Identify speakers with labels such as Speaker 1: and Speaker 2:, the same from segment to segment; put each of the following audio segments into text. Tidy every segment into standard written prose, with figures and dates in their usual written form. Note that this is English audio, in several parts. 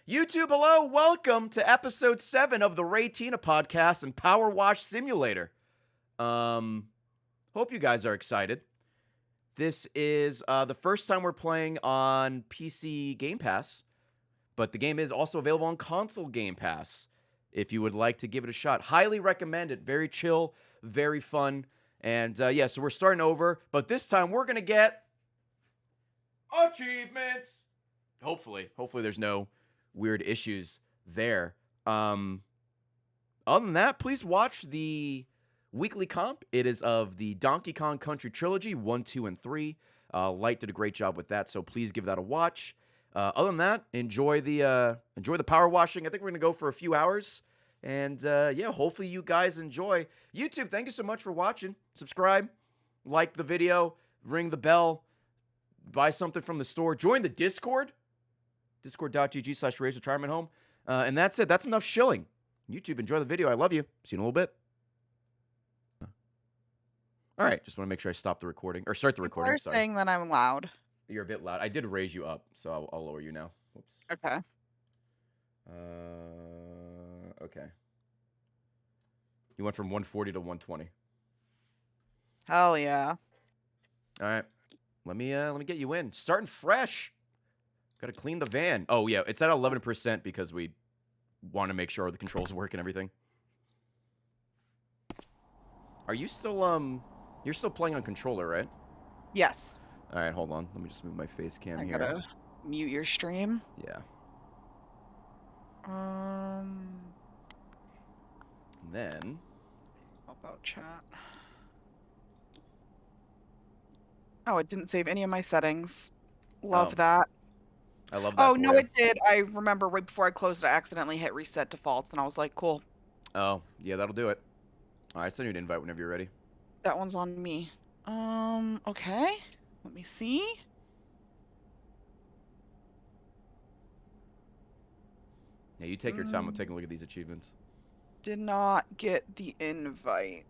Speaker 1: YouTube, hello, welcome to episode 7 of the Tina podcast and PowerWash Simulator. Hope you guys are excited. This is the first time we're playing on PC Game Pass, but the game is also available on console Game Pass if you would like to give it a shot. Highly recommend it. Very chill, very fun. And yeah, so we're starting over, but this time we're going to get achievements. Hopefully there's no weird issues there. Other than that, please watch the weekly comp. It is of the Donkey Kong Country Trilogy 1, 2, and 3. Light did a great job with that, so please give that a watch. Other than that, enjoy the power washing. I think we're gonna go for a few hours, and yeah, hopefully you guys enjoy. YouTube, thank you so much for watching. Subscribe, like the video, ring the bell, buy something from the store, join the Discord. Discord.gg/RaceRetirementHome. And that's it. That's enough shilling. YouTube, enjoy the video. I love you. See you in a little bit. All right. Just want to make sure I stop the recording. Or start the recording.
Speaker 2: People are saying that I'm loud.
Speaker 1: You're a bit loud. I did raise you up, so I'll lower you now. Whoops.
Speaker 2: Okay.
Speaker 1: Okay. You went from 140 to 120.
Speaker 2: Hell yeah.
Speaker 1: All right. Let me get you in. Starting fresh. Gotta clean the van. Oh, yeah. It's at 11% because we want to make sure the controls work and everything. Are you still, you're still playing on controller, right?
Speaker 2: Yes.
Speaker 1: All right, hold on. Let me just move my face cam
Speaker 2: I
Speaker 1: here.
Speaker 2: gotta mute your stream.
Speaker 1: Yeah.
Speaker 2: And
Speaker 1: then.
Speaker 2: about chat. Oh, it didn't save any of my settings. Love that.
Speaker 1: I love that.
Speaker 2: Oh, no, it did. I remember right before I closed it, I accidentally hit reset defaults, and I was like, cool.
Speaker 1: Oh, yeah, that'll do it. All right, send you an invite whenever you're ready.
Speaker 2: That one's on me. Okay. Let me see.
Speaker 1: Yeah, you take your time. I'm taking a look at these achievements.
Speaker 2: Did not get the invite.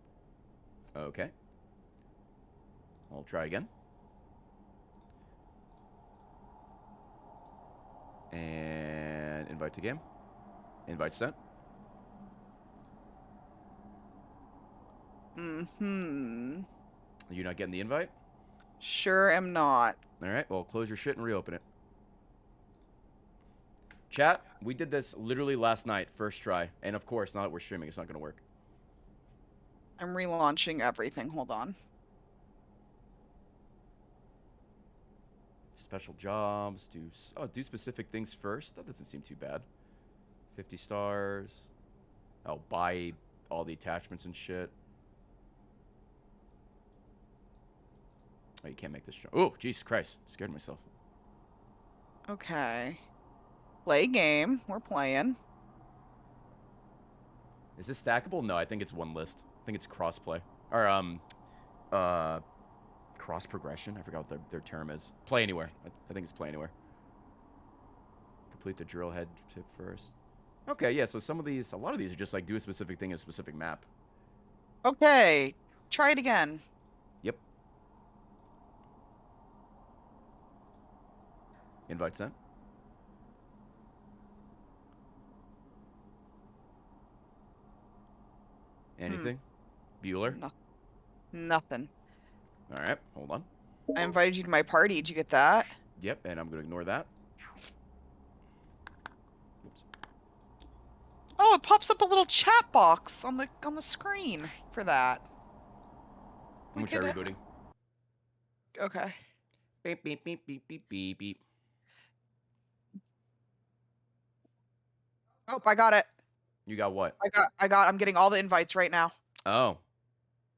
Speaker 1: Okay. I'll try again. And invite to game. Invite sent. Are you not getting the invite?
Speaker 2: Sure am not.
Speaker 1: All right, well, close your shit and reopen it. Chat, we did this literally last night, first try. And of course, now that we're streaming, it's not going to work.
Speaker 2: I'm relaunching everything. Hold on.
Speaker 1: Special jobs, do specific things first. That doesn't seem too bad. 50 stars. Oh, buy all the attachments and shit. Oh, you can't make this jump. Oh, Jesus Christ. Scared myself.
Speaker 2: Okay. Play game. We're playing.
Speaker 1: Is this stackable? No, I think it's one list. I think it's cross-play. Or, cross-progression? I forgot what their term is. Play anywhere. I think it's play anywhere. Complete the drill head tip first. Okay, yeah, so a lot of these are just like do a specific thing in a specific map.
Speaker 2: Okay. Try it again.
Speaker 1: Yep. Invite sent. Anything? Bueller?
Speaker 2: Nothing.
Speaker 1: All right, hold on.
Speaker 2: I invited you to my party. Did you get that?
Speaker 1: Yep, and I'm going to ignore that. Oops.
Speaker 2: Oh, it pops up a little chat box on the screen for that.
Speaker 1: I'm going to try rebooting.
Speaker 2: Okay.
Speaker 1: Beep, beep, beep, beep, beep, beep, beep.
Speaker 2: Oh, I got it.
Speaker 1: You got what?
Speaker 2: I'm getting all the invites right now.
Speaker 1: Oh.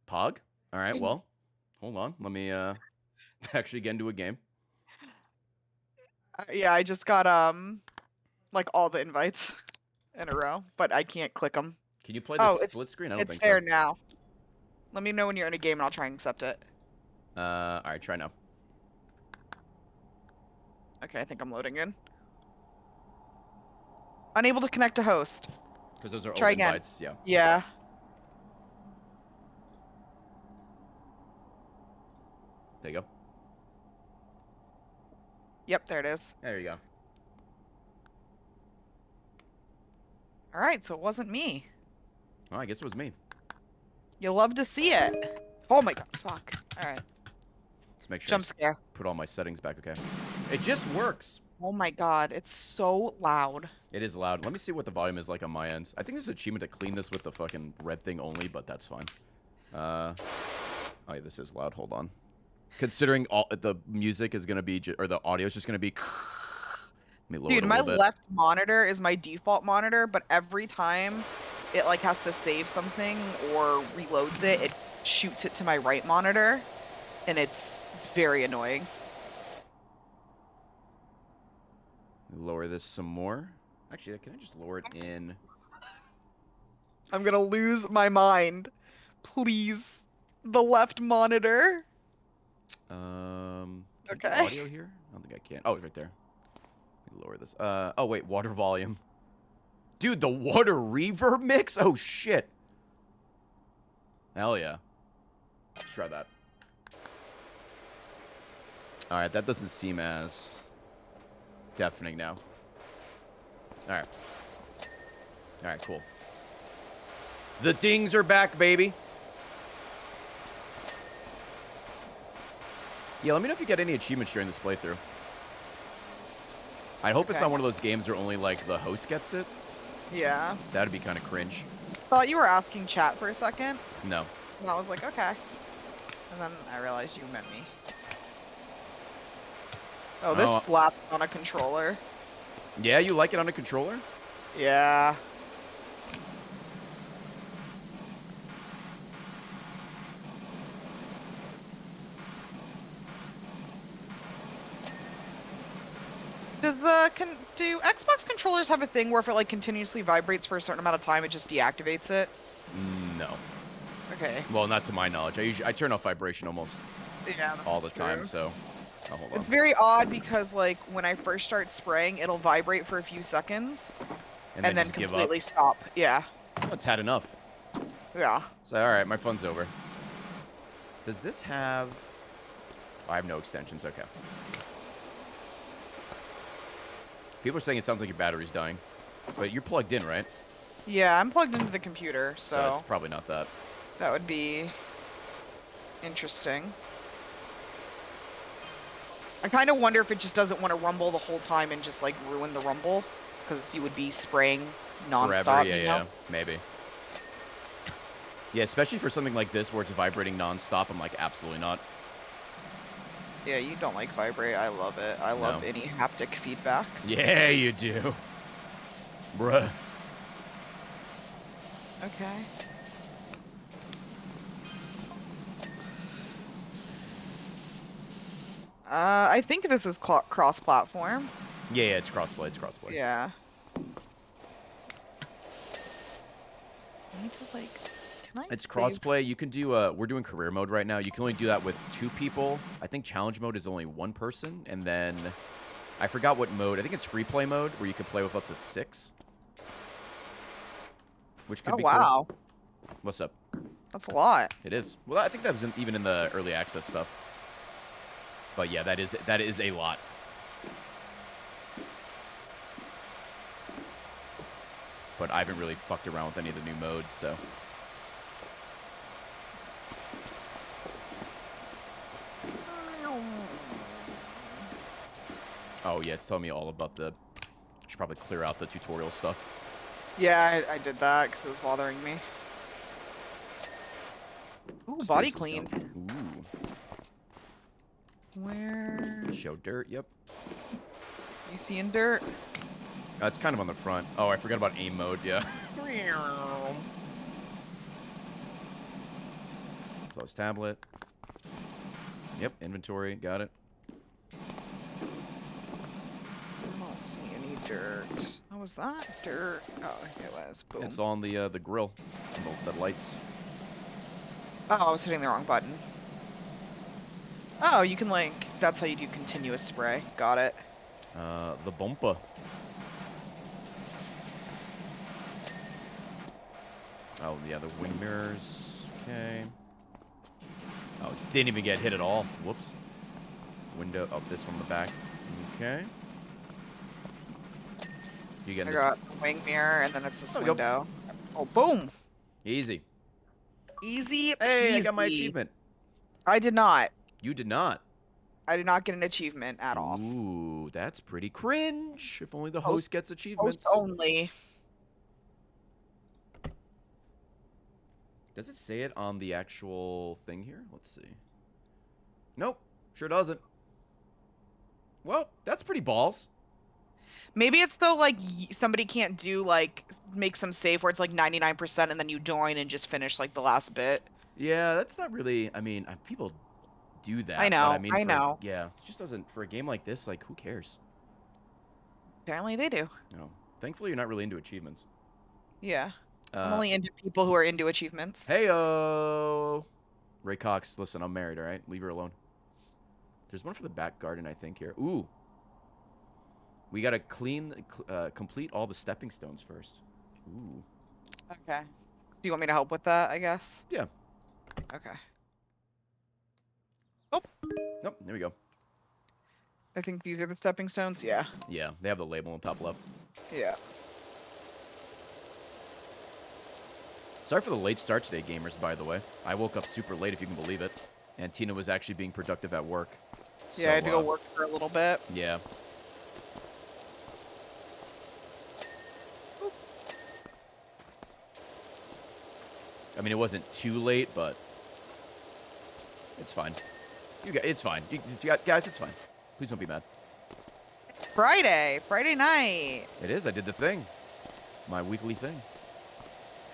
Speaker 1: Pog? All right, well, hold on. Let me actually get into a game.
Speaker 2: Yeah, I just got like all the invites in a row, but I can't click them.
Speaker 1: Can you play the split screen? I don't think so.
Speaker 2: It's there now. Let me know when you're in a game and I'll try and accept it.
Speaker 1: All right, try now.
Speaker 2: Okay, I think I'm loading in. Unable to connect to host.
Speaker 1: Because those are
Speaker 2: Try
Speaker 1: old
Speaker 2: again.
Speaker 1: invites, yeah.
Speaker 2: Yeah.
Speaker 1: There you go.
Speaker 2: Yep, there it is.
Speaker 1: There you go.
Speaker 2: All right, so it wasn't me.
Speaker 1: Oh, I guess it was me.
Speaker 2: You love to see it. Oh my god, fuck. All right.
Speaker 1: Let's make sure
Speaker 2: Jump scare.
Speaker 1: put all my settings back. Okay. It just works.
Speaker 2: Oh my god, it's so loud.
Speaker 1: It is loud. Let me see what the volume is like on my end. I think there's an achievement to clean this with the fucking red thing only, but that's fine. Oh yeah, this is loud. Hold on. Considering all the music is gonna be, or the audio is just gonna be. Let me lower it
Speaker 2: Dude,
Speaker 1: a
Speaker 2: my
Speaker 1: little bit.
Speaker 2: left monitor is my default monitor, but every time it like has to save something or reloads it, it shoots it to my right monitor, and it's very annoying.
Speaker 1: Lower this some more. Actually, can I just lower it in?
Speaker 2: I'm gonna lose my mind. Please. The left monitor.
Speaker 1: Can I do
Speaker 2: Okay.
Speaker 1: audio here? I don't think I can. Oh, it's right there. Let me lower this. Oh wait, water volume. Dude, the water reverb mix? Oh shit. Hell yeah. Let's try that. Alright, that doesn't seem as deafening now. Alright. Alright, cool. The dings are back, baby. Yeah, let me know if you get any achievements during this playthrough. I hope it's
Speaker 2: Okay.
Speaker 1: not one of those games where only, like, the host gets it.
Speaker 2: Yeah.
Speaker 1: That'd be kind of cringe.
Speaker 2: Thought you were asking chat for a second.
Speaker 1: No.
Speaker 2: And I was like, okay. And then I realized you meant me. Oh, this
Speaker 1: Oh.
Speaker 2: slaps on a controller.
Speaker 1: Yeah, you like it on a controller?
Speaker 2: Yeah. Do Xbox controllers have a thing where if it like continuously vibrates for a certain amount of time, it just deactivates it?
Speaker 1: No.
Speaker 2: Okay.
Speaker 1: Well, not to my knowledge. I turn off vibration almost
Speaker 2: Yeah, that's
Speaker 1: all the
Speaker 2: true.
Speaker 1: time, so... Oh, hold on.
Speaker 2: It's very odd because like when I first start spraying, it'll vibrate for a few seconds and then
Speaker 1: just give up.
Speaker 2: completely stop. Yeah.
Speaker 1: That's had enough.
Speaker 2: Yeah.
Speaker 1: So, alright, my fun's over. Does this have... I have no extensions, okay. People are saying it sounds like your battery's dying. But you're plugged in, right?
Speaker 2: Yeah, I'm plugged into the computer,
Speaker 1: So it's probably not that.
Speaker 2: that would be interesting. I kind of wonder if it just doesn't want to rumble the whole time and just like ruin the rumble, because you would be spraying nonstop.
Speaker 1: Forever, yeah,
Speaker 2: you know?
Speaker 1: yeah, maybe. Yeah, especially for something like this where it's vibrating nonstop, I'm like, absolutely not.
Speaker 2: Yeah, you don't like vibrate. I love it. I love
Speaker 1: No.
Speaker 2: any haptic feedback.
Speaker 1: Yeah, you do. Bruh.
Speaker 2: Okay. I think this is cross-platform.
Speaker 1: Yeah, yeah, it's crossplay, it's crossplay.
Speaker 2: Yeah. I need to like. Can I?
Speaker 1: It's
Speaker 2: save-
Speaker 1: crossplay. You can do, we're doing career mode right now. You can only do that with 2 people. I think challenge mode is only 1 person. And then, I forgot what mode. I think it's free play mode, where you can play with up to 6. Which could
Speaker 2: Oh
Speaker 1: be
Speaker 2: wow,
Speaker 1: cool. What's up?
Speaker 2: that's a lot.
Speaker 1: It is. Well, I think that was even in the early access stuff. But yeah, that is a lot. But I haven't really fucked around with any of the new modes, so. Oh yeah, it's telling me all about the... Should probably clear out the tutorial stuff.
Speaker 2: Yeah, I did that because it was bothering me. Ooh,
Speaker 1: Space
Speaker 2: body
Speaker 1: is
Speaker 2: clean.
Speaker 1: down.
Speaker 2: Where?
Speaker 1: Ooh. Show dirt, yep.
Speaker 2: You seeing dirt?
Speaker 1: It's kind of on the front. Oh, I forgot about aim mode, yeah. Close tablet. Yep, inventory, got it.
Speaker 2: I don't see any dirt. Oh, was that dirt? Oh, it was. Boom.
Speaker 1: It's on the grill. The lights.
Speaker 2: Oh, I was hitting the wrong button. Oh, you can like, that's how you do continuous spray. Got it.
Speaker 1: The bumper. Oh, yeah, the wing mirrors. Okay. Oh, didn't even get hit at all. Whoops. Window. Oh, this one in the back. Okay. You getting
Speaker 2: I
Speaker 1: this?
Speaker 2: got the wing mirror, and then it's this
Speaker 1: There we go.
Speaker 2: window. Oh, boom!
Speaker 1: Easy.
Speaker 2: Easy
Speaker 1: Hey, I got my
Speaker 2: peasy.
Speaker 1: achievement.
Speaker 2: I did not.
Speaker 1: You did not.
Speaker 2: I did not get an achievement at all.
Speaker 1: Ooh, that's pretty cringe. If only the
Speaker 2: Host,
Speaker 1: host gets
Speaker 2: host
Speaker 1: achievements.
Speaker 2: only.
Speaker 1: Does it say it on the actual thing here? Let's see. Nope, sure doesn't. Well, that's pretty balls.
Speaker 2: Maybe it's though like somebody can't do like make some save where it's like 99% and then you join and just finish like the last bit.
Speaker 1: Yeah, that's not really. I mean, people do that,
Speaker 2: I
Speaker 1: but I
Speaker 2: know.
Speaker 1: mean,
Speaker 2: I
Speaker 1: for
Speaker 2: know.
Speaker 1: yeah, it just doesn't for a game like this. Like, who cares?
Speaker 2: Apparently they do.
Speaker 1: No, thankfully you're not really into achievements.
Speaker 2: Yeah. I'm only into people who are into achievements.
Speaker 1: Heyo, Ray Cox. Listen, I'm married. All right, leave her alone. There's one for the back garden, I think here. Ooh, we gotta complete all the stepping stones first. Ooh.
Speaker 2: Okay. Do you want me to help with that, I guess?
Speaker 1: Yeah.
Speaker 2: Okay. Oh.
Speaker 1: Nope. There we go.
Speaker 2: I think these are the stepping stones. Yeah.
Speaker 1: Yeah, they have the label on top left.
Speaker 2: Yeah.
Speaker 1: Sorry for the late start today, gamers, by the way. I woke up super late, if you can believe it. And Tina was actually being productive at work.
Speaker 2: Yeah, I had to go work for a little bit.
Speaker 1: Yeah. I mean, it wasn't too late, but it's fine. It's fine. Guys, it's fine. Please don't be mad.
Speaker 2: Friday night.
Speaker 1: It is. I did the thing. My weekly thing.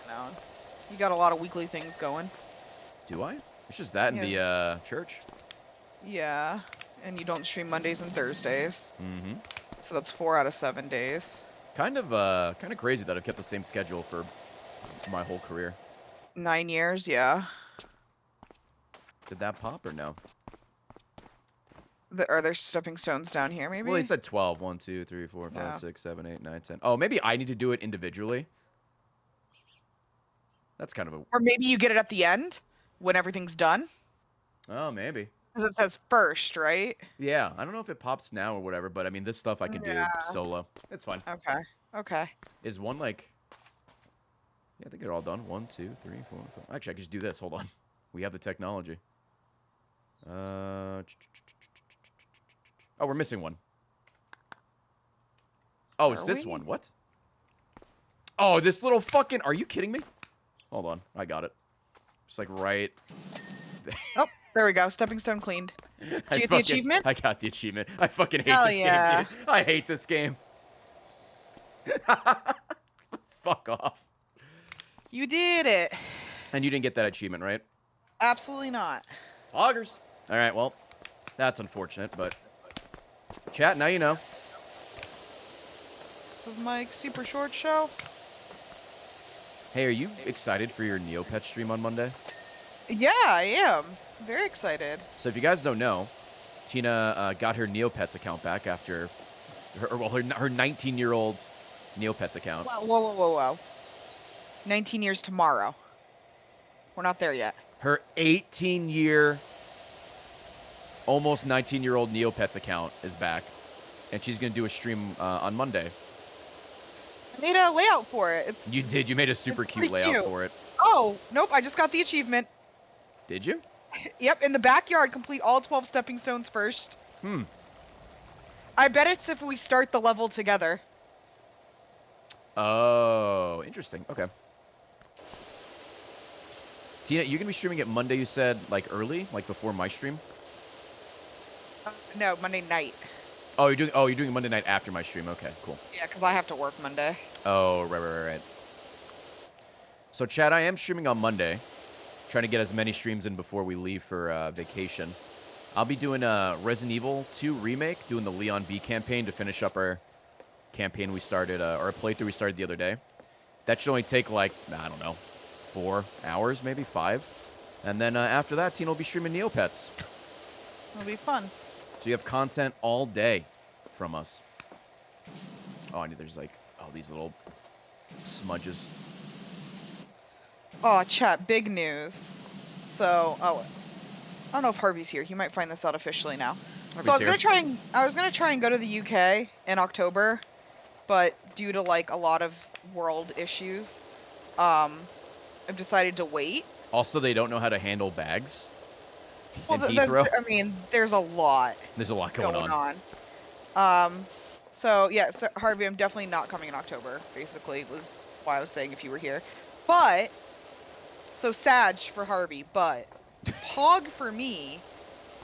Speaker 2: You know, you got a lot of weekly things going.
Speaker 1: Do I? It's just that in the church.
Speaker 2: Yeah, and you don't stream Mondays and Thursdays.
Speaker 1: Mm-hmm.
Speaker 2: So that's 4 out of 7 days.
Speaker 1: Kind of crazy that I've kept the same schedule for my whole career.
Speaker 2: 9 years, yeah.
Speaker 1: Did that pop or no?
Speaker 2: Are there stepping stones down here, maybe?
Speaker 1: Well, he said 12. 1, 2, 3, 4, 5,
Speaker 2: Yeah.
Speaker 1: 6, 7, 8, 9, 10. Oh, maybe I need to do it individually. That's kind of a...
Speaker 2: Or maybe you get it at the end, when everything's done.
Speaker 1: Oh, maybe.
Speaker 2: Because it says first, right?
Speaker 1: Yeah, I don't know if it pops now or whatever, but I mean, this stuff I can do solo. It's fine.
Speaker 2: Okay. Okay.
Speaker 1: Is one like... Yeah, I think they're all done. 1, 2, 3, 4, 5. Actually, I could just do this. Hold on. We have the technology. Oh, we're missing one. Oh, it's this one. What? Oh, this little fucking... Are you kidding me? Hold on. I got it. Just like right...
Speaker 2: Oh, there we go. Stepping stone cleaned. Did you get the achievement?
Speaker 1: I got the achievement. I fucking hate
Speaker 2: Hell
Speaker 1: this game, dude. I hate this game. Fuck off.
Speaker 2: You did it.
Speaker 1: And you didn't get that achievement, right?
Speaker 2: Absolutely not.
Speaker 1: Augers. All right, well, that's unfortunate, but... Chat, now you know.
Speaker 2: So Mike, super short show.
Speaker 1: Hey, are you excited for your Neopets stream on Monday?
Speaker 2: Yeah, I am. Very excited.
Speaker 1: So if you guys don't know, Tina got her Neopets account back after her 19-year-old Neopets account.
Speaker 2: Whoa. 19 years tomorrow. We're not there yet.
Speaker 1: Her 18-year, almost 19-year-old Neopets account is back, and she's going to do a stream on Monday.
Speaker 2: I made a layout for it.
Speaker 1: You did. You made a super cute layout for it.
Speaker 2: Oh, nope. I just got the achievement.
Speaker 1: Did you?
Speaker 2: Yep. In the backyard, complete all 12 stepping stones first. I bet it's if we start the level together.
Speaker 1: Oh, interesting. Okay. Tina, you going to be streaming it Monday, you said, like early? Like before my stream?
Speaker 2: No, Monday night.
Speaker 1: Oh, you're doing Monday night after my stream. Okay, cool.
Speaker 2: Yeah, because I have to work Monday.
Speaker 1: Oh, right. So, Chad, I am streaming on Monday. Trying to get as many streams in before we leave for vacation. I'll be doing a Resident Evil 2 remake, doing the Leon B campaign to finish up our campaign we started, or a playthrough we started the other day. That should only take, like, I don't know, 4 hours, maybe 5. And then after that, Tina will be streaming Neopets.
Speaker 2: It'll be fun.
Speaker 1: So you have content all day from us. Oh, and there's, like, all these little smudges.
Speaker 2: Oh, chat, big news. So, I don't know if Harvey's here. He might find this out officially now.
Speaker 1: Harvey's
Speaker 2: so I was gonna try and go to the UK in October, but due to like a lot of world issues, I've decided to wait.
Speaker 1: Also, they don't know how to handle bags
Speaker 2: Well,
Speaker 1: in Heathrow.
Speaker 2: I mean, there's a lot
Speaker 1: There's a lot going on.
Speaker 2: So yeah, so Harvey, I'm definitely not coming in October. Basically, was why I was saying if you were here. But so Sag for Harvey, but Pog for me,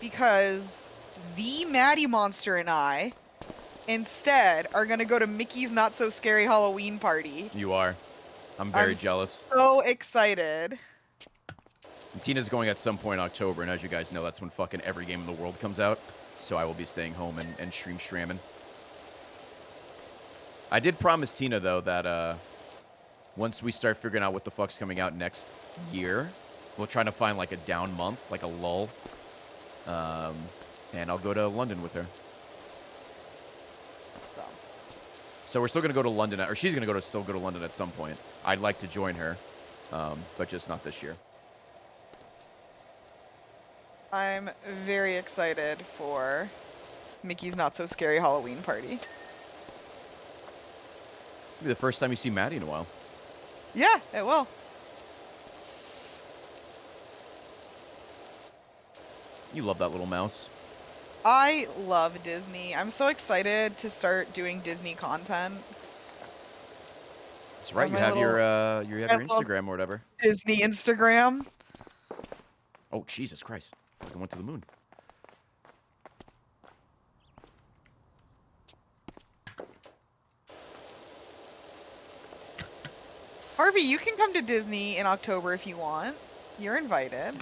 Speaker 2: because the Maddie Monster and I instead are gonna go to Mickey's Not So Scary Halloween Party.
Speaker 1: You are. I'm very jealous.
Speaker 2: So excited.
Speaker 1: And Tina's going at some point in October, and as you guys know, that's when fucking every game in the world comes out. So I will be staying home and streaming. I did promise Tina, though, that once we start figuring out what the fuck's coming out next year, we'll try to find, like, a down month, like a lull. And I'll go to London with her. So we're still going to go to London, or she's going to still go to London at some point. I'd like to join her, but just not this year.
Speaker 2: I'm very excited for Mickey's Not So Scary Halloween Party.
Speaker 1: It'll be the first time you see Maddie in a while.
Speaker 2: Yeah, it will.
Speaker 1: You love that little mouse.
Speaker 2: I love Disney. I'm so excited to start doing Disney content.
Speaker 1: That's right. You have your Instagram or whatever.
Speaker 2: Disney Instagram.
Speaker 1: Oh, Jesus Christ. Fucking went to the moon.
Speaker 2: Harvey, you can come to Disney in October if you want. You're invited.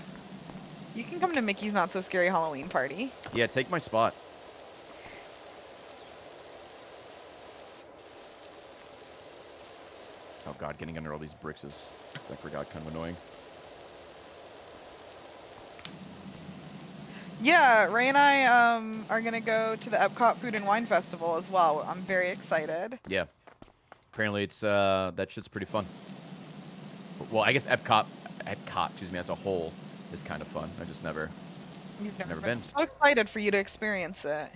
Speaker 2: You can come to Mickey's Not So Scary Halloween Party.
Speaker 1: Yeah, take my spot. Oh god, getting under all these bricks is, I forgot, kind of annoying.
Speaker 2: Yeah, Ray and I are going to go to the Epcot Food and Wine Festival as well. I'm very excited.
Speaker 1: Yeah. Apparently it's, that shit's pretty fun. Well, I guess Epcot, excuse me, as a whole is kind of fun. I just never been.
Speaker 2: I'm so excited for you to experience it.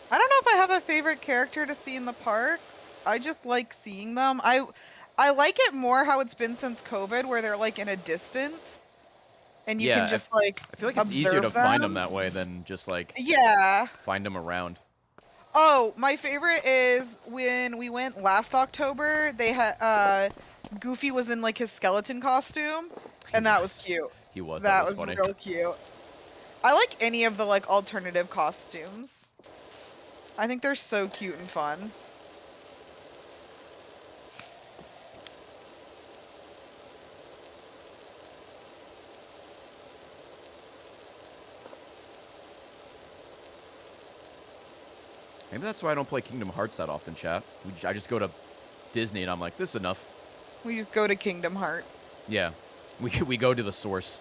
Speaker 2: I don't know if I have a favorite character to see in the park. I just like seeing them. I like it more how it's been since COVID, where they're like in a distance, and you can just like.
Speaker 1: I feel like it's easier to find them that way than just like.
Speaker 2: Yeah.
Speaker 1: Find them around.
Speaker 2: Oh, my favorite is when we went last October. They had Goofy was in like his skeleton costume, and that was cute.
Speaker 1: He was.
Speaker 2: That was
Speaker 1: funny.
Speaker 2: real cute. I like any of the like alternative costumes. I think they're so cute and fun.
Speaker 1: Maybe that's why I don't play Kingdom Hearts that often, chat. I just go to Disney and I'm like, this is enough.
Speaker 2: We just go to Kingdom Hearts.
Speaker 1: Yeah. We go to the source.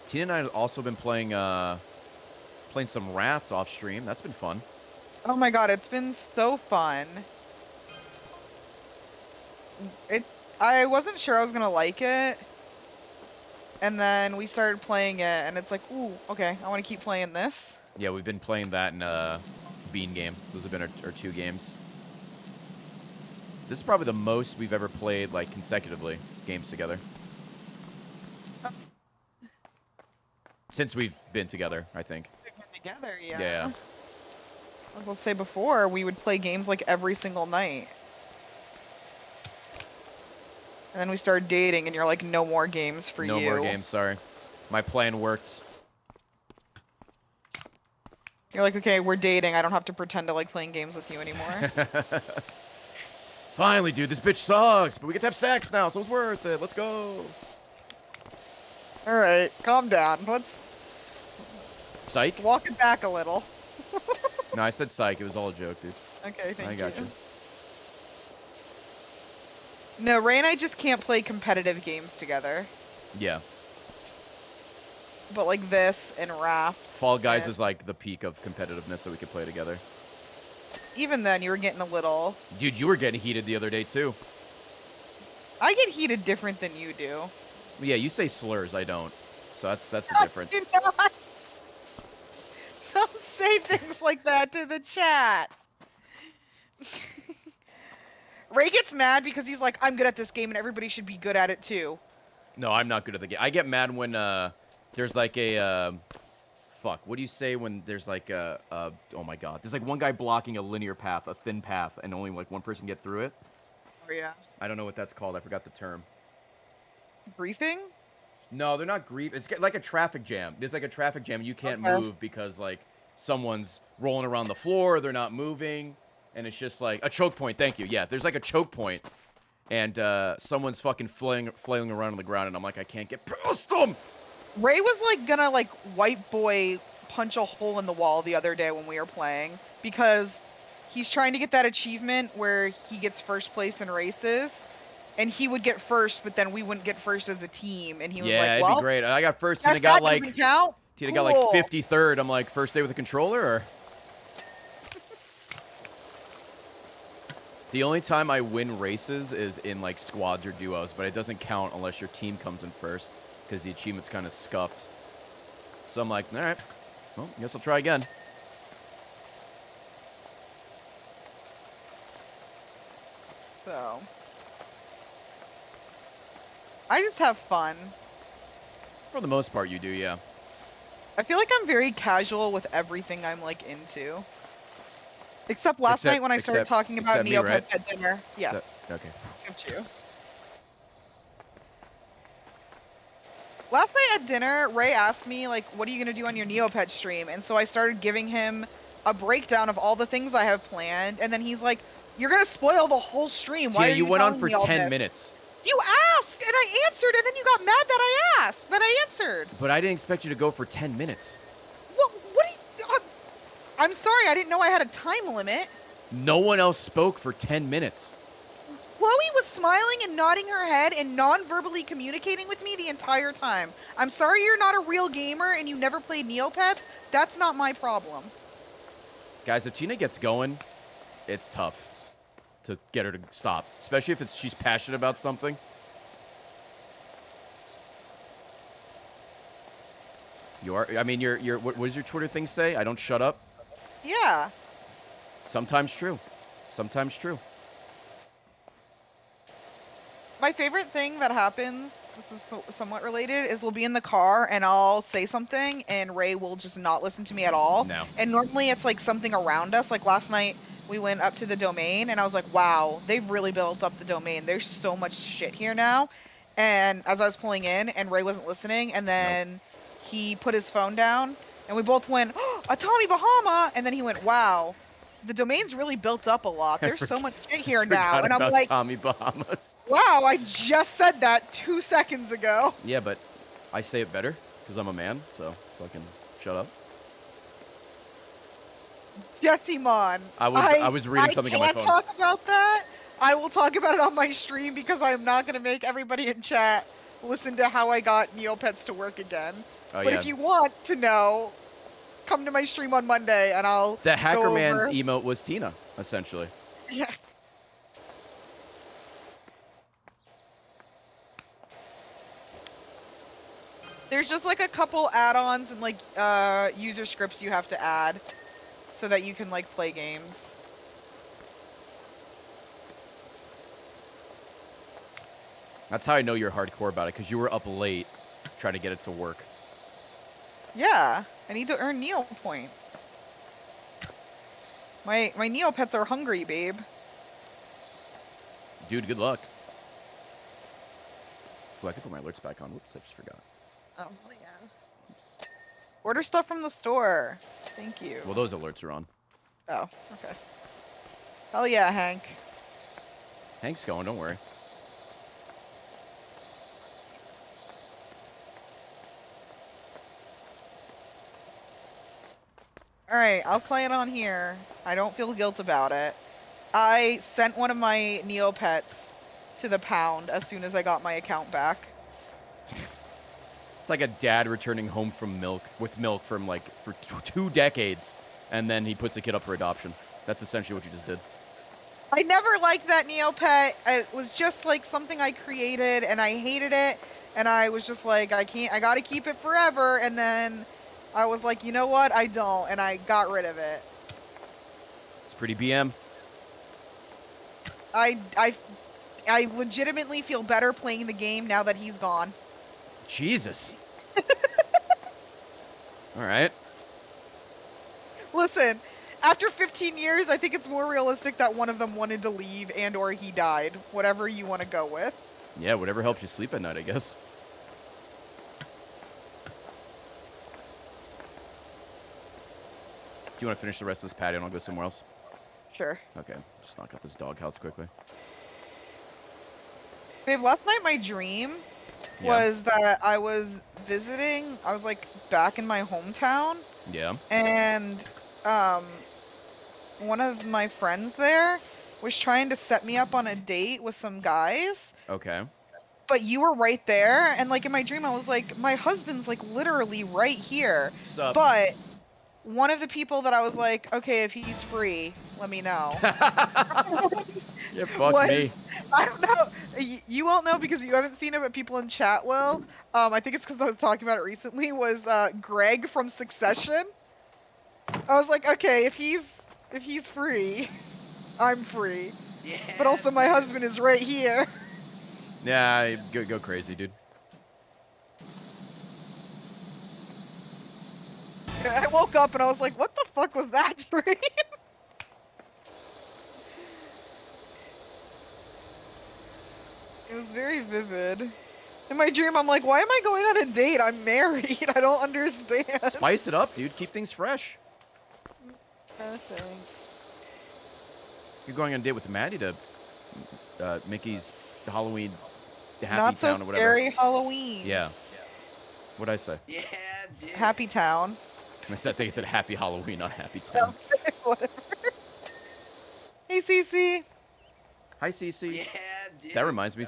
Speaker 1: Tina and I have also been playing some Raft off stream. That's been fun.
Speaker 2: Oh my god, it's been so fun. I wasn't sure I was gonna like it. And then we started playing it, and it's like, ooh, okay, I want to keep playing this.
Speaker 1: Yeah, we've been playing that in Bean Game. Those have been our 2 games. This is probably the most we've ever played, like, consecutively, games together. Since we've been together, I think.
Speaker 2: Together, yeah.
Speaker 1: Yeah.
Speaker 2: I was going to say before, we would play games like every single night. And then we started dating, and you're like, no more games for you.
Speaker 1: No more games, sorry. My plan worked.
Speaker 2: You're like, okay, we're dating. I don't have to pretend to like playing games with you anymore.
Speaker 1: Finally, dude, this bitch sucks, but we get to have sex now, so it's worth it. Let's go.
Speaker 2: All right, calm down. Let's
Speaker 1: Psych?
Speaker 2: walk it back a little.
Speaker 1: No, I said psych. It was all a joke, dude.
Speaker 2: Okay, thank you.
Speaker 1: I got you.
Speaker 2: No, Ray and I just can't play competitive games together.
Speaker 1: Yeah.
Speaker 2: But like this and Raft.
Speaker 1: Fall Guys is like the peak of competitiveness, so we could play together.
Speaker 2: even then, you were getting a little.
Speaker 1: Dude, you were getting heated the other day, too.
Speaker 2: I get heated different than you do.
Speaker 1: Yeah, you say slurs, I don't. So that's a different.
Speaker 2: Do not. Don't say things like that to the chat. Ray gets mad because he's like, I'm good at this game and everybody should be good at it too.
Speaker 1: No, I'm not good at the game. I get mad when there's like a fuck. What do you say when there's like oh my god. There's like one guy blocking a linear path, a thin path, and only like one person can get through it.
Speaker 2: Oh yeah.
Speaker 1: I don't know what that's called. I forgot the term.
Speaker 2: Briefing?
Speaker 1: No, they're not grief. It's like a traffic jam. There's like a traffic jam. You can't move because like someone's rolling around the floor. They're not moving, and it's just like a choke point. Thank you. Yeah, there's like a choke point, and someone's fucking flailing around on the ground, and I'm like, I can't get past them.
Speaker 2: Ray was like gonna like white boy punch a hole in the wall the other day when we were playing because he's trying to get that achievement where he gets first place in races. And he would get first, but then we wouldn't get first as a team. And he was like, well,
Speaker 1: it'd be great. I got first, and I got like,
Speaker 2: count?
Speaker 1: Tina got like 53rd. I'm like, first day with a controller, or? The only time I win races is in like squads or duos, but it doesn't count unless your team comes in first, because the achievement's kind of scuffed. So I'm like, all right, well, I guess I'll try again.
Speaker 2: So I just have fun.
Speaker 1: For the most part, you do, yeah.
Speaker 2: I feel like I'm very casual with everything I'm like into. Except last night when I started talking about Neopets at dinner. Yes.
Speaker 1: Okay.
Speaker 2: Except you. Last night at dinner, Ray asked me, like, what are you going to do on your Neopet stream? And so I started giving him a breakdown of all the things I have planned. And then he's like, you're going to spoil the whole stream. Why are you
Speaker 1: went on for
Speaker 2: telling me
Speaker 1: 10
Speaker 2: all
Speaker 1: minutes.
Speaker 2: You asked, and I answered, and then you got mad that I asked. Then I answered.
Speaker 1: But I didn't expect you to go for 10 minutes.
Speaker 2: Well, what do you... I'm sorry, I didn't know I had a time limit.
Speaker 1: No one else spoke for 10 minutes.
Speaker 2: Chloe was smiling and nodding her head and non-verbally communicating with me the entire time. I'm sorry you're not a real gamer and you never played Neopets. That's not my problem.
Speaker 1: Guys, if Tina gets going, it's tough to get her to stop, especially if she's passionate about something. I mean, what does your Twitter thing say? I don't shut up?
Speaker 2: Yeah.
Speaker 1: Sometimes true. Sometimes true.
Speaker 2: My favorite thing that happens, this is somewhat related, is we'll be in the car and I'll say something and Ray will just not listen to me at all.
Speaker 1: No.
Speaker 2: And normally it's like something around us. Like last night we went up to the domain and I was like, wow, they've really built up the domain. There's so much shit here now. And as I was pulling in and Ray wasn't listening, and then he put his phone down and we both went, oh, a Tommy Bahama. And then he went, wow, the domain's really built up a lot. There's so much shit here now. And I'm like,
Speaker 1: Tommy Bahamas.
Speaker 2: Wow, I just said that 2 seconds ago.
Speaker 1: Yeah, but I say it better because I'm a man, so fucking shut up.
Speaker 2: Jesse Mon.
Speaker 1: I was reading something on my phone.
Speaker 2: I can't talk about that. I will talk about it on my stream because I'm not going to make everybody in chat listen to how I got Neopets to work again.
Speaker 1: Oh,
Speaker 2: but
Speaker 1: yeah.
Speaker 2: if you want to know, come to my stream on Monday and I'll
Speaker 1: The Hacker
Speaker 2: go
Speaker 1: Man's
Speaker 2: over...
Speaker 1: emote was Tina, essentially.
Speaker 2: Yes. There's just like a couple add-ons and like user scripts you have to add so that you can like play games.
Speaker 1: That's how I know you're hardcore about it, because you were up late trying to get it to work.
Speaker 2: Yeah, I need to earn Neo points. My Neopets are hungry, babe.
Speaker 1: Dude, good luck. Oh, I can put my alerts back on. Whoops, I just forgot.
Speaker 2: Oh, yeah. Oops. Order stuff from the store. Thank you.
Speaker 1: Well, those alerts are on.
Speaker 2: Oh, okay. Hell yeah, Hank.
Speaker 1: Hank's going, don't worry.
Speaker 2: Alright, I'll play it on here. I don't feel guilt about it. I sent one of my Neopets to the pound as soon as I got my account back.
Speaker 1: It's like a dad returning home from milk from like for 2 decades, and then he puts the kid up for adoption. That's essentially what you just did.
Speaker 2: I never liked that Neopet. It was just like something I created, and I hated it. And I was just like, I gotta keep it forever. And then I was like, you know what? I don't. And I got rid of it.
Speaker 1: It's pretty BM.
Speaker 2: I legitimately feel better playing the game now that he's gone.
Speaker 1: Jesus. All right.
Speaker 2: Listen, after 15 years, I think it's more realistic that one of them wanted to leave and or he died. Whatever you want to go with.
Speaker 1: Yeah, whatever helps you sleep at night, I guess. Do you want to finish the rest of this patio and I'll go somewhere else?
Speaker 2: Sure.
Speaker 1: Okay, just knock out this doghouse quickly.
Speaker 2: Babe, last night my dream was that I was visiting. I was like back in my hometown.
Speaker 1: Yeah.
Speaker 2: And one of my friends there was trying to set me up on a date with some guys.
Speaker 1: Okay.
Speaker 2: But you were right there, and like in my dream I was like, my husband's like literally right here.
Speaker 1: Sup?
Speaker 2: But one of the people that I was like, okay, if he's free, let me know.
Speaker 1: Yeah, fuck me.
Speaker 2: I don't know. You won't know because you haven't seen it, but people in chat will. I think it's because I was talking about it recently. Was Greg from Succession? I was like, okay, if he's free, I'm free.
Speaker 3: Yeah,
Speaker 2: But also my husband is right here.
Speaker 1: Yeah, go crazy, dude.
Speaker 2: I woke up and I was like, what the fuck was that dream? It was very vivid. In my dream, I'm like, why am I going on a date? I'm married. I don't understand.
Speaker 1: Spice it up, dude. Keep things fresh.
Speaker 2: Thanks.
Speaker 1: You're going on a date with Maddie to Mickey's Halloween Happy
Speaker 2: Not so
Speaker 1: Town or whatever.
Speaker 2: scary Halloween.
Speaker 1: Yeah. What'd I say?
Speaker 3: Yeah, dude.
Speaker 2: Happy Town.
Speaker 1: I think I said Happy Halloween, not Happy Town.
Speaker 2: Whatever. Hey, Cece.
Speaker 1: Hi, Cece.
Speaker 3: Yeah, dude.
Speaker 1: That reminds me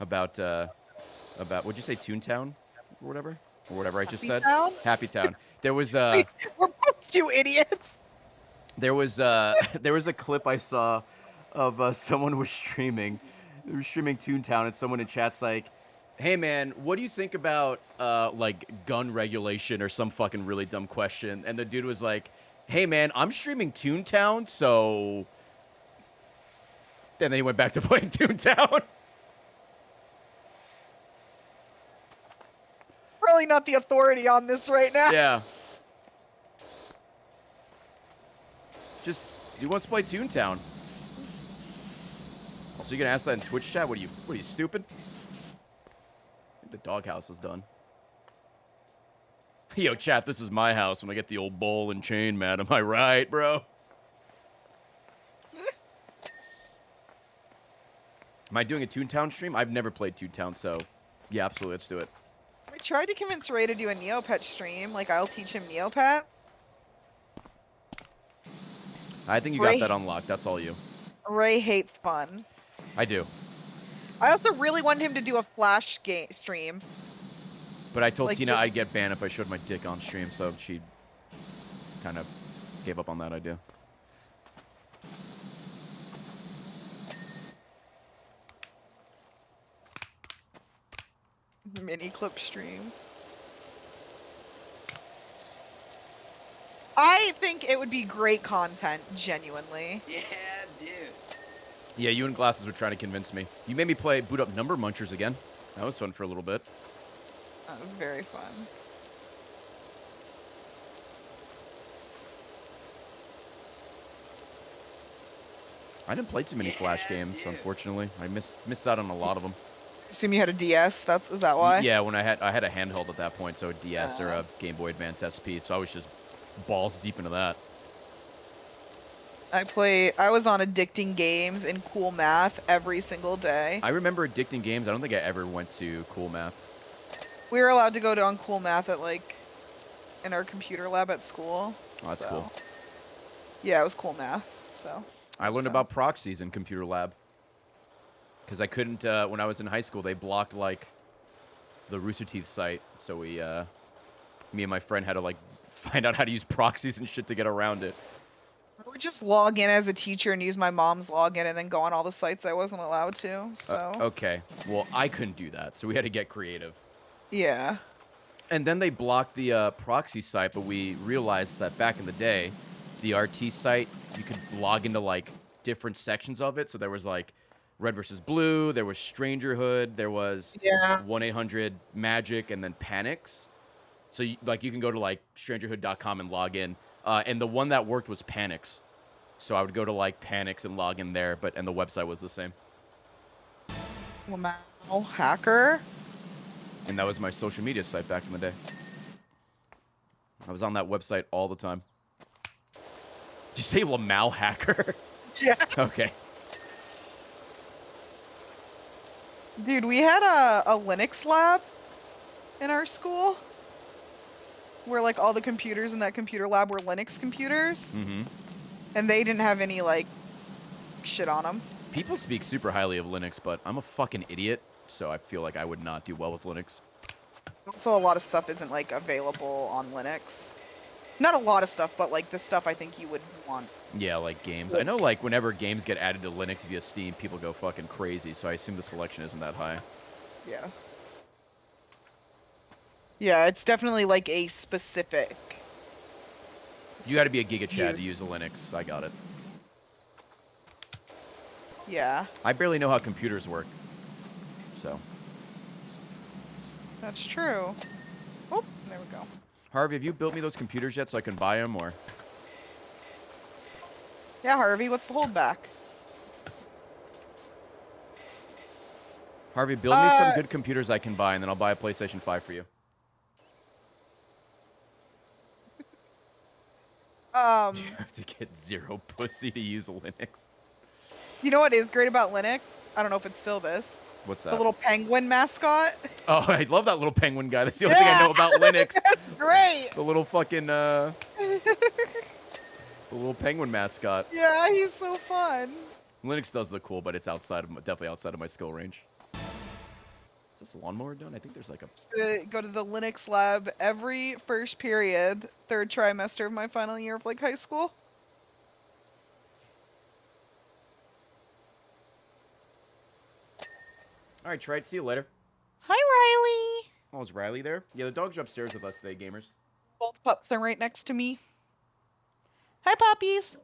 Speaker 1: about what'd you say, Toontown or whatever? Or whatever I just said?
Speaker 2: Town?
Speaker 1: Happy Town. There was
Speaker 2: We're both two idiots.
Speaker 1: there was a clip I saw of someone was streaming. They were streaming Toontown, and someone in chat's like, "Hey man, what do you think about like gun regulation or some fucking really dumb question?" And the dude was like, "Hey man, I'm streaming Toontown, so." And then he went back to playing Toontown.
Speaker 2: Probably not the authority on this right now.
Speaker 1: Yeah. Just, he wants to play Toontown. Also, you gonna ask that in Twitch chat? What are you, stupid? I think the doghouse is done. Yo, chat, this is my house when I get the old ball and chain, man. Am I right, bro? Am I doing a Toontown stream? I've never played Toontown, so yeah, absolutely, let's do it.
Speaker 2: I tried to convince Ray to do a Neopet stream. Like, I'll teach him Neopet.
Speaker 1: I think you got that unlocked. That's all you.
Speaker 2: Ray hates fun.
Speaker 1: I do.
Speaker 2: I also really wanted him to do a Flash game stream.
Speaker 1: But I told
Speaker 2: Like
Speaker 1: Tina
Speaker 2: this-
Speaker 1: I'd get banned if I showed my dick on stream, so she kind of gave up on that idea.
Speaker 2: Mini clip stream. I think it would be great content, genuinely.
Speaker 3: Yeah, dude.
Speaker 1: Yeah, you and Glasses were trying to convince me. You made me boot up Number Munchers again. That was fun for a little bit.
Speaker 2: That was very fun.
Speaker 1: I didn't play too many Flash games,
Speaker 3: dude.
Speaker 1: unfortunately. I missed out on a lot of them.
Speaker 2: Assume you had a DS. Is that why?
Speaker 1: Yeah, when I had a handheld at that point, so a DS or a Game Boy Advance SP, so I was just balls deep into that.
Speaker 2: I was on addicting games in Cool Math every single day.
Speaker 1: I remember addicting games. I don't think I ever went to Cool Math.
Speaker 2: We were allowed to go to on Cool Math at like in our computer lab at school.
Speaker 1: Oh, that's cool.
Speaker 2: Yeah, it was Cool Math. So
Speaker 1: I learned about proxies in computer lab. Because I couldn't, when I was in high school, they blocked, like, the Rooster Teeth site. So me and my friend had to, like, find out how to use proxies and shit to get around it.
Speaker 2: I would just log in as a teacher and use my mom's login and then go on all the sites I wasn't allowed to. So
Speaker 1: Okay. Well, I couldn't do that, so we had to get creative.
Speaker 2: yeah.
Speaker 1: And then they blocked the proxy site, but we realized that back in the day, the RT site, you could log into, like, different sections of it. So there was, like, Red versus Blue, there was Strangerhood, there was
Speaker 2: Yeah.
Speaker 1: 1-800-MAGIC, and then Panics. So, you can go to, like, strangerhood.com and log in. And the one that worked was Panics. So I would go to, like, Panics and log in there, and the website was the same.
Speaker 2: Lamau hacker.
Speaker 1: And that was my social media site back in the day. I was on that website all the time. Did you say Lamau hacker?
Speaker 2: Yeah.
Speaker 1: Okay.
Speaker 2: Dude, we had a Linux lab in our school where like all the computers in that computer lab were Linux computers.
Speaker 1: Mm-hmm.
Speaker 2: And they didn't have any like shit on them.
Speaker 1: People speak super highly of Linux, but I'm a fucking idiot, so I feel like I would not do well with Linux.
Speaker 2: Also, a lot of stuff isn't like available on Linux. Not a lot of stuff, but like the stuff I think you would want.
Speaker 1: Yeah, like games. I know, like, whenever games get added to Linux via Steam, people go fucking crazy, so I assume the selection isn't that high.
Speaker 2: Yeah. Yeah, it's definitely like a specific.
Speaker 1: You gotta be a Giga Chad to use a Linux. I got it.
Speaker 2: Yeah.
Speaker 1: I barely know how computers work, so.
Speaker 2: That's true. Oh, there we go.
Speaker 1: Harvey, have you built me those computers yet so I can buy them, or?
Speaker 2: Yeah, Harvey, what's the holdback?
Speaker 1: Harvey, build me some good computers I can buy, and then I'll buy a PlayStation 5 for you. You have to get zero pussy to use Linux.
Speaker 2: You know what is great about Linux? I don't know if it's still this.
Speaker 1: What's that?
Speaker 2: The little penguin mascot.
Speaker 1: Oh, I love that little penguin guy. That's the only thing I know about Linux.
Speaker 2: That's great.
Speaker 1: The little fucking, the little penguin mascot.
Speaker 2: Yeah, he's so fun.
Speaker 1: Linux does look cool, but it's definitely outside of my skill range. Is this lawnmower done? I think there's like a...
Speaker 2: Go to the Linux lab every first period, third trimester of my final year of like high school.
Speaker 1: All right, Trite. See you later.
Speaker 2: Hi, Riley.
Speaker 1: Oh, is Riley there? Yeah, the dog's upstairs with us today, gamers.
Speaker 2: Both pups are right next to me. Hi, puppies.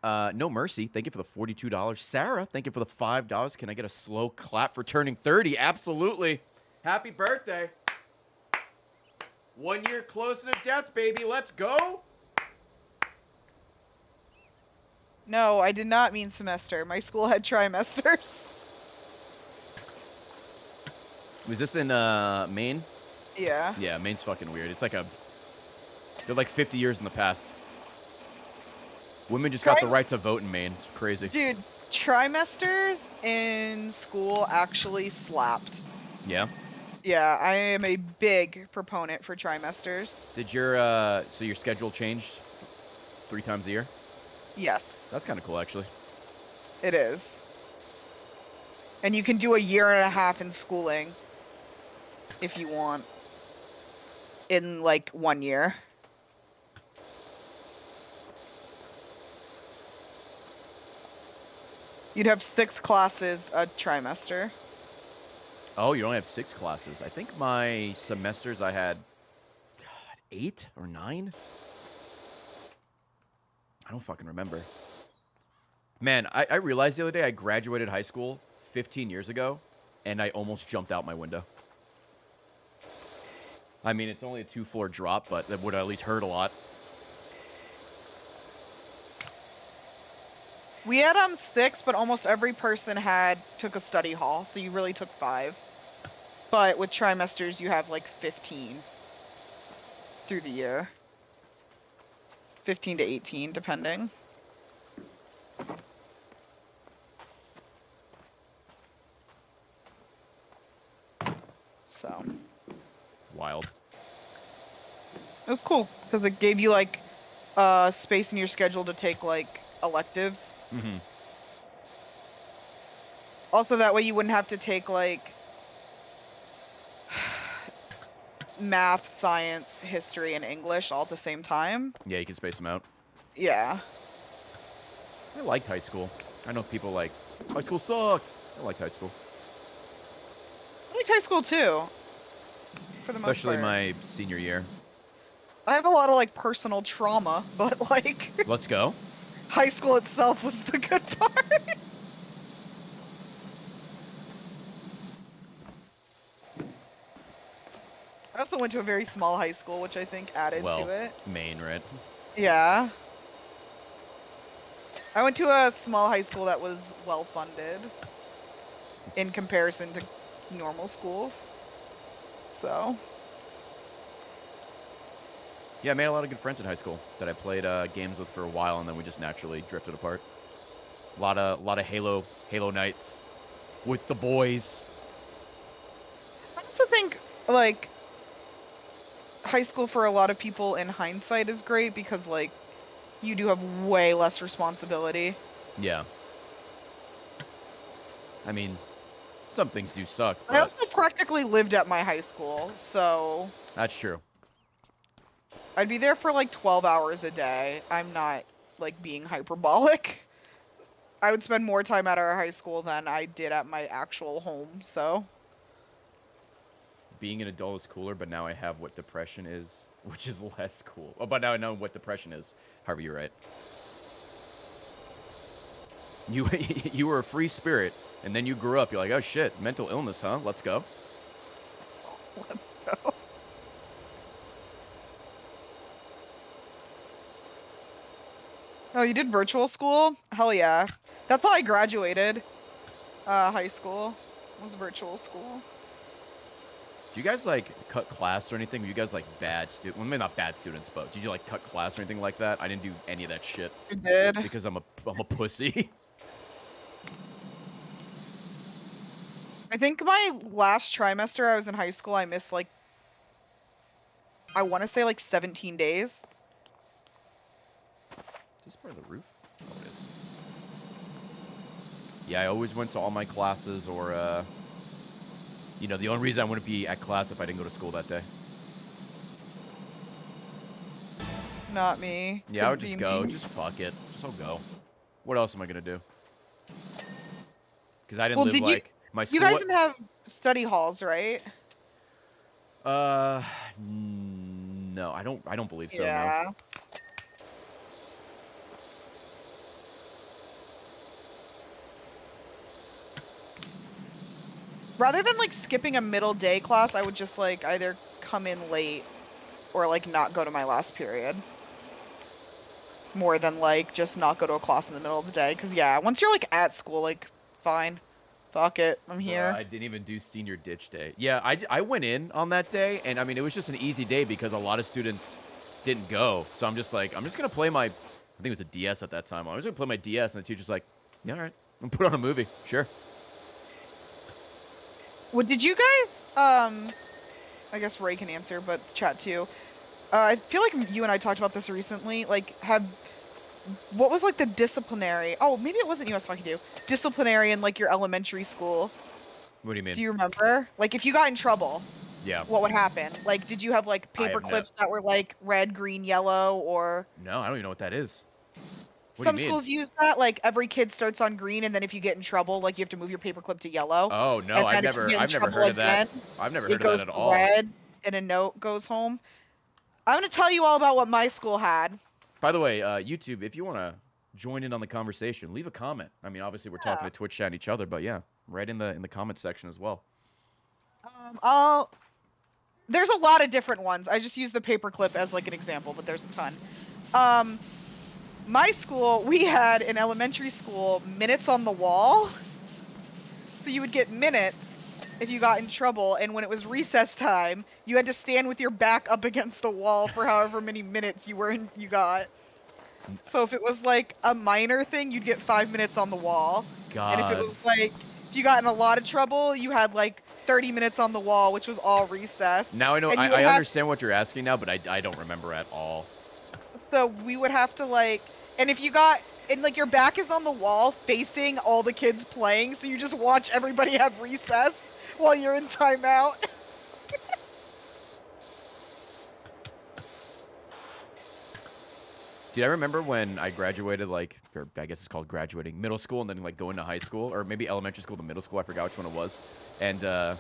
Speaker 1: No Mercy, thank you for the $42. Sarah, thank you for the $5. Can I get a slow clap for turning 30? Absolutely. Happy birthday. 1 year closer to death, baby. Let's go.
Speaker 2: No, I did not mean semester. My school had trimesters.
Speaker 1: Was this in Maine?
Speaker 2: Yeah.
Speaker 1: Yeah, Maine's fucking weird. It's like they're like 50 years in the past. Women just got the right to vote in Maine. It's crazy.
Speaker 2: Dude, trimesters in school actually slapped.
Speaker 1: Yeah?
Speaker 2: Yeah, I am a big proponent for trimesters.
Speaker 1: Did your schedule changed 3 times a year?
Speaker 2: Yes.
Speaker 1: That's kind of cool, actually.
Speaker 2: It is. And you can do a year and a half in schooling if you want in like 1 year. You'd have 6 classes a trimester.
Speaker 1: Oh, you only have 6 classes. I think my semesters I had 8 or 9. I don't fucking remember. Man, I realized the other day I graduated high school 15 years ago, and I almost jumped out my window. I mean, it's only a 2-floor drop, but that would at least hurt a lot.
Speaker 2: We had 6, but almost every person took a study hall, so you really took 5. But with trimesters, you have like 15 through the year. 15 to 18, depending. So.
Speaker 1: Wild.
Speaker 2: It was cool, because it gave you like space in your schedule to take like electives.
Speaker 1: Mm-hmm.
Speaker 2: Also, that way you wouldn't have to take like math, science, history, and English all at the same time.
Speaker 1: Yeah, you can space them out.
Speaker 2: Yeah.
Speaker 1: I liked high school. I know people like, high school sucked. I liked high school.
Speaker 2: I liked high school too, for the most
Speaker 1: Especially
Speaker 2: part.
Speaker 1: my senior year.
Speaker 2: I have a lot of like personal trauma, but like
Speaker 1: Let's go.
Speaker 2: high school itself was the good part. I also went to a very small high school, which I think added
Speaker 1: Well,
Speaker 2: to it.
Speaker 1: Maine, right?
Speaker 2: Yeah. I went to a small high school that was well funded in comparison to normal schools. So.
Speaker 1: Yeah, I made a lot of good friends in high school that I played games with for a while, and then we just naturally drifted apart. A lot of Halo nights with the boys.
Speaker 2: I also think, like, high school for a lot of people in hindsight is great because, like, you do have way less responsibility.
Speaker 1: Yeah. I mean, some things do suck, but
Speaker 2: I also practically lived at my high school, so
Speaker 1: that's true.
Speaker 2: I'd be there for like 12 hours a day. I'm not, like, being hyperbolic. I would spend more time at our high school than I did at my actual home, so.
Speaker 1: Being an adult is cooler, but now I have what depression is, which is less cool. Oh, but now I know what depression is. However, you're right. You were a free spirit, and then you grew up. You're like, oh shit, mental illness, huh? Let's go.
Speaker 2: Let's go. Oh, you did virtual school? Hell yeah. That's how I graduated. High school was virtual school.
Speaker 1: Do you guys, like, cut class or anything? Were you guys, like, bad students? Well, maybe not bad students, but did you, like, cut class or anything like that? I didn't do any of that shit.
Speaker 2: You did?
Speaker 1: Because I'm a pussy.
Speaker 2: I think my last trimester I was in high school, I missed, like, I want to say, like, 17 days.
Speaker 1: Is this part of the roof? Oh, it is. Yeah, I always went to all my classes, or, you know, the only reason I wouldn't be at class if I didn't go to school that day.
Speaker 2: Not me.
Speaker 1: Yeah, I would
Speaker 2: Couldn't
Speaker 1: just
Speaker 2: be
Speaker 1: go.
Speaker 2: me.
Speaker 1: Just fuck it. Just I'll go. What else am I gonna do? Because I didn't
Speaker 2: Well,
Speaker 1: live,
Speaker 2: did you?
Speaker 1: like, my
Speaker 2: You
Speaker 1: school.
Speaker 2: guys didn't have study halls, right?
Speaker 1: No, I don't believe so. No.
Speaker 2: Yeah. Rather than like skipping a middle day class, I would just like either come in late or like not go to my last period. More than like just not go to a class in the middle of the day. Cause yeah, once you're like at school, like fine, fuck it, I'm here.
Speaker 1: I didn't even do senior ditch day. Yeah, I went in on that day, and I mean, it was just an easy day because a lot of students didn't go. So I'm just like, I'm just gonna play my, I think it was a DS at that time. I was gonna play my DS, and the teacher's like, yeah, all right, I'm gonna put on a movie. Sure.
Speaker 2: What did you guys? I guess Ray can answer, but chat too. I feel like you and I talked about this recently. Like, what was like the disciplinary? Oh, maybe it wasn't you I was talking to. Disciplinary in like your elementary school.
Speaker 1: What do you mean?
Speaker 2: Do you remember? Like, if you got in trouble,
Speaker 1: Yeah.
Speaker 2: what would happen? Like, did you have like
Speaker 1: I have
Speaker 2: paper
Speaker 1: no-
Speaker 2: clips that were like red, green, yellow, or
Speaker 1: No, I don't even know what that is. What
Speaker 2: some
Speaker 1: do you mean?
Speaker 2: schools use that? Like, every kid starts on green, and then if you get in trouble, like you have to move your paper clip to yellow.
Speaker 1: Oh no,
Speaker 2: And
Speaker 1: I've
Speaker 2: then if you
Speaker 1: never
Speaker 2: get in trouble
Speaker 1: heard of that.
Speaker 2: again,
Speaker 1: I've never
Speaker 2: it
Speaker 1: heard of
Speaker 2: goes
Speaker 1: that at
Speaker 2: to
Speaker 1: all.
Speaker 2: red, and a note goes home. I'm gonna tell you all about what my school had.
Speaker 1: By the way, YouTube, if you want to join in on the conversation, leave a comment. I mean, obviously we're talking to Twitch chat and each other, but yeah, right in the comment section as well.
Speaker 2: There's a lot of different ones. I just use the paperclip as like an example, but there's a ton. My school, we had in elementary school minutes on the wall. So you would get minutes if you got in trouble, and when it was recess time, you had to stand with your back up against the wall for however many minutes you got. So if it was like a minor thing, you'd get 5 minutes on the wall.
Speaker 1: God.
Speaker 2: And if it was like, if you got in a lot of trouble, you had like 30 minutes on the wall, which was all recess.
Speaker 1: Now I know.
Speaker 2: And you would
Speaker 1: I
Speaker 2: have-
Speaker 1: understand what you're asking now, but I don't remember at all.
Speaker 2: So we would have to like, and if you got, and like your back is on the wall facing all the kids playing, so you just watch everybody have recess while you're in timeout.
Speaker 1: Dude, I remember when I graduated, like, or I guess it's called graduating, middle school, and then, like, going to high school, or maybe elementary school to middle school, I forgot which one it was, and,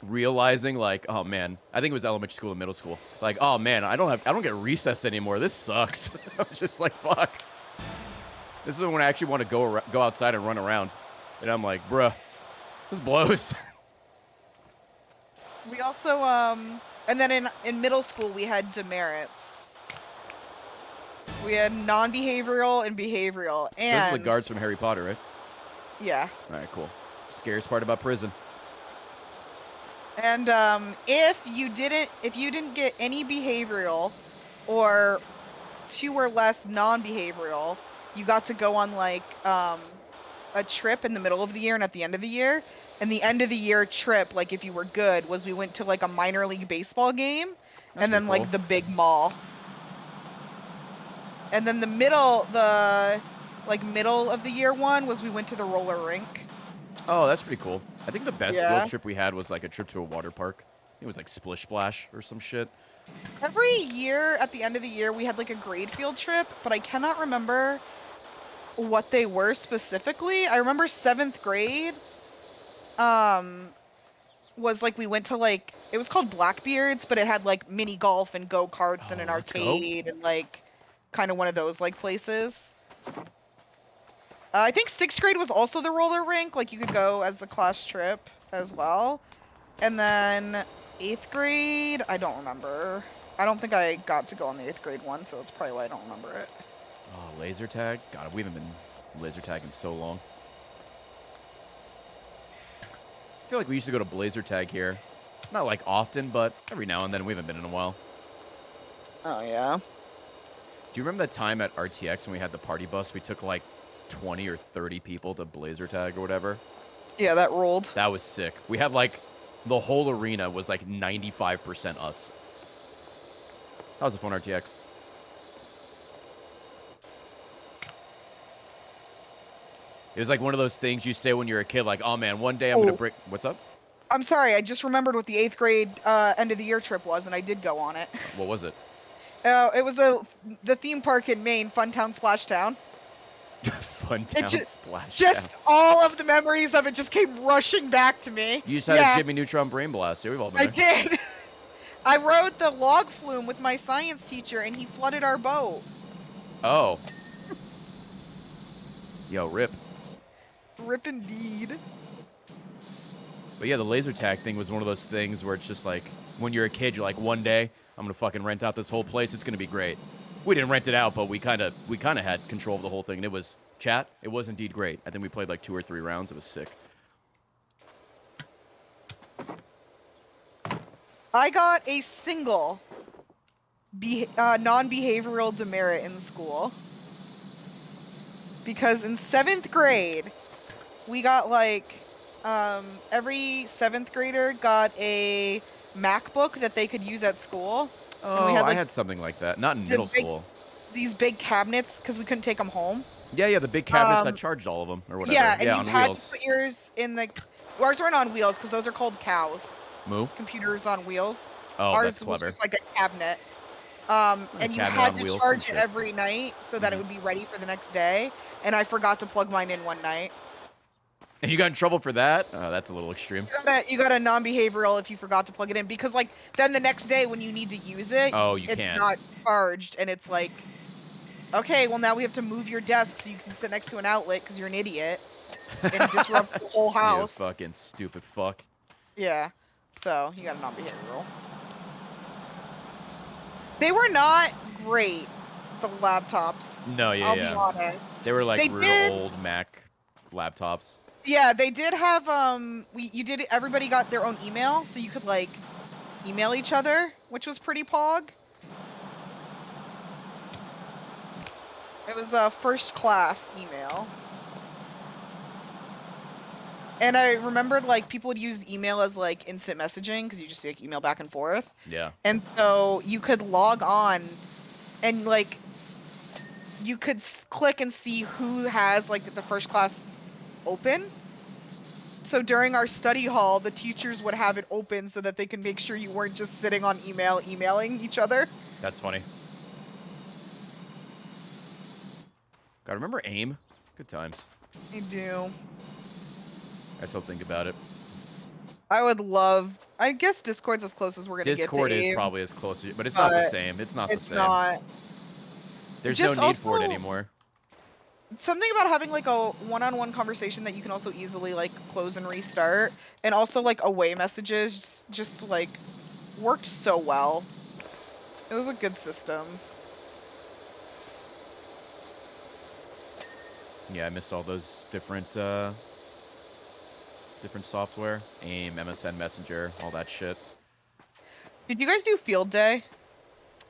Speaker 1: realizing, like, oh, man, I think it was elementary school to middle school, like, oh, man, I don't get recess anymore, this sucks. I was just like, fuck. This is when I actually want to go outside and run around, and I'm like, bruh, this blows.
Speaker 2: We also, and then in middle school, we had demerits. We had non-behavioral and behavioral, and...
Speaker 1: Those are the guards from Harry Potter, right?
Speaker 2: Yeah.
Speaker 1: Alright, cool. Scariest part about prison.
Speaker 2: And, if you didn't get any behavioral, or 2 or less non-behavioral, you got to go on, like, a trip in the middle of the year and at the end of the year. And the end of the year trip, like, if you were good, was we went to, like, a minor league baseball game,
Speaker 1: That's
Speaker 2: and then,
Speaker 1: pretty
Speaker 2: like, the big mall. And then the middle of the year one was we went to the roller rink.
Speaker 1: Oh, that's pretty cool. I think the best
Speaker 2: Yeah.
Speaker 1: field trip we had was, like, a trip to a water park. I think it was, like, Splish Splash or some shit.
Speaker 2: Every year, at the end of the year, we had, like, a grade field trip, but I cannot remember what they were specifically. I remember 7th grade, was, like, we went to, like, it was called Blackbeard's, but it had, like, mini golf and go-karts and an
Speaker 1: let's go.
Speaker 2: arcade and, like, kind of one of those, like, places. I think 6th grade was also the roller rink, like, you could go as the class trip as well. And then 8th grade, I don't remember. I don't think I got to go on the 8th grade one, so that's probably why I don't remember it.
Speaker 1: Oh, laser tag? God, we haven't been laser tagging so long. I feel like we used to go to blazer tag here. Not, like, often, but every now and then. We haven't been in a while.
Speaker 2: Oh, yeah.
Speaker 1: Do you remember that time at RTX when we had the party bus? We took, like, 20 or 30 people to blazer tag or whatever.
Speaker 2: Yeah, that rolled.
Speaker 1: That was sick. We had, like, the whole arena was, like, 95% us. That was a fun RTX. It was like one of those things you say when you're a kid, like, oh, man, one day I'm going to break... What's up?
Speaker 2: I'm sorry, I just remembered what the 8th grade end of the year trip was, and I did go on it.
Speaker 1: What was it?
Speaker 2: It was the theme park in Maine, Funtown Splashtown.
Speaker 1: Funtown Splashtown.
Speaker 2: Just all of the memories of it just came rushing back to me.
Speaker 1: You just had a Jimmy Neutron brain blast. Yeah, we've all been there.
Speaker 2: I did. I rode the log flume with my science teacher, and he flooded our boat.
Speaker 1: Oh. Yo, rip.
Speaker 2: Rip indeed.
Speaker 1: But yeah, the laser tag thing was one of those things where it's just like, when you're a kid, you're like, one day, I'm going to fucking rent out this whole place. It's going to be great. We didn't rent it out, but we kind of had control of the whole thing. And it was, chat, it was indeed great. I think we played like 2 or 3 rounds. It was sick.
Speaker 2: I got a single non-behavioral demerit in school. Because in 7th grade, we got like, every 7th grader got a MacBook that they could use at school.
Speaker 1: Oh,
Speaker 2: and we had, like,
Speaker 1: I had something like that. Not in middle school.
Speaker 2: These big cabinets, because we couldn't take them home.
Speaker 1: Yeah, the big cabinets that charged all of them, or whatever.
Speaker 2: Yeah, and
Speaker 1: on
Speaker 2: you had
Speaker 1: wheels.
Speaker 2: to put yours in the... Ours weren't on wheels, because those are called cows.
Speaker 1: Moo?
Speaker 2: Computers on wheels.
Speaker 1: Oh,
Speaker 2: Ours
Speaker 1: that's clever.
Speaker 2: was just like a cabinet. And you had to charge it every night so that it would be ready for the next day. And I forgot to plug mine in one night.
Speaker 1: And you got in trouble for that? Oh, that's a little extreme.
Speaker 2: You got a non-behavioral if you forgot to plug it in. Because, like, then the next day when you need to use it, it's not charged. And it's like, okay, well, now we have to move your desk so you can sit next to an outlet because you're an idiot. And disrupt the whole house.
Speaker 1: You fucking stupid fuck.
Speaker 2: Yeah. So, you got a non-behavioral. They were not great, the laptops.
Speaker 1: No,
Speaker 2: I'll be honest.
Speaker 1: They were like real old Mac laptops.
Speaker 2: Yeah, they did have everybody got their own email, so you could like email each other, which was pretty pog. It was a first class email. And I remembered, like, people would use email as, like, instant messaging, because you just, like, email back and forth.
Speaker 1: Yeah.
Speaker 2: And so you could log on, and, like, you could click and see who has, like, the first class open. So during our study hall, the teachers would have it open so that they can make sure you weren't just sitting on email emailing each other.
Speaker 1: That's funny. God, remember AIM? Good times.
Speaker 2: I do.
Speaker 1: I still think about it.
Speaker 2: I would love. I guess Discord's as close as we're gonna
Speaker 1: Discord
Speaker 2: get to
Speaker 1: is
Speaker 2: AIM,
Speaker 1: probably as close, but it's not the
Speaker 2: but
Speaker 1: same. It's not the
Speaker 2: it's
Speaker 1: same.
Speaker 2: not.
Speaker 1: There's no
Speaker 2: Just
Speaker 1: need for it
Speaker 2: also
Speaker 1: anymore.
Speaker 2: something about having like a one-on-one conversation that you can also easily like close and restart, and also like away messages just like worked so well. It was a good system.
Speaker 1: Yeah, I missed all those different different software. AIM, MSN Messenger, all that shit.
Speaker 2: Did you guys do field day?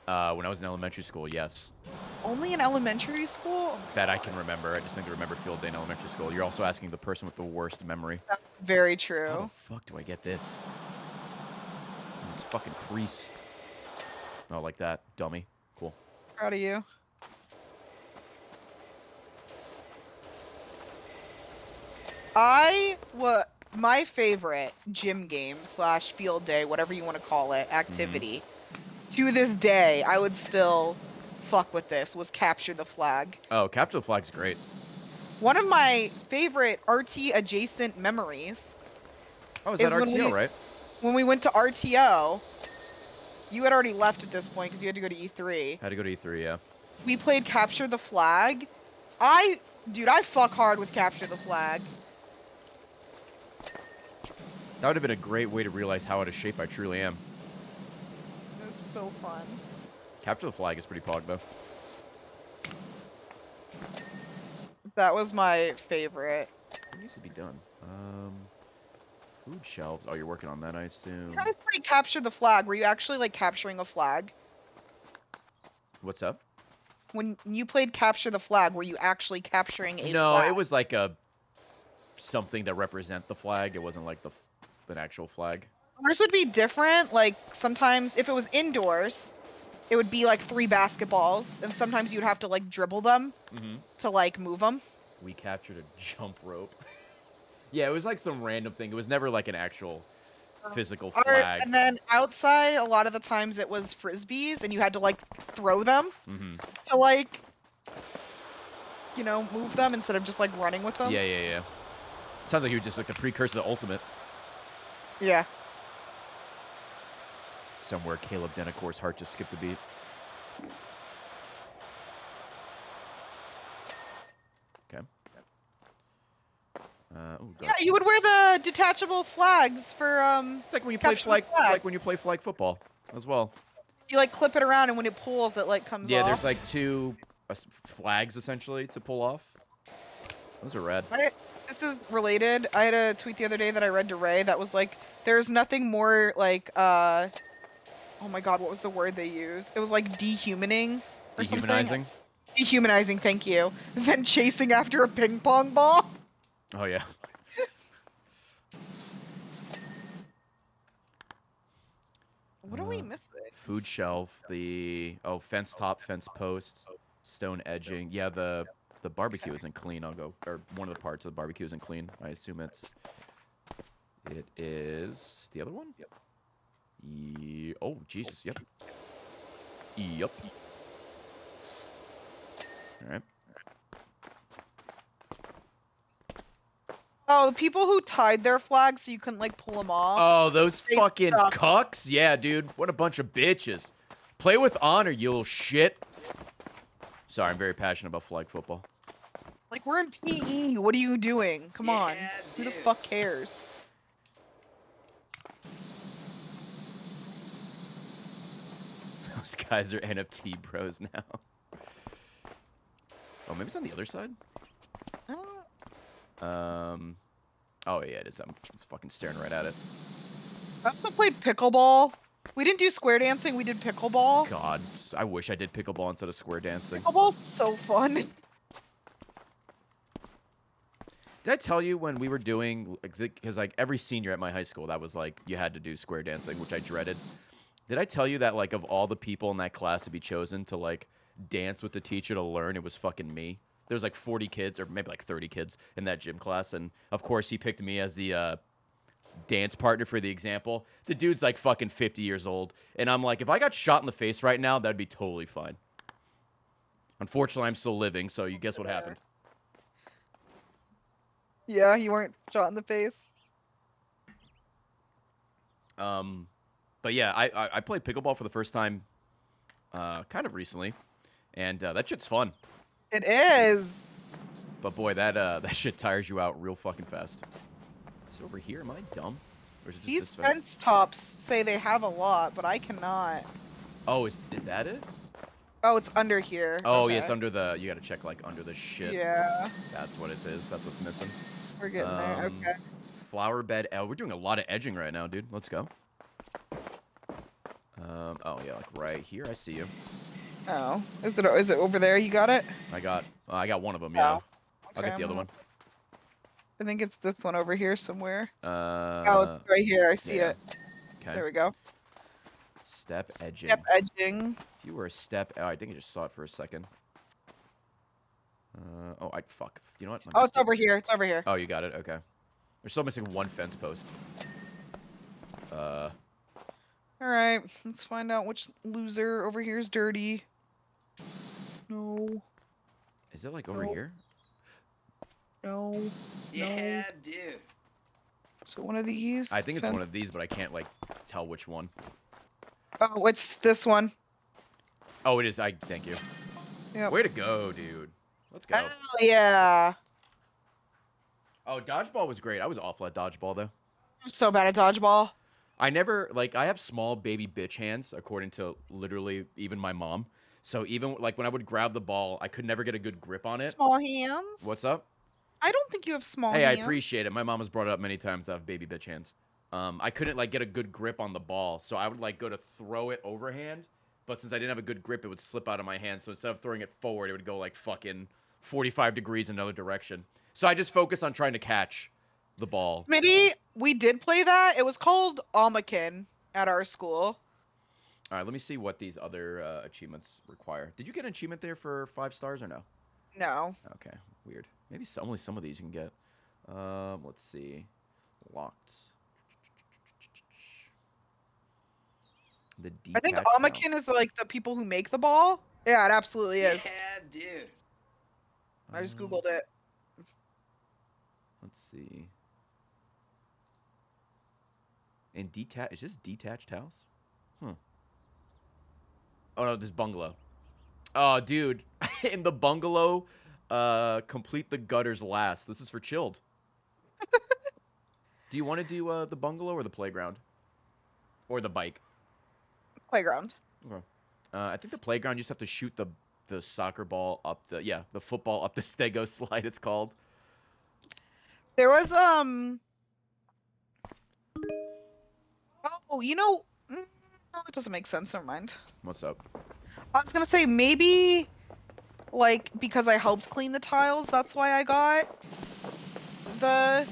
Speaker 1: When I was in elementary school, yes.
Speaker 2: Only in elementary school?
Speaker 1: That I can remember. I just think I remember field day in elementary school. You're also asking the person with the worst memory.
Speaker 2: That's very
Speaker 1: How
Speaker 2: true.
Speaker 1: the fuck do I get this? This fucking crease. Oh, like that. Dummy. Cool.
Speaker 2: Proud of you. My favorite gym game / field day, whatever you want to call it, activity, to this day, I would still fuck with this, was capture the flag.
Speaker 1: Oh, capture the flag's great.
Speaker 2: One of my favorite RT adjacent memories
Speaker 1: Oh, is that
Speaker 2: is when
Speaker 1: RTO,
Speaker 2: we-
Speaker 1: right?
Speaker 2: when we went to RTO. You had already left at this point because you had to go to E3.
Speaker 1: Had to go to E3, yeah.
Speaker 2: We played capture the flag. Dude, I fuck hard with capture the flag.
Speaker 1: That would have been a great way to realize how out of shape I truly am.
Speaker 2: It was so fun.
Speaker 1: Capture the flag is pretty pog, though.
Speaker 2: That was my favorite.
Speaker 1: What needs to be done? Food shelves. Oh, you're working on that, I assume.
Speaker 2: You guys play capture the flag. Were you actually like capturing a flag?
Speaker 1: What's up?
Speaker 2: When you played capture the flag, were you actually capturing a
Speaker 1: No,
Speaker 2: flag?
Speaker 1: it was like a something to represent the flag. It wasn't like an actual flag.
Speaker 2: Ours would be different. Like sometimes if it was indoors, it would be like 3 basketballs, and sometimes you'd have to like dribble them to like move them.
Speaker 1: We captured a jump rope. Yeah, it was like some random thing. It was never like an actual physical flag.
Speaker 2: And then outside, a lot of the times it was frisbees, and you had to like throw them to like, you know, move them instead of just like running with them.
Speaker 1: Yeah. Sounds like you were just like the precursor to Ultimate.
Speaker 2: Yeah.
Speaker 1: Somewhere Caleb Denicor's heart just skipped a beat. Okay.
Speaker 2: Yeah, you would wear the detachable flags for
Speaker 1: It's like when you play
Speaker 2: capture the flag.
Speaker 1: like when you play flag football as well.
Speaker 2: You like clip it around, and when it pulls, it like comes
Speaker 1: Yeah,
Speaker 2: off.
Speaker 1: there's like 2 flags essentially to pull off. Those are rad.
Speaker 2: This is related. I had a tweet the other day that I read to Ray that was like, there's nothing more like, oh my god, what was the word they used? It was like dehumaning or
Speaker 1: Dehumanizing?
Speaker 2: something. Dehumanizing, thank you. Than chasing after a ping pong ball.
Speaker 1: Oh yeah.
Speaker 2: What are we missing?
Speaker 1: Food shelf, fence top, fence post, stone edging. Yeah, the barbecue isn't clean. Or one of the parts of the barbecue isn't clean. I assume it is the other one? Yep. Oh, Jesus, yep. Yep. All right.
Speaker 2: Oh, the people who tied their flags so you couldn't like pull them off.
Speaker 1: Oh, those
Speaker 2: They
Speaker 1: fucking
Speaker 2: suck.
Speaker 1: cucks? Yeah, dude. What a bunch of bitches. Play with honor, you little shit. Sorry, I'm very passionate about flag football.
Speaker 2: Like, we're in PE. What are you doing? Come on. Who the fuck cares?
Speaker 1: Those guys are NFT bros now. Oh, maybe it's on the other side?
Speaker 2: I don't know.
Speaker 1: Oh, yeah, it is. I'm fucking staring right at it.
Speaker 2: I also played pickleball. We didn't do square dancing. We did pickleball.
Speaker 1: God, I wish I did pickleball instead of square dancing.
Speaker 2: Pickleball's so fun.
Speaker 1: Did I tell you when we were doing, because like every senior at my high school, that was like, you had to do square dancing, which I dreaded. Did I tell you that like of all the people in that class to be chosen to like dance with the teacher to learn, it was fucking me? There was like 40 kids, or maybe like 30 kids in that gym class, and of course he picked me as the dance partner for the example. The dude's like fucking 50 years old, and I'm like, if I got shot in the face right now, that'd be totally fine. Unfortunately, I'm still living, so you guess what happened.
Speaker 2: Yeah, you weren't shot in the face.
Speaker 1: But yeah, I played pickleball for the first time, kind of recently, and that shit's fun.
Speaker 2: It is.
Speaker 1: But boy, that shit tires you out real fucking fast. Is it over here? Am I dumb? Or is it just
Speaker 2: These
Speaker 1: this fence?
Speaker 2: fence tops say they have a lot, but I cannot.
Speaker 1: Oh, is that it?
Speaker 2: Oh, it's under here.
Speaker 1: Oh,
Speaker 2: Okay.
Speaker 1: yeah, it's under the. You gotta check like under the shit.
Speaker 2: Yeah.
Speaker 1: That's what it is. That's what's missing.
Speaker 2: We're getting there. Okay.
Speaker 1: Flower bed. Oh, we're doing a lot of edging right now, dude. Let's go. Oh yeah, like right here. I see you.
Speaker 2: Oh, is it over there? You got it?
Speaker 1: I got one of them. Yeah.
Speaker 2: Oh,
Speaker 1: I'll get the other one.
Speaker 2: I think it's this one over here somewhere.
Speaker 1: Oh,
Speaker 2: it's right here. I see it.
Speaker 1: Okay.
Speaker 2: There we go.
Speaker 1: Step edging.
Speaker 2: Step edging.
Speaker 1: If you were a step, oh, I think I just saw it for a second. Oh, fuck. You know what?
Speaker 2: Oh, it's over here. It's over here.
Speaker 1: Oh, you got it. Okay. We're still missing one fence post.
Speaker 2: All right, let's find out which loser over here is dirty. No.
Speaker 1: Is it like over here?
Speaker 2: No.
Speaker 3: Yeah, dude.
Speaker 2: So one of these.
Speaker 1: I think it's one of these, but I can't like tell which one.
Speaker 2: Oh, it's this one.
Speaker 1: Oh, it is. Thank you.
Speaker 2: Yep.
Speaker 1: Way to go, dude. Let's go.
Speaker 2: Oh yeah.
Speaker 1: Oh, dodgeball was great. I was awful at dodgeball though.
Speaker 2: I'm so bad at dodgeball.
Speaker 1: I never like I have small baby bitch hands, according to literally even my mom. So even like when I would grab the ball, I could never get a good grip on it.
Speaker 2: Small hands.
Speaker 1: What's up?
Speaker 2: I don't think you have small
Speaker 1: Hey,
Speaker 2: hands.
Speaker 1: I appreciate it. My mom has brought it up many times. I have baby bitch hands. I couldn't like get a good grip on the ball, so I would like go to throw it overhand, but since I didn't have a good grip, it would slip out of my hand. So instead of throwing it forward, it would go like fucking 45 degrees in another direction. So I just focus on trying to catch the ball.
Speaker 2: Smitty, we did play that. It was called Amakin at our school.
Speaker 1: All right, let me see what these other achievements require. Did you get an achievement there for 5 stars or no?
Speaker 2: No.
Speaker 1: Okay, weird. Maybe only some of these you can get. Let's see. Locked. The
Speaker 2: I think
Speaker 1: detached
Speaker 2: Amakin
Speaker 1: house.
Speaker 2: is like the people who make the ball. Yeah, it absolutely is.
Speaker 3: Yeah, dude.
Speaker 2: I just googled it.
Speaker 1: Let's see. And is this detached house? Huh. Oh no, this bungalow. Oh, dude. In the bungalow, complete the gutters last. This is for chilled. Do you want to do the bungalow or the playground? Or the bike?
Speaker 2: Playground.
Speaker 1: Okay. I think the playground, you just have to shoot the soccer ball up the football up the stego slide, it's called.
Speaker 2: There was oh, you know, no, that doesn't make sense. Never mind.
Speaker 1: What's up?
Speaker 2: I was gonna say maybe, like, because I helped clean the tiles, that's why I got the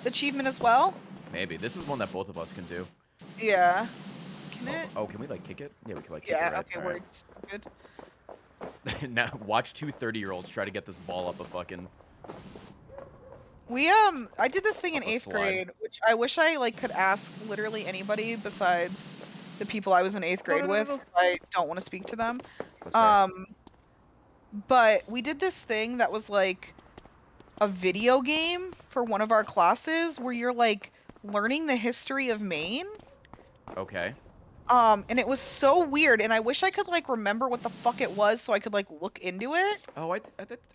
Speaker 2: achievement as well.
Speaker 1: Maybe. This is one that both of us can do.
Speaker 2: Yeah. Can it?
Speaker 1: Oh, can we like kick it? Yeah, we can like kick it,
Speaker 2: Yeah.
Speaker 1: right?
Speaker 2: Okay,
Speaker 1: All
Speaker 2: we're
Speaker 1: right.
Speaker 2: good.
Speaker 1: Now watch 2 30-year-olds try to get this ball up a fucking.
Speaker 2: I did this thing in
Speaker 1: Up a
Speaker 2: 8th
Speaker 1: slide.
Speaker 2: grade, which I wish I like could ask literally anybody besides the people I was in 8th grade with. I don't want to speak to them.
Speaker 1: That's fair.
Speaker 2: But we did this thing that was like a video game for one of our classes where you're like learning the history of Maine.
Speaker 1: Okay.
Speaker 2: And it was so weird, and I wish I could like remember what the fuck it was so I could like look into it.
Speaker 1: Oh, I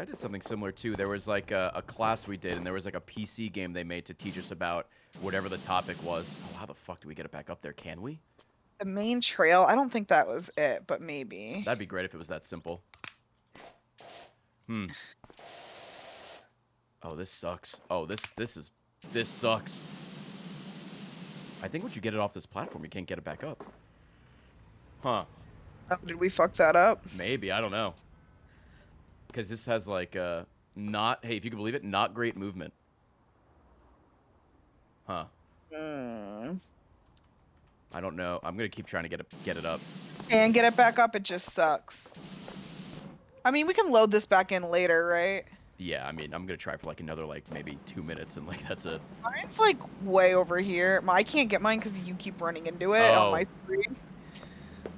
Speaker 1: did something similar too. There was like a class we did, and there was like a PC game they made to teach us about whatever the topic was. Oh, how the fuck do we get it back up there? Can we?
Speaker 2: The main trail. I don't think that was it, but maybe.
Speaker 1: That'd be great if it was that simple. Oh, this sucks. Oh, this sucks. I think once you get it off this platform, you can't get it back up. Huh.
Speaker 2: Oh, did we fuck that up?
Speaker 1: Maybe, I don't know. Because this has like hey, if you can believe it, not great movement. Huh. I don't know. I'm gonna keep trying to get it up.
Speaker 2: And get it back up, it just sucks. I mean, we can load this back in later, right?
Speaker 1: Yeah, I mean, I'm gonna try for like another like maybe 2 minutes, and like that's it.
Speaker 2: Mine's like way over here. I can't get mine because you keep running into it on
Speaker 1: Oh.
Speaker 2: my screen.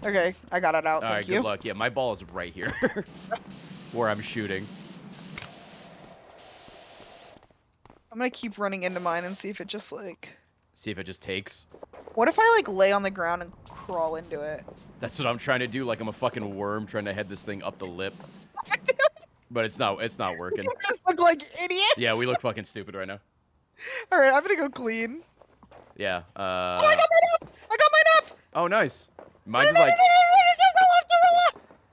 Speaker 2: Okay, I got it out.
Speaker 1: All right,
Speaker 2: Thank you.
Speaker 1: good luck. Yeah, my ball is right here where I'm shooting.
Speaker 2: I'm gonna keep running into mine and see if it just like.
Speaker 1: See if it just takes.
Speaker 2: What if I like lay on the ground and crawl into it?
Speaker 1: That's what I'm trying to do. Like I'm a fucking worm trying to head this thing up the lip. But it's not working.
Speaker 2: You guys look like idiots.
Speaker 1: Yeah, we look fucking stupid right now.
Speaker 2: All right, I'm gonna go clean.
Speaker 1: Yeah.
Speaker 2: Oh, I got mine up. I got mine up.
Speaker 1: Oh, nice. Mine's just like.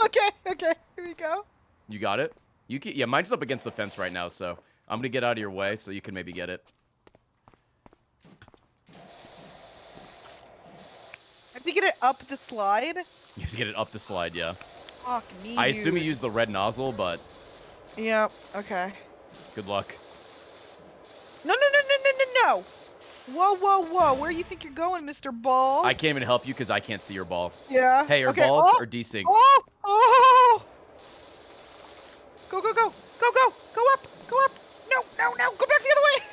Speaker 2: Okay, okay, here you go.
Speaker 1: You got it? Yeah, mine's up against the fence right now, so I'm gonna get out of your way so you can maybe get it.
Speaker 2: I have to get it up the slide.
Speaker 1: You have to get it up the slide, yeah.
Speaker 2: Fuck me.
Speaker 1: I assume you
Speaker 2: dude.
Speaker 1: use the red nozzle, but
Speaker 2: Yep. Okay.
Speaker 1: good luck.
Speaker 2: No, no, no, no, no, no, no. Whoa, whoa, whoa. Where you think you're going, Mr. Ball?
Speaker 1: I can't even help you because I can't see your ball.
Speaker 2: Yeah.
Speaker 1: Hey, your
Speaker 2: okay.
Speaker 1: balls
Speaker 2: Oh,
Speaker 1: are desynced.
Speaker 2: Oh! Oh! Go, go, go. Go, go. Go up. Go up. No, no, no. Go back the other way.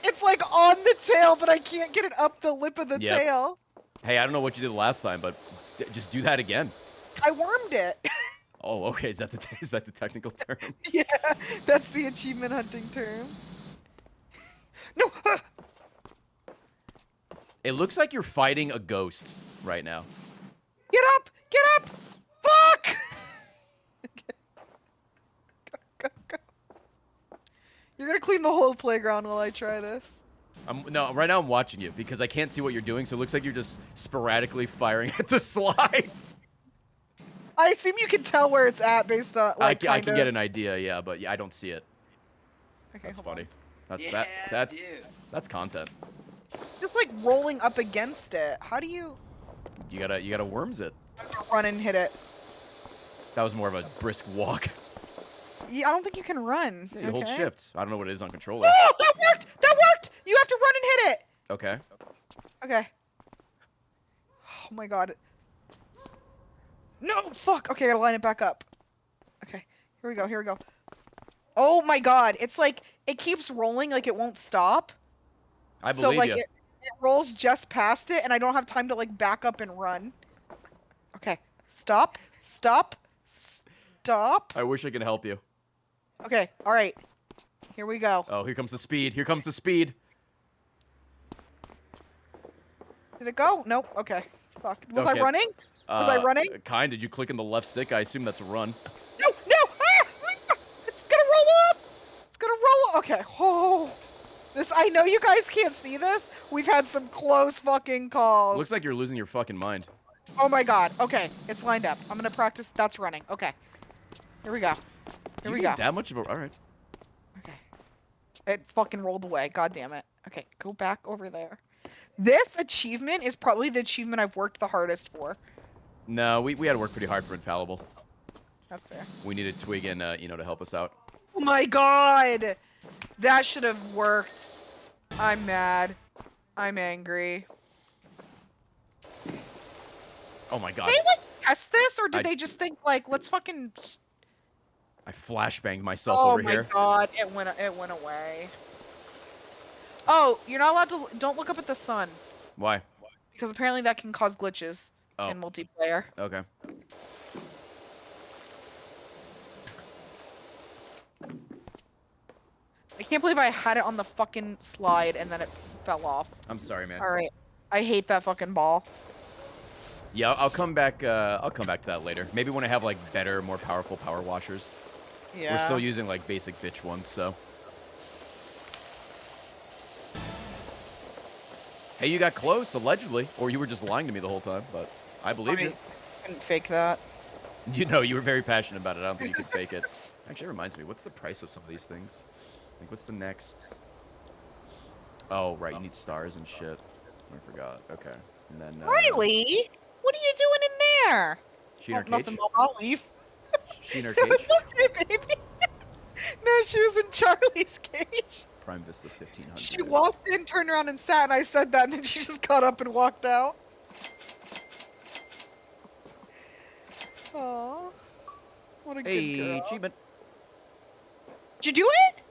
Speaker 2: It's like on the tail, but I can't get it up the lip of the
Speaker 1: Yep.
Speaker 2: tail.
Speaker 1: Hey, I don't know what you did last time, but just do that again.
Speaker 2: I wormed it.
Speaker 1: Oh, okay. Is that the technical term?
Speaker 2: Yeah, that's the achievement hunting term. No!
Speaker 1: It looks like you're fighting a ghost right now.
Speaker 2: Get up! Get up! Fuck! Go, go, go. You're gonna clean the whole playground while I try this.
Speaker 1: No, right now I'm watching you because I can't see what you're doing, so it looks like you're just sporadically firing at the slide.
Speaker 2: I assume you can tell where it's at based on, like,
Speaker 1: I can get an idea, yeah, but yeah, I don't see it.
Speaker 2: Okay,
Speaker 1: That's
Speaker 2: hold
Speaker 1: funny.
Speaker 2: on.
Speaker 1: That's content.
Speaker 2: Just like rolling up against it. How do you
Speaker 1: You gotta worms it.
Speaker 2: run and hit it?
Speaker 1: That was more of a brisk walk.
Speaker 2: Yeah, I don't think you can run.
Speaker 1: Yeah, you hold
Speaker 2: okay.
Speaker 1: shift. I don't know what it is on controller.
Speaker 2: Oh, that worked! That worked! You have to run and hit it!
Speaker 1: Okay.
Speaker 2: Okay. Oh my god. No, fuck! Okay, I gotta line it back up. Okay, here we go, here we go. Oh my god, it's like, it keeps rolling like it won't stop.
Speaker 1: I
Speaker 2: So
Speaker 1: believe
Speaker 2: like
Speaker 1: you.
Speaker 2: it rolls just past it and I don't have time to like back up and run. Okay, stop, stop, stop.
Speaker 1: I wish I could help you.
Speaker 2: Okay, alright. Here we go.
Speaker 1: Oh, here comes the speed. Here comes the speed.
Speaker 2: Did it go? Nope, okay. Fuck. Was
Speaker 1: Okay.
Speaker 2: I running? Was I running?
Speaker 1: Kind. Did you click in the left stick? I assume that's a run.
Speaker 2: No, no! Ah! It's gonna roll up! It's gonna roll up! Okay, oh. This, I know you guys can't see this. We've had some close fucking calls.
Speaker 1: Looks like you're losing your fucking mind.
Speaker 2: Oh my god. Okay, it's lined up. I'm gonna practice. That's running. Okay. Here we go. Here we
Speaker 1: You
Speaker 2: go.
Speaker 1: need that much of a... All right.
Speaker 2: Okay. It fucking rolled away. God damn it. Okay, go back over there. This achievement is probably the achievement I've worked the hardest for.
Speaker 1: No, we had to work pretty hard for Infallible.
Speaker 2: That's fair.
Speaker 1: We needed Twig and, to help us out.
Speaker 2: Oh my god! That should have worked. I'm mad. I'm angry.
Speaker 1: Oh my god.
Speaker 2: They like test this, or did
Speaker 1: I-
Speaker 2: they just think like, let's fucking?
Speaker 1: I flashbanged myself
Speaker 2: Oh
Speaker 1: over
Speaker 2: my
Speaker 1: here.
Speaker 2: god! It went away. Oh, you're not allowed to. Don't look up at the sun
Speaker 1: Why?
Speaker 2: because apparently that can cause glitches
Speaker 1: Oh.
Speaker 2: in multiplayer.
Speaker 1: Okay.
Speaker 2: I can't believe I had it on the fucking slide and then it fell off.
Speaker 1: I'm sorry, man.
Speaker 2: All right, I hate that fucking ball.
Speaker 1: Yeah, I'll come back. I'll come back to that later. Maybe when I have like better, more powerful power washers.
Speaker 2: Yeah.
Speaker 1: We're still using like basic bitch ones, so. Hey, you got close, allegedly, or you were just lying to me the whole time, but I believe you.
Speaker 2: Couldn't fake that.
Speaker 1: You know, you were very passionate about it. I don't think you could fake it. Actually, it reminds me, what's the price of some of these things? Like, what's the next? Oh, right, you need stars and shit. I forgot. Okay, and then.
Speaker 2: Riley, what are you doing in there?
Speaker 1: She in her
Speaker 2: Nothing.
Speaker 1: cage.
Speaker 2: I'll leave.
Speaker 1: She in her
Speaker 2: It was
Speaker 1: cage.
Speaker 2: okay, baby. No, she was in Charlie's cage.
Speaker 1: Prime Vista 1500.
Speaker 2: She walked in, turned around, and sat, and I said that, and then she just got up and walked out. Aww. What a
Speaker 1: Hey,
Speaker 2: good girl.
Speaker 1: achievement.
Speaker 2: Did you do it?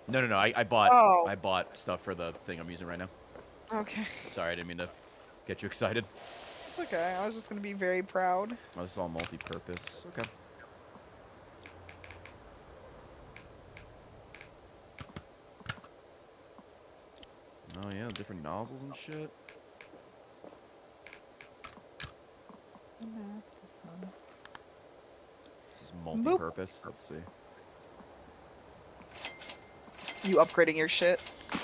Speaker 1: No. I bought.
Speaker 2: Oh.
Speaker 1: I bought stuff for the thing I'm using right now.
Speaker 2: Okay.
Speaker 1: Sorry, I didn't mean to get you excited.
Speaker 2: Okay, I was just gonna be very proud.
Speaker 1: Oh, this is all multi-purpose. Okay. Oh yeah, different nozzles and shit. This is multi-purpose. Let's see.
Speaker 2: You upgrading your shit?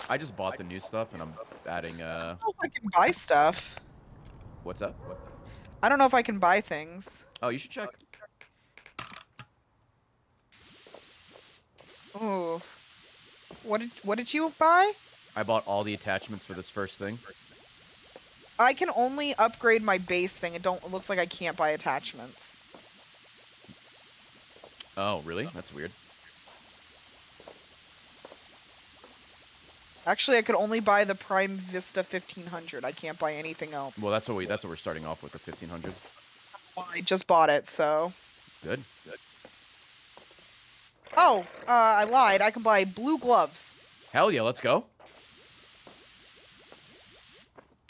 Speaker 1: I just bought the new stuff and I'm adding
Speaker 2: I don't know if I can buy stuff.
Speaker 1: what's up?
Speaker 2: I don't know if I can buy things.
Speaker 1: Oh, you should check.
Speaker 2: Ooh. What did you buy?
Speaker 1: I bought all the attachments for this first thing.
Speaker 2: I can only upgrade my base thing. It looks like I can't buy attachments.
Speaker 1: Oh, really? That's weird.
Speaker 2: Actually, I could only buy the Prime Vista 1500. I can't buy anything else.
Speaker 1: Well, that's what we're starting off with, the 1500.
Speaker 2: Well, I just bought it, so.
Speaker 1: Good.
Speaker 2: Oh, I lied. I can buy blue gloves.
Speaker 1: Hell yeah, let's go.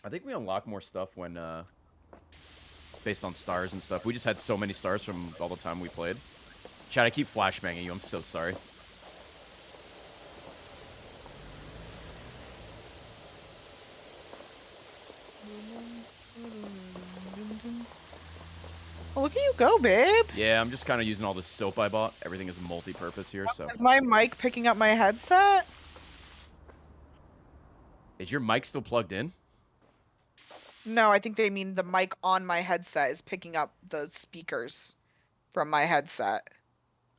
Speaker 1: I think we unlock more stuff when based on stars and stuff. We just had so many stars from all the time we played. Chad, I keep flashbanging you. I'm so sorry.
Speaker 2: Well, look at you go, babe.
Speaker 1: Yeah, I'm just kind of using all the soap I bought. Everything is multi-purpose here, so.
Speaker 2: Is my mic picking up my headset?
Speaker 1: Is your mic still plugged in?
Speaker 2: No, I think they mean the mic on my headset is picking up the speakers from my headset.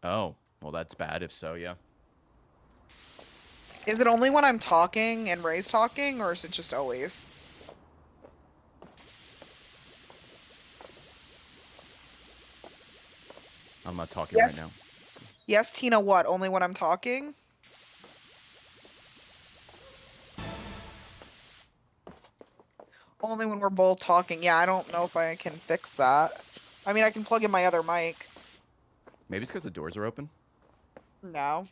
Speaker 1: Oh, well, that's bad if so, yeah.
Speaker 2: Is it only when I'm talking and Ray's talking, or is it just always?
Speaker 1: I'm not talking
Speaker 2: Yes.
Speaker 1: right now.
Speaker 2: Yes, Tina, what? Only when I'm talking? Only when we're both talking. Yeah, I don't know if I can fix that. I mean, I can plug in my other mic.
Speaker 1: Maybe it's because the doors are open.
Speaker 2: No.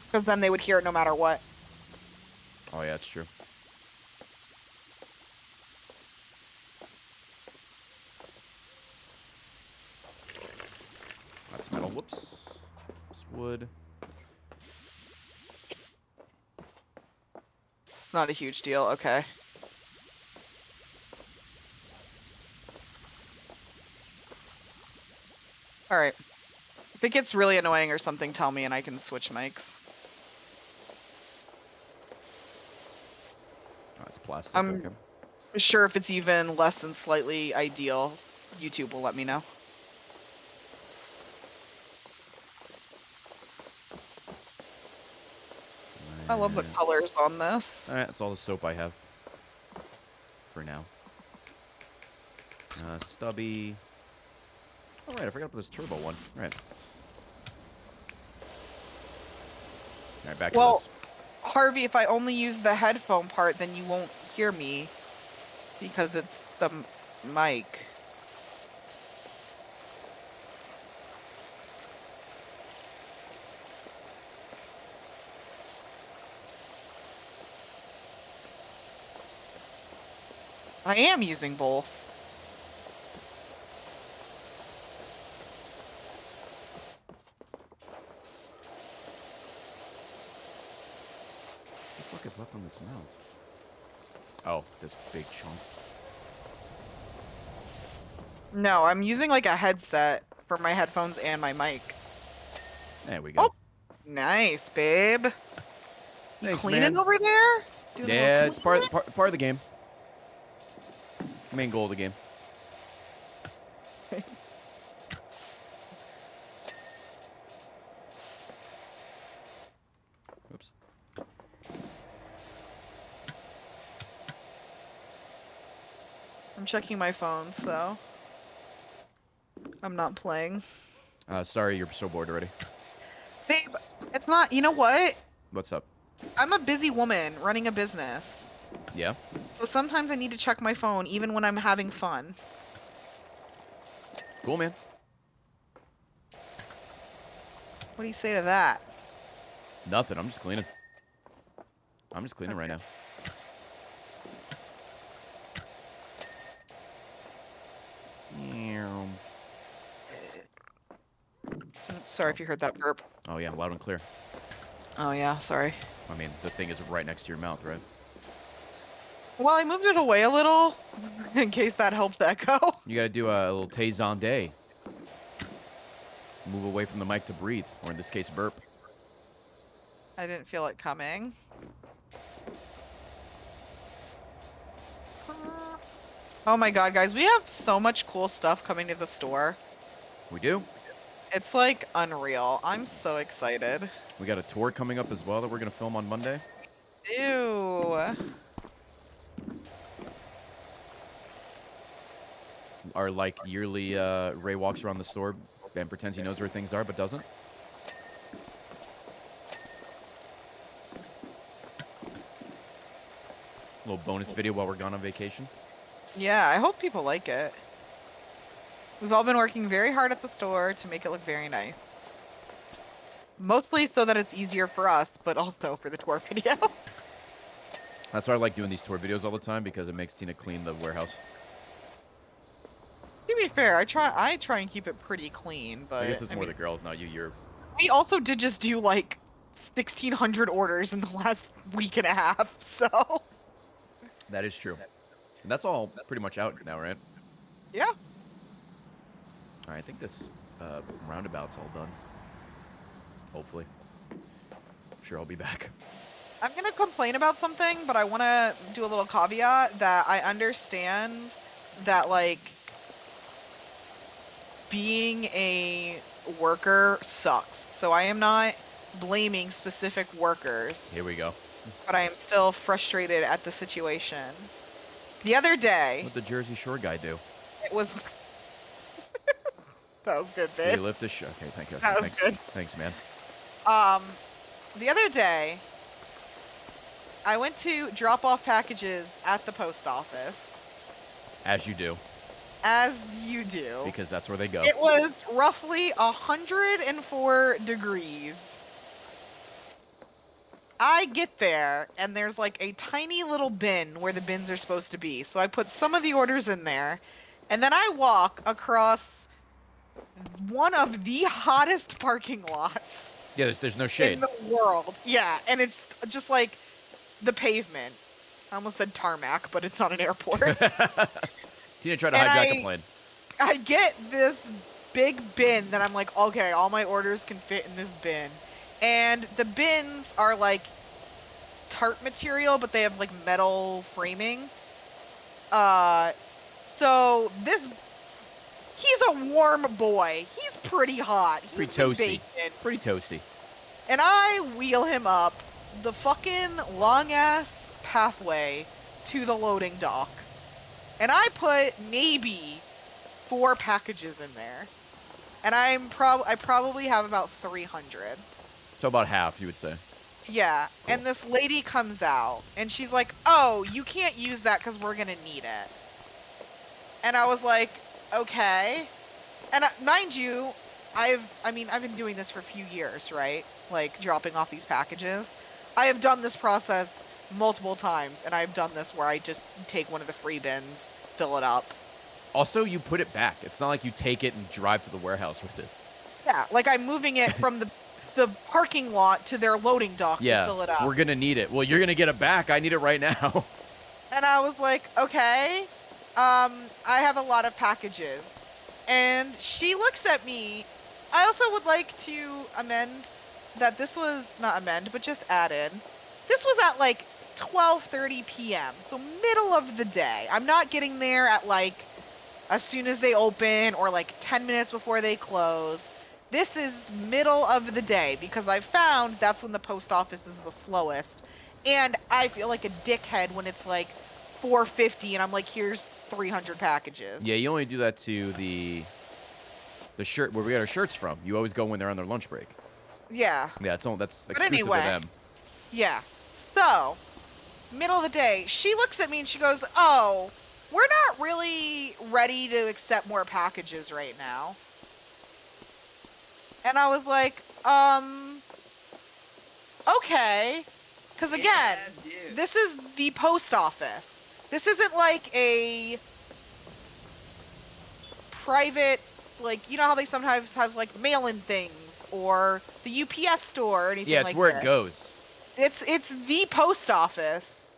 Speaker 2: Because then they would hear it no matter what.
Speaker 1: Oh, yeah, that's true. That's metal. Whoops. It's wood.
Speaker 2: It's not a huge deal. Okay. Alright. If it gets really annoying or something, tell me and I can switch mics.
Speaker 1: Oh, it's plastic.
Speaker 2: I'm
Speaker 1: Okay.
Speaker 2: sure if it's even less than slightly ideal, YouTube will let me know. I love the colors on this.
Speaker 1: Alright, that's all the soap I have. For now. Stubby. Oh, right, I forgot about this turbo one. Alright. Alright, back to this.
Speaker 2: Harvey, if I only use the headphone part, then you won't hear me. Because it's the mic. I am using both.
Speaker 1: What the fuck is left on this mount? Oh, this big chunk.
Speaker 2: No, I'm using like a headset for my headphones and my mic.
Speaker 1: There we go.
Speaker 2: Oh, nice, babe. You
Speaker 1: Thanks,
Speaker 2: cleaning
Speaker 1: man.
Speaker 2: over there? Doing a little
Speaker 1: Yeah, it's part
Speaker 2: cleaning?
Speaker 1: of the game. Main goal of the game. Oops.
Speaker 2: I'm checking my phone, so I'm not playing.
Speaker 1: Sorry, you're so bored already.
Speaker 2: Babe, it's not. You know what?
Speaker 1: What's up?
Speaker 2: I'm a busy woman running a business.
Speaker 1: Yeah?
Speaker 2: So sometimes I need to check my phone even when I'm having fun.
Speaker 1: Cool, man.
Speaker 2: What do you say to that?
Speaker 1: Nothing. I'm just cleaning. I'm just cleaning right now.
Speaker 2: Sorry if you heard that burp.
Speaker 1: Oh yeah, loud and clear.
Speaker 2: Oh yeah, sorry.
Speaker 1: I mean, the thing is right next to your mouth, right?
Speaker 2: Well, I moved it away a little in case that helped the echo.
Speaker 1: You gotta do a little tay. Move away from the mic to breathe, or in this case, burp.
Speaker 2: I didn't feel it coming. Oh my god, guys, we have so much cool stuff coming to the store.
Speaker 1: We do.
Speaker 2: It's like unreal. I'm so excited.
Speaker 1: We got a tour coming up as well that we're gonna film on Monday.
Speaker 2: Ew.
Speaker 1: Our like yearly Ray walks around the store and pretends he knows where things are but doesn't. Little bonus video while we're gone on vacation.
Speaker 2: Yeah, I hope people like it. We've all been working very hard at the store to make it look very nice. Mostly so that it's easier for us, but also for the tour video.
Speaker 1: That's why I like doing these tour videos all the time, because it makes Tina clean the warehouse.
Speaker 2: To be fair, I try and keep it pretty clean, but
Speaker 1: I guess it's more the girls, not you.
Speaker 2: We also did just do like 1,600 orders in the last week and a half, so
Speaker 1: That is true. And that's all pretty much out now, right?
Speaker 2: yeah.
Speaker 1: All right, I think this roundabout's all done. Hopefully. I'm sure I'll be back.
Speaker 2: I'm gonna complain about something, but I want to do a little caveat that I understand that, like, being a worker sucks. So I am not blaming specific workers,
Speaker 1: Here we go.
Speaker 2: but I am still frustrated at the situation. The other day,
Speaker 1: What'd the Jersey Shore guy do?
Speaker 2: it was... That was good,
Speaker 1: Did he
Speaker 2: babe.
Speaker 1: lift his Okay, thank you.
Speaker 2: That was
Speaker 1: Thanks.
Speaker 2: good.
Speaker 1: Thanks, man.
Speaker 2: The other day, I went to drop off packages at the post office,
Speaker 1: As you do,
Speaker 2: as you do.
Speaker 1: because that's where they go.
Speaker 2: It was roughly 104 degrees. I get there, and there's like a tiny little bin where the bins are supposed to be. So I put some of the orders in there, and then I walk across one of the hottest parking lots
Speaker 1: Yeah, there's no shade.
Speaker 2: in the world. Yeah, and it's just like the pavement. I almost said tarmac, but it's not an airport.
Speaker 1: Tina tried to
Speaker 2: And
Speaker 1: hijack a plane.
Speaker 2: I get this big bin that I'm like, okay, all my orders can fit in this bin. And the bins are like tarp material, but they have like metal framing. So he's a warm boy. He's pretty hot. He's
Speaker 1: Pretty
Speaker 2: been
Speaker 1: toasty.
Speaker 2: baking.
Speaker 1: Pretty toasty.
Speaker 2: And I wheel him up the fucking long-ass pathway to the loading dock. And I put maybe 4 packages in there. And I probably have about 300.
Speaker 1: So about half, you would say.
Speaker 2: Yeah,
Speaker 1: Cool.
Speaker 2: and this lady comes out, and she's like, oh, you can't use that because we're going to need it. And I was like, okay. And mind you, I've been doing this for a few years, right? Like, dropping off these packages. I have done this process multiple times, and I've done this where I just take one of the free bins, fill it up.
Speaker 1: Also, you put it back. It's not like you take it and drive to the warehouse with it.
Speaker 2: Yeah, like I'm moving it from the parking lot to their loading dock to fill it up.
Speaker 1: We're going to need it. Well, you're going to get it back. I need it right now.
Speaker 2: And I was like, okay, I have a lot of packages. And she looks at me. I also would like to amend that this was, not amend, but just add in. This was at like 12:30 p.m., so middle of the day. I'm not getting there at like as soon as they open or like 10 minutes before they close. This is middle of the day because I found that's when the post office is the slowest. And I feel like a dickhead when it's like 4:50 and I'm like, here's 300 packages.
Speaker 1: Yeah, you only do that to the shirt where we got our shirts from. You always go when they're on their lunch break.
Speaker 2: Yeah.
Speaker 1: Yeah, that's
Speaker 2: But
Speaker 1: exclusive
Speaker 2: anyway,
Speaker 1: to them.
Speaker 2: Yeah. So, middle of the day, she looks at me and she goes, oh, we're not really ready to accept more packages right now. And I was like, okay. Because again,
Speaker 3: Yeah, dude.
Speaker 2: this is the post office. This isn't like a private, like, you know how they sometimes have like mail-in things or the UPS store or anything
Speaker 1: Yeah, it's
Speaker 2: like
Speaker 1: where
Speaker 2: this.
Speaker 1: it goes.
Speaker 2: It's the post office,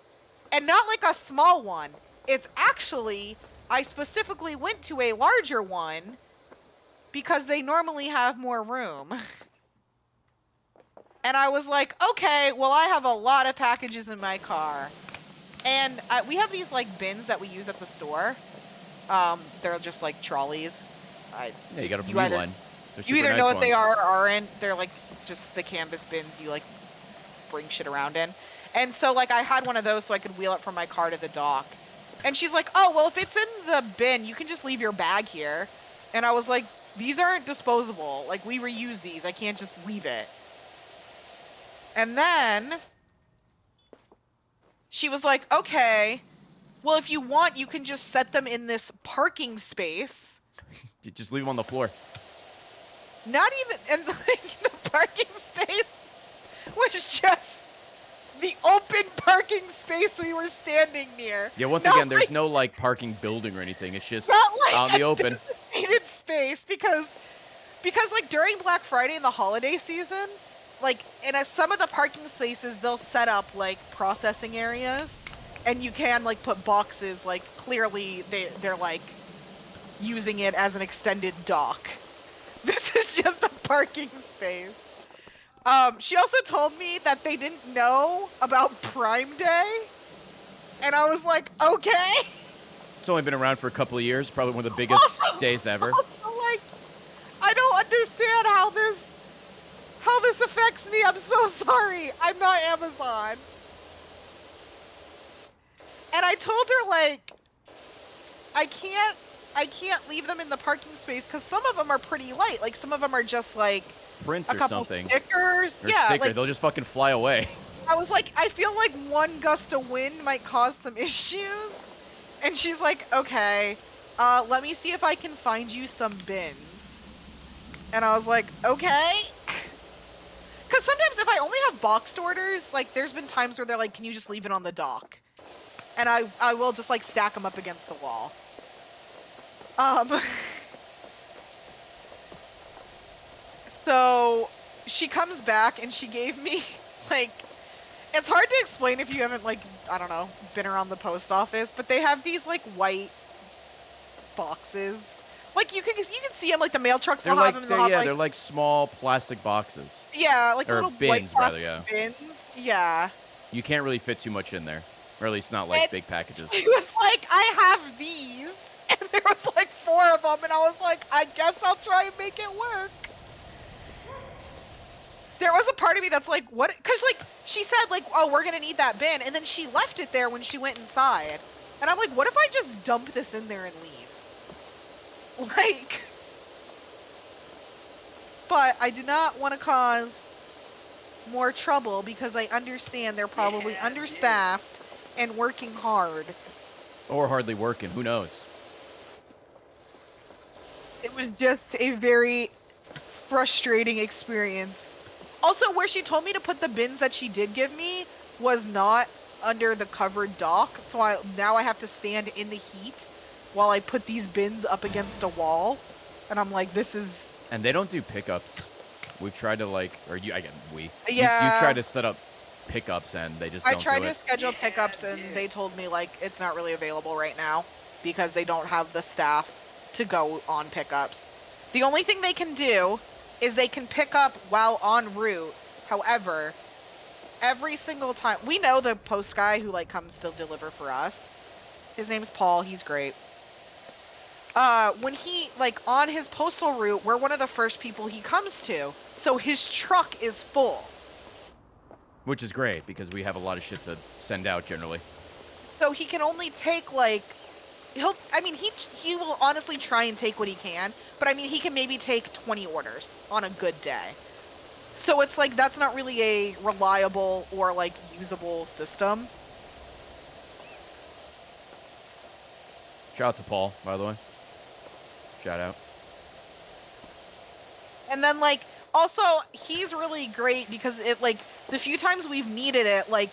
Speaker 2: and not like a small one. It's actually, I specifically went to a larger one because they normally have more room. And I was like, okay, well, I have a lot of packages in my car. And we have these like bins that we use at the store. They're just like trolleys.
Speaker 1: Yeah, you got it from
Speaker 2: you either,
Speaker 1: Uline. They're
Speaker 2: you
Speaker 1: super
Speaker 2: either
Speaker 1: nice
Speaker 2: know what
Speaker 1: ones.
Speaker 2: they are or aren't. They're like just the canvas bins you like bring shit around in. And so like I had one of those so I could wheel it from my car to the dock. And she's like, oh, well, if it's in the bin, you can just leave your bag here. And I was like, these aren't disposable. Like, we reuse these. I can't just leave it. And then she was like, okay, well, if you want, you can just set them in this parking space.
Speaker 1: You just leave them on the floor.
Speaker 2: Not even, and like, the parking space was just the open parking space we were standing near.
Speaker 1: Yeah, once
Speaker 2: Not
Speaker 1: again, there's
Speaker 2: like,
Speaker 1: no like parking building or anything. It's just
Speaker 2: not like
Speaker 1: out in the open.
Speaker 2: designated space because like during Black Friday and the holiday season, like in some of the parking spaces, they'll set up like processing areas, and you can like put boxes. Like clearly, they're like using it as an extended dock. This is just a parking space. She also told me that they didn't know about Prime Day, and I was like, okay.
Speaker 1: It's only been around for a couple of years. Probably one of the biggest days ever.
Speaker 2: Also, like, I don't understand how this affects me. I'm so sorry. I'm not Amazon. And I told her like, I can't leave them in the parking space because some of them are pretty light. Like some of them are just like
Speaker 1: Prints
Speaker 2: a
Speaker 1: or
Speaker 2: couple
Speaker 1: something.
Speaker 2: stickers.
Speaker 1: Or
Speaker 2: Yeah,
Speaker 1: sticker.
Speaker 2: like
Speaker 1: They'll just fucking fly away.
Speaker 2: I was like, I feel like one gust of wind might cause some issues. And she's like, okay, let me see if I can find you some bins. And I was like, okay. Because sometimes if I only have boxed orders, like there's been times where they're like, can you just leave it on the dock? And I will just like stack them up against the wall. So she comes back and she gave me like, it's hard to explain if you haven't like, I don't know, been around the post office, but they have these like white boxes. Like you can see them, like the mail trucks
Speaker 1: They're
Speaker 2: will
Speaker 1: like,
Speaker 2: have them.
Speaker 1: they're like small plastic boxes.
Speaker 2: Yeah, like
Speaker 1: or
Speaker 2: little
Speaker 1: bins,
Speaker 2: white
Speaker 1: rather,
Speaker 2: plastic
Speaker 1: yeah.
Speaker 2: bins. Yeah.
Speaker 1: You can't really fit too much in there, or at least not like
Speaker 2: And
Speaker 1: big packages.
Speaker 2: She was like, I have these, and there was like 4 of them, and I was like, I guess I'll try and make it work. There was a part of me that's like, what? Because like she said like, oh, we're gonna need that bin, and then she left it there when she went inside, and I'm like, what if I just dump this in there and leave? Like, but I do not want to cause more trouble because I understand they're probably understaffed and working hard.
Speaker 1: Or hardly working. Who knows?
Speaker 2: It was just a very frustrating experience. Also, where she told me to put the bins that she did give me was not under the covered dock, so now I have to stand in the heat while I put these bins up against a wall. And I'm like, this is...
Speaker 1: And they don't do pickups. We've tried to like, or you,
Speaker 2: Yeah.
Speaker 1: You try to set up pickups and they just don't do it.
Speaker 2: I tried to schedule pickups and they told me like it's not really available right now because they don't have the staff to go on pickups. The only thing they can do is they can pick up while en route. However, every single time, we know the post guy who like comes to deliver for us. His name's Paul. He's great. When he, like, on his postal route, we're one of the first people he comes to. So his truck is full.
Speaker 1: Which is great, because we have a lot of shit to send out, generally.
Speaker 2: So he can only take, like, he will honestly try and take what he can. But, I mean, he can maybe take 20 orders on a good day. So it's, like, that's not really a reliable or, like, usable system.
Speaker 1: Shout out to Paul, by the way. Shout out.
Speaker 2: And then, like, also, he's really great because it, like, the few times we've needed it, like,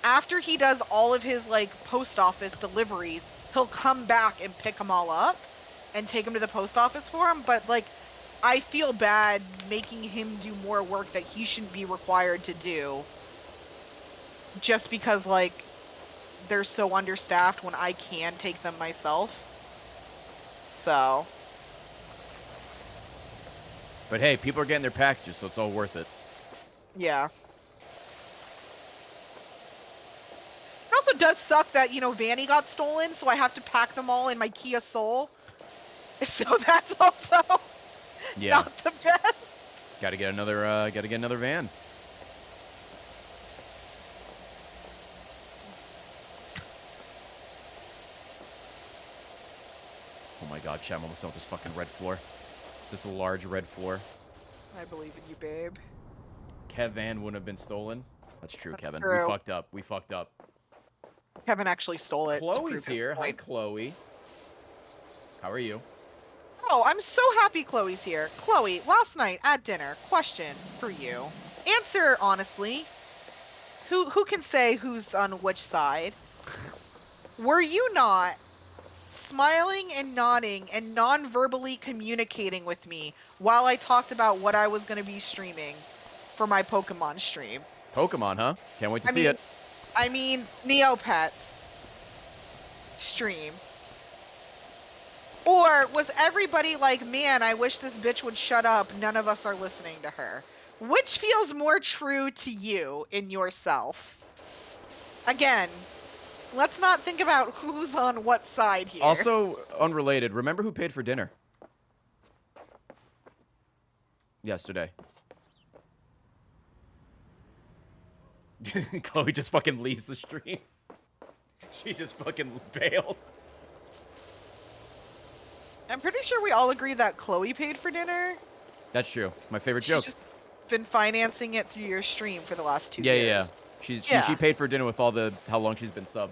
Speaker 2: after he does all of his, like, post office deliveries, he'll come back and pick them all up and take them to the post office for him. But, like, I feel bad making him do more work that he shouldn't be required to do. Just because, like, they're so understaffed when I can take them myself. So.
Speaker 1: But hey, people are getting their packages, so it's all worth it.
Speaker 2: Yeah. It also does suck that, you know, Vanny got stolen, so I have to pack them all in my Kia Soul. So that's also not the best.
Speaker 1: Gotta get another van. Oh my god, chat, I'm almost done with this fucking red floor. This large red floor.
Speaker 2: I believe in you, babe.
Speaker 1: Kev van wouldn't have been stolen. That's true,
Speaker 2: That's
Speaker 1: Kevin.
Speaker 2: true.
Speaker 1: We fucked up.
Speaker 2: Kevin actually stole it.
Speaker 1: Chloe's here. Hi, Chloe. How are you?
Speaker 2: Oh, I'm so happy Chloe's here. Chloe, last night at dinner, question for you. Answer honestly. Who can say who's on which side? Were you not smiling and nodding and non-verbally communicating with me while I talked about what I was going to be streaming for my Pokemon stream?
Speaker 1: Pokemon, huh? Can't wait to see it.
Speaker 2: I mean, Neopets stream. Or was everybody like, man, I wish this bitch would shut up, none of us are listening to her? Which feels more true to you in yourself? Again, let's not think about who's on what side here.
Speaker 1: Also, unrelated, remember who paid for dinner? Yesterday. Chloe just fucking leaves the stream. She just fucking bails.
Speaker 2: I'm pretty sure we all agree that Chloe paid for dinner.
Speaker 1: That's true. My favorite
Speaker 2: She's
Speaker 1: joke.
Speaker 2: just been financing it through your stream for the last 2
Speaker 1: Yeah.
Speaker 2: years.
Speaker 1: She paid for dinner with all the how long she's been subbed.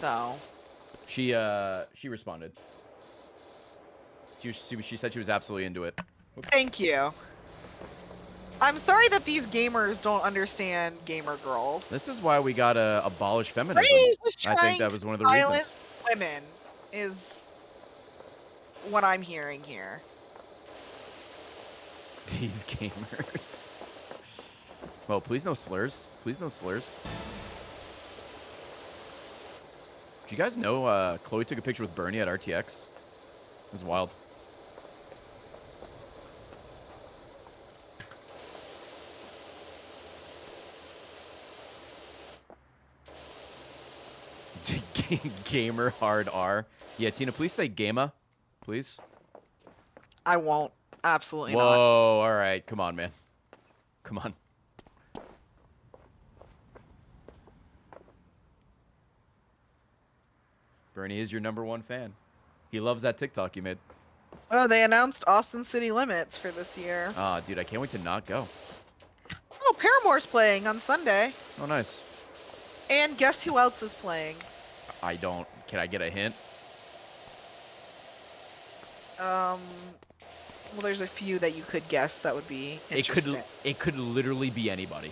Speaker 2: So.
Speaker 1: She responded. She said she was absolutely into it.
Speaker 2: Thank you. I'm sorry that these gamers don't understand gamer girls.
Speaker 1: This is why we gotta abolish feminism. I think that was one of the reasons.
Speaker 2: Women is what I'm hearing here.
Speaker 1: These gamers. Well, please no slurs. Please no slurs. Did you guys know Chloe took a picture with Bernie at RTX? It was wild. Gamer hard R. Yeah, Tina, please say Gama. Please.
Speaker 2: I won't. Absolutely
Speaker 1: Whoa,
Speaker 2: not.
Speaker 1: all right. Come on, man. Come on. Bernie is your #1 fan. He loves that TikTok you made.
Speaker 2: Oh, they announced Austin City Limits for this year.
Speaker 1: Ah, dude, I can't wait to not go.
Speaker 2: Oh, Paramore's playing on Sunday.
Speaker 1: Oh, nice.
Speaker 2: And guess who else is playing?
Speaker 1: I don't. Can I get a hint?
Speaker 2: Well, there's a few that you could guess that would be interesting.
Speaker 1: It could literally be anybody.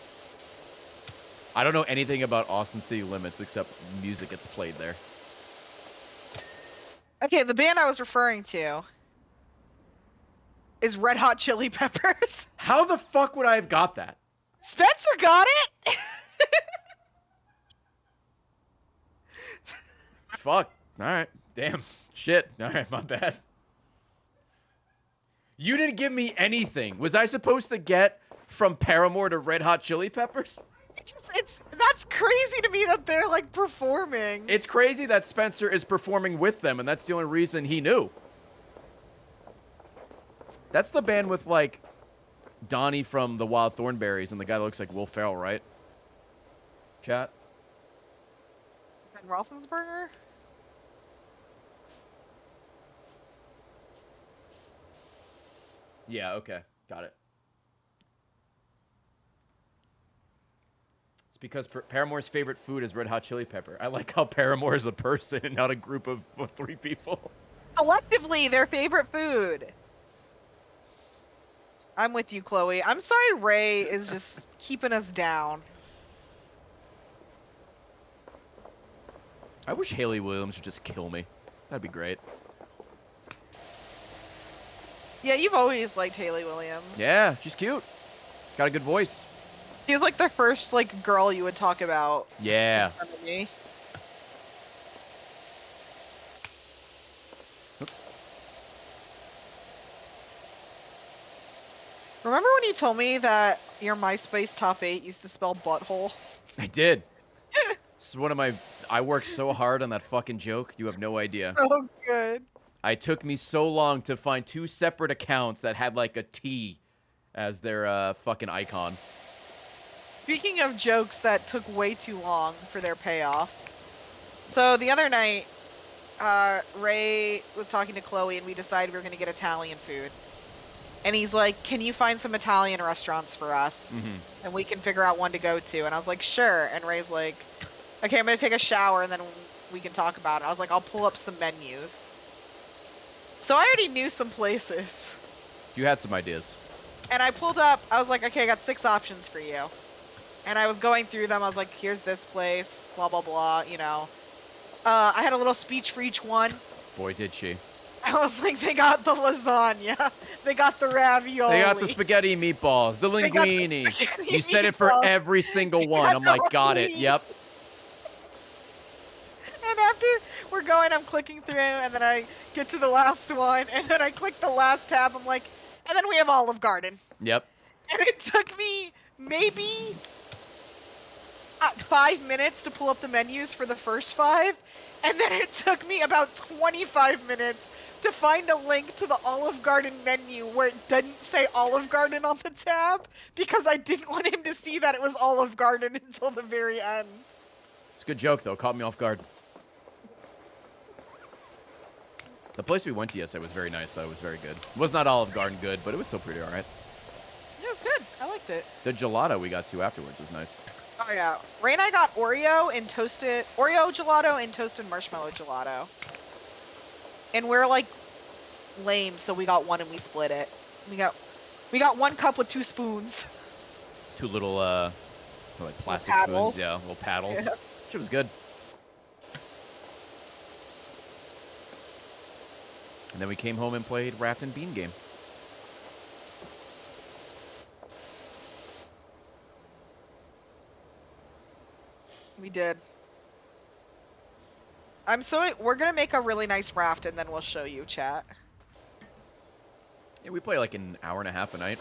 Speaker 1: I don't know anything about Austin City Limits except music gets played there.
Speaker 2: Okay, the band I was referring to is Red Hot Chili Peppers.
Speaker 1: How the fuck would I have got that?
Speaker 2: Spencer got it.
Speaker 1: Fuck. All right. Damn. Shit. All right. My bad. You didn't give me anything. Was I supposed to get from Paramore to Red Hot Chili Peppers?
Speaker 2: That's crazy to me that they're like performing.
Speaker 1: It's crazy that Spencer is performing with them, and that's the only reason he knew. That's the band with like Donnie from the Wild Thornberries and the guy that looks like Will Ferrell, right? Chat.
Speaker 2: Ben Roethlisberger?
Speaker 1: Yeah, okay. Got it. It's because Paramore's favorite food is Red Hot Chili Pepper. I like how Paramore is a person and not a group of 3 people.
Speaker 2: Collectively, their favorite food. I'm with you, Chloe. I'm sorry Ray is just keeping us down.
Speaker 1: I wish Haley Williams would just kill me. That'd be great.
Speaker 2: Yeah, you've always liked Haley Williams.
Speaker 1: Yeah, she's cute. Got a good voice.
Speaker 2: She was like the first like girl you would talk about.
Speaker 1: Yeah.
Speaker 2: In front of me.
Speaker 1: Oops.
Speaker 2: Remember when you told me that your MySpace top 8 used to spell butthole?
Speaker 1: I did. This is one of my... I worked so hard on that fucking joke. You have no idea.
Speaker 2: Oh, good.
Speaker 1: It took me so long to find 2 separate accounts that had like a T as their fucking icon.
Speaker 2: Speaking of jokes that took way too long for their payoff. So the other night, Ray was talking to Chloe and we decided we were going to get Italian food. And he's like, can you find some Italian restaurants for us?
Speaker 1: Mm-hmm.
Speaker 2: And we can figure out one to go to. And I was like, sure. And Ray's like, okay, I'm going to take a shower and then we can talk about it. I was like, I'll pull up some menus. So I already knew some places.
Speaker 1: You had some ideas.
Speaker 2: And I pulled up, I was like, okay, I got 6 options for you. And I was going through them, I was like, here's this place, blah, blah, blah, you know. I had a little speech for each one.
Speaker 1: Boy, did she.
Speaker 2: I was like, they got the lasagna, they got the ravioli.
Speaker 1: They got the spaghetti meatballs, the
Speaker 2: They got the
Speaker 1: linguine.
Speaker 2: spaghetti
Speaker 1: You said it for
Speaker 2: meatballs.
Speaker 1: every single
Speaker 2: They
Speaker 1: one.
Speaker 2: got
Speaker 1: I'm
Speaker 2: the
Speaker 1: like, got it.
Speaker 2: linguine.
Speaker 1: Yep.
Speaker 2: And after we're going, I'm clicking through, and then I get to the last one, and then I click the last tab, I'm like, and then we have Olive Garden.
Speaker 1: Yep.
Speaker 2: And it took me maybe 5 minutes to pull up the menus for the first 5, and then it took me about 25 minutes to find a link to the Olive Garden menu where it didn't say Olive Garden on the tab, because I didn't want him to see that it was Olive Garden until the very end.
Speaker 1: It's a good joke, though. Caught me off guard. The place we went to yesterday was very nice, though. It was very good. It was not Olive Garden good, but it was still pretty all right.
Speaker 2: It was good. I liked it.
Speaker 1: The gelato we got to afterwards was nice.
Speaker 2: Oh yeah. Ray and I got Oreo gelato and toasted marshmallow gelato. And we're like lame, so we got one and we split it. We got 1 cup with 2 spoons.
Speaker 1: 2 little, like plastic
Speaker 2: paddles.
Speaker 1: spoons. Yeah, little paddles.
Speaker 2: Yeah.
Speaker 1: Shit was good. And then we came home and played Raft and Bean Game.
Speaker 2: We did. We're gonna make a really nice raft and then we'll show you, chat.
Speaker 1: Yeah, we play like an hour and a half a night.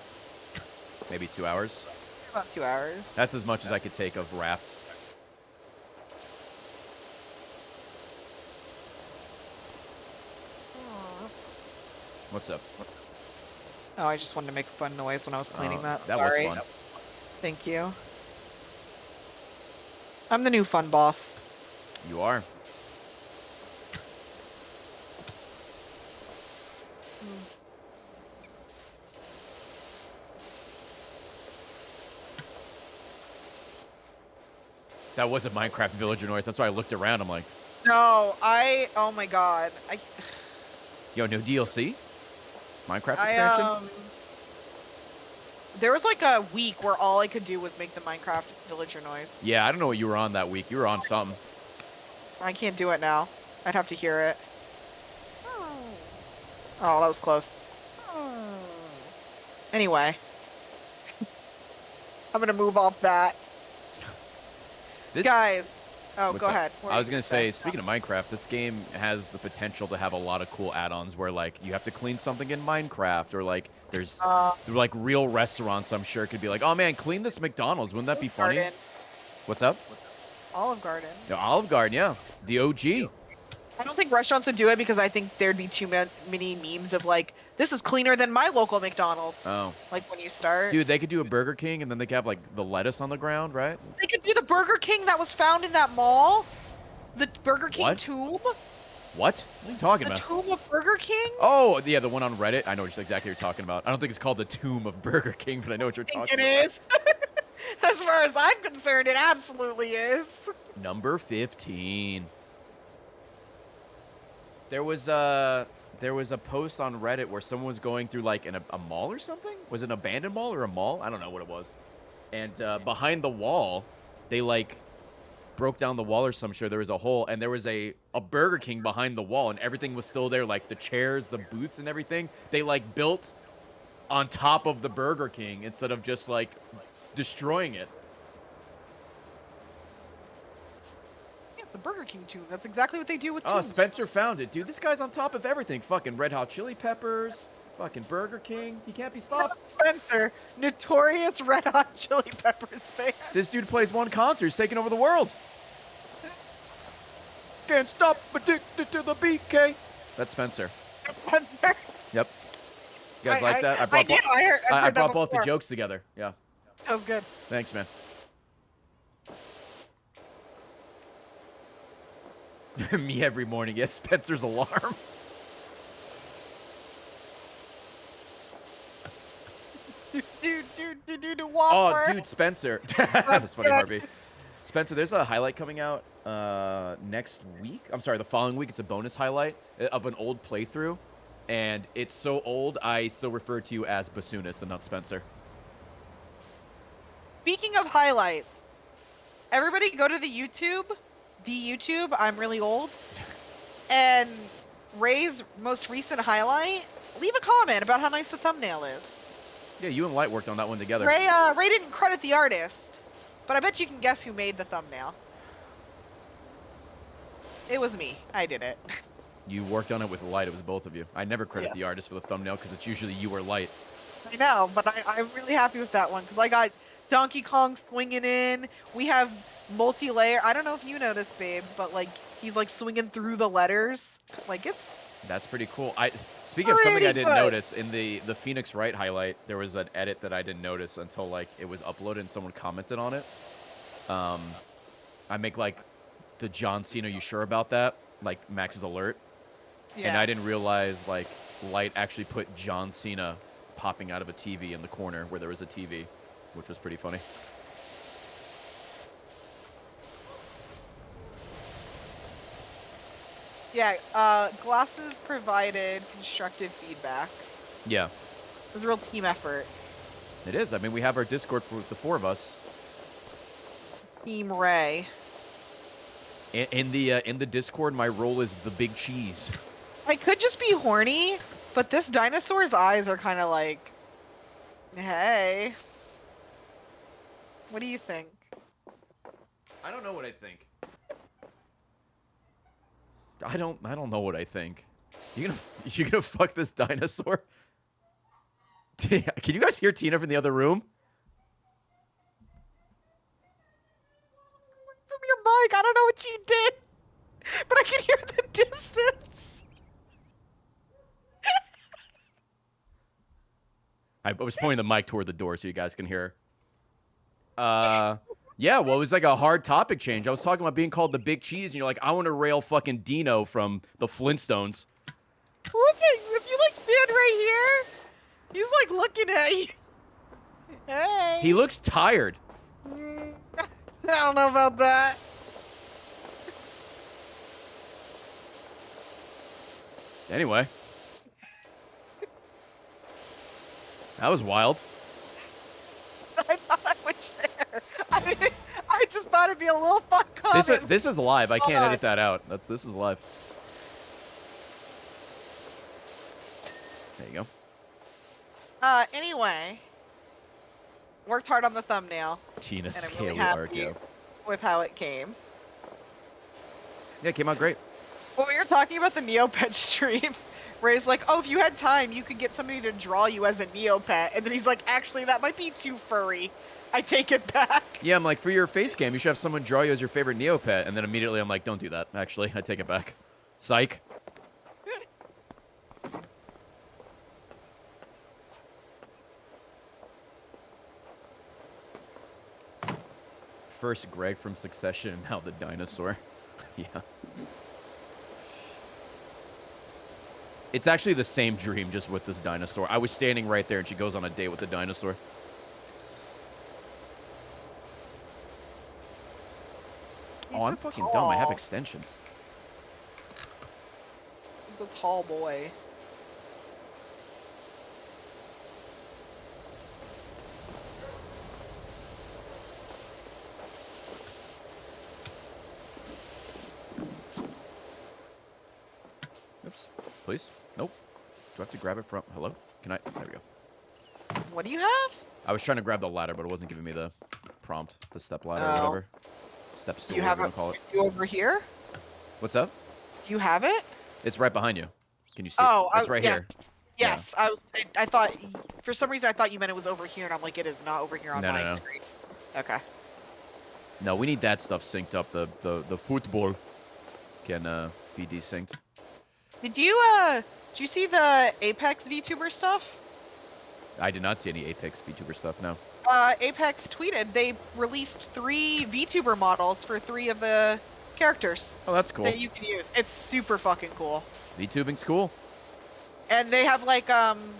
Speaker 1: Maybe 2 hours.
Speaker 2: About 2 hours.
Speaker 1: That's as much as I could take of Raft.
Speaker 2: Aw.
Speaker 1: What's up?
Speaker 2: Oh, I just wanted to make a fun noise when I was cleaning that.
Speaker 1: That
Speaker 2: Sorry.
Speaker 1: was fun.
Speaker 2: Thank you. I'm the new fun boss.
Speaker 1: You are. That was a Minecraft villager noise. That's why I looked around. I'm like,
Speaker 2: No, oh my god.
Speaker 1: yo, no DLC? Minecraft expansion?
Speaker 2: There was like a week where all I could do was make the Minecraft villager noise.
Speaker 1: Yeah, I don't know what you were on that week. You were on something.
Speaker 2: I can't do it now. I'd have to hear it. Oh, that was close. Anyway. I'm gonna move off that. Guys. Oh,
Speaker 1: What's
Speaker 2: go
Speaker 1: up?
Speaker 2: ahead. What
Speaker 1: I
Speaker 2: were
Speaker 1: was
Speaker 2: you
Speaker 1: gonna say, speaking of Minecraft, this game has the potential to have a lot of cool add-ons where, like, you have to clean something in Minecraft, or like there's like real restaurants. I'm sure could be like, oh man, clean this McDonald's. Wouldn't that be funny?
Speaker 2: Garden.
Speaker 1: What's up?
Speaker 2: Olive Garden.
Speaker 1: The Olive Garden, yeah, the OG.
Speaker 2: I don't think restaurants would do it because I think there'd be too many memes of like, this is cleaner than my local McDonald's.
Speaker 1: Oh,
Speaker 2: Like when you start.
Speaker 1: dude, they could do a Burger King, and then they could have like the lettuce on the ground, right?
Speaker 2: They could do the Burger King that was found in that mall. The Burger King
Speaker 1: What?
Speaker 2: tomb.
Speaker 1: What? What are you talking
Speaker 2: The
Speaker 1: about?
Speaker 2: tomb of Burger King.
Speaker 1: Oh, yeah, the one on Reddit. I know exactly what you're talking about. I don't think it's called the Tomb of Burger King, but I know what you're
Speaker 2: I think
Speaker 1: talking
Speaker 2: it
Speaker 1: about.
Speaker 2: is. As far as I'm concerned, it absolutely is.
Speaker 1: Number 15. There was a post on Reddit where someone was going through like a mall or something. Was it an abandoned mall or a mall? I don't know what it was. And behind the wall, they like broke down the wall or some shit. There was a hole, and there was a Burger King behind the wall, and everything was still there, like the chairs, the booths, and everything. They like built on top of the Burger King instead of just like destroying it.
Speaker 2: Yeah, it's the Burger King tomb. That's exactly what they do with
Speaker 1: Oh,
Speaker 2: tombs.
Speaker 1: Spencer found it, dude. This guy's on top of everything. Fucking Red Hot Chili Peppers. Fucking Burger King. He can't be stopped.
Speaker 2: Spencer, notorious Red Hot Chili Peppers fan.
Speaker 1: This dude plays one concert. He's taking over the world. Can't stop addicted to the BK. That's Spencer.
Speaker 2: Spencer.
Speaker 1: Yep. You guys like that?
Speaker 2: I brought
Speaker 1: both the jokes together. Yeah.
Speaker 2: That was good.
Speaker 1: Thanks, man. Me every morning. Yes, Spencer's alarm. Oh, dude, Spencer. That's funny, Harvey. Spencer, there's a highlight coming out next week. I'm sorry, the following week. It's a bonus highlight of an old playthrough. And it's so old, I still refer to you as Bassoonist and not Spencer.
Speaker 2: Speaking of highlights, everybody go to the YouTube. I'm really old. And Ray's most recent highlight, leave a comment about how nice the thumbnail is.
Speaker 1: Yeah, you and Light worked on that one together.
Speaker 2: Ray didn't credit the artist, but I bet you can guess who made the thumbnail. It was me. I did it.
Speaker 1: You worked on it with Light. It was both of you. I never credit the artist for the thumbnail because it's usually you or Light.
Speaker 2: I know, but I'm really happy with that one because I got Donkey Kong swinging in. We have multi-layer. I don't know if you noticed, babe, but like he's like swinging through the letters. Like it's.
Speaker 1: That's pretty cool. Speaking of something I didn't notice in the Phoenix Wright highlight, there was an edit that I didn't notice until like it was uploaded and someone commented on it. I make like the John Cena. You sure about that? Like Max's alert. Yeah. And I didn't realize, like, Light actually put John Cena popping out of a TV in the corner where there was a TV, which was pretty funny.
Speaker 2: Yeah, Glasses provided constructive feedback.
Speaker 1: Yeah.
Speaker 2: It was a real team effort.
Speaker 1: It is. I mean, we have our Discord for the four of us.
Speaker 2: Team Ray.
Speaker 1: In the Discord, my role is the big cheese.
Speaker 2: I could just be horny, but this dinosaur's eyes are kind of like, hey. What do you think?
Speaker 1: I don't know what I think. I don't know what I think. You gonna fuck this dinosaur? Can you guys hear Tina from the other room?
Speaker 2: From your mic, I don't know what you did, but I can hear the distance.
Speaker 1: I was pointing the mic toward the door so you guys can hear. Yeah, well, it was like a hard topic change. I was talking about being called the big cheese, and you're like, I want to rail fucking Dino from the Flintstones.
Speaker 2: Look at you. If you, like, stand right here, he's, like, looking at you. Hey.
Speaker 1: He looks tired.
Speaker 2: I don't know about that.
Speaker 1: Anyway. That was wild.
Speaker 2: I thought I would share. I mean, I just thought it'd be a little fun comment.
Speaker 1: This is live. I can't edit that out. This is live. There you go.
Speaker 2: Anyway. Worked hard on the thumbnail.
Speaker 1: Tina
Speaker 2: and I'm
Speaker 1: Scaly
Speaker 2: really happy
Speaker 1: Arco.
Speaker 2: with how it came.
Speaker 1: Yeah, it came out great.
Speaker 2: When we were talking about the Neopet stream, Ray's like, oh, if you had time, you could get somebody to draw you as a Neopet. And then he's like, actually, that might be too furry. I take it back.
Speaker 1: Yeah, I'm like, for your face cam, you should have someone draw you as your favorite Neopet. And then immediately I'm like, don't do that. Actually, I take it back. Psych. First Greg from Succession, now the dinosaur. Yeah. It's actually the same dream, just with this dinosaur. I was standing right there, and she goes on a date with the dinosaur. Oh, I'm fucking dumb. I have extensions.
Speaker 2: He's a tall boy.
Speaker 1: Please? Nope. Do I have to grab it from... Hello? Can I... There we go.
Speaker 2: What do you have?
Speaker 1: I was trying to grab the ladder, but it wasn't giving me the prompt. The step ladder or
Speaker 2: Oh.
Speaker 1: whatever. Step
Speaker 2: Do
Speaker 1: stool,
Speaker 2: you
Speaker 1: whatever
Speaker 2: have
Speaker 1: you want to call it.
Speaker 2: you over here?
Speaker 1: What's up?
Speaker 2: Do you have it?
Speaker 1: It's right behind you. Can you see
Speaker 2: Oh,
Speaker 1: it? It's right
Speaker 2: yes.
Speaker 1: here.
Speaker 2: Yes, I thought, for some reason I thought you meant it was over here, and I'm like, it is not over here on
Speaker 1: No,
Speaker 2: my
Speaker 1: no, no.
Speaker 2: screen. Okay.
Speaker 1: No, we need that stuff synced up. The football can be desynced.
Speaker 2: Did you see the Apex VTuber stuff?
Speaker 1: I did not see any Apex VTuber stuff, no.
Speaker 2: Apex tweeted they released 3 VTuber models for 3 of the characters
Speaker 1: Oh, that's cool.
Speaker 2: that you can use. It's super fucking cool.
Speaker 1: VTubing's cool.
Speaker 2: And they have like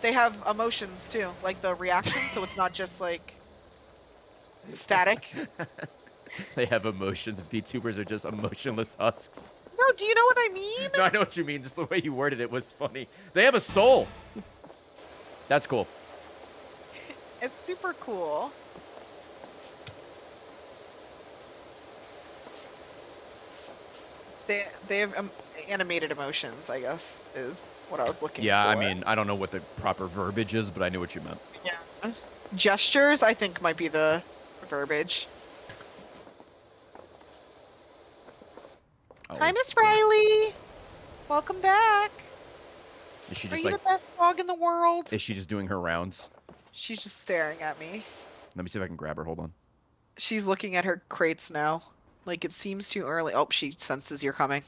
Speaker 2: they have emotions too, like the reaction, so it's not just like static.
Speaker 1: They have emotions. VTubers are just emotionless husks.
Speaker 2: No, do you know what I mean?
Speaker 1: No, I know what you mean. Just the way you worded it was funny. They have a soul. That's cool.
Speaker 2: It's super cool. They have animated emotions, I guess, is what I was looking for.
Speaker 1: Yeah, I mean, I don't know what the proper verbiage is, but I knew what you meant.
Speaker 2: Yeah. Gestures, I think, might be the verbiage.
Speaker 1: Oh,
Speaker 2: Hi,
Speaker 1: is-
Speaker 2: Miss Riley. Welcome back.
Speaker 1: Is she
Speaker 2: Are
Speaker 1: just
Speaker 2: you
Speaker 1: like?
Speaker 2: the best dog in the world?
Speaker 1: Is she just doing her rounds?
Speaker 2: She's just staring at me.
Speaker 1: Let me see if I can grab her. Hold on.
Speaker 2: She's looking at her crates now. Like, it seems too early. Oh, she senses you're coming.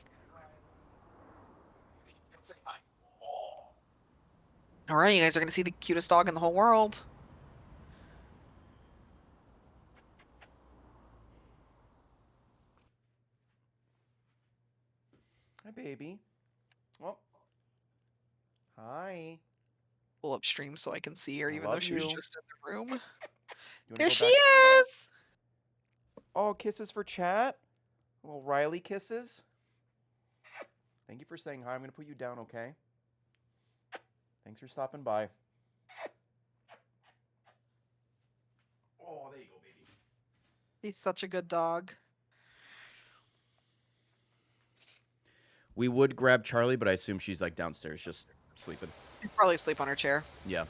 Speaker 2: Alright, you guys are gonna see the cutest dog in the whole world.
Speaker 1: Hi, baby. Oh. Hi.
Speaker 2: Pull up stream so I can see her,
Speaker 1: I
Speaker 2: even though
Speaker 1: love
Speaker 2: she was
Speaker 1: you.
Speaker 2: just in the room.
Speaker 1: You wanna
Speaker 2: There
Speaker 1: go
Speaker 2: she
Speaker 1: back?
Speaker 2: is!
Speaker 1: Oh, kisses for chat. Little Riley kisses. Thank you for saying hi. I'm gonna put you down, okay? Thanks for stopping by. Oh, there you go, baby.
Speaker 2: He's such a good dog.
Speaker 1: We would grab Charlie, but I assume she's like downstairs just sleeping.
Speaker 2: She's probably asleep on her chair.
Speaker 1: Yeah.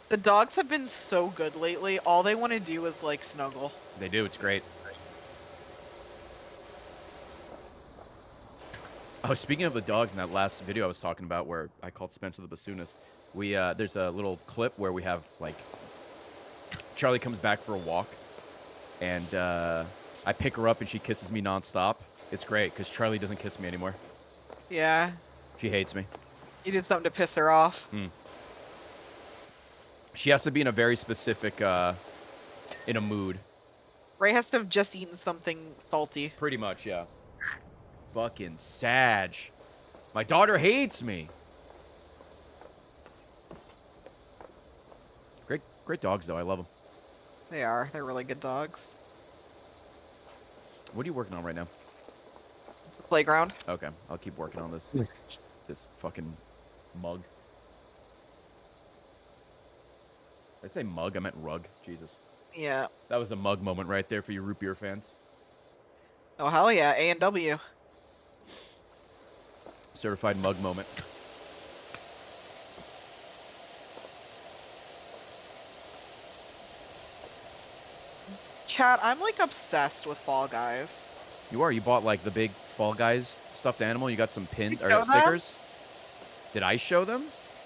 Speaker 2: The dogs have been so good lately. All they want to do is, like, snuggle.
Speaker 1: They do. It's great. Oh, speaking of the dogs in that last video I was talking about where I called Spencer the bassoonist, we there's a little clip where we have, like, Charlie comes back for a walk, and I pick her up and she kisses me nonstop. It's great, because Charlie doesn't kiss me anymore.
Speaker 2: Yeah.
Speaker 1: She hates me.
Speaker 2: You did something to piss her off.
Speaker 1: She has to be in a very specific, in a mood.
Speaker 2: Ray has to have just eaten something salty.
Speaker 1: Pretty much, yeah. Fucking Sag. My daughter hates me. Great dogs, though. I love them.
Speaker 2: They are. They're really good dogs.
Speaker 1: What are you working on right now?
Speaker 2: The playground.
Speaker 1: Okay, I'll keep working on this. This fucking mug. Did I say mug? I meant rug. Jesus.
Speaker 2: Yeah.
Speaker 1: That was a mug moment right there for you root beer fans.
Speaker 2: Oh, hell yeah. A&W.
Speaker 1: Certified mug moment.
Speaker 2: Chat, I'm, like, obsessed with Fall Guys.
Speaker 1: You are. You bought, like, the big Fall Guys stuffed animal. You got some pins
Speaker 2: You
Speaker 1: or
Speaker 2: show them?
Speaker 1: stickers. Did I show them?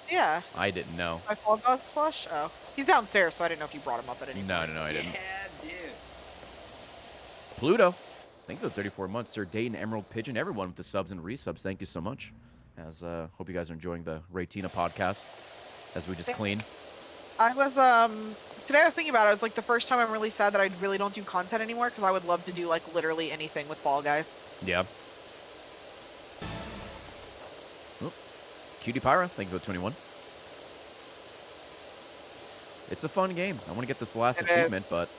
Speaker 2: Yeah.
Speaker 1: I didn't know.
Speaker 2: My Fall Guys plush? Oh. He's downstairs, so I didn't know if you brought him up at any point.
Speaker 1: No, I didn't.
Speaker 3: Yeah, dude.
Speaker 1: Pluto. Thank you for 34 months. Sir Dayton, Emerald Pigeon, everyone with the subs and resubs. Thank you so much. As hope you guys are enjoying the Raytina podcast as we just clean.
Speaker 2: I was, today I was thinking about it. I was like, the first time I'm really sad that I really don't do content anymore, because I would love to do, like, literally anything with Fall Guys.
Speaker 1: Yeah. Oh. Cutie Pyra, thank you for 21. It's a fun game. I want to get this last
Speaker 2: It is.
Speaker 1: achievement, but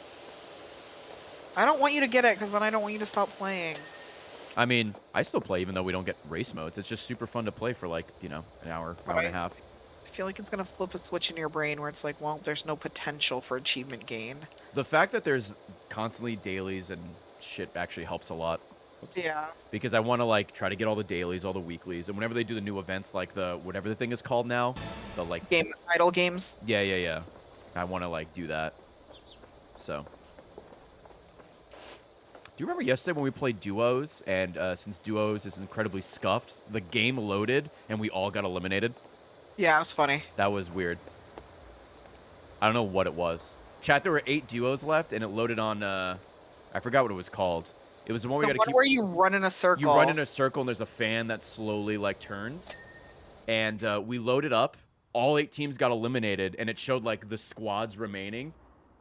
Speaker 2: I don't want you to get it, because then I don't want you to stop playing.
Speaker 1: I mean, I still play even though we don't get race modes. It's just super fun to play for like, you know, an hour, hour and a half.
Speaker 2: I feel like it's going to flip a switch in your brain where it's like, well, there's no potential for achievement gain.
Speaker 1: The fact that there's constantly dailies and shit actually helps a lot. Oops.
Speaker 2: Yeah.
Speaker 1: Because I want to like try to get all the dailies, all the weeklies, and whenever they do the new events, like the whatever the thing is called now, the like
Speaker 2: Idle games.
Speaker 1: yeah. I want to like do that. So, do you remember yesterday when we played duos? And since duos is incredibly scuffed, the game loaded and we all got eliminated.
Speaker 2: Yeah, it was funny.
Speaker 1: That was weird. I don't know what it was. Chat, there were 8 duos left, and it loaded on. I forgot what it was called. It was the one we
Speaker 2: The
Speaker 1: got to
Speaker 2: one
Speaker 1: keep.
Speaker 2: where you run in a circle.
Speaker 1: You run in a circle, and there's a fan that slowly like turns. And we loaded up. All 8 teams got eliminated, and it showed like the squads remaining,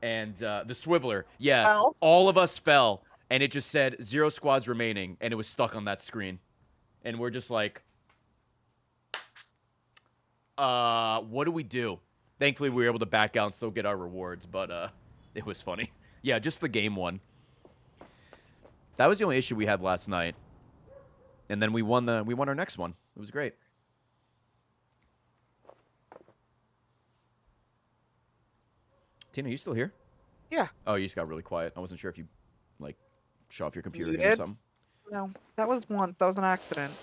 Speaker 1: and the swiveler. Yeah,
Speaker 2: Well,
Speaker 1: all of us fell, and it just said 0 squads remaining, and it was stuck on that screen. And we're just like, what do we do? Thankfully, we were able to back out and still get our rewards, but it was funny. Yeah, just the game one. That was the only issue we had last night. And then we won our next one. It was great. Tina, you still here?
Speaker 2: yeah.
Speaker 1: Oh, you just got really quiet. I wasn't sure if you like shut off your computer again or
Speaker 2: Muted?
Speaker 1: something.
Speaker 2: No, that was once. That was an accident.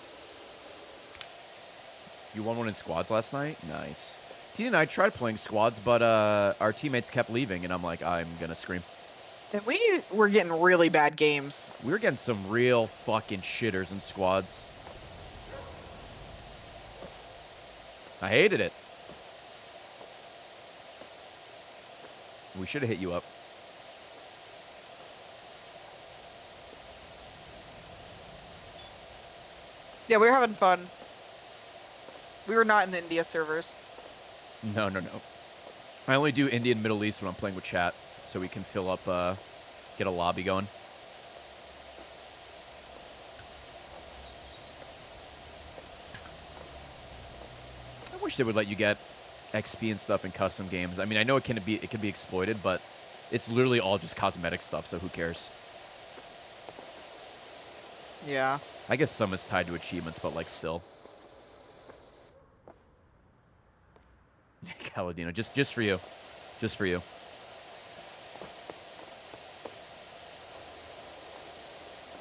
Speaker 1: You won one in squads last night? Nice. Tina and I tried playing squads, but our teammates kept leaving, and I'm like, I'm gonna scream.
Speaker 2: And we were getting really bad games.
Speaker 1: We were getting some real fucking shitters in squads. I hated it. We should have hit you up.
Speaker 2: Yeah, we were having fun. We were not in the India servers.
Speaker 1: No. I only do India and Middle East when I'm playing with chat, so we can fill up, get a lobby going. I wish they would let you get XP and stuff in custom games. I mean, I know it can be exploited, but it's literally all just cosmetic stuff, so who cares?
Speaker 2: Yeah.
Speaker 1: I guess some is tied to achievements, but like still. Caladino, just for you. Just for you.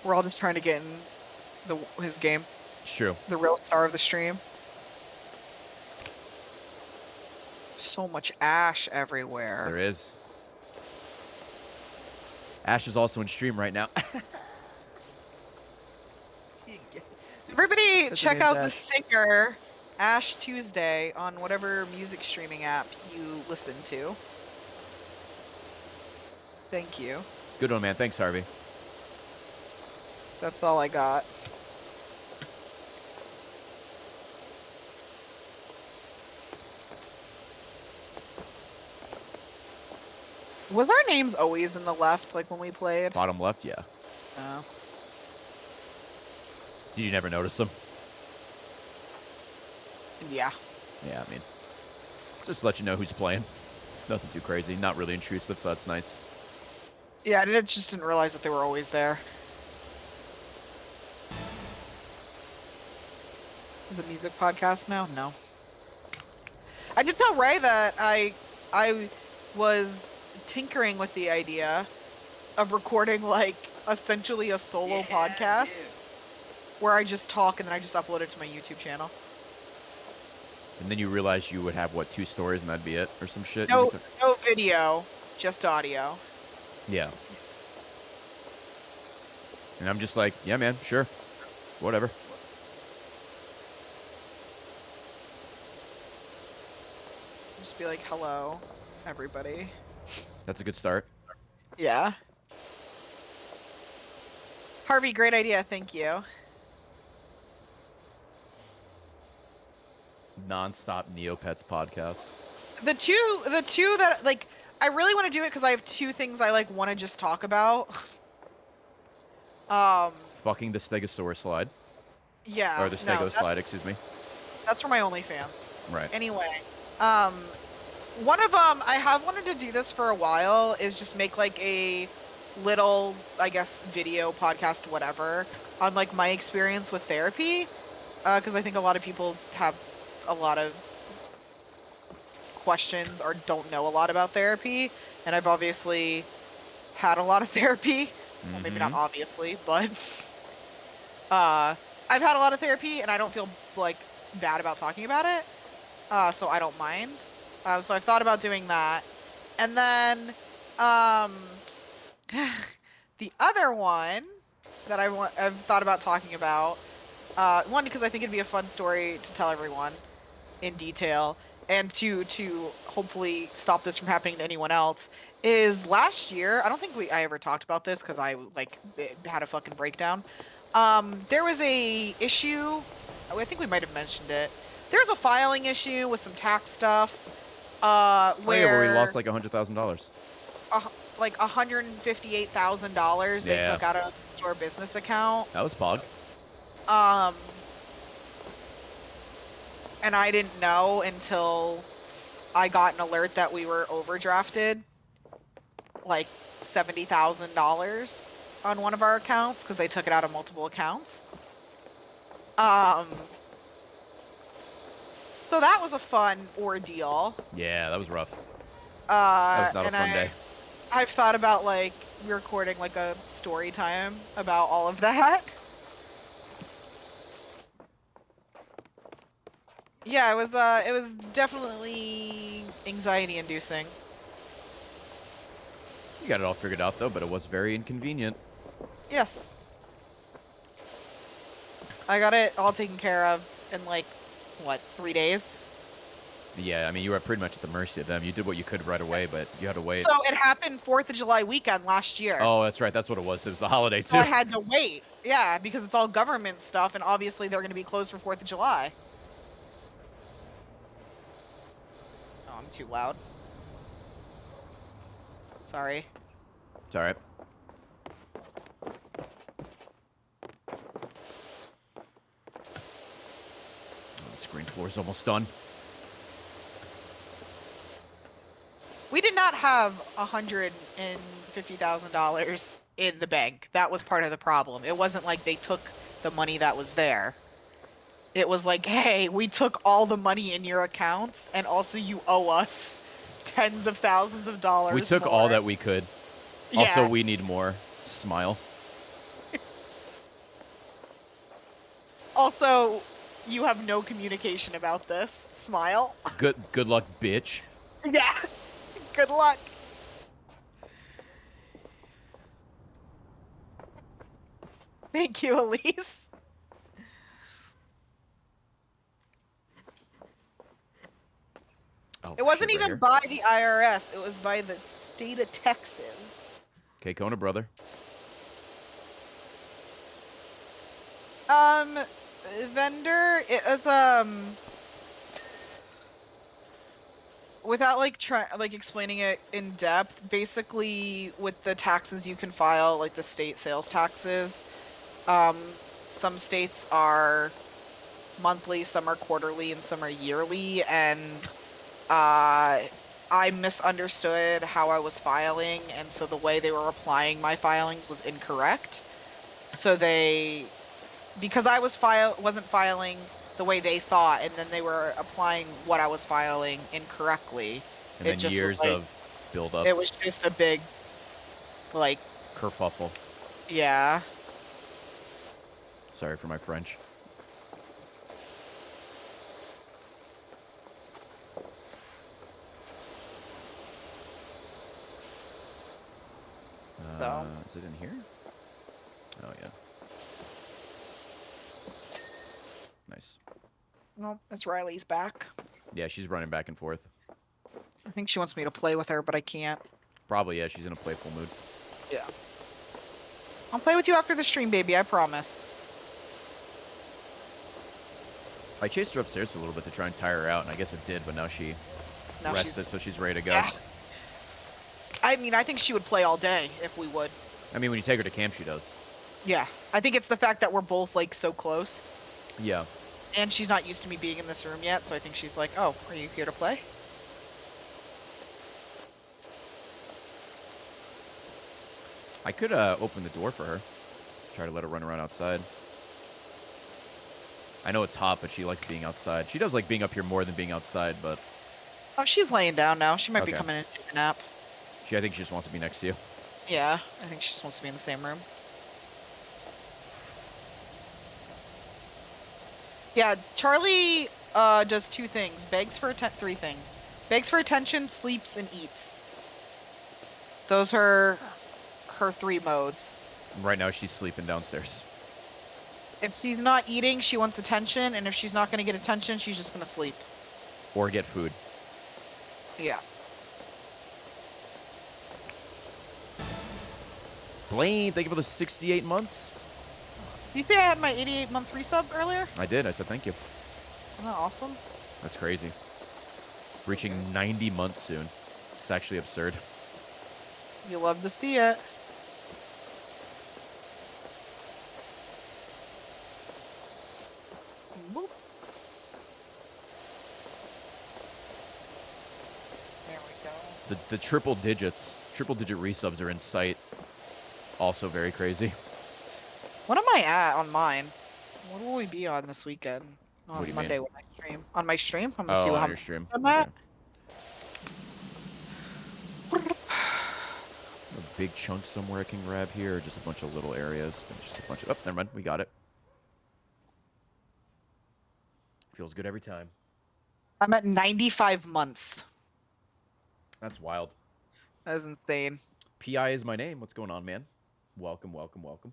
Speaker 2: We're all just trying to get in his game.
Speaker 1: It's true.
Speaker 2: The real star of the stream. So much ash everywhere.
Speaker 1: There is. Ash is also in stream right now.
Speaker 2: Everybody
Speaker 1: That's
Speaker 2: check
Speaker 1: her
Speaker 2: out
Speaker 1: name's
Speaker 2: the
Speaker 1: Ash.
Speaker 2: singer Ash Tuesday on whatever music streaming app you listen to. Thank you.
Speaker 1: Good one, man. Thanks, Harvey.
Speaker 2: That's all I got. Was our names always in the left, like when we played?
Speaker 1: Bottom left, yeah.
Speaker 2: No.
Speaker 1: Did you never notice them?
Speaker 2: Yeah.
Speaker 1: Yeah, I mean, just to let you know who's playing. Nothing too crazy. Not really intrusive, so that's nice.
Speaker 2: Yeah, I just didn't realize that they were always there. The music podcast now? No. I did tell Ray that I was tinkering with the idea of recording like essentially a solo podcast where I just talk and then I just upload it to my YouTube channel.
Speaker 1: And then you realize you would have, what, 2 stories and that'd be it? Or some shit?
Speaker 2: No video, just audio.
Speaker 1: Yeah. And I'm just like, yeah, man, sure. Whatever.
Speaker 2: Just be like, hello, everybody.
Speaker 1: That's a good start.
Speaker 2: Yeah. Harvey, great idea, thank you.
Speaker 1: Non-stop Neopets podcast.
Speaker 2: The two that, like, I really want to do it because I have 2 things I, like, want to just talk about.
Speaker 1: Fucking the Stegosaurus slide.
Speaker 2: Yeah.
Speaker 1: Or the Stego slide, excuse me.
Speaker 2: That's for my OnlyFans.
Speaker 1: Right.
Speaker 2: Anyway, one of them, I have wanted to do this for a while, is just make, like, a little, I guess, video, podcast, whatever, on, like, my experience with therapy. Because I think a lot of people have a lot of questions or don't know a lot about therapy. And I've obviously had a lot of therapy. Well, maybe not obviously, but I've had a lot of therapy, and I don't feel like bad about talking about it. So I don't mind. So I've thought about doing that. And then the other one that I've thought about talking about, one, because I think it'd be a fun story to tell everyone in detail, and two, to hopefully stop this from happening to anyone else, is last year, I don't think I ever talked about this because I had a fucking breakdown. There was a issue, I think we might have mentioned it. There's a filing issue with some tax stuff,
Speaker 1: where we lost like $100,000.
Speaker 2: like $158,000 they
Speaker 1: Yeah.
Speaker 2: took out of your business account.
Speaker 1: That was Pog.
Speaker 2: And I didn't know until I got an alert that we were overdrafted like $70,000 on one of our accounts because they took it out of multiple accounts. So that was a fun ordeal.
Speaker 1: Yeah, that was rough. That was not a fun day.
Speaker 2: I've thought about like recording like a story time about all of that. Yeah, it was definitely anxiety inducing.
Speaker 1: You got it all figured out though, but it was very inconvenient.
Speaker 2: Yes. I got it all taken care of in like, what, 3 days?
Speaker 1: Yeah, I mean, you were pretty much at the mercy of them. You did what you could right away, but you had to wait.
Speaker 2: So it happened 4th of July weekend last year.
Speaker 1: Oh, that's right. That's what it was. It was the holiday,
Speaker 2: So
Speaker 1: too.
Speaker 2: I had to wait. Yeah, because it's all government stuff, and obviously they're going to be closed for 4th of July. Oh, I'm too loud. Sorry.
Speaker 1: It's all right. The screen floor's almost done.
Speaker 2: We did not have $150,000 in the bank. That was part of the problem. It wasn't like they took the money that was there. It was like, hey, we took all the money in your accounts, and also you owe us tens of thousands of dollars.
Speaker 1: We took
Speaker 2: more.
Speaker 1: all that we could.
Speaker 2: Yeah.
Speaker 1: Also, we need more. Smile.
Speaker 2: Also, you have no communication about this. Smile.
Speaker 1: Good luck, bitch.
Speaker 2: Yeah. Good luck. Thank you, Elise.
Speaker 1: Oh,
Speaker 2: It wasn't
Speaker 1: shit, right
Speaker 2: even
Speaker 1: here.
Speaker 2: by the IRS. It was by the state of Texas.
Speaker 1: Okay, Kona, brother.
Speaker 2: Vendor, it was, without like explaining it in depth, basically with the taxes you can file, like the state sales taxes, some states are monthly, some are quarterly, and some are yearly, and I misunderstood how I was filing, and so the way they were applying my filings was incorrect. So because I wasn't filing the way they thought, and then they were applying what I was filing incorrectly.
Speaker 1: And then
Speaker 2: just
Speaker 1: years
Speaker 2: was like,
Speaker 1: of build-up.
Speaker 2: It was just a big, like,
Speaker 1: Kerfuffle.
Speaker 2: yeah.
Speaker 1: Sorry for my French.
Speaker 2: So.
Speaker 1: Is it in here? Oh, yeah. Nice.
Speaker 2: Nope, it's Riley's back.
Speaker 1: Yeah, she's running back and forth.
Speaker 2: I think she wants me to play with her, but I can't.
Speaker 1: Probably, yeah, she's in a playful mood.
Speaker 2: Yeah. I'll play with you after the stream, baby, I promise.
Speaker 1: I chased her upstairs a little bit to try and tire her out, and I guess it did, but now she rested, so she's ready to go.
Speaker 2: Yeah. I mean, I think she would play all day if we would.
Speaker 1: I mean, when you take her to camp, she does.
Speaker 2: Yeah. I think it's the fact that we're both, like, so close.
Speaker 1: Yeah.
Speaker 2: And she's not used to me being in this room yet, so I think she's like, oh, are you here to play?
Speaker 1: I could open the door for her. Try to let her run around outside. I know it's hot, but she likes being outside. She does like being up here more than being outside, but...
Speaker 2: Oh, she's laying down now. She might be
Speaker 1: Okay.
Speaker 2: coming in to take a nap.
Speaker 1: I think she just wants to be next to you.
Speaker 2: Yeah, I think she just wants to be in the same room. Yeah, Charlie does two things. Three things. Begs for attention, sleeps, and eats. Those are her three modes.
Speaker 1: Right now, she's sleeping downstairs.
Speaker 2: If she's not eating, she wants attention, and if she's not going to get attention, she's just going to sleep.
Speaker 1: Or get food.
Speaker 2: Yeah.
Speaker 1: Blaine, thank you for the 68 months.
Speaker 2: Did you say I had my 88-month resub earlier?
Speaker 1: I did. I said thank you.
Speaker 2: Isn't that awesome?
Speaker 1: That's crazy. Reaching 90 months soon. It's actually absurd.
Speaker 2: You love to see it. Boop. There we go.
Speaker 1: The triple digit resubs are in sight. Also very crazy.
Speaker 2: What am I at on mine? What will we be on this weekend?
Speaker 1: What do
Speaker 2: On
Speaker 1: you
Speaker 2: Monday
Speaker 1: mean?
Speaker 2: when I stream. On my stream? I'm gonna see
Speaker 1: Oh,
Speaker 2: what
Speaker 1: on your stream.
Speaker 2: I'm at.
Speaker 1: Okay. A big chunk somewhere I can grab here, or just a bunch of little areas. Then just a bunch of. Oh, never mind. We got it. Feels good every time.
Speaker 2: I'm at 95 months.
Speaker 1: That's wild.
Speaker 2: That is insane.
Speaker 1: PI is my name. What's going on, man? Welcome, welcome, welcome.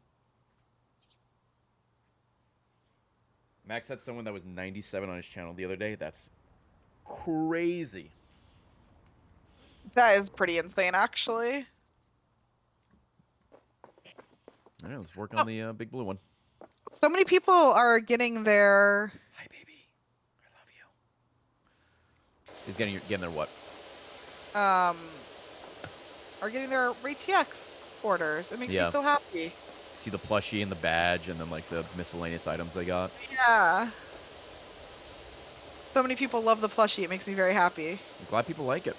Speaker 1: Max had someone that was 97 on his channel the other day. That's crazy.
Speaker 2: That is pretty insane, actually.
Speaker 1: All right, let's work on the big blue one.
Speaker 2: So many people are getting their...
Speaker 1: Hi, baby. I love you. He's getting their what?
Speaker 2: Are getting their RTX orders. It makes me so happy.
Speaker 1: See the plushie and the badge, and then like the miscellaneous items they got.
Speaker 2: Yeah. So many people love the plushie. It makes me very happy.
Speaker 1: I'm glad people like it.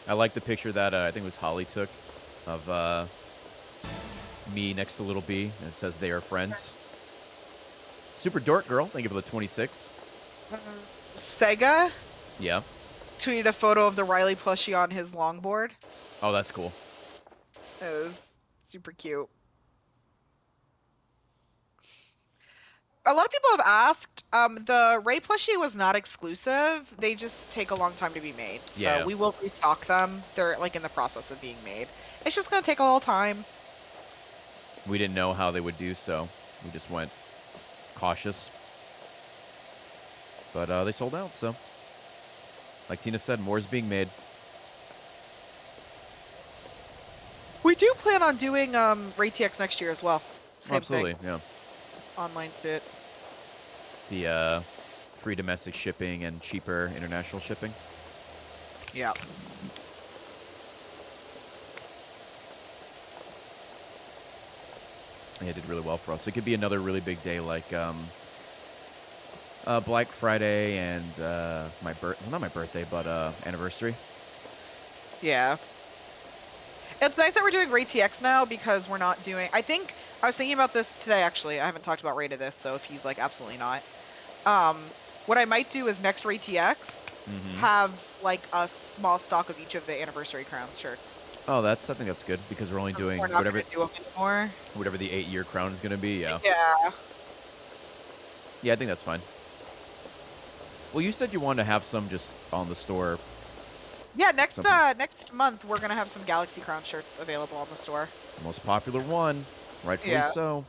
Speaker 1: I like the picture that I think it was Holly took of me next to Little B, and it says they are friends. Super Dork Girl, thank you for the 26.
Speaker 2: Sega
Speaker 1: Yeah.
Speaker 2: tweeted a photo of the Riley plushie on his longboard.
Speaker 1: Oh, that's cool.
Speaker 2: It was super cute. A lot of people have asked. The Ray plushie was not exclusive. They just take a long time to be made. So
Speaker 1: Yeah.
Speaker 2: we will restock them. They're like in the process of being made. It's just gonna take a little time.
Speaker 1: We didn't know how they would do, so we just went cautious. But they sold out, so like Tina said, more is being made.
Speaker 2: We do plan on doing RayTX next year as well. Same
Speaker 1: Absolutely,
Speaker 2: thing.
Speaker 1: yeah.
Speaker 2: Online fit.
Speaker 1: The free domestic shipping and cheaper international shipping.
Speaker 2: Yeah.
Speaker 1: Yeah, it did really well for us. It could be another really big day like Black Friday and not my birthday, but anniversary.
Speaker 2: Yeah. It's nice that we're doing RayTX now because we're not doing... I was thinking about this today, actually. I haven't talked about Ray to this, so if he's like, absolutely not. What I might do is next RayTX, have like a small stock of each of the anniversary crown shirts.
Speaker 1: Oh, I think that's good because we're only doing
Speaker 2: We're not
Speaker 1: whatever
Speaker 2: gonna do them anymore.
Speaker 1: whatever the 8-year crown is going to be. Yeah.
Speaker 2: Yeah.
Speaker 1: Yeah, I think that's fine. Well, you said you wanted to have some just on the store.
Speaker 2: Yeah, next month we're gonna have some Galaxy Crown shirts available on the store.
Speaker 1: The most popular one, rightfully so.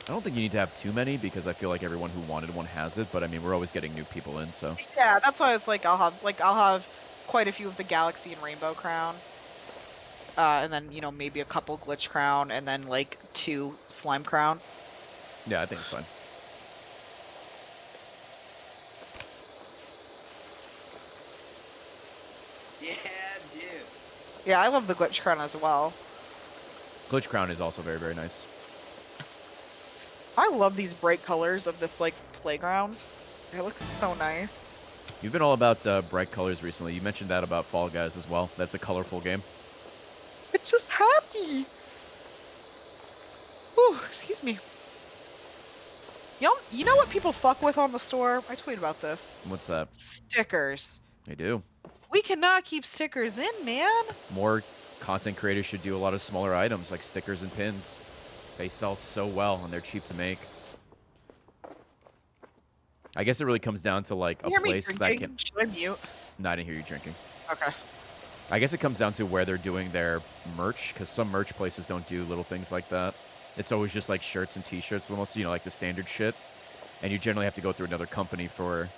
Speaker 1: I don't think you need to have too many because I feel like everyone who wanted one has it. But I mean, we're always getting new people in, so.
Speaker 2: Yeah, that's why it's like I'll have quite a few of the Galaxy and Rainbow Crown, and then maybe a couple Glitch Crown, and then like 2 Slime Crown.
Speaker 1: Yeah, I think it's fine.
Speaker 3: Yeah, dude.
Speaker 2: Yeah, I love the Glitch Crown as well.
Speaker 1: Glitch Crown is also very, very nice.
Speaker 2: I love these bright colors of this like playground. It looks so nice.
Speaker 1: You've been all about bright colors recently. You mentioned that about Fall Guys as well. That's a colorful game.
Speaker 2: It's just happy. Ooh, excuse me. You know what people fuck with on the store? I tweeted about this.
Speaker 1: What's that?
Speaker 2: Stickers.
Speaker 1: They do.
Speaker 2: We cannot keep stickers in, man.
Speaker 1: More content creators should do a lot of smaller items like stickers and pins. They sell so well and they're cheap to make. I guess it really comes down to like a
Speaker 2: You hear me
Speaker 1: place that
Speaker 2: drinking?
Speaker 1: can.
Speaker 2: Should I mute?
Speaker 1: No, I didn't hear you drinking.
Speaker 2: Okay.
Speaker 1: I guess it comes down to where they're doing their merch, because some merch places don't do little things like that. It's always just like shirts and T-shirts, for the most, like the standard shit, and you generally have to go through another company for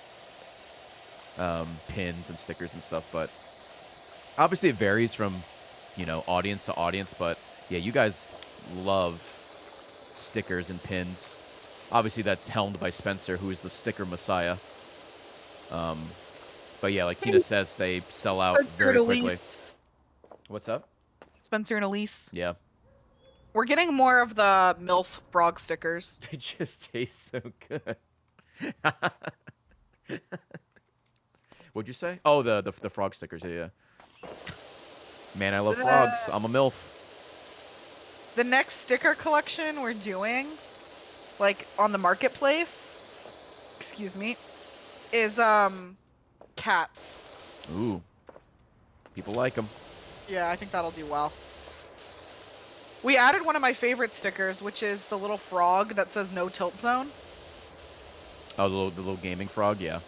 Speaker 1: pins and stickers and stuff. But obviously, it varies from audience to audience. But yeah, you guys love stickers and pins. Obviously, that's helmed by Spencer, who is the sticker messiah. But yeah, like Tina says, they sell out
Speaker 2: Spencer
Speaker 1: very
Speaker 2: and
Speaker 1: quickly.
Speaker 2: Elise.
Speaker 1: What's up?
Speaker 2: Spencer and Elise.
Speaker 1: Yeah.
Speaker 2: We're getting more of the MILF frog stickers.
Speaker 1: It just tastes so good. What'd you say? Oh, the frog stickers. Yeah. Man, I love frogs. I'm a MILF.
Speaker 2: The next sticker collection we're doing, like on the marketplace, excuse me, is cats.
Speaker 1: Ooh. People like them.
Speaker 2: Yeah, I think that'll do well. We added one of my favorite stickers, which is the little frog that says no tilt zone.
Speaker 1: Oh, the little gaming frog. Yeah.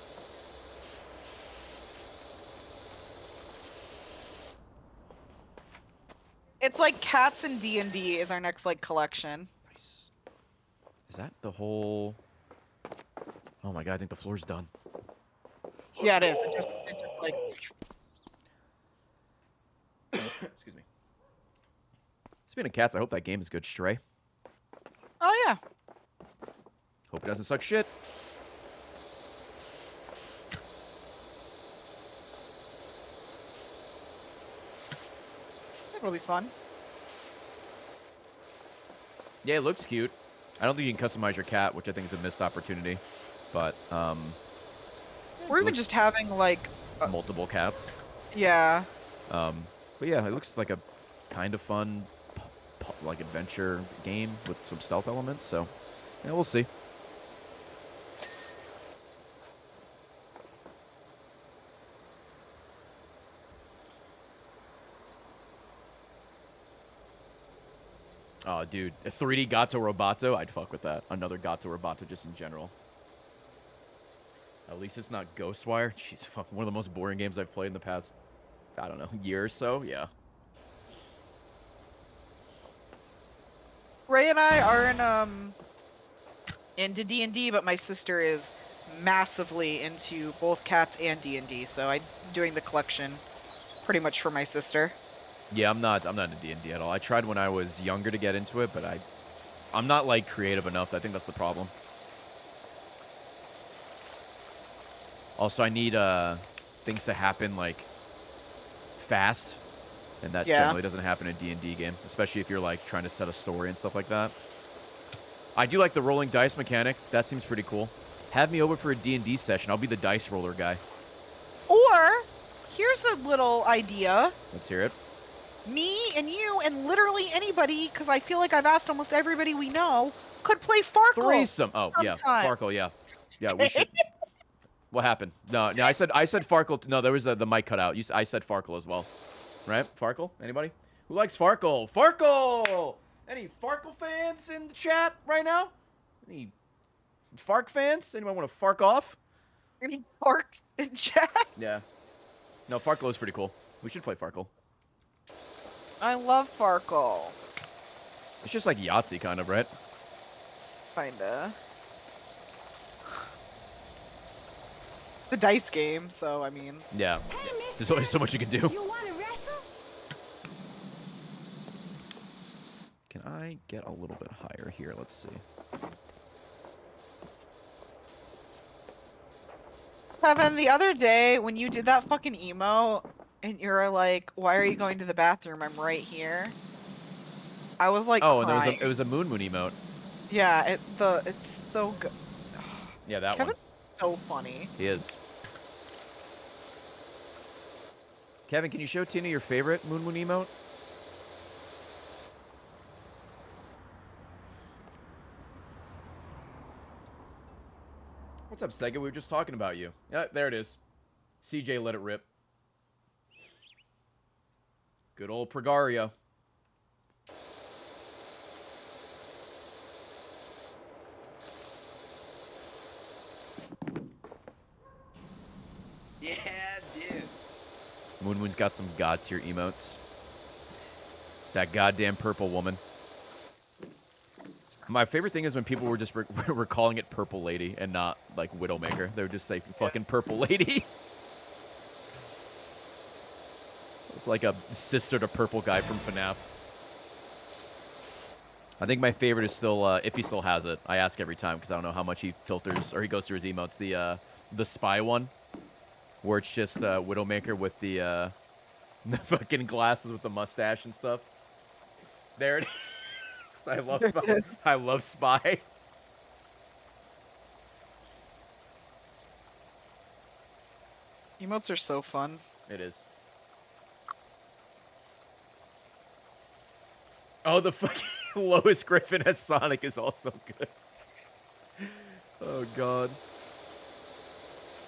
Speaker 2: It's like cats and D&D is our next like collection.
Speaker 1: Nice. Is that the whole? Oh my god! I think the floor's done.
Speaker 2: Yeah, it is. It just like.
Speaker 1: Excuse me. Speaking of cats, I hope that game is good. Stray.
Speaker 2: Oh yeah.
Speaker 1: Hope it doesn't suck shit.
Speaker 2: It'll be fun.
Speaker 1: Yeah, it looks cute. I don't think you can customize your cat, which I think is a missed opportunity. But
Speaker 2: We're even just having like.
Speaker 1: multiple cats.
Speaker 2: Yeah.
Speaker 1: But yeah, it looks like a kind of fun, like adventure game with some stealth elements. So yeah, we'll see. Oh, dude, a 3D Gato Roboto, I'd fuck with that. Another Gato Roboto just in general. At least it's not Ghostwire. Jeez, fuck, one of the most boring games I've played in the past, I don't know, year or so. Yeah.
Speaker 2: Ray and I are into D&D, but my sister is massively into both cats and D&D, so I'm doing the collection pretty much for my sister.
Speaker 1: Yeah, I'm not into D&D at all. I tried when I was younger to get into it, but I'm not like creative enough. I think that's the problem. Also, I need things to happen like fast, and that generally doesn't happen in a D&D game, especially if you're like trying to set a story and stuff like that. I do like the rolling dice mechanic. That seems pretty cool. Have me over for a D&D session. I'll be the dice roller guy.
Speaker 2: Or here's a little idea.
Speaker 1: Let's hear it.
Speaker 2: Me and you and literally anybody, because I feel like I've asked almost everybody we know, could play Farkle.
Speaker 1: Threesome. Oh, yeah. Farkle, yeah. Yeah, we should. What happened? No, I said Farkle. No, there was the mic cut out. I said Farkle as well. Right? Farkle? Anybody? Who likes Farkle? Farkle! Any Farkle fans in the chat right now? Any Fark fans? Anyone want to Fark off?
Speaker 2: Any Farks in chat?
Speaker 1: Yeah. No, Farkle is pretty cool. We should play Farkle.
Speaker 2: I love Farkle.
Speaker 1: It's just like Yahtzee, kind of, right?
Speaker 2: Kinda. The dice game, so I mean.
Speaker 1: Yeah. There's only so much you can do.
Speaker 4: You wanna wrestle?
Speaker 1: Can I get a little bit higher here? Let's see.
Speaker 2: Kevin, the other day when you did that fucking emo and you're like, why are you going to the bathroom? I'm right here. I was like,
Speaker 1: oh,
Speaker 2: crying.
Speaker 1: and it was a Moon emote.
Speaker 2: Yeah, it's so good.
Speaker 1: Yeah, that
Speaker 2: Kevin's
Speaker 1: one.
Speaker 2: so funny.
Speaker 1: He is. Kevin, can you show Tina your favorite Moon emote? What's up, Sega? We were just talking about you. Yeah, there it is. CJ let it rip. Good old Pregario. Moon Moon's got some god tier emotes. That goddamn purple woman. My favorite thing is when people were just were calling it Purple Lady and not like Widowmaker. They would just say fucking Purple Lady. It's like a sister to Purple Guy from FNAF. I think my favorite is still, if he still has it. I ask every time because I don't know how much he filters or he goes through his emotes. The spy one, where it's just Widowmaker with the fucking glasses with the mustache and stuff. There it is. I love spy.
Speaker 2: Emotes are so fun.
Speaker 1: It is. Oh, the fucking Lois Griffin as Sonic is also good. Oh, God.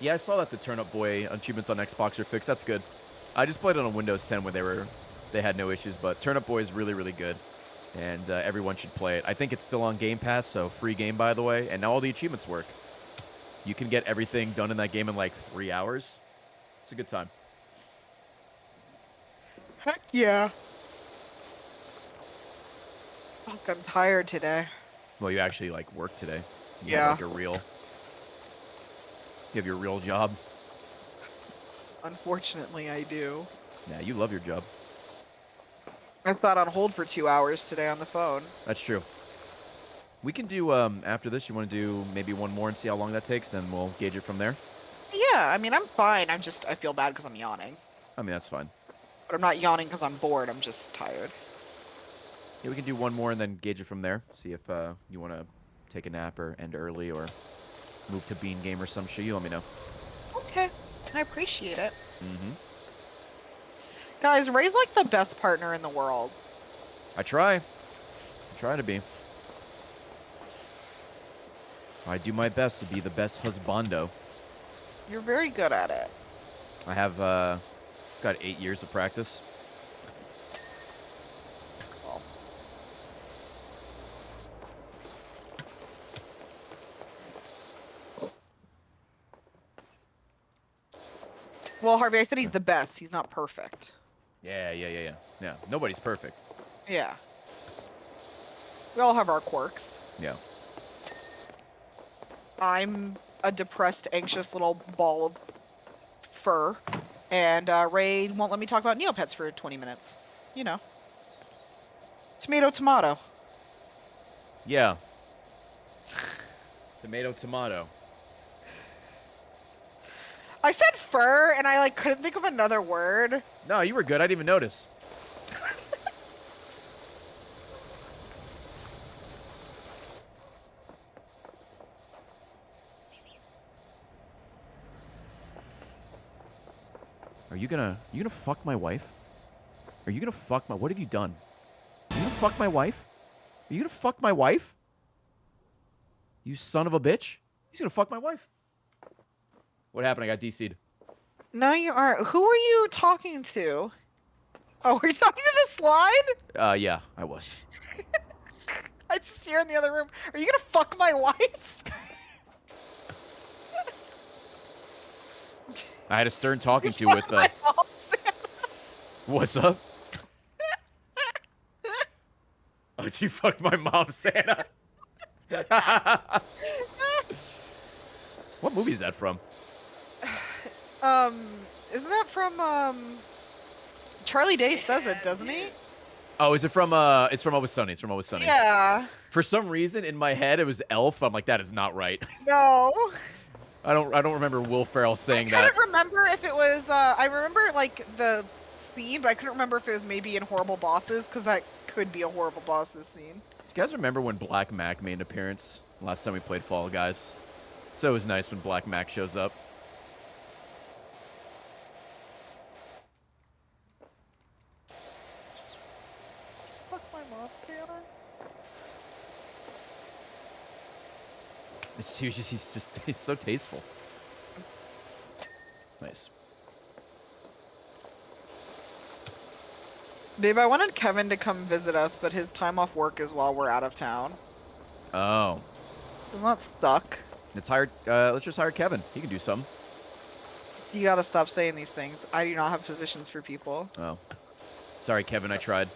Speaker 1: Yeah, I saw that the Turnip Boy achievements on Xbox are fixed. That's good. I just played it on Windows 10 when they had no issues, but Turnip Boy is really, really good, and everyone should play it. I think it's still on Game Pass, so free game, by the way, and now all the achievements work. You can get everything done in that game in like 3 hours. It's a good time.
Speaker 2: Heck yeah. Fuck, I'm tired today.
Speaker 1: Well, you actually like work today. You
Speaker 2: Yeah.
Speaker 1: have, like, you have your real job.
Speaker 2: Unfortunately, I do.
Speaker 1: Yeah, you love your job.
Speaker 2: I sat on hold for 2 hours today on the phone.
Speaker 1: That's true. We can do, after this, you want to do maybe one more and see how long that takes, then we'll gauge it from there?
Speaker 2: Yeah, I mean, I'm fine. I feel bad because I'm yawning.
Speaker 1: I mean, that's fine.
Speaker 2: But I'm not yawning because I'm bored. I'm just tired.
Speaker 1: Yeah, we can do one more and then gauge it from there. See if you want to take a nap or end early or move to Bean Game or some shit. You let me know.
Speaker 2: Okay. I appreciate it.
Speaker 1: Mm-hmm.
Speaker 2: Guys, Ray's like the best partner in the world.
Speaker 1: I try. I try to be. I do my best to be the best husbando.
Speaker 2: You're very good at it.
Speaker 1: I have got 8 years of practice.
Speaker 2: Well, Harvey, I said he's the best. He's not perfect.
Speaker 1: Yeah. Yeah, nobody's perfect.
Speaker 2: Yeah. We all have our quirks.
Speaker 1: Yeah.
Speaker 2: I'm a depressed, anxious little ball of fur. And Ray won't let me talk about Neopets for 20 minutes. You know. Tomato, tomato.
Speaker 1: Yeah. Tomato.
Speaker 2: I said fur, and I couldn't think of another word.
Speaker 1: No, you were good. I didn't even notice. Are you gonna fuck my wife? Are you gonna fuck my... What have you done? Are you gonna fuck my wife? Are you gonna fuck my wife? You son of a bitch. He's gonna fuck my wife. What happened? I got DC'd.
Speaker 2: No, you aren't. Who are you talking to? Oh, were you talking to the slide?
Speaker 1: Yeah, I was.
Speaker 2: I just hear in the other room, are you gonna fuck my wife?
Speaker 1: I had a stern talking to with...
Speaker 2: My mom, Santa.
Speaker 1: What's up? Oh, did you fuck my mom, Santa? What movie is that from?
Speaker 2: Isn't that from, Charlie Day says it, doesn't he?
Speaker 1: Oh, is it from, it's from Always Sunny. It's from Always Sunny.
Speaker 2: Yeah.
Speaker 1: For some reason, in my head, it was Elf. I'm like, that is not right.
Speaker 2: No.
Speaker 1: I don't remember Will Ferrell saying that.
Speaker 2: I couldn't remember if it was, I remember, the scene, but I couldn't remember if it was maybe in Horrible Bosses, because that could be a Horrible Bosses scene.
Speaker 1: You guys remember when Black Mac made an appearance last time we played Fall Guys? It's always nice when Black Mac shows up.
Speaker 2: Fuck my mom, Taylor.
Speaker 1: He's so tasteful. Nice.
Speaker 2: Babe, I wanted Kevin to come visit us, but his time off work is while we're out of town.
Speaker 1: Oh.
Speaker 2: I'm not stuck.
Speaker 1: Let's just hire Kevin. He can do something.
Speaker 2: You gotta stop saying these things. I do not have positions for people.
Speaker 1: Oh. Sorry, Kevin, I tried.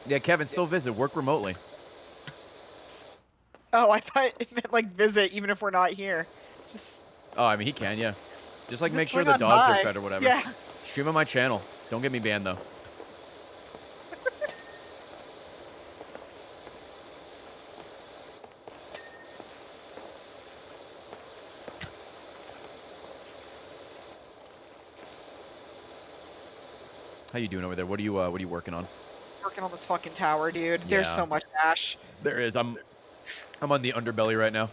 Speaker 1: Yeah, Kevin, still visit. Work remotely.
Speaker 2: Oh, I thought it meant like visit even if we're not here. Just
Speaker 1: Oh, I mean, he can, yeah. Just like make sure
Speaker 2: swing
Speaker 1: the
Speaker 2: on
Speaker 1: dogs are
Speaker 2: by.
Speaker 1: fed or whatever.
Speaker 2: Yeah.
Speaker 1: Stream on my channel. Don't get me banned, though. How you doing over there? What are you working on?
Speaker 2: Working on this fucking tower, dude. There's
Speaker 1: Yeah.
Speaker 2: so much ash.
Speaker 1: There is. I'm on the underbelly right now.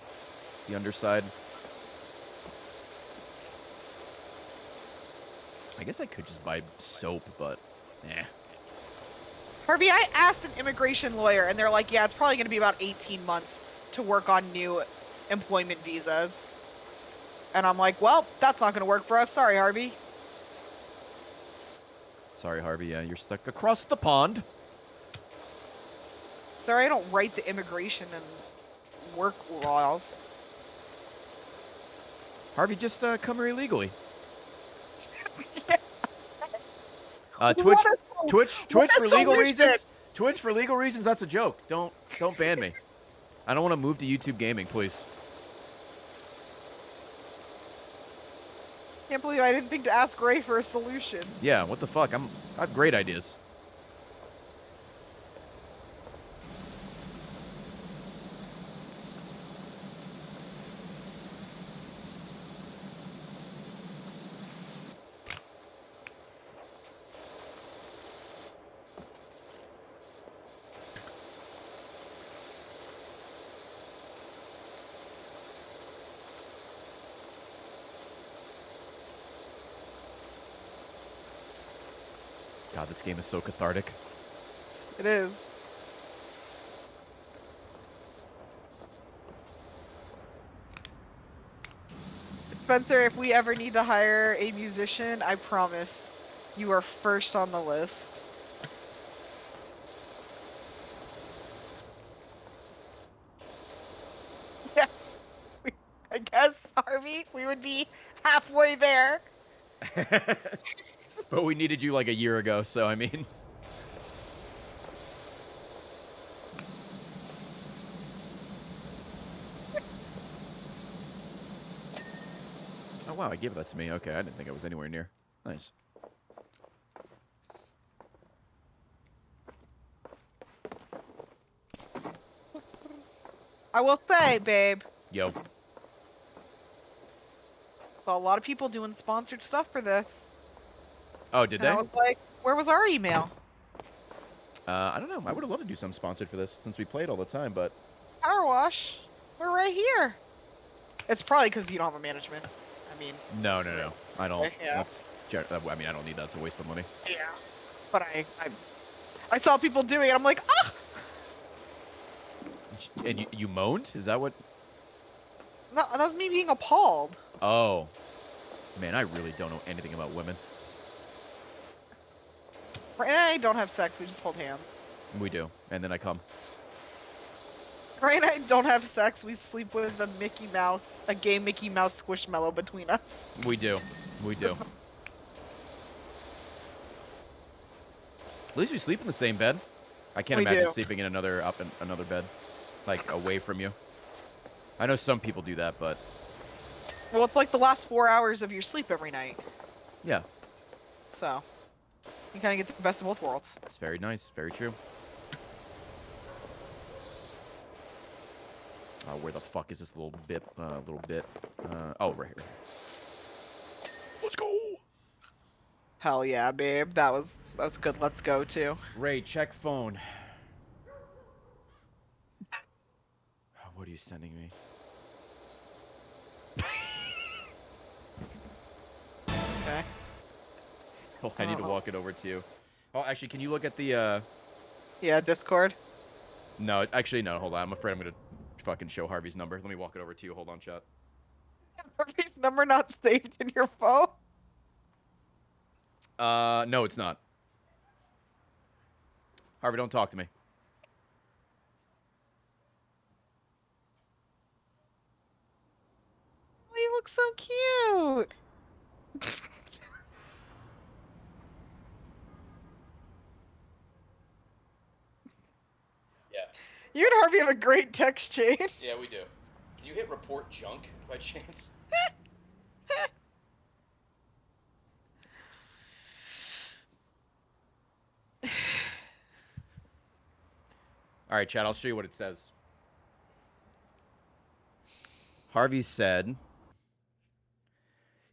Speaker 1: The underside. I guess I could just buy soap, but eh.
Speaker 2: Harvey, I asked an immigration lawyer, and they're like, yeah, it's probably going to be about 18 months to work on new employment visas. And I'm like, well, that's not going to work for us. Sorry, Harvey.
Speaker 1: Sorry, Harvey. Yeah, you're stuck across the pond.
Speaker 2: Sorry, I don't write the immigration and work laws.
Speaker 1: Harvey, just come here illegally.
Speaker 2: What
Speaker 1: Twitch
Speaker 2: what a
Speaker 1: for legal
Speaker 2: solution!
Speaker 1: reasons. Twitch for legal reasons. That's a joke. Don't ban me. I don't want to move to YouTube gaming, please.
Speaker 2: Can't believe I didn't think to ask Ray for a solution.
Speaker 1: Yeah, what the fuck? I have great ideas. God, this game is so cathartic.
Speaker 2: It is. Spencer, if we ever need to hire a musician, I promise you are first on the list. Yeah, I guess, Harvey, we would be halfway there.
Speaker 1: But we needed you like a year ago, so I mean. Oh wow, I gave that to me. Okay, I didn't think I was anywhere near. Nice.
Speaker 2: I will say, babe,
Speaker 1: Yo.
Speaker 2: saw a lot of people doing sponsored stuff for this.
Speaker 1: Oh, did
Speaker 2: And
Speaker 1: they?
Speaker 2: I was like, where was our email?
Speaker 1: I don't know. I would have loved to do something sponsored for this since we played all the time, but
Speaker 2: PowerWash, we're right here. It's probably because you don't have a management. I mean,
Speaker 1: no. I don't.
Speaker 2: Yeah.
Speaker 1: I mean, I don't need that. It's a waste of money.
Speaker 2: yeah. But I saw people doing it. I'm like, ah!
Speaker 1: And you moaned? Is that what?
Speaker 2: No, that was me being appalled.
Speaker 1: Oh. Man, I really don't know anything about women.
Speaker 2: Ray and I don't have sex. We just hold hands.
Speaker 1: We do. And then I come.
Speaker 2: Ray and I don't have sex. We sleep with a gay Mickey Mouse squishmallow between us.
Speaker 1: We do. We do. At least we sleep in the same bed. I can't
Speaker 2: We
Speaker 1: imagine
Speaker 2: do.
Speaker 1: sleeping in another bed, like away from you. I know some people do that, but
Speaker 2: Well, it's like the last 4 hours of your sleep every night.
Speaker 1: yeah,
Speaker 2: So, you kind of get the best of both worlds.
Speaker 1: it's very nice, very true. Where the fuck is this little bit? Oh, right here. Let's go.
Speaker 2: Hell yeah, babe. That was good. Let's go too.
Speaker 1: Ray, check phone. What are you sending me?
Speaker 2: Okay.
Speaker 1: Oh, I need to walk it over to you. Oh, actually, can you look at the,
Speaker 2: Yeah, Discord.
Speaker 1: No, actually, no, hold on. I'm afraid I'm gonna fucking show Harvey's number. Let me walk it over to you. Hold on, chat.
Speaker 2: Harvey's number not saved in your phone.
Speaker 1: No, it's not. Harvey, don't talk to me.
Speaker 2: looks so cute.
Speaker 1: Yeah.
Speaker 2: You and Harvey have a great text chain.
Speaker 1: Yeah, we do. Can you hit report junk by chance? All right, Chad, I'll show you what it says. Harvey said,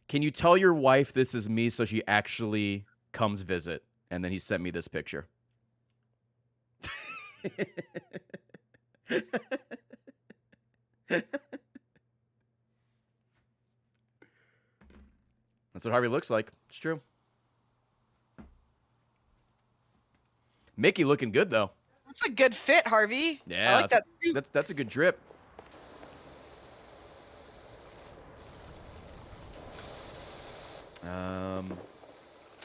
Speaker 1: "Can you tell your wife this is me so she actually comes visit?" And then he sent me this picture. That's what Harvey looks like. It's true. Mickey looking good though.
Speaker 2: That's a good fit, Harvey.
Speaker 1: Yeah,
Speaker 2: I like that suit.
Speaker 1: that's a good drip.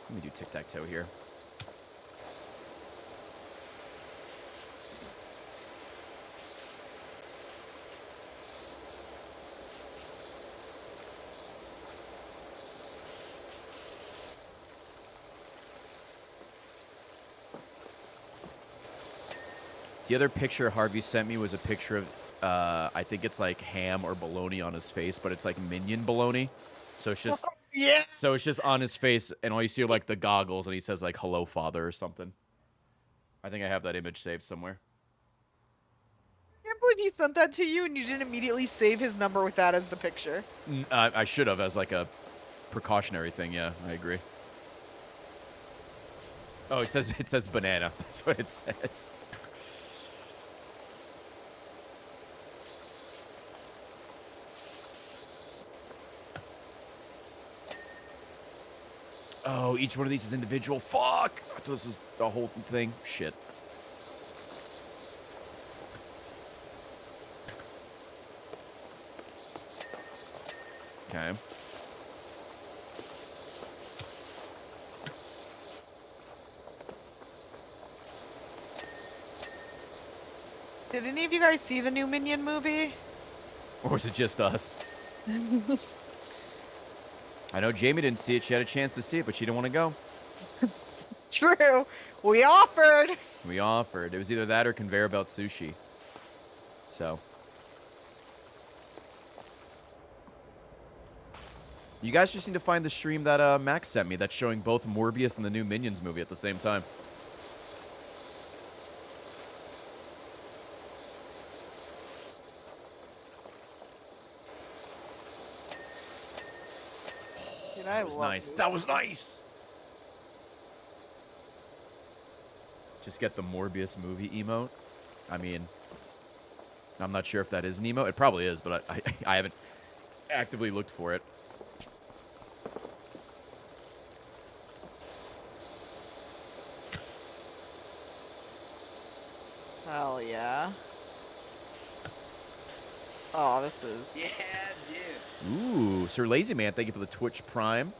Speaker 1: Let me do tic-tac-toe here. The other picture Harvey sent me was a picture of, I think it's like ham or bologna on his face, but it's like minion bologna. So it's just,
Speaker 2: Yeah.
Speaker 1: so it's just on his face, and all you see are like the goggles, and he says like "Hello, Father" or something. I think I have that image saved somewhere.
Speaker 2: I can't believe he sent that to you and you didn't immediately save his number with that as the picture.
Speaker 1: I should have as like a precautionary thing. Yeah, I agree. Oh, it says banana. That's what it says. Oh, each one of these is individual. Fuck! I thought this was the whole thing. Shit. Okay.
Speaker 2: Did any of you guys see the new Minion movie?
Speaker 1: Or is it just us? I know Jamie didn't see it. She had a chance to see it, but she didn't want to go.
Speaker 2: True. We offered.
Speaker 1: We offered. It was either that or conveyor belt sushi. So. You guys just need to find the stream that Max sent me that's showing both Morbius and the new Minions movie at the same time.
Speaker 2: Dude,
Speaker 1: That was nice. That was nice. Just get the Morbius movie emote. I mean, I'm not sure if that is an emote. It probably is, but I haven't actively looked for it.
Speaker 2: Hell yeah. Oh, this is...
Speaker 3: Yeah, dude.
Speaker 1: Ooh, Sir Lazy Man, thank you for the Twitch Prime.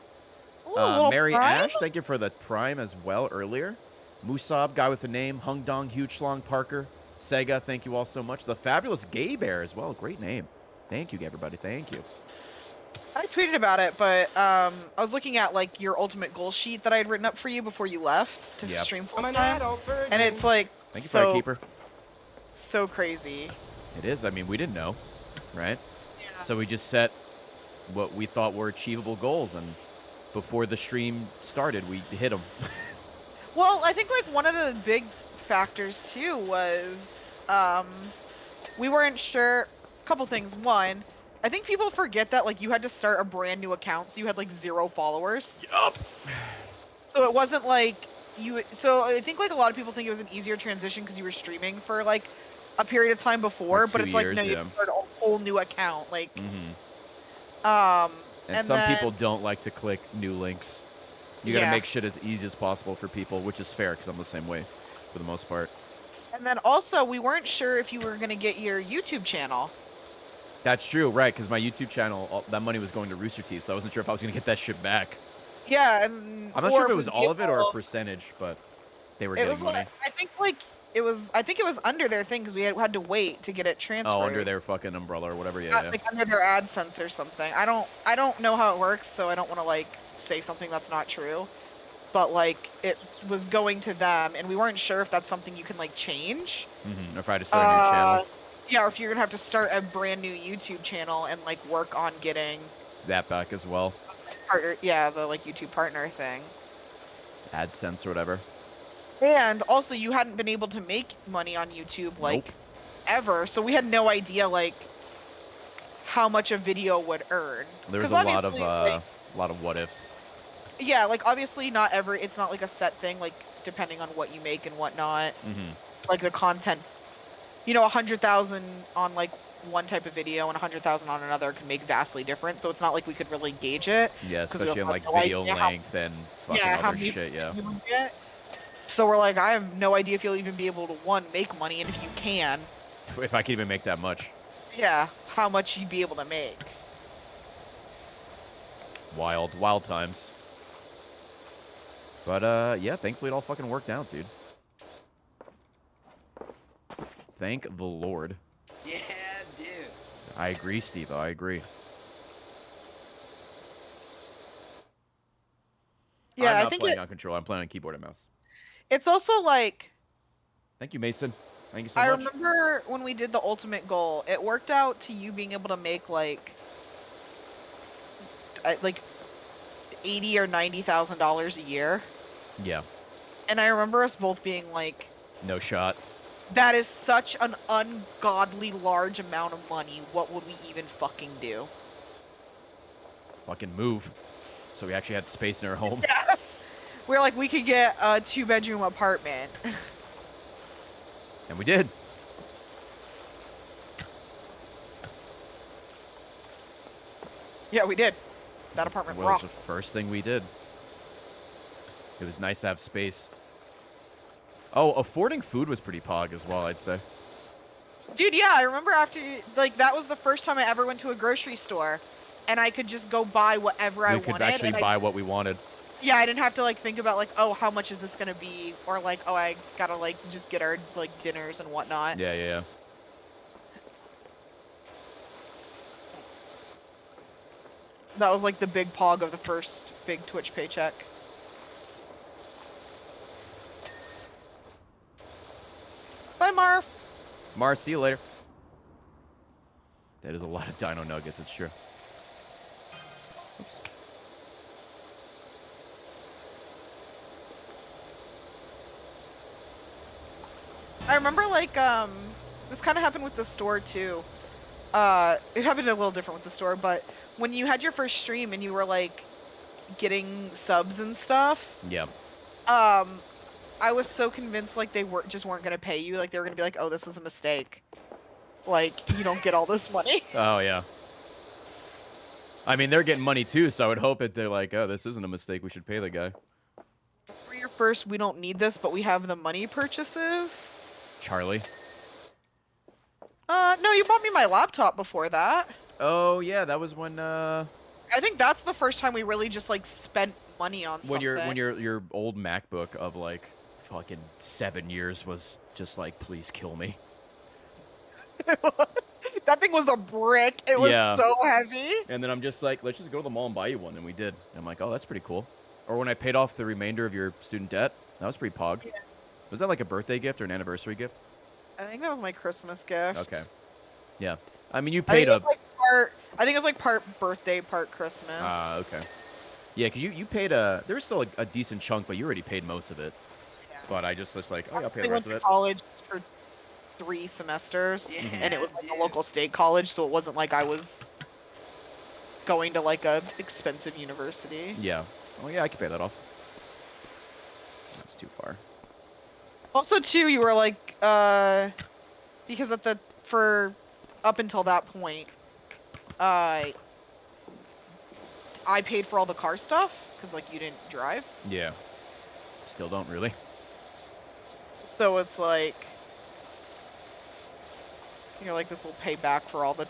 Speaker 2: Ooh, a little
Speaker 1: Mary
Speaker 2: prime?
Speaker 1: Ash, thank you for the Prime as well earlier. Musab, guy with a name. Hung Dong, Huge Schlong, Parker. Sega, thank you all so much. The Fabulous Gay Bear as well. Great name. Thank you, everybody. Thank you.
Speaker 2: I tweeted about it, but I was looking at like your ultimate goal sheet that I had written up for you before you left to stream full time, and it's like
Speaker 1: Thank you,
Speaker 2: so
Speaker 1: Firekeeper.
Speaker 2: so crazy.
Speaker 1: It is. I mean, we didn't know, right?
Speaker 2: Yeah.
Speaker 1: So we just set what we thought were achievable goals, and before the stream started, we hit them.
Speaker 2: Well, I think like one of the big factors too was we weren't sure. A couple things. One, I think people forget that like you had to start a brand new account, so you had like 0 followers.
Speaker 1: Yup.
Speaker 2: So it wasn't like you. So I think like a lot of people think it was an easier transition because you were streaming for like a period of time before,
Speaker 1: Like
Speaker 2: but
Speaker 1: 2
Speaker 2: it's like
Speaker 1: years,
Speaker 2: no, you
Speaker 1: yeah.
Speaker 2: have to start a whole new account. Like,
Speaker 1: And some
Speaker 2: then-
Speaker 1: people don't like to click new links. You got to
Speaker 2: Yeah.
Speaker 1: make shit as easy as possible for people, which is fair because I'm the same way for the most part.
Speaker 2: And then also we weren't sure if you were gonna get your YouTube channel.
Speaker 1: That's true, right? Because my YouTube channel, that money was going to Rooster Teeth, so I wasn't sure if I was going to get that shit back.
Speaker 2: Yeah, and
Speaker 1: I'm not
Speaker 2: or
Speaker 1: sure if it
Speaker 2: we
Speaker 1: was all
Speaker 2: get
Speaker 1: of it or a percentage, but they were
Speaker 2: It
Speaker 1: getting
Speaker 2: was
Speaker 1: money.
Speaker 2: like, I think like I think it was under their thing because we had to wait to get it transferred.
Speaker 1: Oh, under their fucking umbrella or whatever. Yeah.
Speaker 2: Like under their AdSense or something. I don't know how it works, so I don't want to like say something that's not true. But like it was going to them, and we weren't sure if that's something you can like change.
Speaker 1: Or if I had to start a new channel.
Speaker 2: Yeah, or if you're gonna have to start a brand new YouTube channel and like work on getting
Speaker 1: that back as well.
Speaker 2: Partner, yeah, the like YouTube partner thing.
Speaker 1: AdSense or whatever.
Speaker 2: And also, you hadn't been able to make money on YouTube like ever, so we had no idea like how much a video would earn.
Speaker 1: There was a lot of what ifs.
Speaker 2: Yeah, like obviously it's not like a set thing, like depending on what you make and whatnot. Like the content, 100,000 on like one type of video and 100,000 on another can make vastly different. So it's not like we could really gauge it.
Speaker 1: Yeah, especially on like video length and fucking other shit. Yeah.
Speaker 2: So we're like, I have no idea if you'll even be able to make money, and if you can,
Speaker 1: if I can even make that much.
Speaker 2: Yeah, how much you'd be able to make.
Speaker 1: Wild times. But yeah, thankfully it all fucking worked out, dude. Thank the Lord.
Speaker 3: Yeah, dude.
Speaker 1: I agree, Steve. I agree.
Speaker 2: Yeah,
Speaker 1: I'm not
Speaker 2: I think
Speaker 1: playing on controller. I'm playing on keyboard and mouse.
Speaker 2: It's also like...
Speaker 1: Thank you, Mason. Thank you so
Speaker 2: I
Speaker 1: much.
Speaker 2: remember when we did the ultimate goal, it worked out to you being able to make like $80,000 or $90,000 a year.
Speaker 1: Yeah.
Speaker 2: And I remember us both being like,
Speaker 1: no shot.
Speaker 2: That is such an ungodly large amount of money. What would we even fucking do?
Speaker 1: Fucking move. So we actually had space in our home.
Speaker 2: Yeah. We're like, we could get a 2-bedroom apartment.
Speaker 1: And we did.
Speaker 2: Yeah, we did. That apartment
Speaker 1: was
Speaker 2: rocked.
Speaker 1: the first thing we did. It was nice to have space. Oh, affording food was pretty pog as well, I'd say.
Speaker 2: Dude, yeah, I remember after, like, that was the first time I ever went to a grocery store, and I could just go buy whatever I wanted.
Speaker 1: We could actually buy what we wanted.
Speaker 2: Yeah, I didn't have to, like, think about, like, oh, how much is this gonna be? Or, like, oh, I gotta, like, just get our, like, dinners and whatnot.
Speaker 1: Yeah.
Speaker 2: That was, like, the big pog of the first big Twitch paycheck. Bye, Marv.
Speaker 1: Marv, see you later. That is a lot of dino nuggets, it's true. Oops.
Speaker 2: I remember, like, this kind of happened with the store, too. It happened a little different with the store, but when you had your first stream and you were, like, getting subs and stuff...
Speaker 1: Yeah.
Speaker 2: I was so convinced, like, they just weren't gonna pay you. Like, they were gonna be like, oh, this is a mistake. Like, you don't get all this money.
Speaker 1: Oh, yeah. I mean, they're getting money, too, so I would hope that they're like, oh, this isn't a mistake. We should pay the guy.
Speaker 2: For your first, we don't need this, but we have the money purchases.
Speaker 1: Charlie?
Speaker 2: No, you bought me my laptop before that.
Speaker 1: Oh, yeah, that was when,
Speaker 2: I think that's the first time we really just, like, spent money on something.
Speaker 1: When your old MacBook of, like, fucking 7 years was just like, please kill me.
Speaker 2: That thing was a brick. It was so heavy.
Speaker 1: And then I'm just like, let's just go to the mall and buy you one. And we did. And I'm like, oh, that's pretty cool. Or when I paid off the remainder of your student debt, that was pretty pog. Yeah. Was that like a birthday gift or an anniversary gift?
Speaker 2: I think that was my Christmas gift.
Speaker 1: Okay. Yeah. I mean, you paid up.
Speaker 2: I think it was like part birthday, part Christmas.
Speaker 1: Ah, okay. Yeah, because you paid there was still a decent chunk, but you already paid most of it. Yeah. But I just was like, oh, I'll pay the rest of it.
Speaker 2: I went to college for 3 semesters, and it was like a local state college, so it wasn't like I was going to like a expensive university.
Speaker 1: Yeah. Oh yeah, I can pay that off. That's too far.
Speaker 2: Also, too, you were like, because up until that point, I paid for all the car stuff because like you didn't drive.
Speaker 1: Yeah. Still don't really.
Speaker 2: So it's like, you're like, this will pay back for all the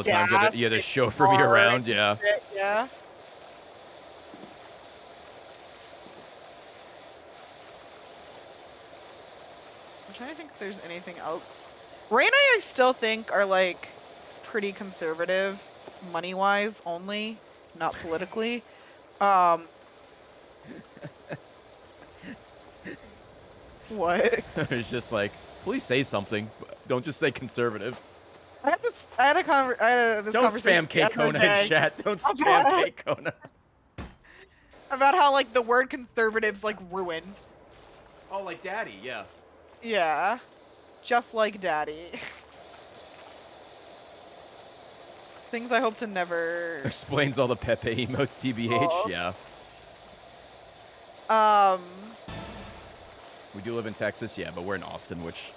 Speaker 1: times you had to chauffeur me around. Yeah.
Speaker 2: Yeah. I'm trying to think if there's anything else. Ray and I still think are like pretty conservative, money-wise only, not politically. What?
Speaker 1: It's just like, please say something. Don't just say conservative.
Speaker 2: I had this
Speaker 1: Don't
Speaker 2: conversation
Speaker 1: spam
Speaker 2: the other
Speaker 1: K-Kona in
Speaker 2: day
Speaker 1: chat. Don't spam
Speaker 2: about-
Speaker 1: K-Kona.
Speaker 2: about how like the word conservatives like ruined.
Speaker 1: Oh, like daddy, yeah.
Speaker 2: Yeah, just like daddy. Things I hope to never.
Speaker 1: Explains all the Pepe emotes, TBH.
Speaker 2: Oh.
Speaker 1: Yeah. We do live in Texas, yeah, but we're in Austin, which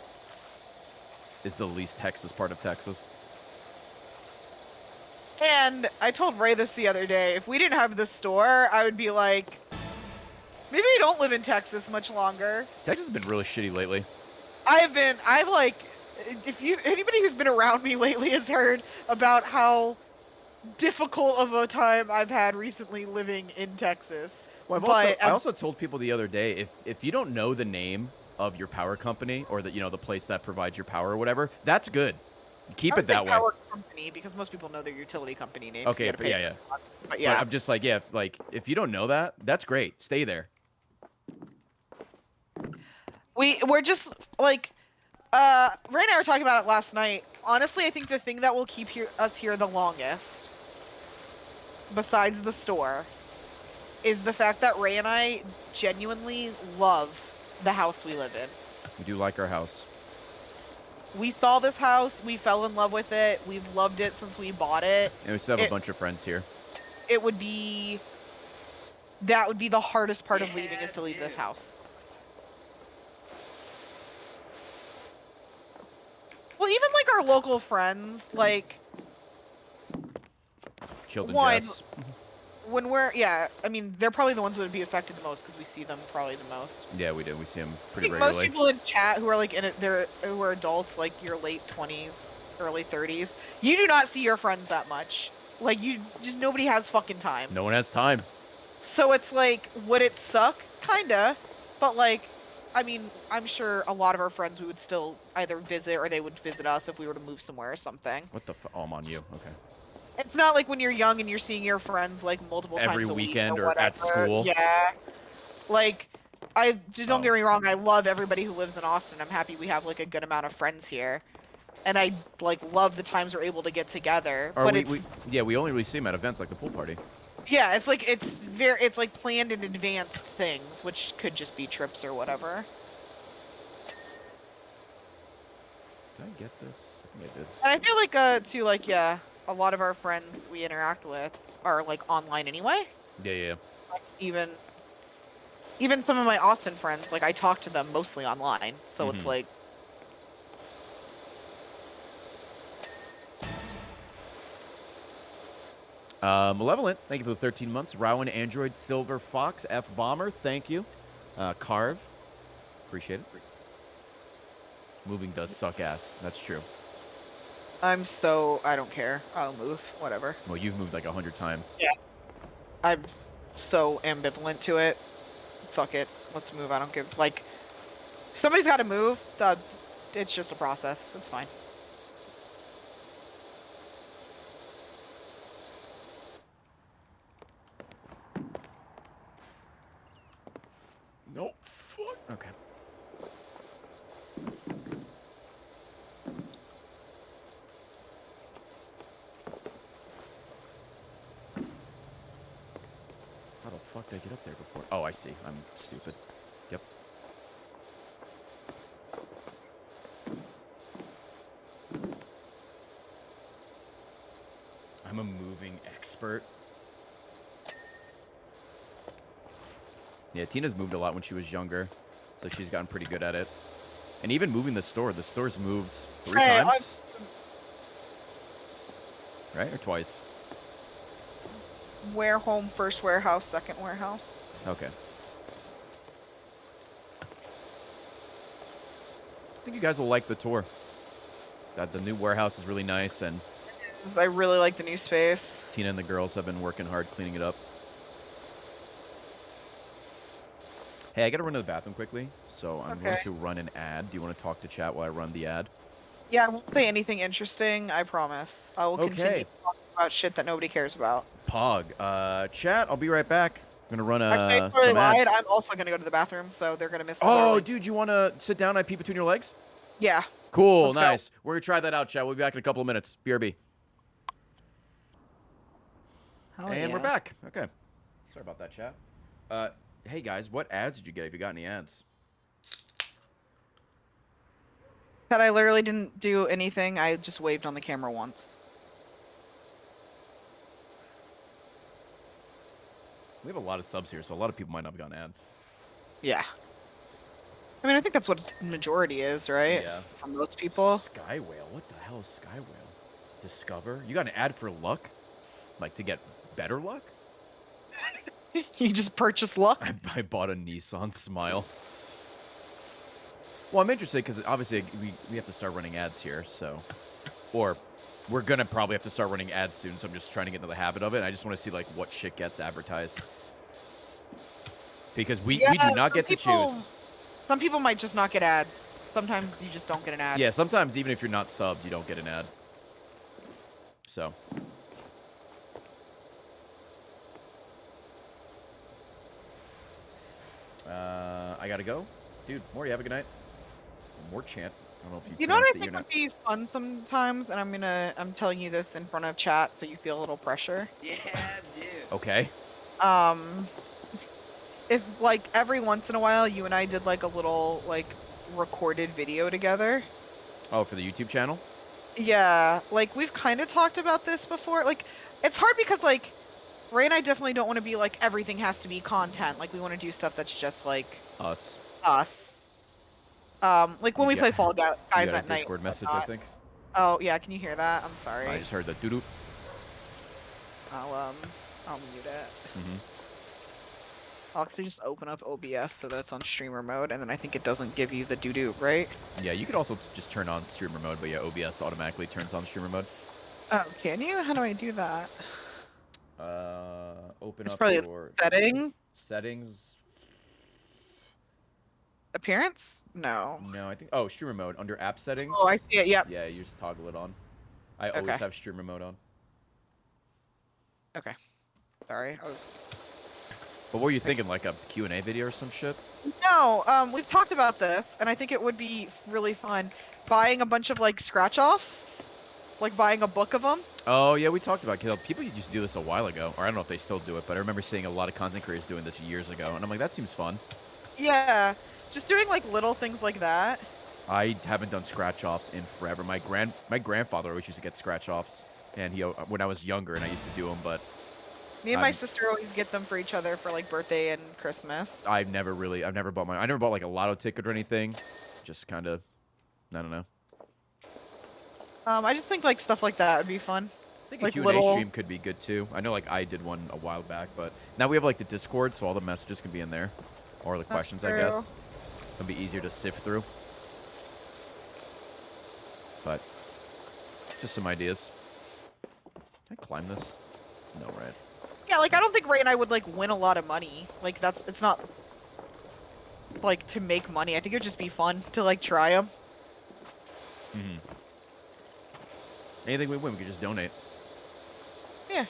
Speaker 1: is the least Texas part of Texas.
Speaker 2: And I told Ray this the other day. If we didn't have this store, I would be like, maybe I don't live in Texas much longer.
Speaker 1: Texas has been really shitty lately.
Speaker 2: I've like, anybody who's been around me lately has heard about how difficult of a time I've had recently living in Texas.
Speaker 1: Well, I also told people the other day, if you don't know the name of your power company or the place that provides your power or whatever, that's good. Keep it that way.
Speaker 2: Power company, because most people know their utility company name.
Speaker 1: Okay, but yeah.
Speaker 2: But yeah,
Speaker 1: But I'm just like, yeah, like if you don't know that, that's great. Stay there.
Speaker 2: we're just like, Ray and I were talking about it last night. Honestly, I think the thing that will keep us here the longest, besides the store, is the fact that Ray and I genuinely love the house we live in.
Speaker 1: We do like our house.
Speaker 2: We saw this house, we fell in love with it, we've loved it since we bought it.
Speaker 1: And we still have a bunch of friends here.
Speaker 2: That would be the hardest part of leaving, is to leave this house. Well, even like our local friends, like
Speaker 1: Killed and
Speaker 2: one,
Speaker 1: Jess.
Speaker 2: when I mean, they're probably the ones that would be affected the most because we see them probably the most.
Speaker 1: Yeah, we do. We see them
Speaker 2: I
Speaker 1: pretty
Speaker 2: think
Speaker 1: regularly.
Speaker 2: most people in chat who are like who are adults, like your late 20s, early 30s, you do not see your friends that much. Like, nobody has fucking time.
Speaker 1: No one has time.
Speaker 2: So it's like, would it suck? Kinda. But like, I mean, I'm sure a lot of our friends we would still either visit or they would visit us if we were to move somewhere or something.
Speaker 1: What the Oh, I'm on you. Okay.
Speaker 2: It's not like when you're young and you're seeing your friends like multiple times
Speaker 1: Every
Speaker 2: a
Speaker 1: weekend
Speaker 2: week
Speaker 1: or at
Speaker 2: whatever.
Speaker 1: school.
Speaker 2: Yeah. Like, don't get me wrong, I love everybody who lives in Austin. I'm happy we have like a good amount of friends here. And I like love the times we're able to get together.
Speaker 1: Or
Speaker 2: but
Speaker 1: we only really see them at events like the pool party.
Speaker 2: yeah, it's like it's like planned in advanced things, which could just be trips or whatever.
Speaker 1: Did I get this? I think I did.
Speaker 2: And I feel like too, like, yeah, a lot of our friends we interact with are like online anyway.
Speaker 1: Yeah.
Speaker 2: Like, even some of my Austin friends, like I talk to them mostly online, so it's like.
Speaker 1: Malevolent, thank you for the 13 months. Rowan, Android, Silver, Fox, F Bomber, thank you. Carve, appreciate it. Moving does suck ass. That's true.
Speaker 2: I don't care. I'll move, whatever.
Speaker 1: Well, you've moved like 100 times.
Speaker 2: Yeah. I'm so ambivalent to it. Fuck it. Let's move. I don't give, like, somebody's got to move. It's just a process. It's fine.
Speaker 1: Nope. Fuck. Okay. How the fuck did I get up there before? Oh, I see. I'm stupid. Yep. I'm a moving expert. Yeah, Tina's moved a lot when she was younger, so she's gotten pretty good at it. And even moving the store's moved 3 times. Right? Or twice?
Speaker 2: Home, first warehouse, second warehouse.
Speaker 1: Okay. I think you guys will like the tour. The new warehouse is really nice, and
Speaker 2: I really like the new space.
Speaker 1: Tina and the girls have been working hard cleaning it up. Hey, I gotta run to the bathroom quickly, so I'm going
Speaker 2: Okay.
Speaker 1: to run an ad. Do you want to talk to chat while I run the ad?
Speaker 2: Yeah, I won't say anything interesting. I promise. I will continue
Speaker 1: Okay.
Speaker 2: talking about shit that nobody cares about.
Speaker 1: Pog. Chat, I'll be right back. I'm gonna run
Speaker 2: Actually, I totally
Speaker 1: some
Speaker 2: lied.
Speaker 1: ads.
Speaker 2: I'm also gonna go to the bathroom, so they're gonna miss
Speaker 1: Oh,
Speaker 2: literally.
Speaker 1: dude, you wanna sit down? I peep between your legs?
Speaker 2: Yeah.
Speaker 1: Cool,
Speaker 2: Let's go.
Speaker 1: nice. We're gonna try that out, chat. We'll be back in a couple of minutes. BRB.
Speaker 2: Hell
Speaker 1: And we're
Speaker 2: yeah.
Speaker 1: back. Okay. Sorry about that, chat. Hey guys, what ads did you get? If you got any ads?
Speaker 2: But I literally didn't do anything. I just waved on the camera once.
Speaker 1: We have a lot of subs here, so a lot of people might not have gotten ads.
Speaker 2: Yeah. I mean, I think that's what the majority is, right?
Speaker 1: Yeah.
Speaker 2: For most people.
Speaker 1: Sky Whale. What the hell is Sky Whale? Discover? You got an ad for luck? Like to get better luck?
Speaker 2: You just purchase luck.
Speaker 1: I bought a Nissan Smile. Well, I'm interested because obviously we have to start running ads here, so. Or we're going to probably have to start running ads soon, so I'm just trying to get into the habit of it. I just want to see, like, what shit gets advertised. Because we do not get to choose.
Speaker 2: Some people might just not get ads. Sometimes you just don't get an ad.
Speaker 1: Yeah, sometimes even if you're not subbed, you don't get an ad. So. I gotta go. Dude, Morty, have a good night. More chant. I don't know if you
Speaker 2: You know what I
Speaker 1: pronounced it,
Speaker 2: think
Speaker 1: you're
Speaker 2: would be fun sometimes, and I'm telling you this in front of chat so you feel a little pressure.
Speaker 3: Yeah, dude.
Speaker 1: Okay.
Speaker 2: If like every once in a while you and I did like a little like recorded video together.
Speaker 1: Oh, for the YouTube channel?
Speaker 2: Yeah, like we've kind of talked about this before. Like it's hard because like Ray and I definitely don't want to be like everything has to be content. Like we want to do stuff that's just like
Speaker 1: Us.
Speaker 2: like when we play Fall Guys
Speaker 1: You got
Speaker 2: at
Speaker 1: a
Speaker 2: night.
Speaker 1: Discord message, I think.
Speaker 2: Oh yeah, can you hear that? I'm sorry.
Speaker 1: I just heard the doo-doo.
Speaker 2: I'll mute it.
Speaker 1: Mm-hmm.
Speaker 2: I'll actually just open up OBS so that it's on streamer mode, and then I think it doesn't give you the doo-doo, right?
Speaker 1: Yeah, you could also just turn on streamer mode, but yeah, OBS automatically turns on streamer mode.
Speaker 2: Oh, can you? How do I do that?
Speaker 1: Open
Speaker 2: It's
Speaker 1: up
Speaker 2: probably
Speaker 1: your
Speaker 2: settings.
Speaker 1: settings.
Speaker 2: Appearance? No.
Speaker 1: No, I think. Oh, streamer mode under app settings.
Speaker 2: Oh, I see it. Yep.
Speaker 1: Yeah, you just toggle it on. I always have streamer mode on.
Speaker 2: Okay. Sorry, I was.
Speaker 1: But what were you thinking, like a Q&A video or some shit?
Speaker 2: No, we've talked about this, and I think it would be really fun buying a bunch of like scratch-offs, like buying a book of them.
Speaker 1: Oh yeah, we talked about it. People used to do this a while ago, or I don't know if they still do it, but I remember seeing a lot of content creators doing this years ago, and I'm like, that seems fun.
Speaker 2: Yeah, just doing like little things like that.
Speaker 1: I haven't done scratch-offs in forever. My grandfather always used to get scratch-offs, and he when I was younger, and I used to do them, but
Speaker 2: Me and my sister always get them for each other for like birthday and Christmas.
Speaker 1: I've never bought I never bought like a lotto ticket or anything. Just kind of, I don't know.
Speaker 2: I just think like stuff like that would be fun.
Speaker 1: I think
Speaker 2: like
Speaker 1: a Q&A stream could be good too. I know like I did one a while back, but now we have like the Discord, so all the messages can be in there. Or the questions, I guess. It'll be easier to sift through. But, just some ideas. Can I climb this? No, right.
Speaker 2: Yeah, like I don't think Ray and I would like win a lot of money. Like it's not like to make money. I think it would just be fun to like try them.
Speaker 1: Mm-hmm. Anything we win, we could just donate.
Speaker 2: Yeah.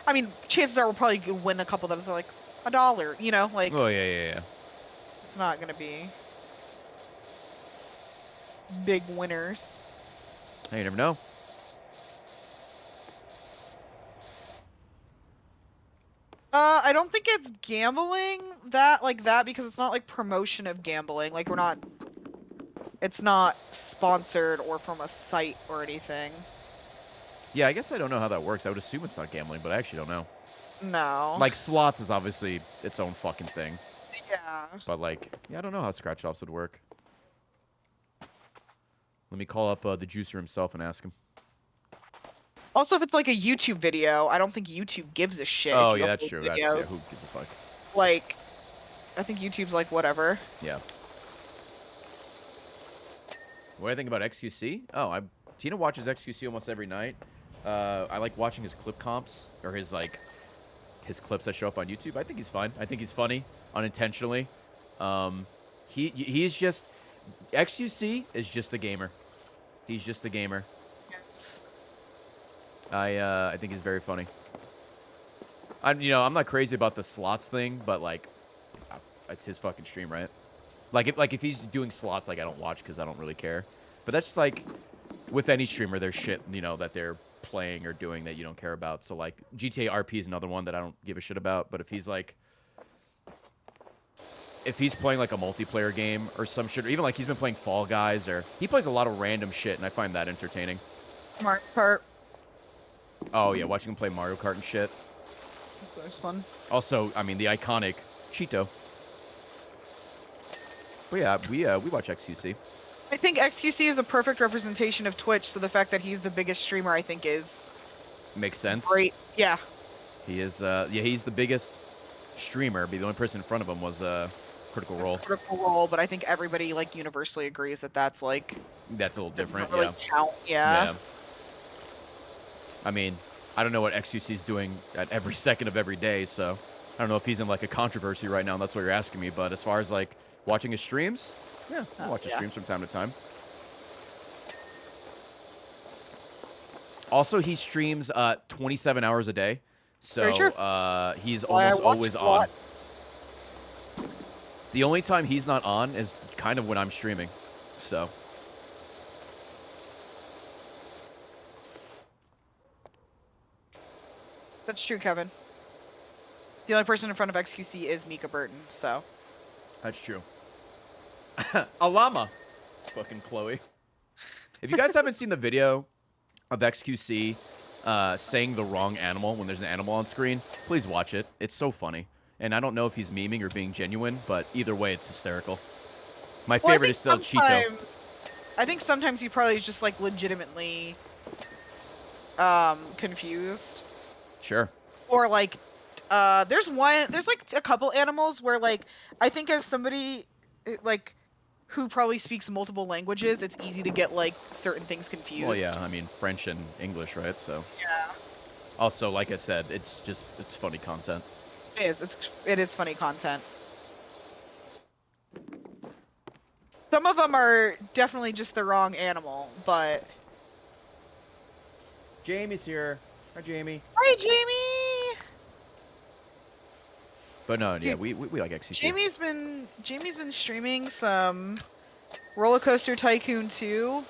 Speaker 2: I mean, chances are we'll probably win a couple that are like $1, you know, like.
Speaker 1: Oh yeah.
Speaker 2: It's not gonna be big winners.
Speaker 1: Hey, you never know.
Speaker 2: I don't think it's gambling like that because it's not like promotion of gambling. Like it's not sponsored or from a site or anything.
Speaker 1: Yeah, I guess I don't know how that works. I would assume it's not gambling, but I actually don't know.
Speaker 2: No.
Speaker 1: Like, slots is obviously its own fucking thing.
Speaker 2: Yeah.
Speaker 1: But, like, yeah, I don't know how scratch-offs would work. Let me call up the juicer himself and ask him.
Speaker 2: Also, if it's like a YouTube video, I don't think YouTube gives a shit.
Speaker 1: Oh,
Speaker 2: if you
Speaker 1: yeah, that's
Speaker 2: upload
Speaker 1: true.
Speaker 2: videos.
Speaker 1: That's, yeah, who gives a fuck?
Speaker 2: Like, I think YouTube's like, whatever.
Speaker 1: Yeah. What do I think about XQC? Oh, Tina watches XQC almost every night. I like watching his clip comps, or his, like, his clips that show up on YouTube. I think he's fine. I think he's funny unintentionally. He's just XUC is just a gamer. He's just a gamer.
Speaker 2: Yes.
Speaker 1: I think he's very funny. I'm not crazy about the slots thing, but like, it's his fucking stream, right? Like if he's doing slots, like I don't watch because I don't really care. But that's just like with any streamer, there's shit that they're playing or doing that you don't care about. So like GTA RP is another one that I don't give a shit about. But if he's playing like a multiplayer game or some shit, or even like he's been playing Fall Guys, or he plays a lot of random shit, and I find that entertaining.
Speaker 2: Mario Kart.
Speaker 1: Oh yeah, watching him play Mario Kart and shit.
Speaker 2: That's always fun.
Speaker 1: Also, I mean the iconic Cheeto. But yeah, we watch XQC.
Speaker 2: I think XQC is a perfect representation of Twitch, so the fact that he's the biggest streamer, I think, is
Speaker 1: Makes sense.
Speaker 2: great. Yeah.
Speaker 1: He is. He's the biggest streamer. But the only person in front of him was Critical Role.
Speaker 2: Critical Role, but I think everybody like universally agrees that that's like
Speaker 1: That's a little different.
Speaker 2: doesn't really count. Yeah.
Speaker 1: I mean, I don't know what XQC is doing at every second of every day, so I don't know if he's in like a controversy right now. And that's what you're asking me. But as far as like watching his streams, yeah, I watch his streams from time to time. Also, he streams 27 hours a day, so he's almost always on. The only time he's not on is kind of when I'm streaming, so.
Speaker 2: That's true, Kevin. The only person in front of XQC is Mika Burton, so.
Speaker 1: That's true. A llama. Fucking Chloe. If you guys haven't seen the video of XQC saying the wrong animal when there's an animal on screen, please watch it. It's so funny. And I don't know if he's memeing or being genuine, but either way, it's hysterical. My favorite is still Cheeto.
Speaker 2: I think sometimes he probably is just like legitimately confused.
Speaker 1: Sure.
Speaker 2: Or like there's like a couple animals where like I think as somebody like who probably speaks multiple languages, it's easy to get like certain things confused.
Speaker 1: Well, yeah, I mean French and English, right? So.
Speaker 2: Yeah.
Speaker 1: Also, like I said, it's funny content.
Speaker 2: It is funny content. Some of them are definitely just the wrong animal, but
Speaker 1: Jamie's here. Hi, Jamie.
Speaker 2: Hi, Jamie.
Speaker 1: But no, dude, yeah, we like XCC.
Speaker 2: Jamie's been streaming some Roller Coaster Tycoon 2.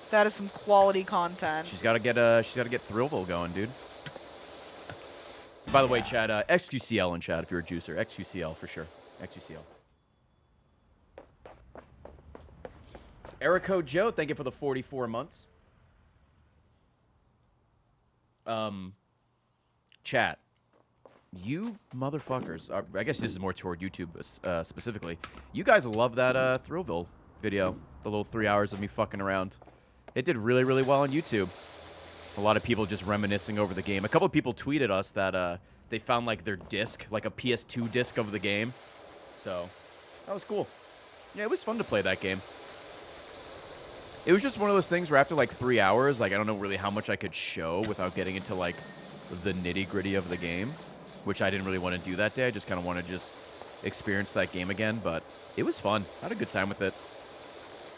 Speaker 2: That is some quality content.
Speaker 1: She's got to get Thrillville going, dude. By the way, Chad, XQCL in chat if you're a juicer. XQCL for sure. XQCL. Erico Joe, thank you for the 44 months. Chat. You motherfuckers. I guess this is more toward YouTube specifically. You guys love that Thrillville video. The little 3 hours of me fucking around. It did really, really well on YouTube. A lot of people just reminiscing over the game. A couple of people tweeted us that they found like their disc, like a PS2 disc of the game. So that was cool. Yeah, it was fun to play that game. It was just one of those things where after like 3 hours, like I don't know really how much I could show without getting into like the nitty-gritty of the game, which I didn't really want to do that day. I just kind of wanted to just experience that game again, but it was fun. I had a good time with it.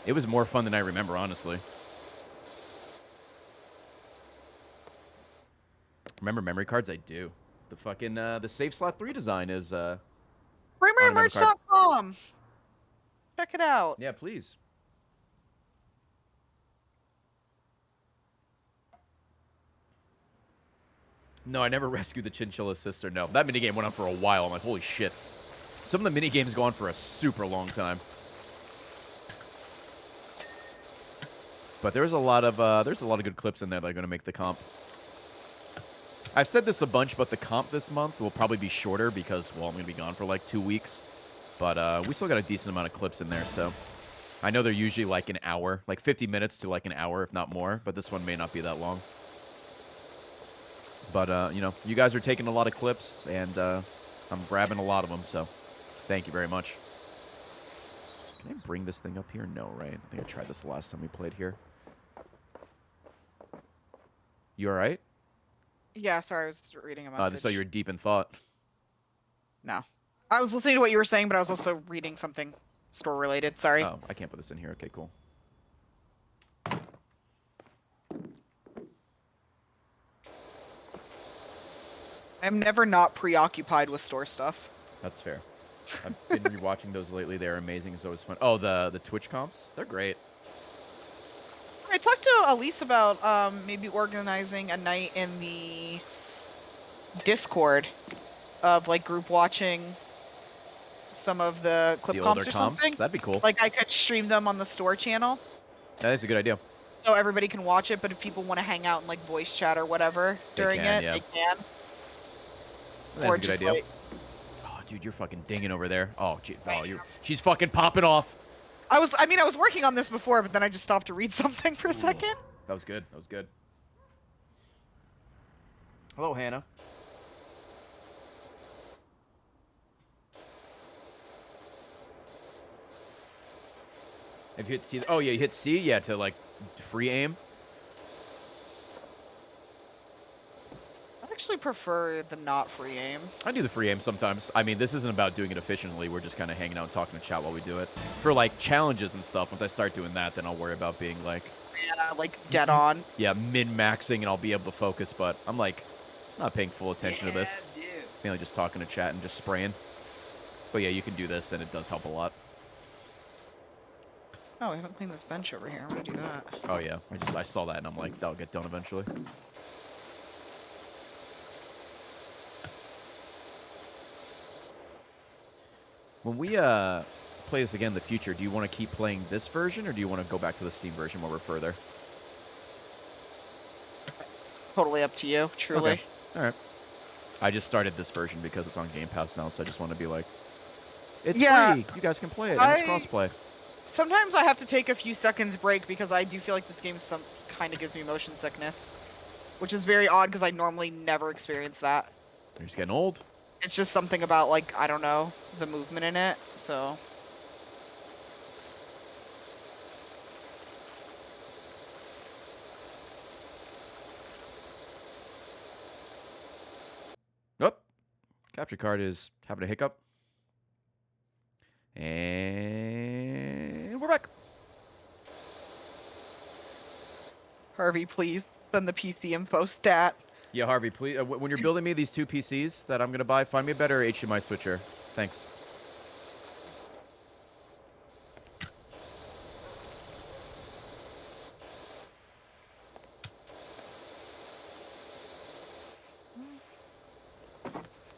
Speaker 1: It was more fun than I remember, honestly. Remember memory cards? I do. The fucking the Safe Slot 3 design is
Speaker 2: PrimaryMerch.com. Check it out.
Speaker 1: Yeah, please. No, I never rescued the Chinchilla sister. No, that minigame went on for a while. I'm like, holy shit. Some of the minigames go on for a super long time. But there's a lot of good clips in there that are going to make the comp. I've said this a bunch, but the comp this month will probably be shorter because, well, I'm going to be gone for like 2 weeks. But we still got a decent amount of clips in there, so I know they're usually like an hour, like 50 minutes to like an hour, if not more. But this one may not be that long. But, you know, you guys are taking a lot of clips, and I'm grabbing a lot of them, so thank you very much. Can I bring this thing up here? No, right? I think I tried this the last time we played here. You all right?
Speaker 2: Yeah, sorry, I was reading a message.
Speaker 1: So you're deep in thought.
Speaker 2: No. I was listening to what you were saying, but I was also reading something store related. Sorry.
Speaker 1: Oh, I can't put this in here. Okay, cool.
Speaker 2: I'm never not preoccupied with store stuff.
Speaker 1: That's fair. I've been rewatching those lately. They're amazing. It's always fun. Oh, the Twitch comps? They're great.
Speaker 2: I talked to Elise about maybe organizing a night in the Discord of like group watching some of the clip
Speaker 1: The
Speaker 2: comps
Speaker 1: older
Speaker 2: or
Speaker 1: comps?
Speaker 2: something.
Speaker 1: That'd be cool.
Speaker 2: Like I could stream them on the store channel
Speaker 1: That is a good idea.
Speaker 2: so everybody can watch it, but if people want to hang out and like voice chat or whatever during
Speaker 1: can,
Speaker 2: it,
Speaker 1: yeah.
Speaker 2: they can.
Speaker 1: That's
Speaker 2: Or
Speaker 1: a good
Speaker 2: just
Speaker 1: idea.
Speaker 2: like,
Speaker 1: Oh, dude, you're fucking dinging over there. Oh, gee,
Speaker 2: I
Speaker 1: you.
Speaker 2: know.
Speaker 1: She's fucking popping off.
Speaker 2: I was working on this before, but then I just stopped to read something for a second.
Speaker 1: That was good. That was good. Hello, Hannah. Have you hit C? Oh, yeah, you hit C? Yeah, to, like, free aim.
Speaker 2: I actually prefer the not free aim.
Speaker 1: I do the free aim sometimes. I mean, this isn't about doing it efficiently. We're just kind of hanging out and talking to chat while we do it. For, like, challenges and stuff, once I start doing that, then I'll worry about being, like...
Speaker 2: Yeah, like dead on.
Speaker 1: Yeah, min-maxing, and I'll be able to focus, but I'm, like, not paying full attention to this.
Speaker 3: Dude.
Speaker 1: Mainly just talking to chat and just spraying. But yeah, you can do this, and it does help a lot.
Speaker 2: Oh, we haven't cleaned this bench over here. I'm gonna do that.
Speaker 1: Oh yeah, I saw that, and I'm like, that'll get done eventually. When we play this again in the future, do you want to keep playing this version, or do you want to go back to the Steam version where we're further?
Speaker 2: Totally up to you, truly.
Speaker 1: Okay. All right. I just started this version because it's on Game Pass now, so I just want to be like, it's free. You guys can play it, and it's crossplay.
Speaker 2: Sometimes I have to take a few seconds break because I do feel like this game kind of gives me motion sickness, which is very odd because I normally never experience that.
Speaker 1: You're just getting old.
Speaker 2: It's just something about, like, I don't know, the movement in it, so...
Speaker 1: Oh, capture card is having a hiccup. And we're back.
Speaker 2: Harvey, please send the PC info stat.
Speaker 1: Yeah, Harvey, please. When you're building me these two PCs that I'm going to buy, find me a better HDMI switcher. Thanks.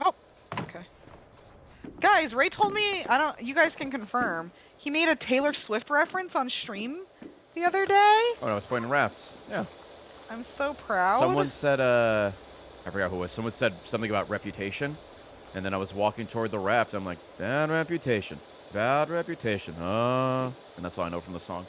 Speaker 2: Oh, okay. Guys, Ray told me, you guys can confirm, he made a Taylor Swift reference on stream the other day.
Speaker 1: Oh, no, I was playing rafts. Yeah.
Speaker 2: I'm so proud.
Speaker 1: Someone said, I forgot who it was. Someone said something about reputation. And then I was walking toward the raft. I'm like, bad reputation. Bad reputation. And that's all I know from the song.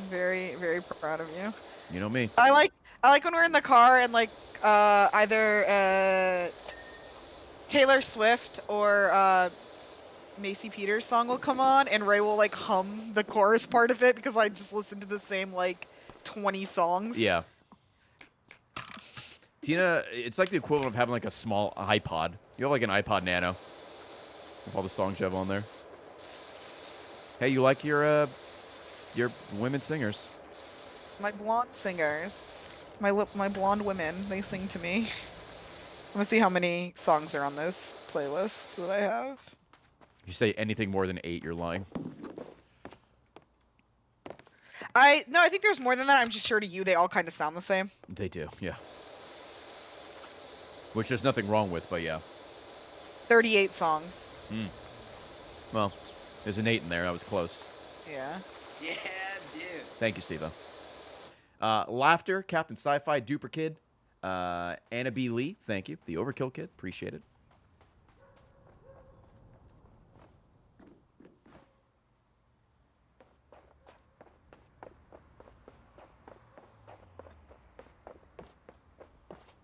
Speaker 2: Very, very proud of you.
Speaker 1: You know me.
Speaker 2: I like when we're in the car and like either Taylor Swift or Macy Peters song will come on and Ray will like hum the chorus part of it because I just listened to the same like 20 songs.
Speaker 1: Yeah. Tina, it's like the equivalent of having like a small iPod. You have like an iPod Nano with all the songs you have on there. Hey, you like your women singers?
Speaker 2: My blonde singers, my blonde women, they sing to me. Let me see how many songs are on this playlist that I have.
Speaker 1: If you say anything more than 8, you're lying.
Speaker 2: No, I think there's more than that. I'm just sure to you they all kind of sound the same.
Speaker 1: They do, yeah. Which there's nothing wrong with, but yeah.
Speaker 2: 38 songs.
Speaker 1: Well, there's an 8 in there. I was close.
Speaker 2: Yeah.
Speaker 3: Yeah, dude.
Speaker 1: Thank you, Steve. Laughter, Captain Sci-Fi, Duper Kid, Anna B. Lee, thank you. The Overkill Kid, appreciate it.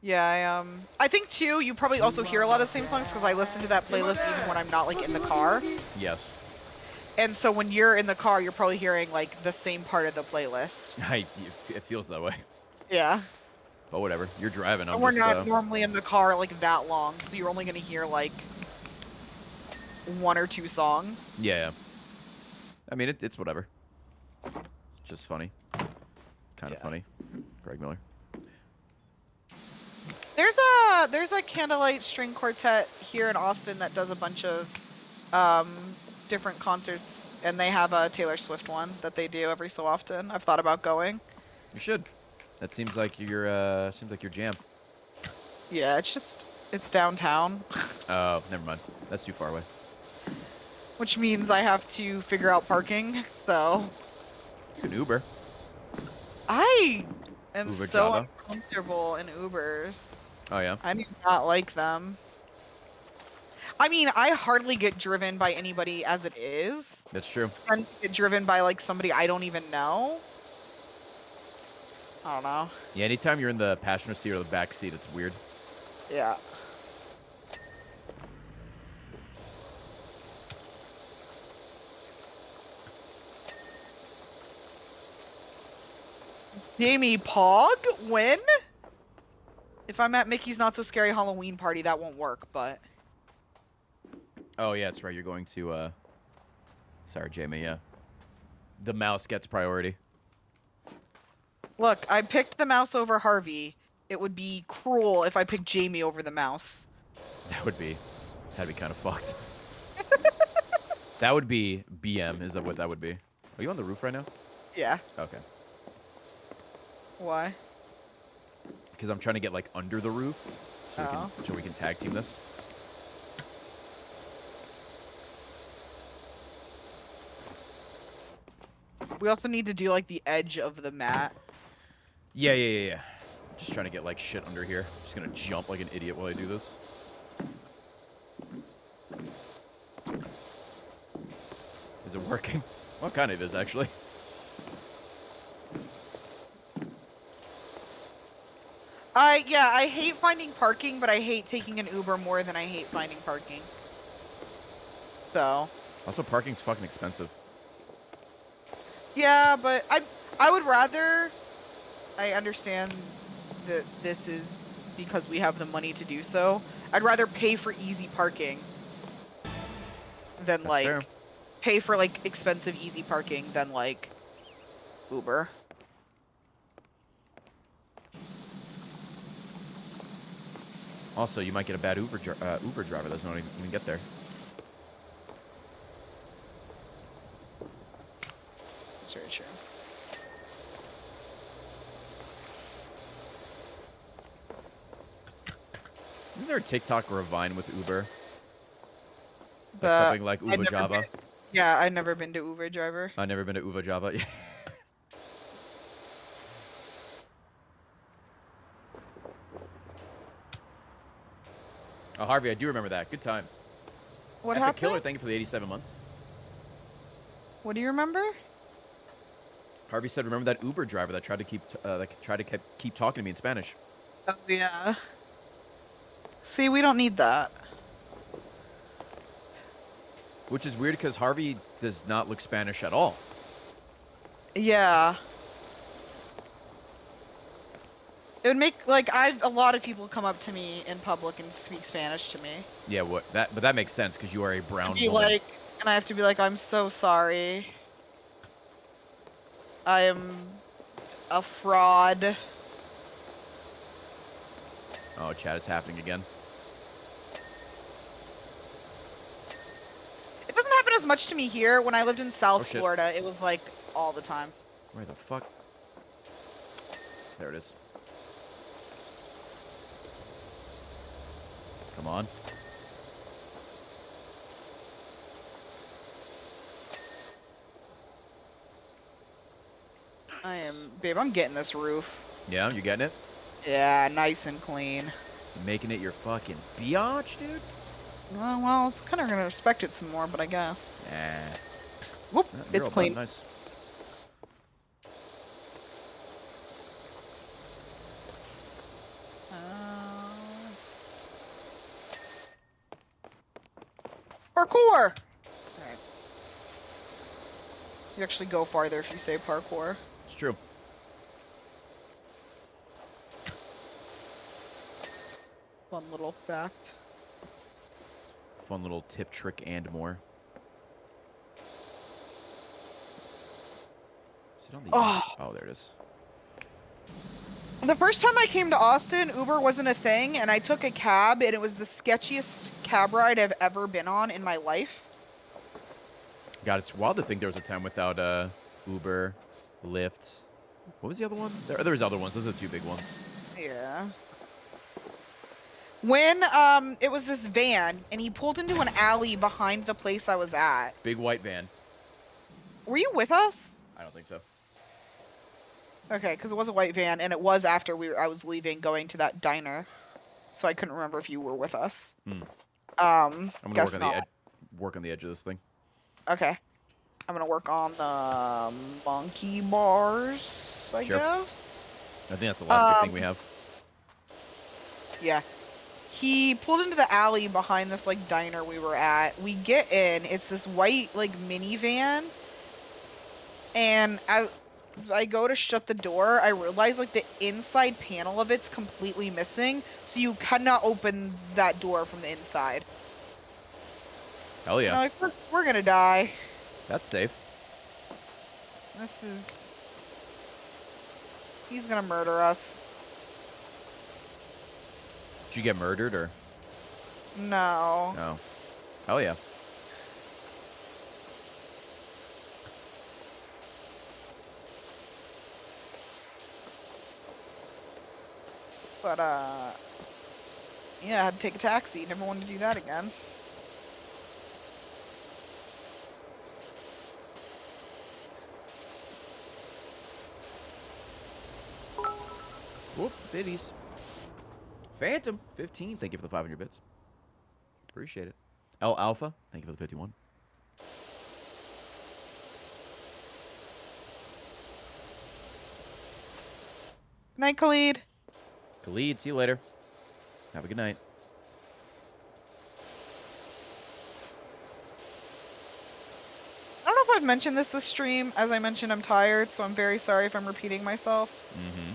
Speaker 2: Yeah, I think too, you probably also hear a lot of the same songs because I listen to that playlist even when I'm not like in the car.
Speaker 1: Yes.
Speaker 2: And so when you're in the car, you're probably hearing like the same part of the playlist.
Speaker 1: It feels that way.
Speaker 2: Yeah.
Speaker 1: But whatever. You're driving. I'm
Speaker 2: And we're
Speaker 1: just.
Speaker 2: not normally in the car like that long, so you're only gonna hear like 1 or 2 songs.
Speaker 1: Yeah. I mean, it's whatever. It's just funny. Kind of
Speaker 2: Yeah.
Speaker 1: funny. Greg Miller.
Speaker 2: There's a candlelight string quartet here in Austin that does a bunch of different concerts, and they have a Taylor Swift one that they do every so often. I've thought about going.
Speaker 1: You should. That seems like your jam.
Speaker 2: Yeah, it's downtown,
Speaker 1: Oh, never mind. That's too far away.
Speaker 2: which means I have to figure out parking. So
Speaker 1: You can Uber.
Speaker 2: I am
Speaker 1: Uber
Speaker 2: so
Speaker 1: Java?
Speaker 2: uncomfortable in Ubers.
Speaker 1: Oh yeah.
Speaker 2: I do not like them. I mean, I hardly get driven by anybody as it is.
Speaker 1: That's true.
Speaker 2: And get driven by like somebody I don't even know. I don't know.
Speaker 1: Yeah. Anytime you're in the passenger seat or the back seat, it's weird.
Speaker 2: Yeah. Jamie, Pog? When? If I'm at Mickey's Not So Scary Halloween Party, that won't work, but...
Speaker 1: Oh yeah, that's right. You're going to. Sorry, Jamie. Yeah. The mouse gets priority.
Speaker 2: Look, I picked the mouse over Harvey. It would be cruel if I picked Jamie over the mouse.
Speaker 1: That'd be kind of fucked. That would be BM. Is that what that would be? Are you on the roof right now?
Speaker 2: Yeah.
Speaker 1: Okay.
Speaker 2: Why?
Speaker 1: Because I'm trying to get like under the roof, so we can tag team this.
Speaker 2: We also need to do like the edge of the mat.
Speaker 1: Yeah. Just trying to get like shit under here. Just gonna jump like an idiot while I do this. Is it working? Well, kind of is actually.
Speaker 2: I hate finding parking, but I hate taking an Uber more than I hate finding parking. So.
Speaker 1: Also, parking's fucking expensive.
Speaker 2: Yeah, but I would rather. I understand that this is because we have the money to do so. I'd rather pay for easy parking than
Speaker 1: That's
Speaker 2: like
Speaker 1: fair.
Speaker 2: pay for like expensive easy parking than like Uber.
Speaker 1: Also, you might get a bad Uber driver that doesn't even get there.
Speaker 2: That's very true.
Speaker 1: Isn't there a TikTok or a Vine with Uber? Like
Speaker 2: The-
Speaker 1: something like
Speaker 2: I've
Speaker 1: Uber
Speaker 2: never
Speaker 1: Java.
Speaker 2: been- Yeah, I've never been to Uber driver.
Speaker 1: I've never been to Uber Java. Oh, Harvey, I do remember that. Good times.
Speaker 2: What
Speaker 1: Epic
Speaker 2: happened?
Speaker 1: Killer, thank you for the 87 months.
Speaker 2: What do you remember?
Speaker 1: Harvey said, "Remember that Uber driver that tried to keep talking to me in Spanish?"
Speaker 2: Oh yeah. See, we don't need that.
Speaker 1: Which is weird because Harvey does not look Spanish at all.
Speaker 2: Yeah. It would make like a lot of people come up to me in public and speak Spanish to me.
Speaker 1: Yeah, but that makes sense because you are a brown
Speaker 2: Be
Speaker 1: woman.
Speaker 2: like, and I have to be like, I'm so sorry. I am a fraud.
Speaker 1: Oh, chat is happening again.
Speaker 2: It doesn't happen as much to me here. When I lived in South
Speaker 1: Oh, shit.
Speaker 2: Florida, it was like all the time.
Speaker 1: Where the fuck? There it is. Come on.
Speaker 2: Babe, I'm getting this roof.
Speaker 1: Yeah, you getting it?
Speaker 2: Yeah, nice and clean.
Speaker 1: You making it your fucking biatch, dude?
Speaker 2: Well, I was kind of gonna respect it some more, but I guess.
Speaker 1: Nah.
Speaker 2: Whoop,
Speaker 1: You're
Speaker 2: it's
Speaker 1: all
Speaker 2: clean.
Speaker 1: done. Nice.
Speaker 2: Parkour! Alright. You actually go farther if you say parkour.
Speaker 1: It's true.
Speaker 2: Fun little fact.
Speaker 1: Fun little tip, trick, and more. Is it on the
Speaker 2: Oh.
Speaker 1: east? Oh, there it is.
Speaker 2: The first time I came to Austin, Uber wasn't a thing, and I took a cab, and it was the sketchiest cab ride I've ever been on in my life.
Speaker 1: God, it's wild to think there was a time without Uber, Lyft. What was the other one? There was other ones. Those are the two big ones.
Speaker 2: Yeah. When it was this van, and he pulled into an alley behind the place I was at.
Speaker 1: Big white van.
Speaker 2: Were you with us?
Speaker 1: I don't think so.
Speaker 2: Okay, because it was a white van, and it was after I was leaving, going to that diner, so I couldn't remember if you were with us.
Speaker 1: Hmm.
Speaker 2: I'm
Speaker 1: I'm gonna
Speaker 2: guess
Speaker 1: work on
Speaker 2: not.
Speaker 1: the edge. Work on the edge of this thing.
Speaker 2: Okay, I'm gonna work on the monkey bars, I
Speaker 1: Sure.
Speaker 2: guess.
Speaker 1: I think that's the last big thing we have.
Speaker 2: Yeah. He pulled into the alley behind this like diner we were at. We get in, it's this white like minivan, and as I go to shut the door, I realize like the inside panel of it's completely missing, so you cannot open that door from the inside.
Speaker 1: Hell yeah.
Speaker 2: And I'm like, we're gonna die.
Speaker 1: That's safe.
Speaker 2: This is. He's gonna murder us.
Speaker 1: Did you get murdered or?
Speaker 2: No.
Speaker 1: No. Hell yeah.
Speaker 2: But yeah, I had to take a taxi. Never wanted to do that again.
Speaker 1: Whoop, biddies. Phantom, 15. Thank you for the 500 bits. Appreciate it. L Alpha, thank you for the 51.
Speaker 2: Night, Khalid.
Speaker 1: Khalid, see you later. Have a good night.
Speaker 2: I don't know if I've mentioned this stream. As I mentioned, I'm tired, so I'm very sorry if I'm repeating myself.
Speaker 1: Mm-hmm.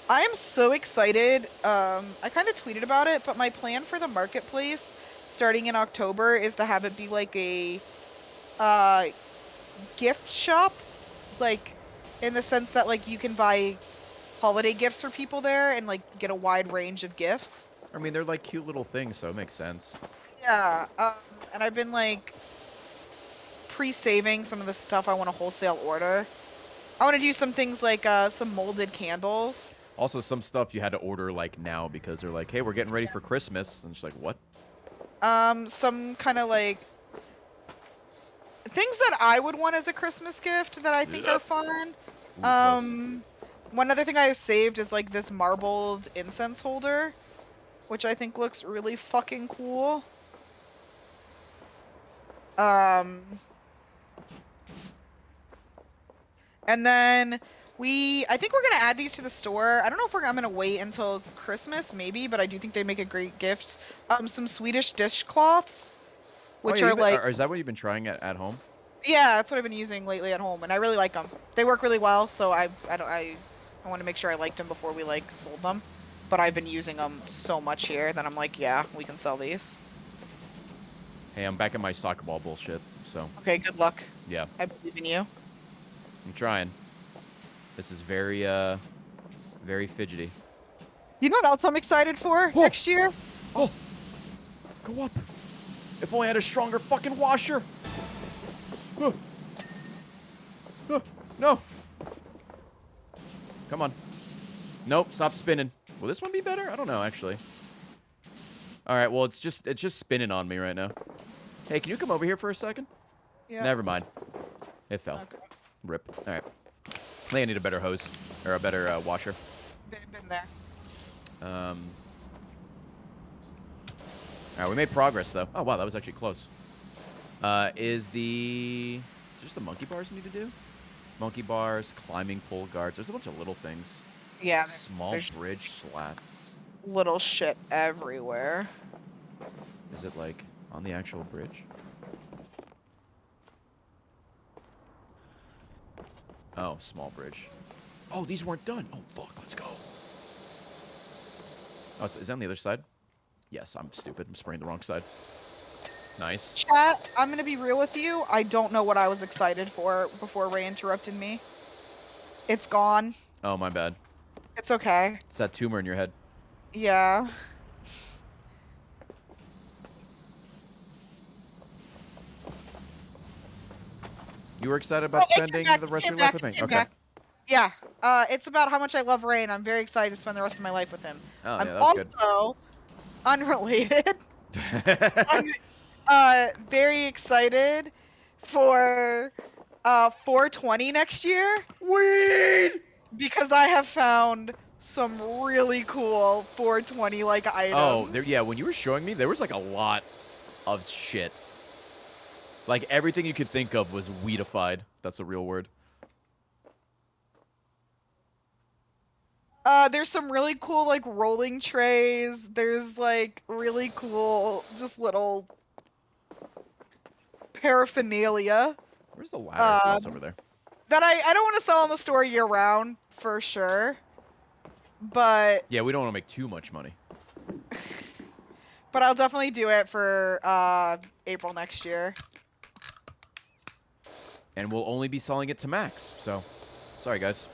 Speaker 2: I am so excited. I kind of tweeted about it, but my plan for the marketplace starting in October is to have it be like a gift shop, like in the sense that like you can buy holiday gifts for people there and like get a wide range of gifts.
Speaker 1: I mean, they're like cute little things, so it makes sense.
Speaker 2: Yeah, and I've been like pre-saving some of the stuff I want to wholesale order. I want to do some things like some molded candles.
Speaker 1: Also, some stuff you had to order like now because they're like, hey, we're getting ready for Christmas. And it's like, what?
Speaker 2: Some kind of like things that I would want as a Christmas gift that I think are fun.
Speaker 1: Ooh, close.
Speaker 2: One other thing I have saved is like this marbled incense holder, which I think looks really fucking cool. And then I think we're gonna add these to the store. I don't know if I'm gonna wait until Christmas, maybe, but I do think they make a great gift. Some Swedish dishcloths, which
Speaker 1: Oh, yeah,
Speaker 2: are like,
Speaker 1: is that what you've been trying at home?
Speaker 2: yeah, that's what I've been using lately at home, and I really like them. They work really well, so I want to make sure I liked them before we like sold them. But I've been using them so much here that I'm like, yeah, we can sell these.
Speaker 1: Hey, I'm back in my soccer ball bullshit, so
Speaker 2: Okay, good luck.
Speaker 1: yeah,
Speaker 2: I believe in you.
Speaker 1: I'm trying. This is very, very fidgety.
Speaker 2: You know what else I'm excited for
Speaker 1: Oh.
Speaker 2: next year?
Speaker 1: Oh, go up. If only I had a stronger fucking washer. No. Come on. Nope, stop spinning. Will this one be better? I don't know, actually. All right, well, it's just spinning on me right now. Hey, can you come over here for a second?
Speaker 2: Yeah.
Speaker 1: Never mind. It fell.
Speaker 2: Okay.
Speaker 1: Rip. All right. I think I need a better hose or a better washer.
Speaker 2: Been there.
Speaker 1: All right, we made progress though. Oh wow, that was actually close. Is it just the monkey bars we need to do? Monkey bars, climbing pole guards. There's a bunch of little things.
Speaker 2: Yeah.
Speaker 1: Small
Speaker 2: there's
Speaker 1: bridge slats.
Speaker 2: little shit everywhere.
Speaker 1: Is it like on the actual bridge? Oh, small bridge. Oh, these weren't done. Oh, fuck. Let's go. Oh, is that on the other side? Yes, I'm stupid. I'm spraying the wrong side. Nice.
Speaker 2: Chat, I'm gonna be real with you. I don't know what I was excited for before Ray interrupted me. It's gone.
Speaker 1: Oh, my bad.
Speaker 2: It's okay.
Speaker 1: It's that tumor in your head.
Speaker 2: Yeah.
Speaker 1: You were excited about spending the rest of your life with me? Okay.
Speaker 2: Yeah. It's about how much I love Ray, and I'm very excited to spend the rest of my life with him.
Speaker 1: Oh,
Speaker 2: I'm
Speaker 1: yeah, that was good.
Speaker 2: also unrelated. I'm very excited for 420 next year.
Speaker 1: Weed!
Speaker 2: Because I have found some really cool 420 like items.
Speaker 1: Oh, yeah, when you were showing me, there was like a lot of shit. Like everything you could think of was weedified. That's a real word.
Speaker 2: There's some really cool like rolling trays. There's like really cool just little paraphernalia.
Speaker 1: Where's the ladder? Oh, it's over there.
Speaker 2: That I don't want to sell on the store year round for sure. But
Speaker 1: yeah, we don't want to make too much money.
Speaker 2: But I'll definitely do it for April next year.
Speaker 1: And we'll only be selling it to Max. So, sorry guys.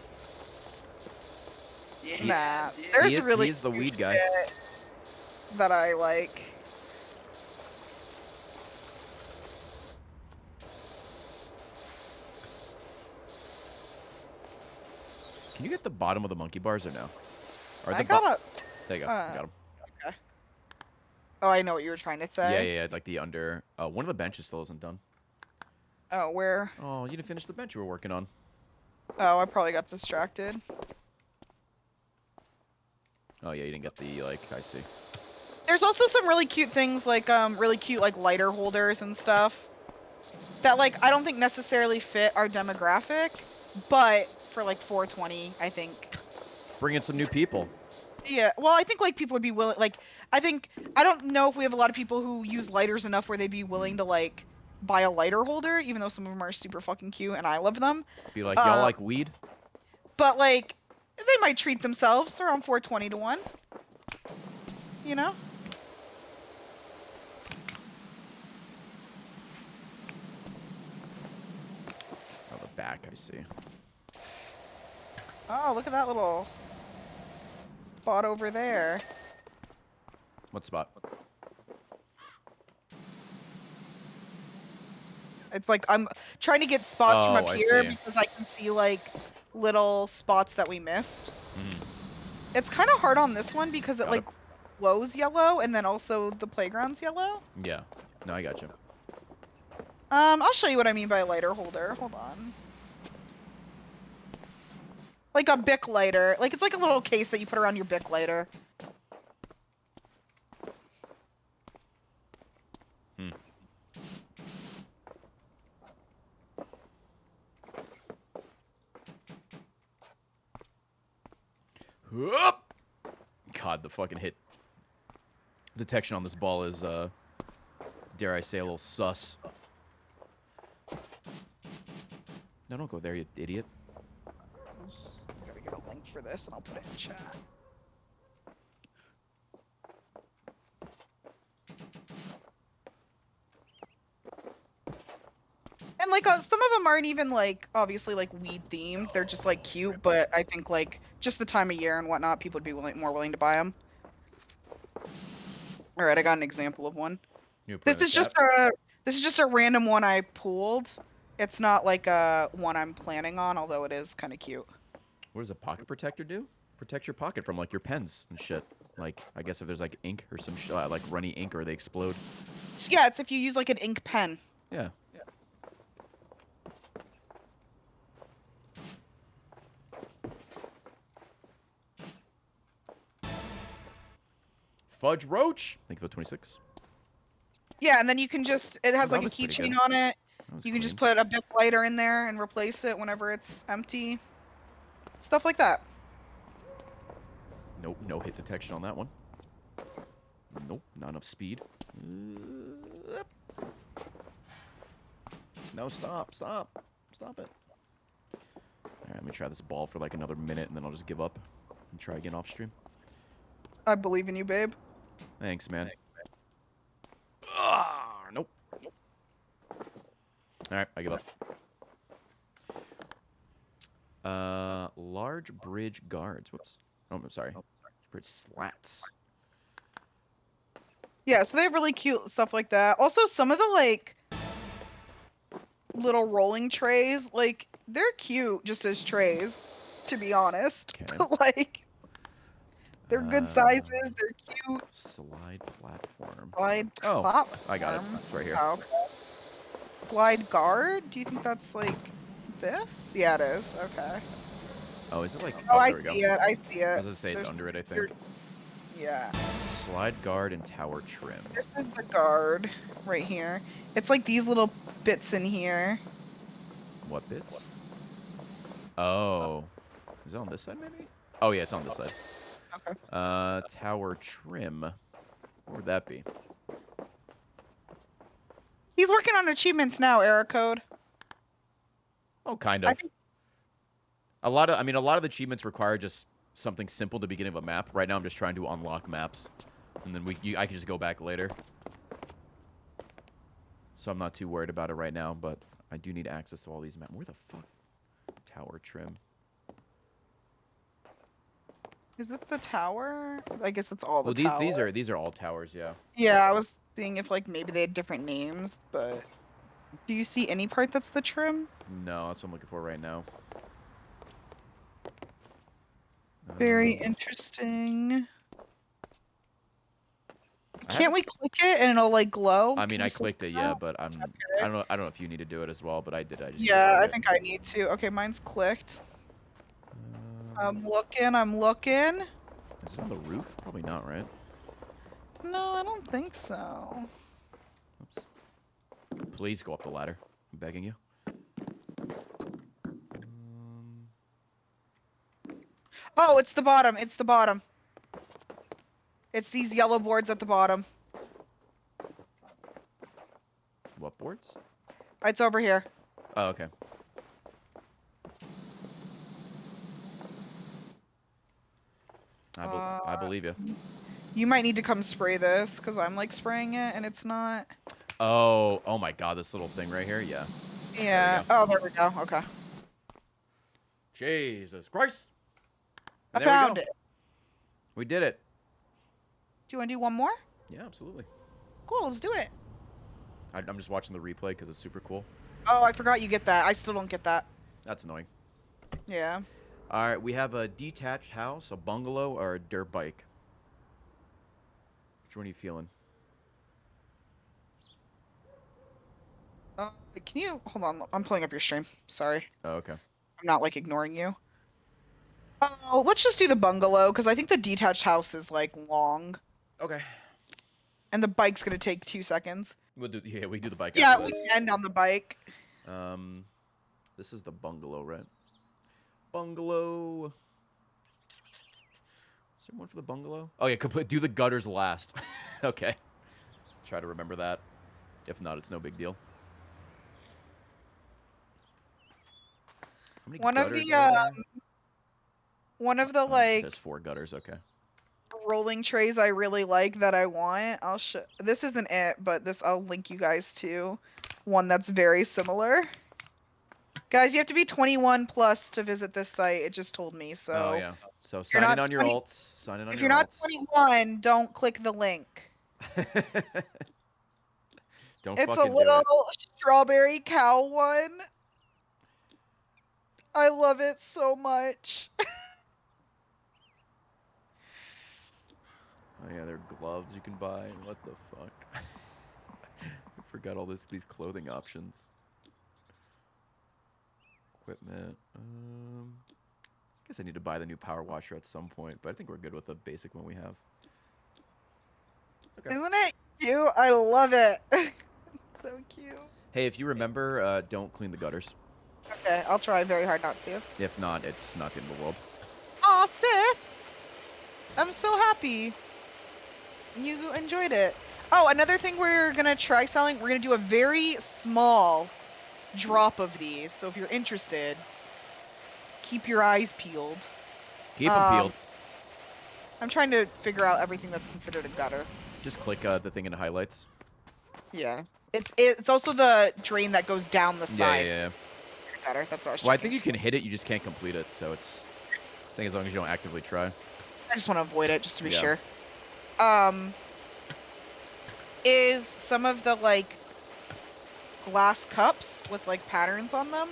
Speaker 3: Yeah,
Speaker 2: Nah,
Speaker 3: dude.
Speaker 2: there's really
Speaker 1: he's the
Speaker 2: cute
Speaker 1: weed guy.
Speaker 2: shit that I like.
Speaker 1: Can you get the bottom of the monkey bars or no? Or
Speaker 2: I got
Speaker 1: there you go. Got them.
Speaker 2: Okay. Oh, I know what you were trying to say.
Speaker 1: Yeah. Like the under. One of the benches still isn't done.
Speaker 2: Oh, where?
Speaker 1: Oh, you didn't finish the bench you were working on.
Speaker 2: Oh, I probably got distracted.
Speaker 1: Oh yeah, you didn't get the like. I see.
Speaker 2: There's also some really cute things like really cute like lighter holders and stuff that like I don't think necessarily fit our demographic, but for like 420, I think.
Speaker 1: Bring in some new people.
Speaker 2: Yeah, well, I think like people would be willing. Like, I don't know if we have a lot of people who use lighters enough where they'd be willing to like buy a lighter holder, even though some of them are super fucking cute and I love them.
Speaker 1: Be like, y'all like weed?
Speaker 2: But like, they might treat themselves around 420 to 1. You know?
Speaker 1: Oh, the back, I see.
Speaker 2: Oh, look at that little spot over there.
Speaker 1: What spot?
Speaker 2: It's like I'm trying to get spots from
Speaker 1: Oh,
Speaker 2: up
Speaker 1: I
Speaker 2: here
Speaker 1: see.
Speaker 2: because I can see like little spots that we missed.
Speaker 1: Mhm.
Speaker 2: It's kind of hard on this one because it
Speaker 1: Got
Speaker 2: like glows yellow and then also the playground's yellow.
Speaker 1: Yeah. No, I got you.
Speaker 2: I'll show you what I mean by lighter holder. Hold on. Like a Bic lighter. Like it's like a little case that you put around your Bic lighter.
Speaker 1: Hmm. Whoop! God, the fucking hit detection on this ball is, dare I say, a little sus. No, don't go there, you idiot.
Speaker 2: Gotta get a link for this and I'll put it in chat. And like some of them aren't even like obviously like weed themed. They're just like cute, but I think like just the time of year and whatnot, people would be more willing to buy them. All right, I got an example of one. This is just a random one I pulled. It's not like a one I'm planning on, although it is kind of cute.
Speaker 1: What does a pocket protector do? Protects your pocket from like your pens and shit. Like, I guess if there's like ink or some like runny ink or they explode.
Speaker 2: Yeah, it's if you use like an ink pen.
Speaker 1: Yeah. Fudge Roach. Thank you for the 26.
Speaker 2: Yeah, and then you can just, it has like a
Speaker 1: was pretty
Speaker 2: keychain
Speaker 1: good.
Speaker 2: on it.
Speaker 1: That
Speaker 2: You
Speaker 1: was
Speaker 2: can just
Speaker 1: clean.
Speaker 2: put a Bic lighter in there and replace it whenever it's empty. Stuff like that.
Speaker 1: Nope, no hit detection on that one. Nope, not enough speed. No, stop it. let me try this ball for like another minute, and then I'll just give up and try again off stream.
Speaker 2: I believe in you, babe.
Speaker 1: Thanks, man. Nope. All right, I give up. Large bridge guards. Whoops. Oh, I'm sorry. Bridge slats.
Speaker 2: Yeah, so they have really cute stuff like that. Also, some of the like little rolling trays, like they're cute just as trays, to be honest.
Speaker 1: Okay.
Speaker 2: Like they're good sizes. They're cute.
Speaker 1: Slide platform.
Speaker 2: Slide
Speaker 1: Oh,
Speaker 2: platform.
Speaker 1: I got it. It's right here.
Speaker 2: Oh, okay. Slide guard? Do you think that's like this? Yeah, it is. Okay.
Speaker 1: Oh, is it like?
Speaker 2: Oh, I
Speaker 1: there we go.
Speaker 2: see it. I see it.
Speaker 1: I was gonna say it's under it, I think.
Speaker 2: Yeah.
Speaker 1: Slide guard and tower trim.
Speaker 2: This is the guard right here. It's like these little bits in here.
Speaker 1: What bits? Oh. Is it on this side, maybe? Oh, yeah, it's on this side.
Speaker 2: Okay.
Speaker 1: Tower trim. Where would that be?
Speaker 2: He's working on achievements now, Error Code.
Speaker 1: Oh, kind of.
Speaker 2: I think
Speaker 1: A lot of the achievements require just something simple at the beginning of a map. Right now, I'm just trying to unlock maps, and then I can just go back later. So I'm not too worried about it right now, but I do need access to all these maps. Where the fuck? Tower trim.
Speaker 2: is this the tower? I guess it's all the
Speaker 1: Well,
Speaker 2: towers.
Speaker 1: these are all towers, yeah.
Speaker 2: Yeah, I was seeing if like maybe they had different names, but do you see any part that's the trim?
Speaker 1: No, that's what I'm looking for right now.
Speaker 2: Very interesting.
Speaker 1: I
Speaker 2: Can't we
Speaker 1: haven't
Speaker 2: click it and it'll like glow?
Speaker 1: I mean,
Speaker 2: Can
Speaker 1: I
Speaker 2: we see
Speaker 1: clicked it,
Speaker 2: that?
Speaker 1: yeah, but I
Speaker 2: Okay.
Speaker 1: don't know if you need to do it as well, but I did. I just
Speaker 2: Yeah,
Speaker 1: preferred
Speaker 2: I
Speaker 1: it.
Speaker 2: think I need to. Okay, mine's clicked.
Speaker 1: Um,
Speaker 2: I'm looking.
Speaker 1: Is it on the roof? Probably not, right?
Speaker 2: No, I don't think so.
Speaker 1: Oops. Please go up the ladder. I'm begging you.
Speaker 2: Oh, it's the bottom. It's the bottom. It's these yellow boards at the bottom.
Speaker 1: What boards?
Speaker 2: It's over here.
Speaker 1: Oh, okay. I believe you.
Speaker 2: You might need to come spray this because I'm like spraying it and it's not.
Speaker 1: Oh my God, this little thing right here, yeah.
Speaker 2: Yeah. Oh, there we go. Okay.
Speaker 1: Jesus Christ!
Speaker 2: I
Speaker 1: And there
Speaker 2: found
Speaker 1: we go.
Speaker 2: it.
Speaker 1: We did it.
Speaker 2: Do you want to do one more?
Speaker 1: Yeah, absolutely.
Speaker 2: Cool. Let's do it.
Speaker 1: I'm just watching the replay because it's super cool.
Speaker 2: Oh, I forgot you get that. I still don't get that.
Speaker 1: That's annoying.
Speaker 2: Yeah.
Speaker 1: All right, we have a detached house, a bungalow, or a dirt bike. Which one are you feeling?
Speaker 2: Can you hold on? I'm pulling up your stream. Sorry.
Speaker 1: Oh, okay.
Speaker 2: I'm not like ignoring you. Oh, let's just do the bungalow because I think the detached house is like long,
Speaker 1: Okay.
Speaker 2: and the bike's gonna take 2 seconds.
Speaker 1: We do the bike
Speaker 2: Yeah,
Speaker 1: after
Speaker 2: we
Speaker 1: this.
Speaker 2: end on the bike.
Speaker 1: This is the bungalow, right? Bungalow. Is there one for the bungalow? Oh yeah, do the gutters last. Okay. Try to remember that. If not, it's no big deal. How many
Speaker 2: One of
Speaker 1: gutters
Speaker 2: the
Speaker 1: are there?
Speaker 2: one of the
Speaker 1: Oh,
Speaker 2: like
Speaker 1: there's 4 gutters. Okay.
Speaker 2: rolling trays I really like that I want. I'll show. This isn't it, but this I'll link you guys to one that's very similar. Guys, you have to be 21 plus to visit this site. It just told me so.
Speaker 1: Oh yeah. So
Speaker 2: you're
Speaker 1: sign
Speaker 2: not
Speaker 1: in on your
Speaker 2: 20
Speaker 1: alts. Sign in on
Speaker 2: If
Speaker 1: your
Speaker 2: you're not
Speaker 1: alts.
Speaker 2: 21, don't click the link.
Speaker 1: Don't
Speaker 2: It's a
Speaker 1: fucking do
Speaker 2: little
Speaker 1: it.
Speaker 2: strawberry cow one. I love it so much.
Speaker 1: Oh yeah, there are gloves you can buy. What the fuck? I forgot all these clothing options. Equipment. I guess I need to buy the new power washer at some point, but I think we're good with the basic one we have. Okay.
Speaker 2: Isn't it cute? I love it. So cute.
Speaker 1: Hey, if you remember, don't clean the gutters.
Speaker 2: Okay, I'll try very hard not to.
Speaker 1: If not, it's not the end of the world.
Speaker 2: Aw, Sith! I'm so happy you enjoyed it. Oh, another thing we're gonna try selling, we're gonna do a very small drop of these. So if you're interested, keep your eyes peeled.
Speaker 1: Keep them peeled.
Speaker 2: I'm trying to figure out everything that's considered a gutter.
Speaker 1: Just click the thing into highlights.
Speaker 2: Yeah. It's also the drain that goes down the
Speaker 1: Yeah,
Speaker 2: side.
Speaker 1: yeah.
Speaker 2: Gutter. That's what I was
Speaker 1: Well, I
Speaker 2: checking.
Speaker 1: think you can hit it, you just can't complete it, so it's... I think as long as you don't actively try.
Speaker 2: I just want to avoid it, just to be
Speaker 1: Yeah.
Speaker 2: sure. Is some of the, like, glass cups with, like, patterns on them?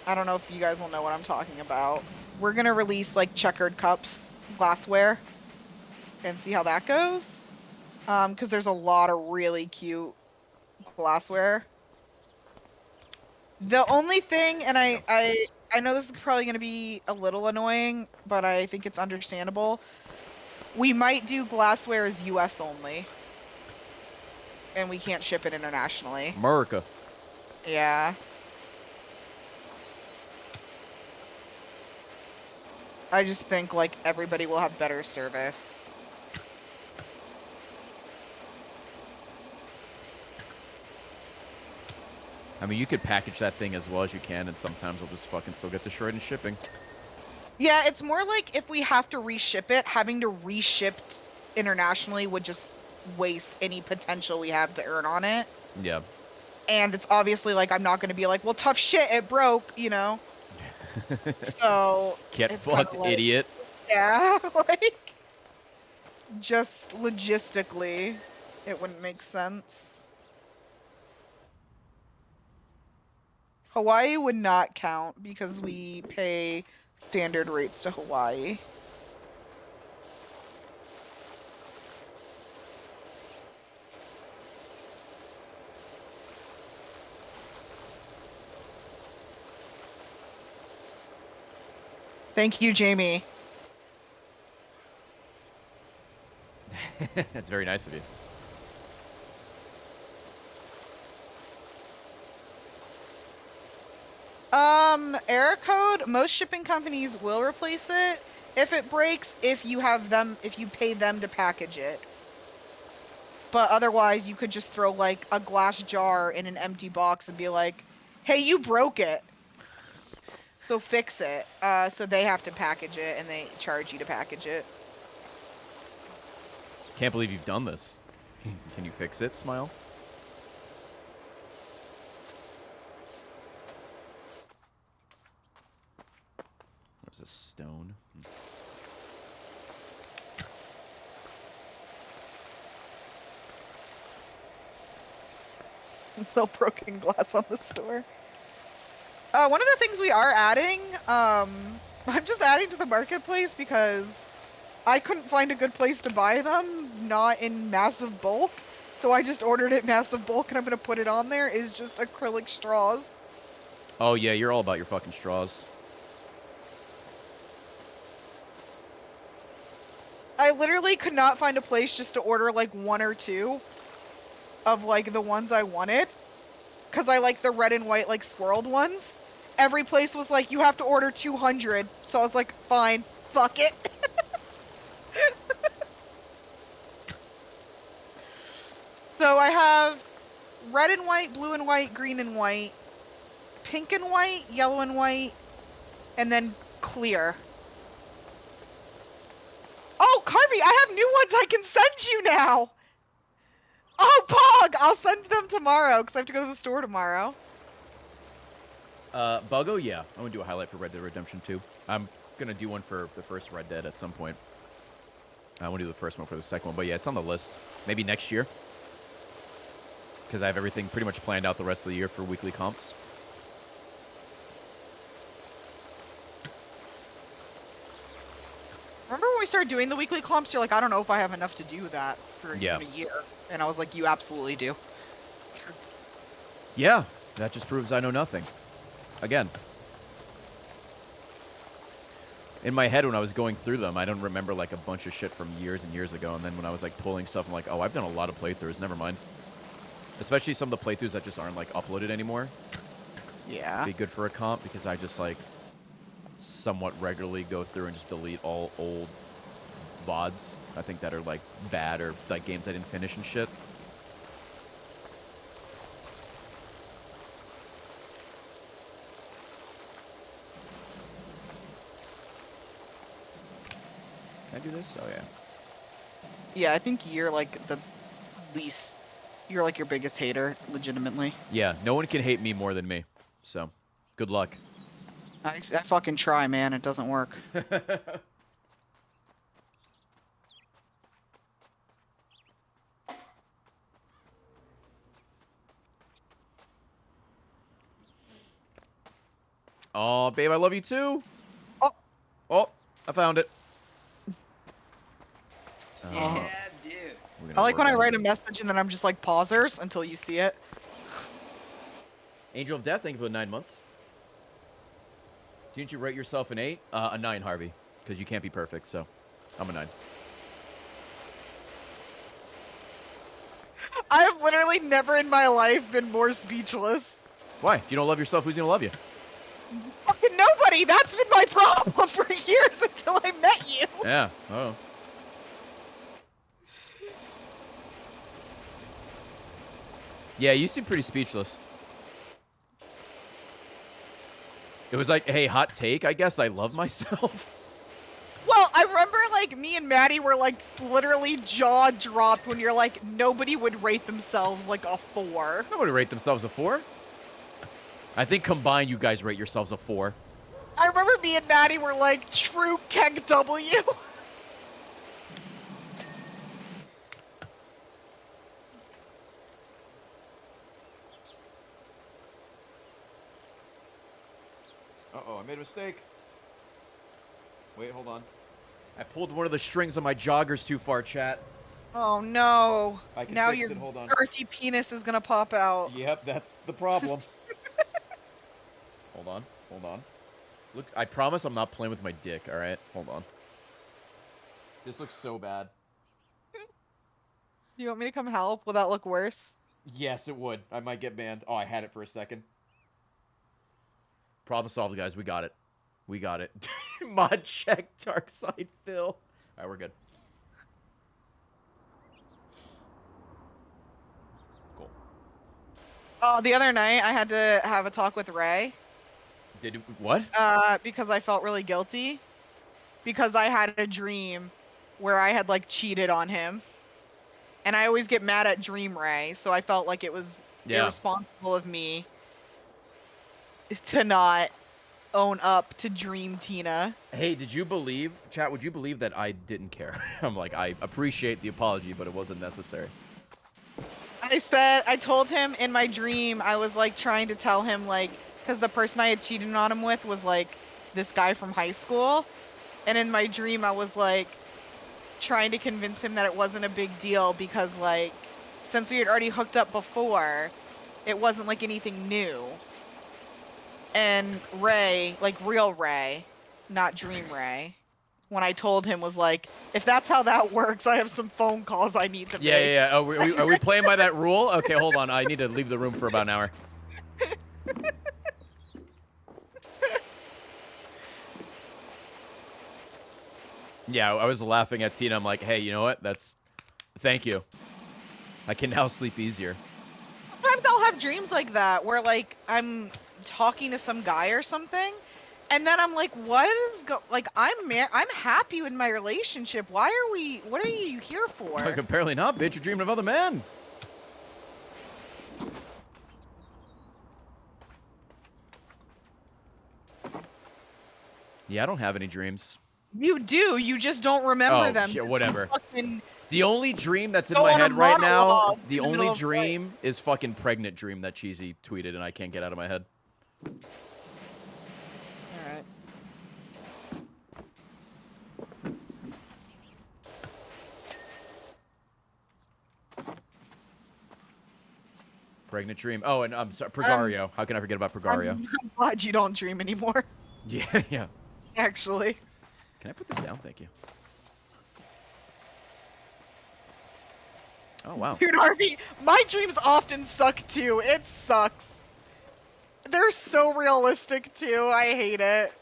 Speaker 2: I don't know if you guys will know what I'm talking about. We're gonna release, like, checkered cups, glassware, and see how that goes. Because there's a lot of really cute glassware. The only thing, and I know this is probably going to be a little annoying, but I think it's understandable. We might do glassware as US only. And we can't ship it internationally.
Speaker 1: America.
Speaker 2: Yeah. I just think, like, everybody will have better service.
Speaker 1: I mean, you could package that thing as well as you can, and sometimes it'll just fucking still get destroyed in shipping.
Speaker 2: Yeah, it's more like if we have to reship it, having to reship internationally would just waste any potential we have to earn on it.
Speaker 1: Yeah.
Speaker 2: And it's obviously like I'm not going to be like, well, tough shit, it broke, you know. So
Speaker 1: Get
Speaker 2: it's
Speaker 1: fucked,
Speaker 2: kinda like,
Speaker 1: idiot.
Speaker 2: yeah, like just logistically, it wouldn't make sense. Hawaii would not count because we pay standard rates to Hawaii. Thank you, Jamie.
Speaker 1: That's very nice of you.
Speaker 2: Error code, most shipping companies will replace it if it breaks, if you pay them to package it. But otherwise, you could just throw, like, a glass jar in an empty box and be like, hey, you broke it. So fix it. So they have to package it, and they charge you to package it.
Speaker 1: Can't believe you've done this. Can you fix it, Smile? What's this, stone?
Speaker 2: Sell broken glass on the store. One of the things we are adding, I'm just adding to the marketplace because I couldn't find a good place to buy them, not in massive bulk. So I just ordered it massive bulk, and I'm going to put it on there, is just acrylic straws.
Speaker 1: Oh, yeah, you're all about your fucking straws.
Speaker 2: I literally could not find a place just to order, like, one or two of, like, the ones I wanted. Because I like the red and white, like, swirled ones. Every place was like, you have to order 200. So I was like, fine, fuck it. So I have red and white, blue and white, green and white, pink and white, yellow and white, and then clear. Oh, Carvey, I have new ones I can send you now. Oh, Pog, I'll send them tomorrow because I have to go to the store tomorrow.
Speaker 1: Buggo, yeah. I'm gonna do a highlight for Red Dead Redemption 2. I'm gonna do one for the first Red Dead at some point. I want to do the first one for the second one, but yeah, it's on the list. Maybe next year. Because I have everything pretty much planned out the rest of the year for weekly comps.
Speaker 2: Remember when we started doing the weekly comps? You're like, I don't know if I have enough to do that for
Speaker 1: Yeah.
Speaker 2: even a year. And I was like, you absolutely do.
Speaker 1: Yeah, that just proves I know nothing. Again. In my head, when I was going through them, I don't remember, like, a bunch of shit from years and years ago. And then when I was, like, pulling stuff, I'm like, oh, I've done a lot of playthroughs. Never mind. Especially some of the playthroughs that just aren't, like, uploaded anymore.
Speaker 2: Yeah.
Speaker 1: Be good for a comp, because I just, like, somewhat regularly go through and just delete all old VODs, I think, that are, like, bad or, like, games I didn't finish and shit. Can I do this? Oh, yeah.
Speaker 2: Yeah, I think you're like the least. You're like your biggest hater, legitimately.
Speaker 1: Yeah, no one can hate me more than me. So, good luck.
Speaker 2: I fucking try, man. It doesn't work.
Speaker 1: Oh, babe, I love you too.
Speaker 2: Oh.
Speaker 1: Oh, I found it.
Speaker 3: Yeah, dude.
Speaker 2: I like when I write a message and then I'm just like pausers until you see it.
Speaker 1: Angel of Death, thank you for the 9 months. Didn't you rate yourself an 8? A 9, Harvey. Because you can't be perfect, so I'm a 9.
Speaker 2: I have literally never in my life been more speechless.
Speaker 1: Why? If you don't love yourself, who's going to love you?
Speaker 2: Fucking nobody! That's been my problem for years until I met you!
Speaker 1: Yeah. Oh. Yeah, you seem pretty speechless. It was like, hey, hot take, I guess I love myself.
Speaker 2: Well, I remember, like, me and Maddie were, like, literally jaw-dropped when you're like, nobody would rate themselves, like, a 4.
Speaker 1: Nobody rate themselves a 4. I think combined you guys rate yourselves a 4.
Speaker 2: I remember me and Maddie were like, true keg W.
Speaker 1: Uh-oh, I made a mistake. Wait, hold on. I pulled one of the strings on my joggers too far, chat.
Speaker 2: Oh no.
Speaker 1: I can
Speaker 2: Now
Speaker 1: fix
Speaker 2: your
Speaker 1: it, hold on.
Speaker 2: girthy penis is gonna pop out.
Speaker 1: Yep, that's the problem. Hold on, hold on. Look, I promise I'm not playing with my dick, alright? Hold on. This looks so bad.
Speaker 2: Do you want me to come help? Will that look worse?
Speaker 1: Yes, it would. I might get banned. Oh, I had it for a second. Problem solved, guys. We got it. We got it. Mod check, dark side Phil. Alright, we're good. Cool.
Speaker 2: The other night I had to have a talk with Ray.
Speaker 1: Did what?
Speaker 2: Because I felt really guilty. Because I had a dream where I had, like, cheated on him. And I always get mad at Dream Ray, so I felt like it was irresponsible of me to not own up to Dream Tina.
Speaker 1: Hey, did you believe, chat, would you believe that I didn't care? I'm like, I appreciate the apology, but it wasn't necessary.
Speaker 2: I told him in my dream, I was, like, trying to tell him, like, because the person I had cheated on him with was, like, this guy from high school. And in my dream, I was, like, trying to convince him that it wasn't a big deal because, like, since we had already hooked up before, it wasn't, like, anything new. And Ray, like, real Ray, not Dream Ray, when I told him was like, if that's how that works, I have some phone calls I need to make.
Speaker 1: Yeah. Oh, are we playing by that rule? Okay, hold on. I need to leave the room for about an hour. Yeah, I was laughing at Tina. I'm like, hey, you know what? Thank you. I can now sleep easier.
Speaker 2: Sometimes I'll have dreams like that where, like, I'm talking to some guy or something, and then I'm like, what is I'm happy with my relationship. What are you here for?
Speaker 1: Like, apparently not, bitch. You're dreaming of other men. Yeah, I don't have any dreams.
Speaker 2: You do. You just don't remember them.
Speaker 1: Yeah, whatever.
Speaker 2: Fucking
Speaker 1: the only dream that's in
Speaker 2: go
Speaker 1: my
Speaker 2: on a
Speaker 1: head right now,
Speaker 2: monologue
Speaker 1: the
Speaker 2: in the middle
Speaker 1: only
Speaker 2: of the
Speaker 1: dream is fucking pregnant dream that Cheesy tweeted, and I can't get out of my head.
Speaker 2: Alright.
Speaker 1: Pregnant dream. Oh, and I'm sorry, Pregario. How can I forget about Pregario?
Speaker 2: I'm glad you don't dream anymore.
Speaker 1: Yeah.
Speaker 2: Actually.
Speaker 1: Can I put this down? Thank you. Oh, wow.
Speaker 2: Dude, Harvey, my dreams often suck too. It sucks. They're so realistic too. I hate it.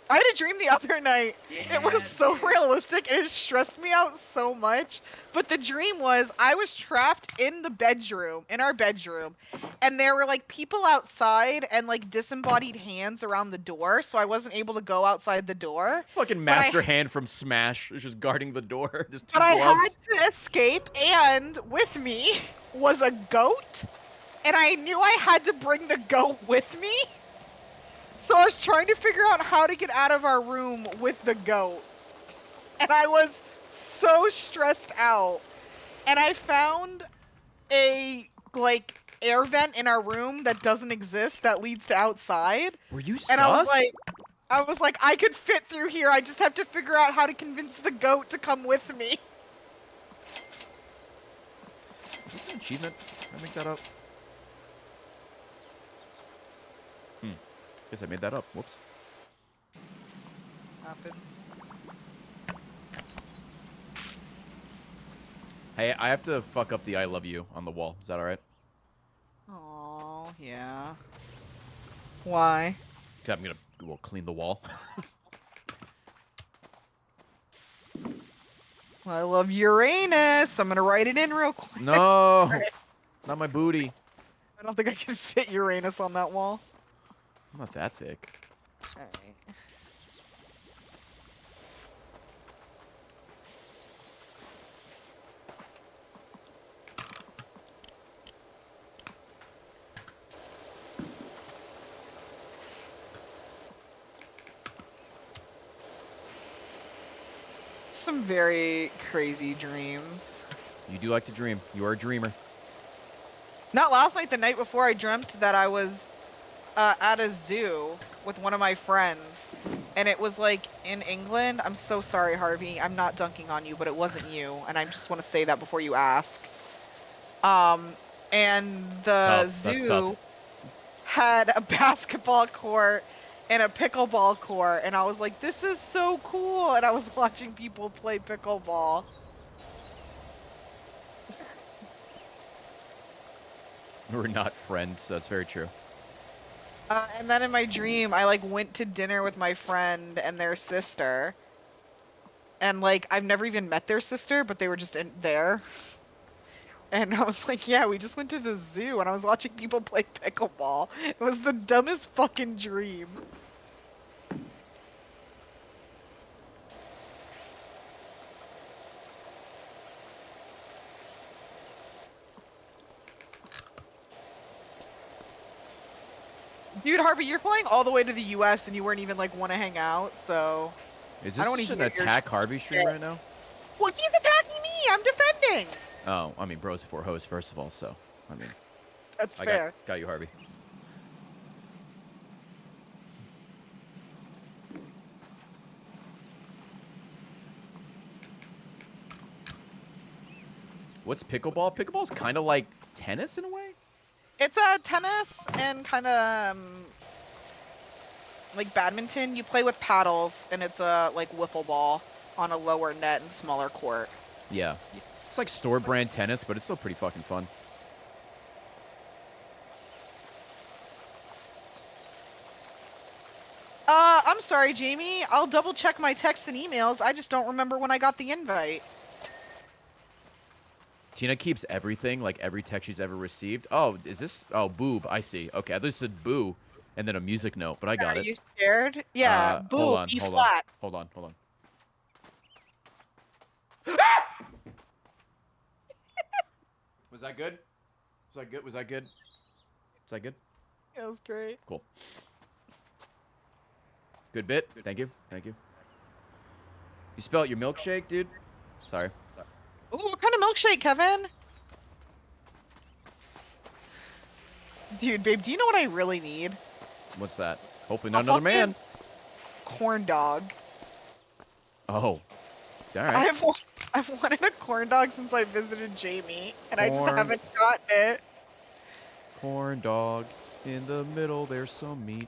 Speaker 2: I had a dream the other night.
Speaker 3: Yeah,
Speaker 2: It was so
Speaker 3: dude.
Speaker 2: realistic and it stressed me out so much. But the dream was I was trapped in the bedroom, in our bedroom, and there were like people outside and like disembodied hands around the door, so I wasn't able to go outside the door.
Speaker 1: Fucking
Speaker 2: But
Speaker 1: Master Hand from Smash is just guarding the door. Just two
Speaker 2: but I had
Speaker 1: gloves.
Speaker 2: to escape, and with me was a goat, and I knew I had to bring the goat with me. So I was trying to figure out how to get out of our room with the goat. And I was so stressed out. And I found a like air vent in our room that doesn't exist that leads to outside.
Speaker 1: Were you
Speaker 2: And
Speaker 1: sus?
Speaker 2: I was like, I could fit through here. I just have to figure out how to convince the goat to come with me.
Speaker 1: Is this an achievement? Did I make that up? Guess I made that up. Whoops.
Speaker 2: Happens.
Speaker 1: Hey, I have to fuck up the I love you on the wall. Is that alright?
Speaker 2: Oh, yeah. Why?
Speaker 1: I'm gonna well, clean the wall.
Speaker 2: I love Uranus. I'm gonna write it in real quick.
Speaker 1: No! Not my booty.
Speaker 2: I don't think I can fit Uranus on that wall.
Speaker 1: I'm not that thick.
Speaker 2: Alright. Some very crazy dreams.
Speaker 1: You do like to dream. You are a dreamer.
Speaker 2: Not last night, the night before, I dreamt that I was at a zoo with one of my friends. And it was like in England. I'm so sorry, Harvey. I'm not dunking on you, but it wasn't you. And I just want to say that before you ask. And the
Speaker 1: Tough. That's
Speaker 2: zoo
Speaker 1: tough.
Speaker 2: had a basketball court and a pickleball court. And I was like, this is so cool. And I was watching people play pickleball.
Speaker 1: We're not friends, so that's very true.
Speaker 2: And then in my dream, I like went to dinner with my friend and their sister. And like, I've never even met their sister, but they were just in there. And I was like, yeah, we just went to the zoo and I was watching people play pickleball. It was the dumbest fucking dream. Dude, Harvey, you're flying all the way to the US and you weren't even like want to hang out, so...
Speaker 1: Is
Speaker 2: I don't
Speaker 1: this
Speaker 2: wanna
Speaker 1: just an
Speaker 2: hear your
Speaker 1: attack Harvey stream right now?
Speaker 2: Well, he's attacking me! I'm defending!
Speaker 1: Oh, I mean, bros before hoes, first of all, so, I mean,
Speaker 2: That's
Speaker 1: I
Speaker 2: fair.
Speaker 1: got you, Harvey. What's pickleball? Pickleball's kind of like tennis in a way?
Speaker 2: It's a tennis and kind of like badminton. You play with paddles, and it's a like wiffle ball on a lower net and smaller court.
Speaker 1: Yeah. It's like store brand tennis, but it's still pretty fucking fun.
Speaker 2: I'm sorry, Jamie. I'll double check my texts and emails. I just don't remember when I got the invite.
Speaker 1: Tina keeps everything, like every text she's ever received. Oh, is this? Oh, boob. I see. Okay, I thought it said boo, and then a music note, but I got
Speaker 2: Are
Speaker 1: it.
Speaker 2: you scared? Yeah, boo,
Speaker 1: Hold on,
Speaker 2: E
Speaker 1: hold
Speaker 2: flat.
Speaker 1: on, hold on, hold on. Was that good? Was that good? Was that good? Was that good?
Speaker 2: Yeah, that was great.
Speaker 1: Cool. Good bit. Thank you. Thank you. You spelled your milkshake, dude? Sorry.
Speaker 2: Ooh, what kind of milkshake, Kevin? Dude, babe, do you know what I really need?
Speaker 1: What's that? Hopefully not another man.
Speaker 2: Corn dog.
Speaker 1: Oh. Alright.
Speaker 2: I've wanted a corn dog since I visited Jamie, and I just
Speaker 1: Corn.
Speaker 2: haven't gotten it.
Speaker 1: Corn dog. In the middle, there's some meat.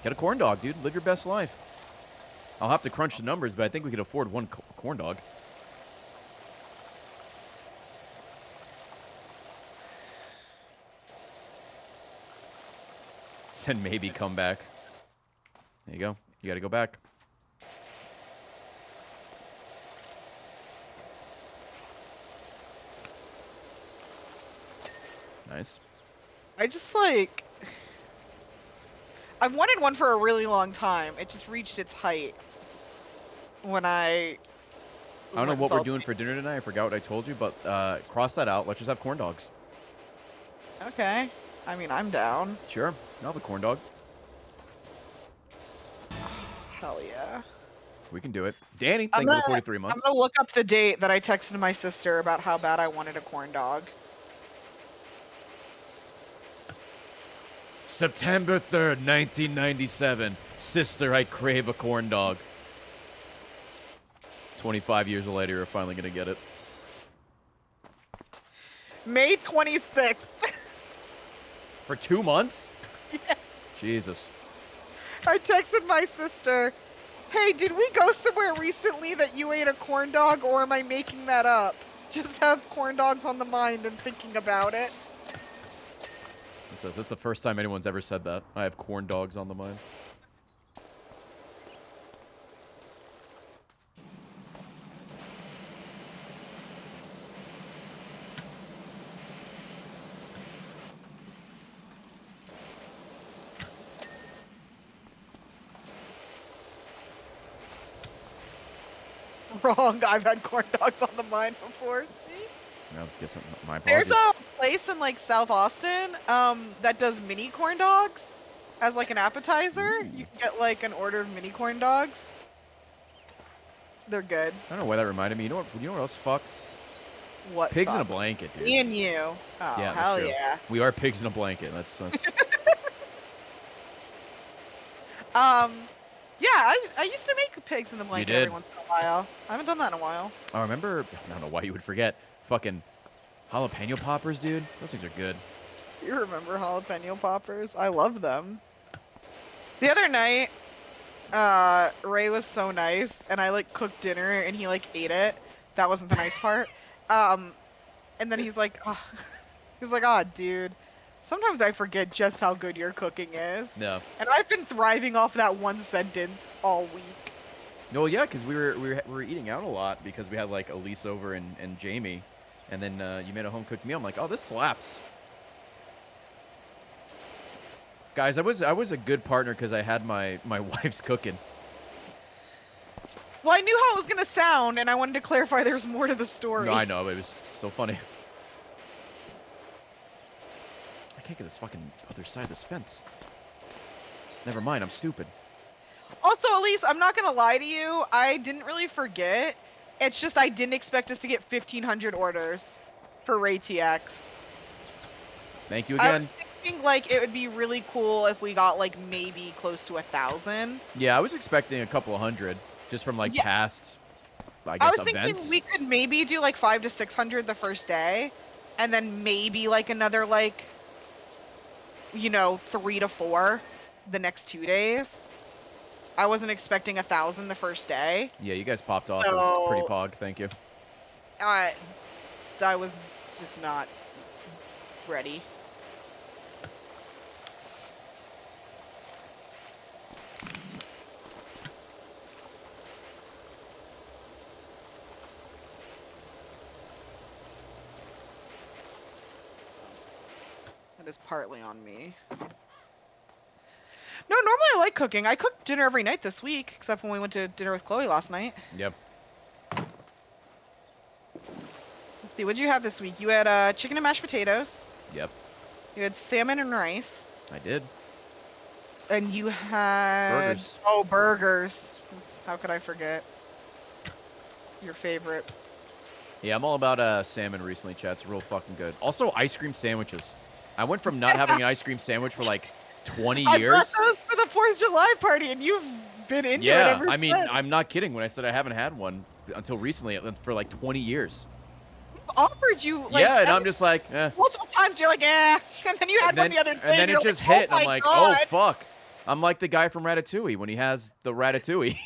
Speaker 1: Get a corn dog, dude. Live your best life. I'll have to crunch the numbers, but I think we could afford one corn dog. And maybe come back. There you go. You got to go back. Nice.
Speaker 2: I just like... I've wanted one for a really long time. It just reached its height when I
Speaker 1: don't know what we're doing for dinner tonight. I forgot what I told you, but cross that out. Let's just have corn dogs.
Speaker 2: Okay. I mean, I'm down.
Speaker 1: Sure. I'll have a corn dog.
Speaker 2: Hell yeah.
Speaker 1: We can do it. Danny, thank you for the 43
Speaker 2: I'm
Speaker 1: months.
Speaker 2: gonna look up the date that I texted my sister about how bad I wanted a corn dog.
Speaker 1: September 3rd, 1997. Sister, I crave a corn dog. 25 years later, you're finally going to get it.
Speaker 2: May 26th.
Speaker 1: For 2 months?
Speaker 2: Yeah.
Speaker 1: Jesus.
Speaker 2: I texted my sister, hey, did we go somewhere recently that you ate a corn dog, or am I making that up? Just have corn dogs on the mind and thinking about it.
Speaker 1: So this is the first time anyone's ever said that. I have corn dogs on the mind.
Speaker 2: Wrong, I've had corn dogs on the mind before, see?
Speaker 1: No, guess my
Speaker 2: There's
Speaker 1: apologies.
Speaker 2: a place in like South Austin that does mini corn dogs as like an appetizer. You can get like an order of mini corn dogs. They're good.
Speaker 1: I don't know why that reminded me. You know what else fucks?
Speaker 2: What?
Speaker 1: Pigs in a
Speaker 2: fuck?
Speaker 1: blanket, dude.
Speaker 2: Me and you. Oh,
Speaker 1: Yeah, that's
Speaker 2: hell
Speaker 1: true.
Speaker 2: yeah.
Speaker 1: We are pigs in a blanket. That's
Speaker 2: Yeah, I used to make pigs in the blanket
Speaker 1: did?
Speaker 2: every once in a while. I haven't done that in a while.
Speaker 1: I remember, I don't know why you would forget, fucking jalapeno poppers, dude. Those things are good.
Speaker 2: You remember jalapeno poppers? I love them. The other night, Ray was so nice, and I like cooked dinner, and he like ate it. That wasn't the nice part. And then he's like, oh. He's like, oh, dude. Sometimes I forget just how good your cooking is.
Speaker 1: No.
Speaker 2: And I've been thriving off that one sentence all week.
Speaker 1: No, yeah, because we were eating out a lot because we had like Elise over and Jamie, and then you made a home cooked meal. I'm like, oh, this slaps. Guys, I was a good partner because I had my wife's cooking.
Speaker 2: Well, I knew how it was gonna sound, and I wanted to clarify there's more to the story.
Speaker 1: No, I know, but it was so funny. I can't get this fucking other side of this fence. Never mind, I'm stupid.
Speaker 2: Also, Elise, I'm not gonna lie to you. I didn't really forget. It's just I didn't expect us to get 1,500 orders for Ray TX.
Speaker 1: Thank you
Speaker 2: I
Speaker 1: again.
Speaker 2: was thinking like it would be really cool if we got like maybe close to 1,000.
Speaker 1: Yeah, I was expecting a couple of hundred just from like
Speaker 2: Yeah.
Speaker 1: past, I
Speaker 2: I
Speaker 1: guess,
Speaker 2: was
Speaker 1: events.
Speaker 2: thinking we could maybe do like 500 to 600 the first day, and then maybe like another like, you know, 3 to 4 the next 2 days. I wasn't expecting 1,000 the first day.
Speaker 1: Yeah, you guys popped off. It was pretty
Speaker 2: So-
Speaker 1: pog. Thank you.
Speaker 2: I was just not ready. That is partly on me. No, normally I like cooking. I cooked dinner every night this week, except when we went to dinner with Chloe last night.
Speaker 1: Yep.
Speaker 2: Let's see, what'd you have this week? You had chicken and mashed potatoes.
Speaker 1: Yep.
Speaker 2: You had salmon and rice.
Speaker 1: I did.
Speaker 2: And you had...
Speaker 1: Burgers.
Speaker 2: Oh, burgers. How could I forget? Your favorite.
Speaker 1: Yeah, I'm all about salmon recently, chat. It's real fucking good. Also, ice cream sandwiches. I went from not having an ice cream sandwich for like 20 years.
Speaker 2: I brought those for the 4th of July party, and you've been into it
Speaker 1: Yeah,
Speaker 2: ever
Speaker 1: I mean,
Speaker 2: since.
Speaker 1: I'm not kidding when I said I haven't had one until recently for like 20 years.
Speaker 2: Offered you, like,
Speaker 1: Yeah, and I'm just like, eh.
Speaker 2: multiple times, you're like, eh. And then you had one the other day,
Speaker 1: and then
Speaker 2: you're
Speaker 1: it just
Speaker 2: like,
Speaker 1: hit,
Speaker 2: oh
Speaker 1: and I'm
Speaker 2: my
Speaker 1: like,
Speaker 2: God.
Speaker 1: oh, fuck. I'm like the guy from Ratatouille when he has the Ratatouille.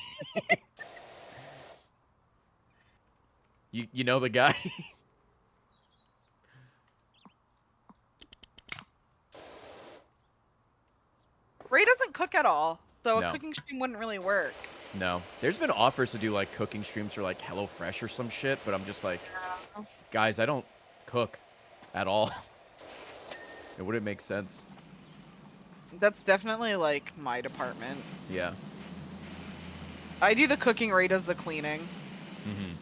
Speaker 1: You know the guy?
Speaker 2: Ray doesn't cook at all. So a
Speaker 1: No.
Speaker 2: cooking stream wouldn't really work.
Speaker 1: No. There's been offers to do like cooking streams for like HelloFresh or some shit, but I'm just like, guys, I don't cook at all. It wouldn't make sense.
Speaker 2: That's definitely like my department.
Speaker 1: Yeah.
Speaker 2: I do the cooking, Ray does the cleaning.
Speaker 1: Mm-hmm.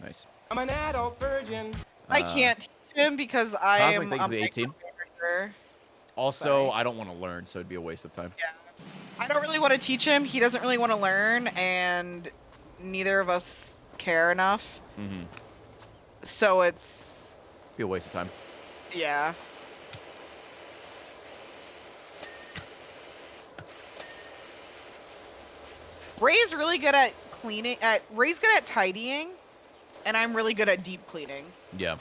Speaker 1: Nice.
Speaker 4: I'm an adult virgin.
Speaker 2: I can't teach him because I
Speaker 1: Cosmic,
Speaker 2: am
Speaker 1: thank you
Speaker 2: a
Speaker 1: for the 18.
Speaker 2: micromanager.
Speaker 1: Also,
Speaker 2: Sorry.
Speaker 1: I don't want to learn, so it'd be a waste of time.
Speaker 2: Yeah. I don't really want to teach him. He doesn't really want to learn, and neither of us care enough.
Speaker 1: Mm-hmm.
Speaker 2: So it's...
Speaker 1: Be a waste of time.
Speaker 2: Yeah. Ray's really good at cleaning. Ray's good at tidying, and I'm really good at deep cleaning.
Speaker 1: Yeah.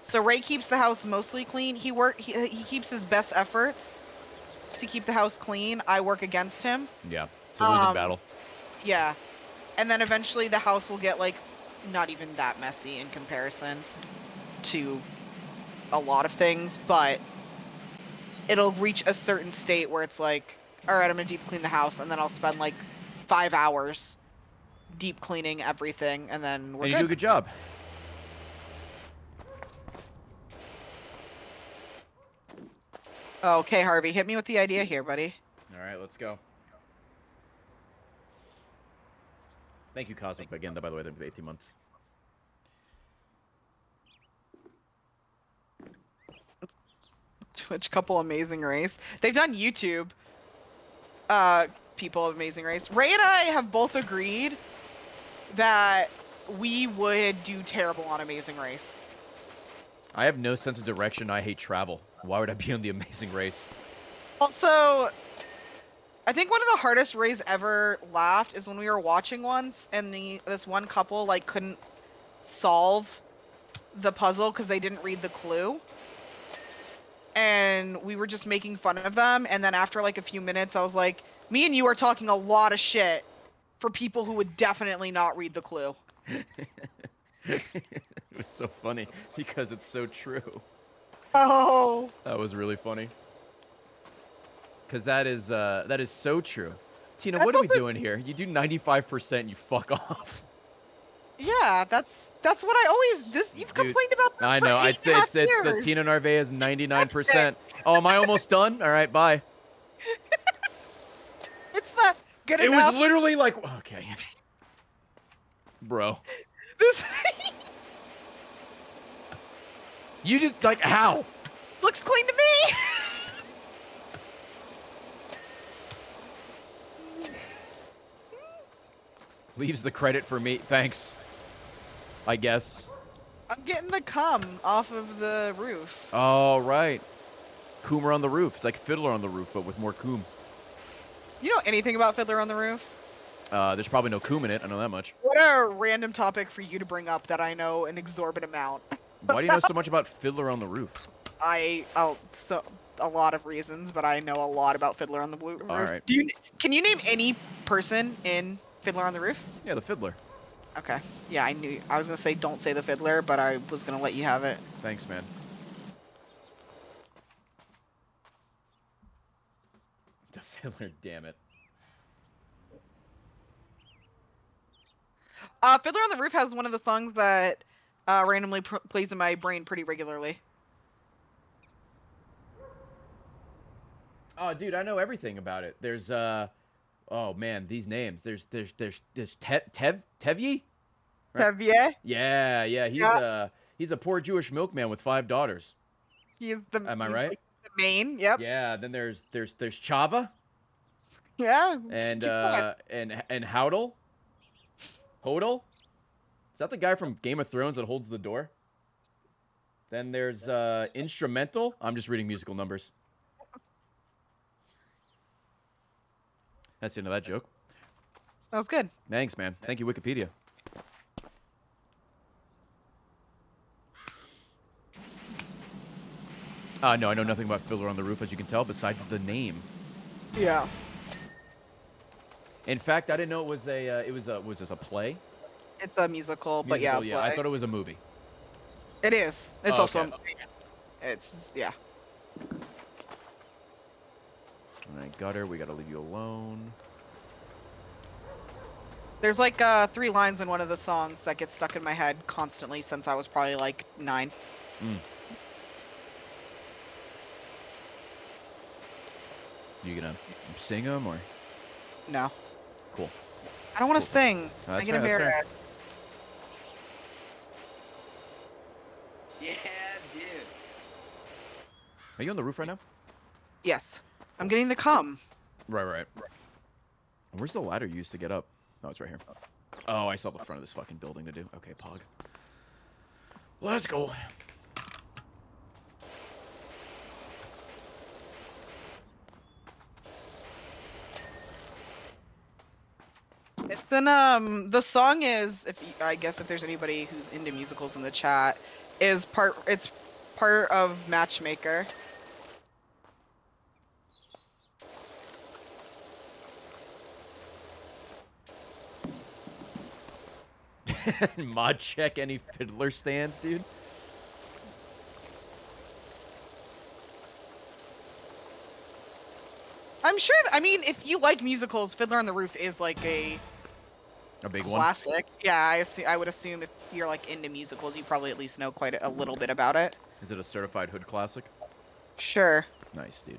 Speaker 2: So Ray keeps the house mostly clean. He keeps his best efforts to keep the house clean. I work against him.
Speaker 1: Yeah. It's a losing battle.
Speaker 2: Yeah. And then eventually the house will get like not even that messy in comparison to a lot of things, but it'll reach a certain state where it's like, all right, I'm gonna deep clean the house, and then I'll spend like 5 hours deep cleaning everything, and then we're
Speaker 1: And
Speaker 2: good.
Speaker 1: you do a good job.
Speaker 2: Okay, Harvey, hit me with the idea here, buddy.
Speaker 1: All right, let's go. Thank you, Cosmic, again, by the way, for the 18 months.
Speaker 2: Twitch couple Amazing Race. They've done YouTube. People of Amazing Race. Ray and I have both agreed that we would do terrible on Amazing Race.
Speaker 1: I have no sense of direction. I hate travel. Why would I be on the Amazing Race?
Speaker 2: Also, I think one of the hardest Rays ever laughed is when we were watching once, and this one couple like couldn't solve the puzzle because they didn't read the clue. And we were just making fun of them, and then after like a few minutes I was like, me and you are talking a lot of shit for people who would definitely not read the clue.
Speaker 1: It was so funny because it's so true.
Speaker 2: Oh.
Speaker 1: That was really funny. Because that is so true. Tina, what are we doing here? You do 95%, you fuck off.
Speaker 2: Yeah, that's what I always you've
Speaker 1: Dude,
Speaker 2: complained about this
Speaker 1: I
Speaker 2: for
Speaker 1: know.
Speaker 2: 8.5
Speaker 1: It's the
Speaker 2: years.
Speaker 1: Tina Narvaez 99%. Oh, am I almost done? All right, bye.
Speaker 2: It's not good
Speaker 1: It
Speaker 2: enough.
Speaker 1: was literally like, okay. Bro.
Speaker 2: This
Speaker 1: You just, like, how?
Speaker 2: looks clean to me.
Speaker 1: Leaves the credit for me. Thanks. I guess.
Speaker 2: I'm getting the cum off of the roof.
Speaker 1: Oh, right. Coomer on the roof. It's like Fiddler on the roof, but with more coom.
Speaker 2: You know anything about Fiddler on the Roof?
Speaker 1: There's probably no coom in it. I know that much.
Speaker 2: What a random topic for you to bring up that I know an exorbitant amount.
Speaker 1: Why do you know so much about Fiddler on the Roof?
Speaker 2: So a lot of reasons, but I know a lot about Fiddler on the Roof.
Speaker 1: All right.
Speaker 2: Can you name any person in Fiddler on the Roof?
Speaker 1: Yeah, the Fiddler.
Speaker 2: Okay. Yeah, I was gonna say don't say the Fiddler, but I was gonna let you have it.
Speaker 1: Thanks, man. The Fiddler, damn it.
Speaker 2: Fiddler on the Roof has one of the songs that randomly plays in my brain pretty regularly.
Speaker 1: Oh, dude, I know everything about it. There's oh man, these names. There's Tevye? Right.
Speaker 2: Have you?
Speaker 1: Yeah. He's a poor Jewish milkman with 5 daughters.
Speaker 2: He's
Speaker 1: Am I right?
Speaker 2: like the main. Yep.
Speaker 1: Yeah. Then there's Chava
Speaker 2: Yeah.
Speaker 1: and
Speaker 2: keep going.
Speaker 1: and Hodel. Hodel. Is that the guy from Game of Thrones that holds the door? Then there's Instrumental. I'm just reading musical numbers. That's the end of that joke.
Speaker 2: That was good.
Speaker 1: Thanks, man. Thank you, Wikipedia. No, I know nothing about Fiddler on the Roof, as you can tell, besides the name.
Speaker 2: Yeah.
Speaker 1: In fact, I didn't know it was was this a play?
Speaker 2: It's a musical, but yeah,
Speaker 1: Musical,
Speaker 2: play.
Speaker 1: I thought it was a movie.
Speaker 2: It is. It's
Speaker 1: Oh,
Speaker 2: also.
Speaker 1: okay.
Speaker 2: It's yeah.
Speaker 1: All right, Gutter, we gotta leave you alone.
Speaker 2: There's like 3 lines in one of the songs that get stuck in my head constantly since I was probably like 9.
Speaker 1: You gonna sing them or?
Speaker 2: No.
Speaker 1: Cool.
Speaker 2: I don't want to
Speaker 1: Cool.
Speaker 2: sing.
Speaker 1: No,
Speaker 2: I
Speaker 1: that's
Speaker 2: get
Speaker 1: fair, that's fair.
Speaker 2: embarrassed.
Speaker 3: Yeah, dude.
Speaker 1: Are you on the roof right now?
Speaker 2: Yes. I'm getting the cum.
Speaker 1: Right. Where's the ladder you used to get up? Oh, it's right here. Oh, I saw the front of this fucking building to do. Okay, Pog. Let's go.
Speaker 2: It's in the song is I guess if there's anybody who's into musicals in the chat it's part of Matchmaker.
Speaker 1: Mod check any fiddler stands, dude.
Speaker 2: I'm sure I mean if you like musicals, Fiddler on the Roof is like a
Speaker 1: big one.
Speaker 2: classic. Yeah, I would assume if you're like into musicals, you probably at least know quite a little bit about it.
Speaker 1: Is it a certified hood classic?
Speaker 2: Sure.
Speaker 1: Nice, dude.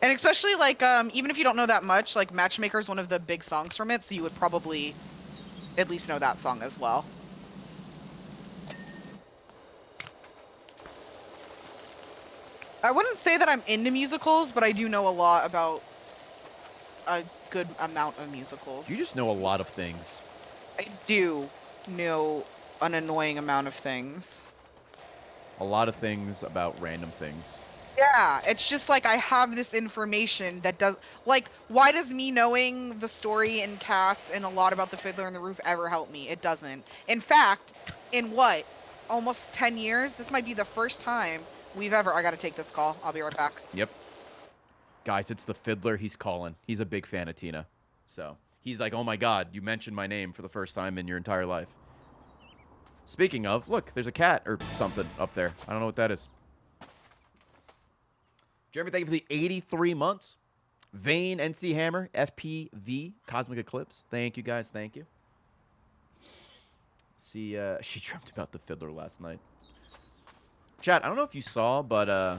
Speaker 2: And especially like even if you don't know that much, like Matchmaker is one of the big songs from it, so you would probably at least know that song as well. I wouldn't say that I'm into musicals, but I do know a lot about a good amount of musicals.
Speaker 1: You just know a lot of things.
Speaker 2: I do know an annoying amount of things.
Speaker 1: A lot of things about random things.
Speaker 2: Yeah, it's just like I have this information that does like why does me knowing the story and cast and a lot about the Fiddler on the Roof ever help me? It doesn't. In fact, in what? Almost 10 years, this might be the first time we've ever I got to take this call. I'll be right back.
Speaker 1: Yep. Guys, it's the Fiddler. He's calling. He's a big fan of Tina. So, he's like, "Oh my god, you mentioned my name for the first time in your entire life." Speaking of, look, there's a cat or something up there. I don't know what that is. Jeremy, thank you for the 83 months. Vane, NC Hammer, FPV, Cosmic Eclipse. Thank you, guys. Thank you. See, she dreamt about the Fiddler last night. Chat, I don't know if you saw, but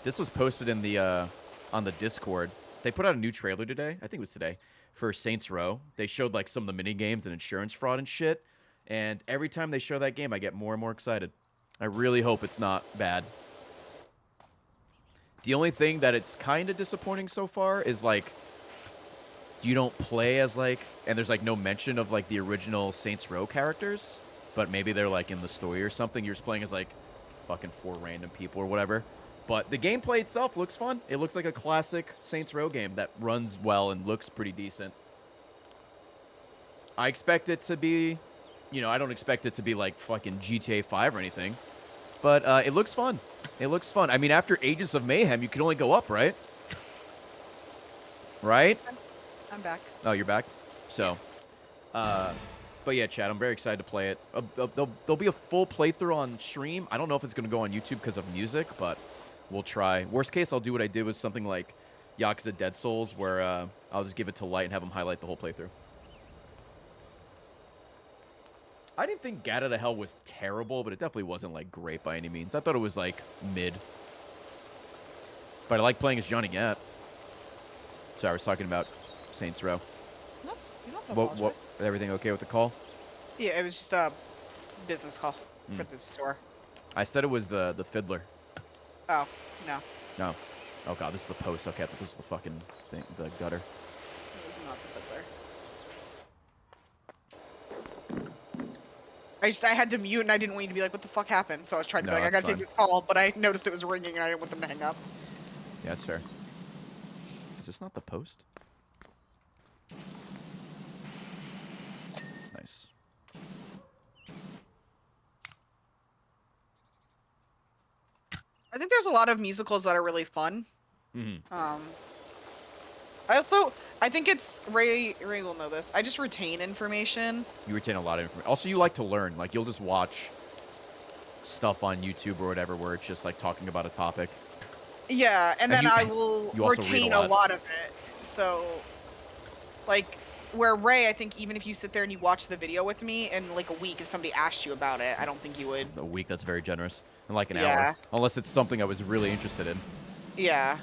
Speaker 1: this was posted in the on the Discord. They put out a new trailer today. I think it was today for Saints Row. They showed like some of the mini games and insurance fraud and shit. And every time they show that game, I get more and more excited. I really hope it's not bad. The only thing that it's kind of disappointing so far is, like, you don't play as, like, and there's, like, no mention of, like, the original Saints Row characters, but maybe they're, like, in the story or something. You're just playing as, like, fucking 4 random people or whatever. But the gameplay itself looks fun. It looks like a classic Saints Row game that runs well and looks pretty decent. I expect it to be, you know, I don't expect it to be, like, fucking GTA 5 or anything, but it looks fun. It looks fun. I mean, after Ages of Mayhem, you can only go up, right? Right?
Speaker 2: I'm back.
Speaker 1: Oh, you're back? So, but yeah, Chad, I'm very excited to play it. There'll be a full playthrough on stream. I don't know if it's going to go on YouTube because of music, but we'll try. Worst case, I'll do what I did with something like Yakuza Dead Souls, where I'll just give it to Light and have him highlight the whole playthrough. I didn't think Gat Out of Hell was terrible, but it definitely wasn't, like, great by any means. I thought it was, like, mid. But I like playing as Johnny Gat. Sorry, I was talking about Saints Row.
Speaker 2: You don't have to apologize.
Speaker 1: Everything okay with the call?
Speaker 2: Yeah, it was just a business call for the store.
Speaker 1: I said it was the Fiddler.
Speaker 2: Oh, no.
Speaker 1: No. Oh, God, this is the post. Okay, I thought this is the fucking thing, the gutter.
Speaker 2: It was not the Fiddler. I had to mute and I didn't want you to be like, what the fuck happened? So I was trying to be like, I gotta take this call, but I noticed it was ringing and I didn't want them to hang up.
Speaker 1: Yeah, that's fair. Is this not the post? Nice.
Speaker 2: I think there's a lot of musicals that are really fun.
Speaker 1: Mm-hmm.
Speaker 2: I think it's Ray will know this. I just retain information.
Speaker 1: You retain a lot of information. Also, you like to learn. Like, you'll just watch stuff on YouTube or whatever where it's just, like, talking about a topic.
Speaker 2: Yeah, and
Speaker 1: And
Speaker 2: then
Speaker 1: you-
Speaker 2: I will
Speaker 1: you also read a
Speaker 2: retain a
Speaker 1: lot.
Speaker 2: lot of it. So, like, where Ray, I think even if you sit there and you watch the video with me in like a week, if somebody asked you about it, I don't think you would.
Speaker 1: A week, that's very generous. In like an
Speaker 2: Yeah.
Speaker 1: hour. Unless it's something I was really interested in.
Speaker 2: Yeah.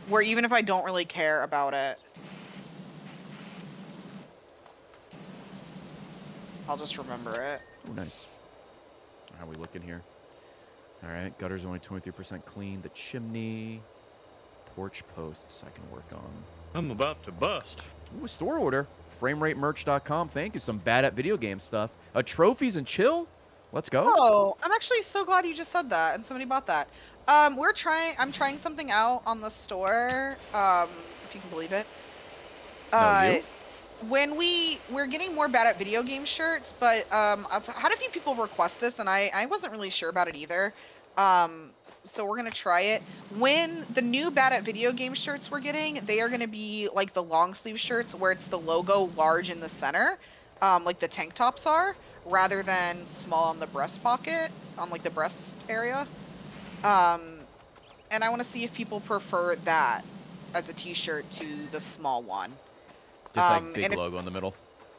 Speaker 2: Where even if I don't really care about it, I'll just remember it.
Speaker 1: Oh, nice. How are we looking here? All right, gutter's only 23% clean. The chimney, porch posts I can work on.
Speaker 5: I'm about to bust.
Speaker 1: Ooh, a store order. FramerateMerch.com. Thank you. Some bad at video game stuff. Trophies and chill. Let's go.
Speaker 2: Oh, I'm actually so glad you just said that and somebody bought that. I'm trying something out on the store. If you can believe it.
Speaker 1: No, you?
Speaker 2: When we're getting more bad at video game shirts, but I've had a few people request this, and I wasn't really sure about it either. So we're gonna try it. When the new bad at video game shirts we're getting, they are gonna be like the long sleeve shirts where it's the logo large in the center, like the tank tops are, rather than small on the breast pocket, on like the breast area. And I want to see if people prefer that as a t-shirt to the small one.
Speaker 1: Just like big
Speaker 2: and if-
Speaker 1: logo in the middle.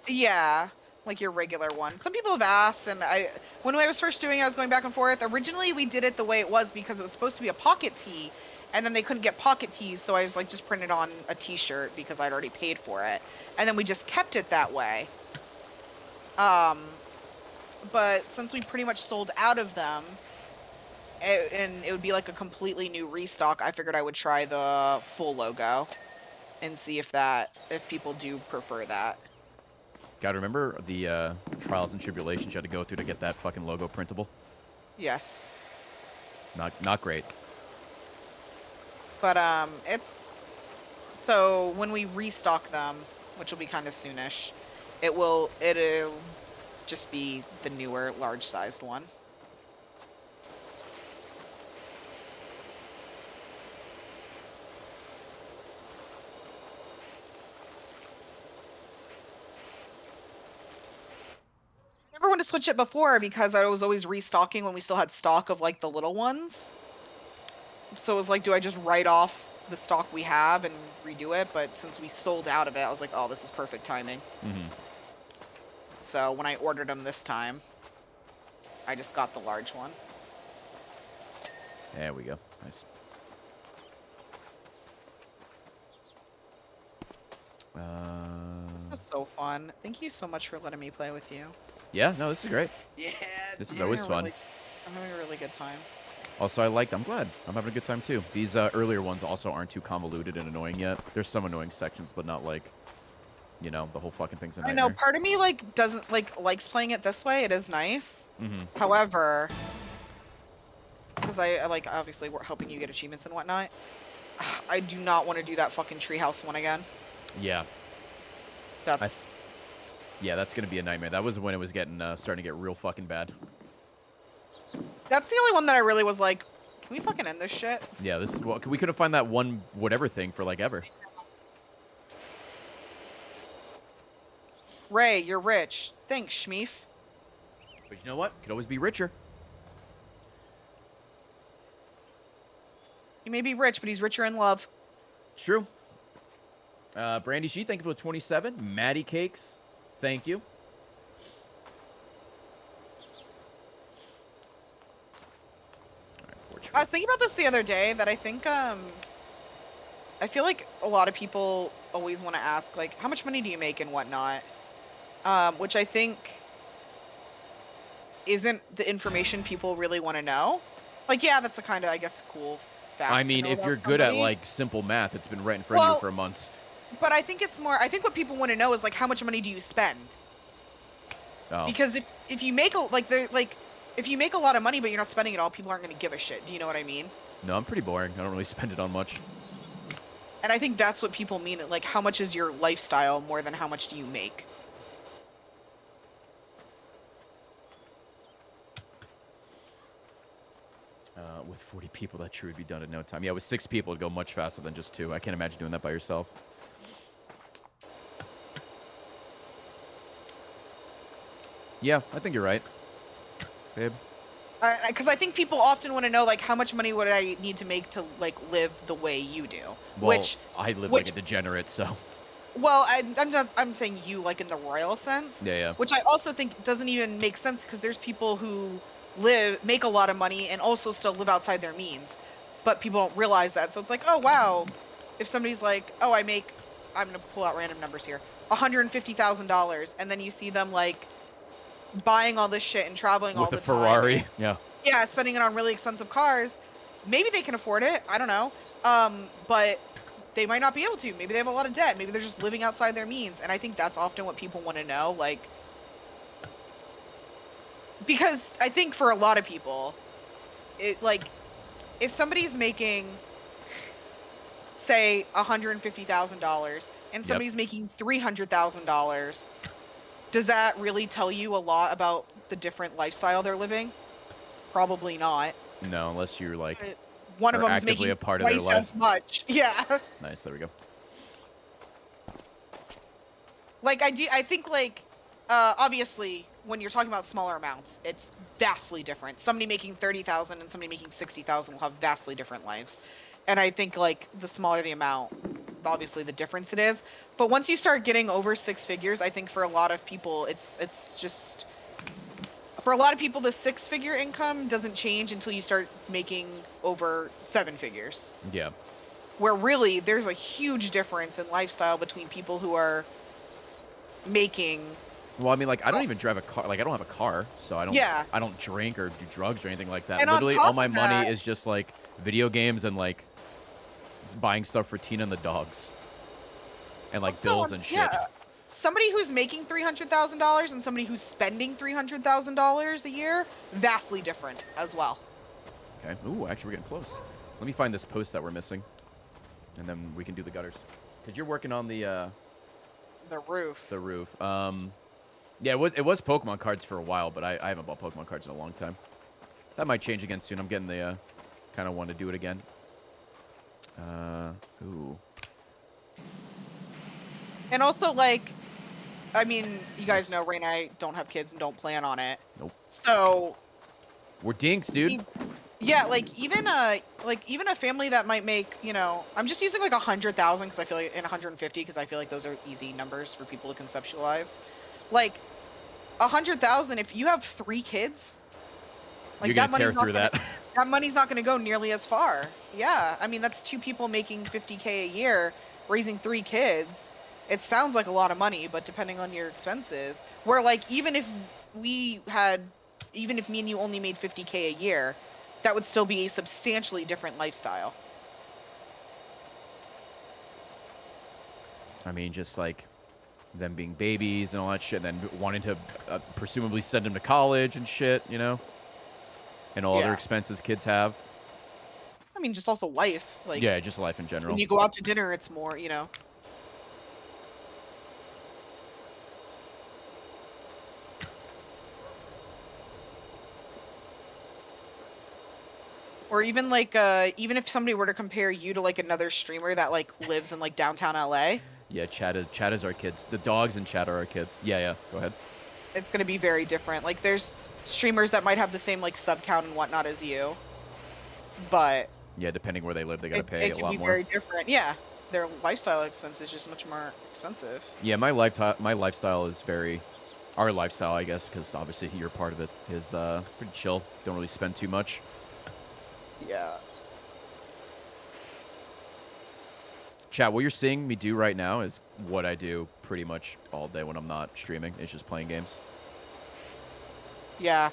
Speaker 2: Yeah, like your regular one. Some people have asked, and when I was first doing it, I was going back and forth. Originally, we did it the way it was because it was supposed to be a pocket tee, and then they couldn't get pocket tees, so I was like, just print it on a t-shirt because I'd already paid for it. And then we just kept it that way. But since we pretty much sold out of them, and it would be like a completely new restock, I figured I would try the full logo and see if people do prefer that.
Speaker 1: Gotta remember the trials and tribulations you had to go through to get that fucking logo printable.
Speaker 2: Yes.
Speaker 1: Not great.
Speaker 2: But it's so when we restock them, which will be kind of soonish, it'll just be the newer large sized one. I never wanted to switch it before because I was always restocking when we still had stock of like the little ones. So it was like, do I just write off the stock we have and redo it? But since we sold out of it, I was like, oh, this is perfect timing.
Speaker 1: Mm-hmm.
Speaker 2: So when I ordered them this time, I just got the large one.
Speaker 1: There we go. Nice.
Speaker 2: This is so fun. Thank you so much for letting me play with you.
Speaker 1: Yeah, no, this is great.
Speaker 3: Yeah,
Speaker 1: This is
Speaker 3: dude.
Speaker 1: always fun.
Speaker 2: I'm having a really good time.
Speaker 1: Also, I'm glad. I'm having a good time, too. These earlier ones also aren't too convoluted and annoying yet. There's some annoying sections, but not like, you know, the whole fucking thing's a
Speaker 2: I
Speaker 1: nightmare.
Speaker 2: know, part of me, like, doesn't, likes playing it this way. It is nice.
Speaker 1: Mm-hmm.
Speaker 2: However, because I like, obviously, we're helping you get achievements and whatnot, I do not want to do that fucking treehouse one again.
Speaker 1: Yeah.
Speaker 2: That's...
Speaker 1: Yeah, that's going to be a nightmare. That was when it was getting starting to get real fucking bad.
Speaker 2: That's the only one that I really was like, can we fucking end this shit?
Speaker 1: Yeah, well, we couldn't find that one whatever thing for, like, ever.
Speaker 2: Ray, you're rich. Thanks, Schmeef.
Speaker 1: But you know what? Could always be richer.
Speaker 2: He may be rich, but he's richer in love.
Speaker 1: True. Brandy G, thank you for the 27. Maddie Cakes, thank you.
Speaker 2: I was thinking about this the other day, that I think, I feel like a lot of people always want to ask, like, how much money do you make and whatnot? Which I think isn't the information people really want to know. Like, yeah, that's a kind of, I guess, cool fact.
Speaker 1: I
Speaker 2: to
Speaker 1: mean,
Speaker 2: know
Speaker 1: if
Speaker 2: about
Speaker 1: you're good at,
Speaker 2: somebody.
Speaker 1: like, simple math, it's been right in front of you
Speaker 2: Well-
Speaker 1: for months.
Speaker 2: But I think it's more, I think what people want to know is, like, how much money do you spend?
Speaker 1: Oh.
Speaker 2: Because if you make, if you make a lot of money but you're not spending it all, people aren't going to give a shit. Do you know what I mean?
Speaker 1: No, I'm pretty boring. I don't really spend it on much.
Speaker 2: And I think that's what people mean. Like, how much is your lifestyle more than how much do you make?
Speaker 1: With 40 people, that sure would be done in no time. Yeah, with 6 people, it'd go much faster than just 2. I can't imagine doing that by yourself. Yeah, I think you're right, babe.
Speaker 2: Because I think people often want to know, like, how much money would I need to make to, like, live the way you do?
Speaker 1: Well, I live like a degenerate, so.
Speaker 2: Well, I'm saying you, like, in the royal sense.
Speaker 1: Yeah, yeah.
Speaker 2: Which I also think doesn't even make sense, because there's people who make a lot of money and also still live outside their means. But people don't realize that. So it's like, oh, wow. If somebody's like, oh, I'm going to pull out random numbers here, $150,000. And then you see them, like, buying all this shit and traveling all the time.
Speaker 1: With a Ferrari, yeah.
Speaker 2: Yeah, spending it on really expensive cars. Maybe they can afford it. I don't know. But they might not be able to. Maybe they have a lot of debt. Maybe they're just living outside their means. And I think that's often what people want to know. Like, because I think for a lot of people, if somebody's making, say, $150,000 and somebody's making $300,000, does that really tell you a lot about the different lifestyle they're living? Probably not.
Speaker 1: No, unless you're like
Speaker 2: one of them is
Speaker 1: actively
Speaker 2: making
Speaker 1: a part of their
Speaker 2: twice
Speaker 1: life.
Speaker 2: as much. Yeah.
Speaker 1: Nice, there we go.
Speaker 2: Like I think like obviously when you're talking about smaller amounts, it's vastly different. Somebody making 30,000 and somebody making 60,000 will have vastly different lives. And I think like the smaller the amount, obviously the difference it is. But once you start getting over six figures, I think for a lot of people it's just for a lot of people the six-figure income doesn't change until you start making over seven figures.
Speaker 1: Yeah.
Speaker 2: Where really there's a huge difference in lifestyle between people who are making.
Speaker 1: Well, I mean, like, I don't even drive a car. Like, I don't have a car, so I don't.
Speaker 2: Yeah.
Speaker 1: I don't drink or do drugs or anything like that.
Speaker 2: And on
Speaker 1: Literally,
Speaker 2: top
Speaker 1: all my
Speaker 2: of
Speaker 1: money
Speaker 2: that-
Speaker 1: is just like video games and like buying stuff for Tina and the dogs, and like
Speaker 2: Also,
Speaker 1: bills and shit.
Speaker 2: yeah. Somebody who's making $300,000 and somebody who's spending $300,000 a year, vastly different as well.
Speaker 1: Okay. Ooh, actually, we're getting close. Let me find this post that we're missing, and then we can do the gutters. Cause you're working on the
Speaker 2: roof.
Speaker 1: The roof. Yeah, it was Pokemon cards for a while, but I haven't bought Pokemon cards in a long time. That might change again soon. I'm getting the kind of want to do it again. Ooh.
Speaker 2: And also, like, I mean, you guys know Ray and I don't have kids and don't plan on it.
Speaker 1: Nope.
Speaker 2: So.
Speaker 1: We're dinks, dude.
Speaker 2: Yeah, like even a family that might make, you know, I'm just using like 100,000 because I feel like, and 150 because I feel like those are easy numbers for people to conceptualize. Like 100,000, if you have 3 kids, like
Speaker 1: you're gonna tear through
Speaker 2: gonna,
Speaker 1: that.
Speaker 2: that money's not going to go nearly as far. Yeah, I mean that's 2 people making 50K a year, raising 3 kids. It sounds like a lot of money, but depending on your expenses, where like even if me and you only made 50K a year, that would still be a substantially different lifestyle.
Speaker 1: I mean, just like them being babies and all that shit, and then wanting to presumably send them to college and shit, you know? And all other expenses kids have.
Speaker 2: I mean, just also life. Like,
Speaker 1: yeah, just life in general.
Speaker 2: when you go out to dinner, it's more, you know. Or even like, even if somebody were to compare you to like another streamer that like lives in like downtown LA.
Speaker 1: Yeah, Chad is our kids. The dogs in Chad are our kids. Yeah, go ahead.
Speaker 2: It's gonna be very different. Like, there's streamers that might have the same like sub count and whatnot as you, but
Speaker 1: yeah, depending where they live, they gotta pay a lot more.
Speaker 2: It can be very different. Yeah, their lifestyle expense is just much more expensive.
Speaker 1: Yeah, my lifestyle is very, our lifestyle, I guess, because obviously you're part of it, is pretty chill. Don't really spend too much.
Speaker 2: Yeah.
Speaker 1: Chat, what you're seeing me do right now is what I do pretty much all day when I'm not streaming. It's just playing games.
Speaker 2: Yeah.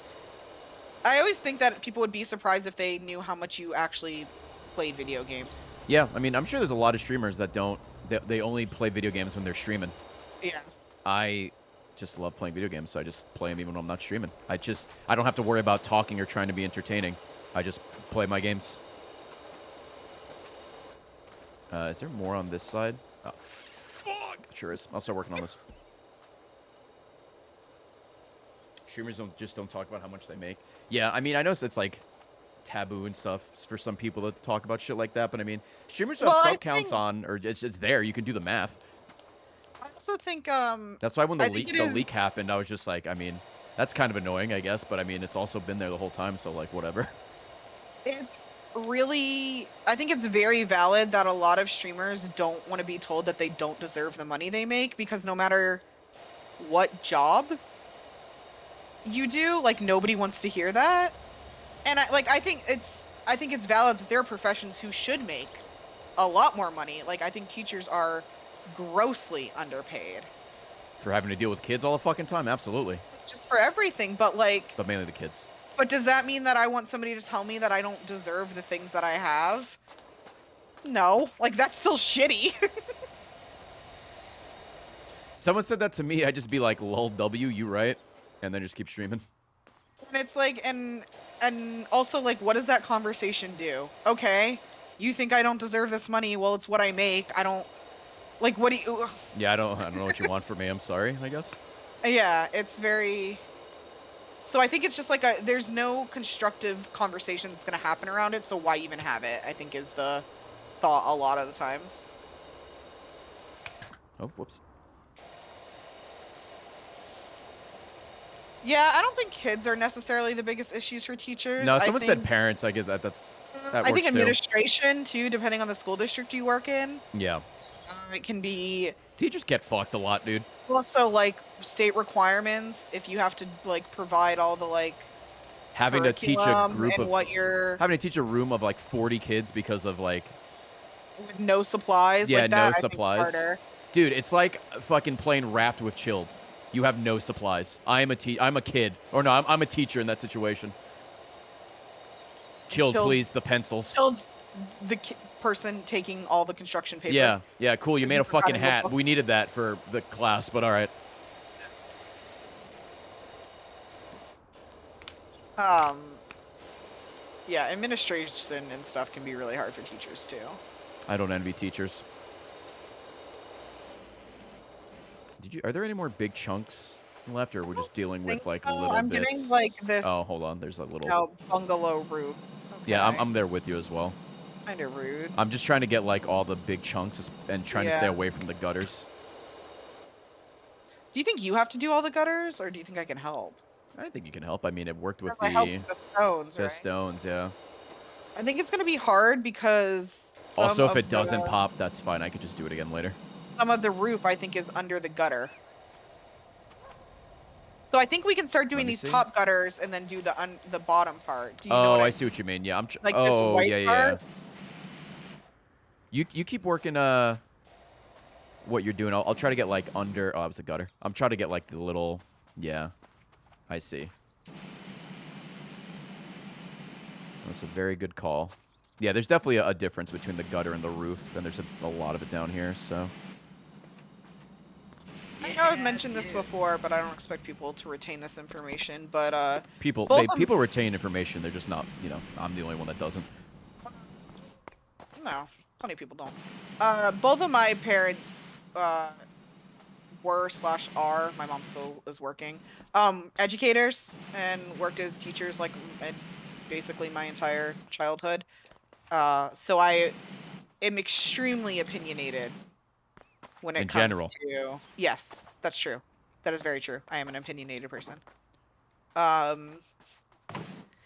Speaker 2: I always think that people would be surprised if they knew how much you actually played video games.
Speaker 1: Yeah, I mean, I'm sure there's a lot of streamers that don't, they only play video games when they're streaming.
Speaker 2: Yeah.
Speaker 1: I just love playing video games, so I just play them even when I'm not streaming. I don't have to worry about talking or trying to be entertaining. I just play my games. Is there more on this side? Oh, fuck. Sure is. I'll start working on this. Streamers don't talk about how much they make. Yeah, I mean, I know it's like taboo and stuff for some people to talk about shit like that, but I mean, streamers have sub counts on, or it's there. You can do the math.
Speaker 2: I also think
Speaker 1: That's why when the
Speaker 2: I think
Speaker 1: leak happened, I was just like, I mean, That's kind of annoying, I guess, but I mean, it's also been there the whole time, so like whatever.
Speaker 2: It's really, I think it's very valid that a lot of streamers don't want to be told that they don't deserve the money they make, because no matter what job you do, like nobody wants to hear that. And I think it's valid that there are professions who should make a lot more money. Like I think teachers are grossly underpaid.
Speaker 1: For having to deal with kids all the fucking time, absolutely.
Speaker 2: Just for everything, but like,
Speaker 1: But mainly the kids.
Speaker 2: but does that mean that I want somebody to tell me that I don't deserve the things that I have? No, like that's still shitty.
Speaker 1: Someone said that to me, I'd just be like, lol, W, you right? And then just keep streaming.
Speaker 2: And it's like, and also like, what does that conversation do? Okay, you think I don't deserve this money? Well, it's what I make. I don't, like, what do you?
Speaker 1: Yeah, I don't know what you want from me. I'm sorry, I guess.
Speaker 2: Yeah, it's very. So I think it's just like there's no constructive conversation that's gonna happen around it. So why even have it? I think is the thought a lot of the times.
Speaker 1: Oh, whoops.
Speaker 2: Yeah, I don't think kids are necessarily the biggest issues for teachers.
Speaker 1: No,
Speaker 2: I
Speaker 1: someone
Speaker 2: think,
Speaker 1: said parents. I get that. That
Speaker 2: I
Speaker 1: works
Speaker 2: think
Speaker 1: too.
Speaker 2: administration too, depending on the school district you work in.
Speaker 1: Yeah.
Speaker 2: It can be
Speaker 1: Teachers get fucked a lot, dude.
Speaker 2: also like state requirements. If you have to like provide all the like
Speaker 1: Having to teach a
Speaker 2: curriculum
Speaker 1: group
Speaker 2: and
Speaker 1: of
Speaker 2: what you're
Speaker 1: having to teach a room of like 40 kids because of like
Speaker 2: with no supplies.
Speaker 1: Yeah,
Speaker 2: like that,
Speaker 1: no
Speaker 2: I think
Speaker 1: supplies.
Speaker 2: harder.
Speaker 1: Dude, it's like fucking playing Raft with Chilled. You have no supplies. I'm a kid. Or no, I'm a teacher in that situation. Chilled,
Speaker 2: Chilled-
Speaker 1: please, the pencils.
Speaker 2: Killed the person taking all the construction paper.
Speaker 1: Yeah, yeah, cool. You
Speaker 2: Because
Speaker 1: made
Speaker 2: you
Speaker 1: a fucking
Speaker 2: forgot to
Speaker 1: hat.
Speaker 2: look-
Speaker 1: We needed that for the class, but all right.
Speaker 2: Yeah, administration and stuff can be really hard for teachers too.
Speaker 1: I don't envy teachers. Are there any more big chunks left, or we're just dealing with
Speaker 2: think
Speaker 1: like
Speaker 2: so.
Speaker 1: little
Speaker 2: I'm
Speaker 1: bits?
Speaker 2: getting, like, this-
Speaker 1: Oh, hold on. There's a little.
Speaker 2: Oh, bungalow roof.
Speaker 1: Yeah,
Speaker 2: Okay.
Speaker 1: I'm there with you as well.
Speaker 2: Kind of rude.
Speaker 1: I'm just trying to get like all the big chunks and trying to stay
Speaker 2: Yeah.
Speaker 1: away from the gutters.
Speaker 2: Do you think you have to do all the gutters, or do you think I can help?
Speaker 1: I think you can help. I mean, it worked with
Speaker 2: Because I help with the stones,
Speaker 1: the
Speaker 2: right?
Speaker 1: stones, yeah.
Speaker 2: I think it's gonna be hard because
Speaker 1: Also,
Speaker 2: some
Speaker 1: if
Speaker 2: of
Speaker 1: it doesn't
Speaker 2: the-
Speaker 1: pop, that's fine. I could just do it again later.
Speaker 2: some of the roof I think is under the gutter. So I think we can start doing
Speaker 1: me
Speaker 2: these
Speaker 1: see.
Speaker 2: top gutters and then do the bottom part. Do you know
Speaker 1: Oh,
Speaker 2: what
Speaker 1: I see what you mean. Yeah, I'm.
Speaker 2: Like this
Speaker 1: Oh,
Speaker 2: white
Speaker 1: yeah, yeah.
Speaker 2: part?
Speaker 1: You keep working. What you're doing? I'll try to get like under. Oh, that was the gutter. I'm trying to get like the little. Yeah, I see. That's a very good call. Yeah, there's definitely a difference between the gutter and the roof, and there's a lot of it down here. So.
Speaker 2: I know I've mentioned this before, but I don't expect people to retain this information. But
Speaker 1: People
Speaker 2: both of-
Speaker 1: people retain information. They're just not. I'm the only one that doesn't.
Speaker 2: no, plenty of people don't. Both of my parents were/are. My mom still is working. Educators and worked as teachers like basically my entire childhood. So I am extremely opinionated when it
Speaker 1: In
Speaker 2: comes
Speaker 1: general.
Speaker 2: to yes, that's true. That is very true. I am an opinionated person.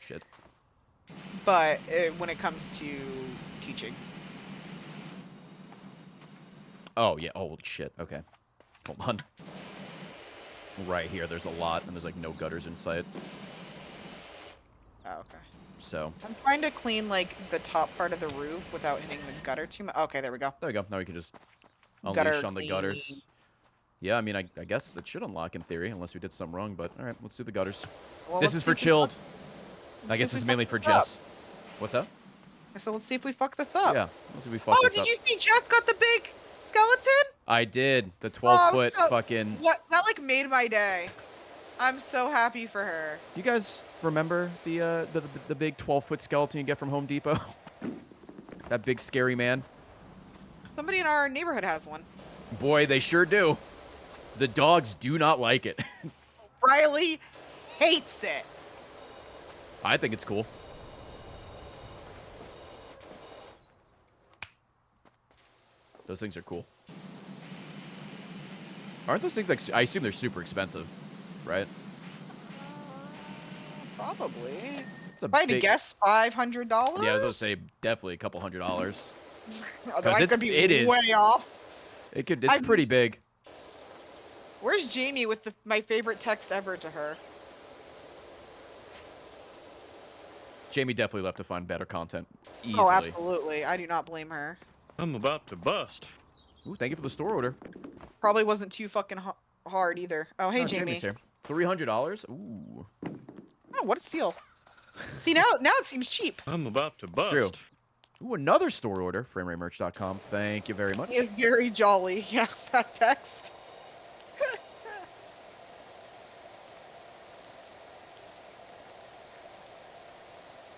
Speaker 1: Shit.
Speaker 2: But when it comes to teaching,
Speaker 1: Oh yeah. Oh shit. Okay. Hold on. Right here, there's a lot, and there's like no gutters in sight.
Speaker 2: oh, okay.
Speaker 1: So
Speaker 2: I'm trying to clean like the top part of the roof without hitting the gutter too much. Okay, there we go.
Speaker 1: there we go. Now we can just
Speaker 2: Gutter
Speaker 1: unleash on the gutters.
Speaker 2: clean.
Speaker 1: Yeah, I mean, I guess it should unlock in theory, unless we did something wrong. But all right, let's do the gutters.
Speaker 2: Well,
Speaker 1: This
Speaker 2: let's
Speaker 1: is
Speaker 2: see
Speaker 1: for
Speaker 2: if we
Speaker 1: chilled.
Speaker 2: fuck-
Speaker 1: I guess
Speaker 2: see if
Speaker 1: it's
Speaker 2: we
Speaker 1: mainly
Speaker 2: fuck
Speaker 1: for
Speaker 2: this up.
Speaker 1: Jess. What's up?
Speaker 2: So let's see if we fuck this up.
Speaker 1: Yeah, let's see if we fuck
Speaker 2: Oh,
Speaker 1: this
Speaker 2: did
Speaker 1: up.
Speaker 2: you see Jess got the big skeleton?
Speaker 1: I did. The 12-foot
Speaker 2: so-
Speaker 1: fucking...
Speaker 2: What? That like made my day. I'm so happy for her.
Speaker 1: You guys remember the big 12-foot skeleton you get from Home Depot? That big scary man?
Speaker 2: Somebody in our neighborhood has one.
Speaker 1: Boy, they sure do. The dogs do not like it.
Speaker 2: Riley hates it.
Speaker 1: I think it's cool. Those things are cool. Aren't those things like... I assume they're super expensive, right?
Speaker 2: Probably.
Speaker 1: It's a
Speaker 2: If I had to
Speaker 1: big.
Speaker 2: guess, $500.
Speaker 1: Yeah, I was gonna say definitely a couple $100.
Speaker 2: Although
Speaker 1: 'Cause
Speaker 2: I could be
Speaker 1: it is.
Speaker 2: way off.
Speaker 1: It's
Speaker 2: I'm
Speaker 1: pretty
Speaker 2: just-
Speaker 1: big.
Speaker 2: Where's Jamie with my favorite text ever to her?
Speaker 1: Jamie definitely left to find better content easily.
Speaker 2: Oh, absolutely. I do not blame her.
Speaker 5: I'm about to bust.
Speaker 1: Ooh, thank you for the store order.
Speaker 2: Probably wasn't too fucking hard either. Oh, hey,
Speaker 1: Oh,
Speaker 2: Jamie.
Speaker 1: Jamie's here. $300. Ooh,
Speaker 2: Oh, what a steal. See, now it seems cheap.
Speaker 5: I'm about to bust.
Speaker 1: true. Ooh, another store order. FrameRateMerch.com. Thank you very much.
Speaker 2: He is very jolly. Yeah, that text.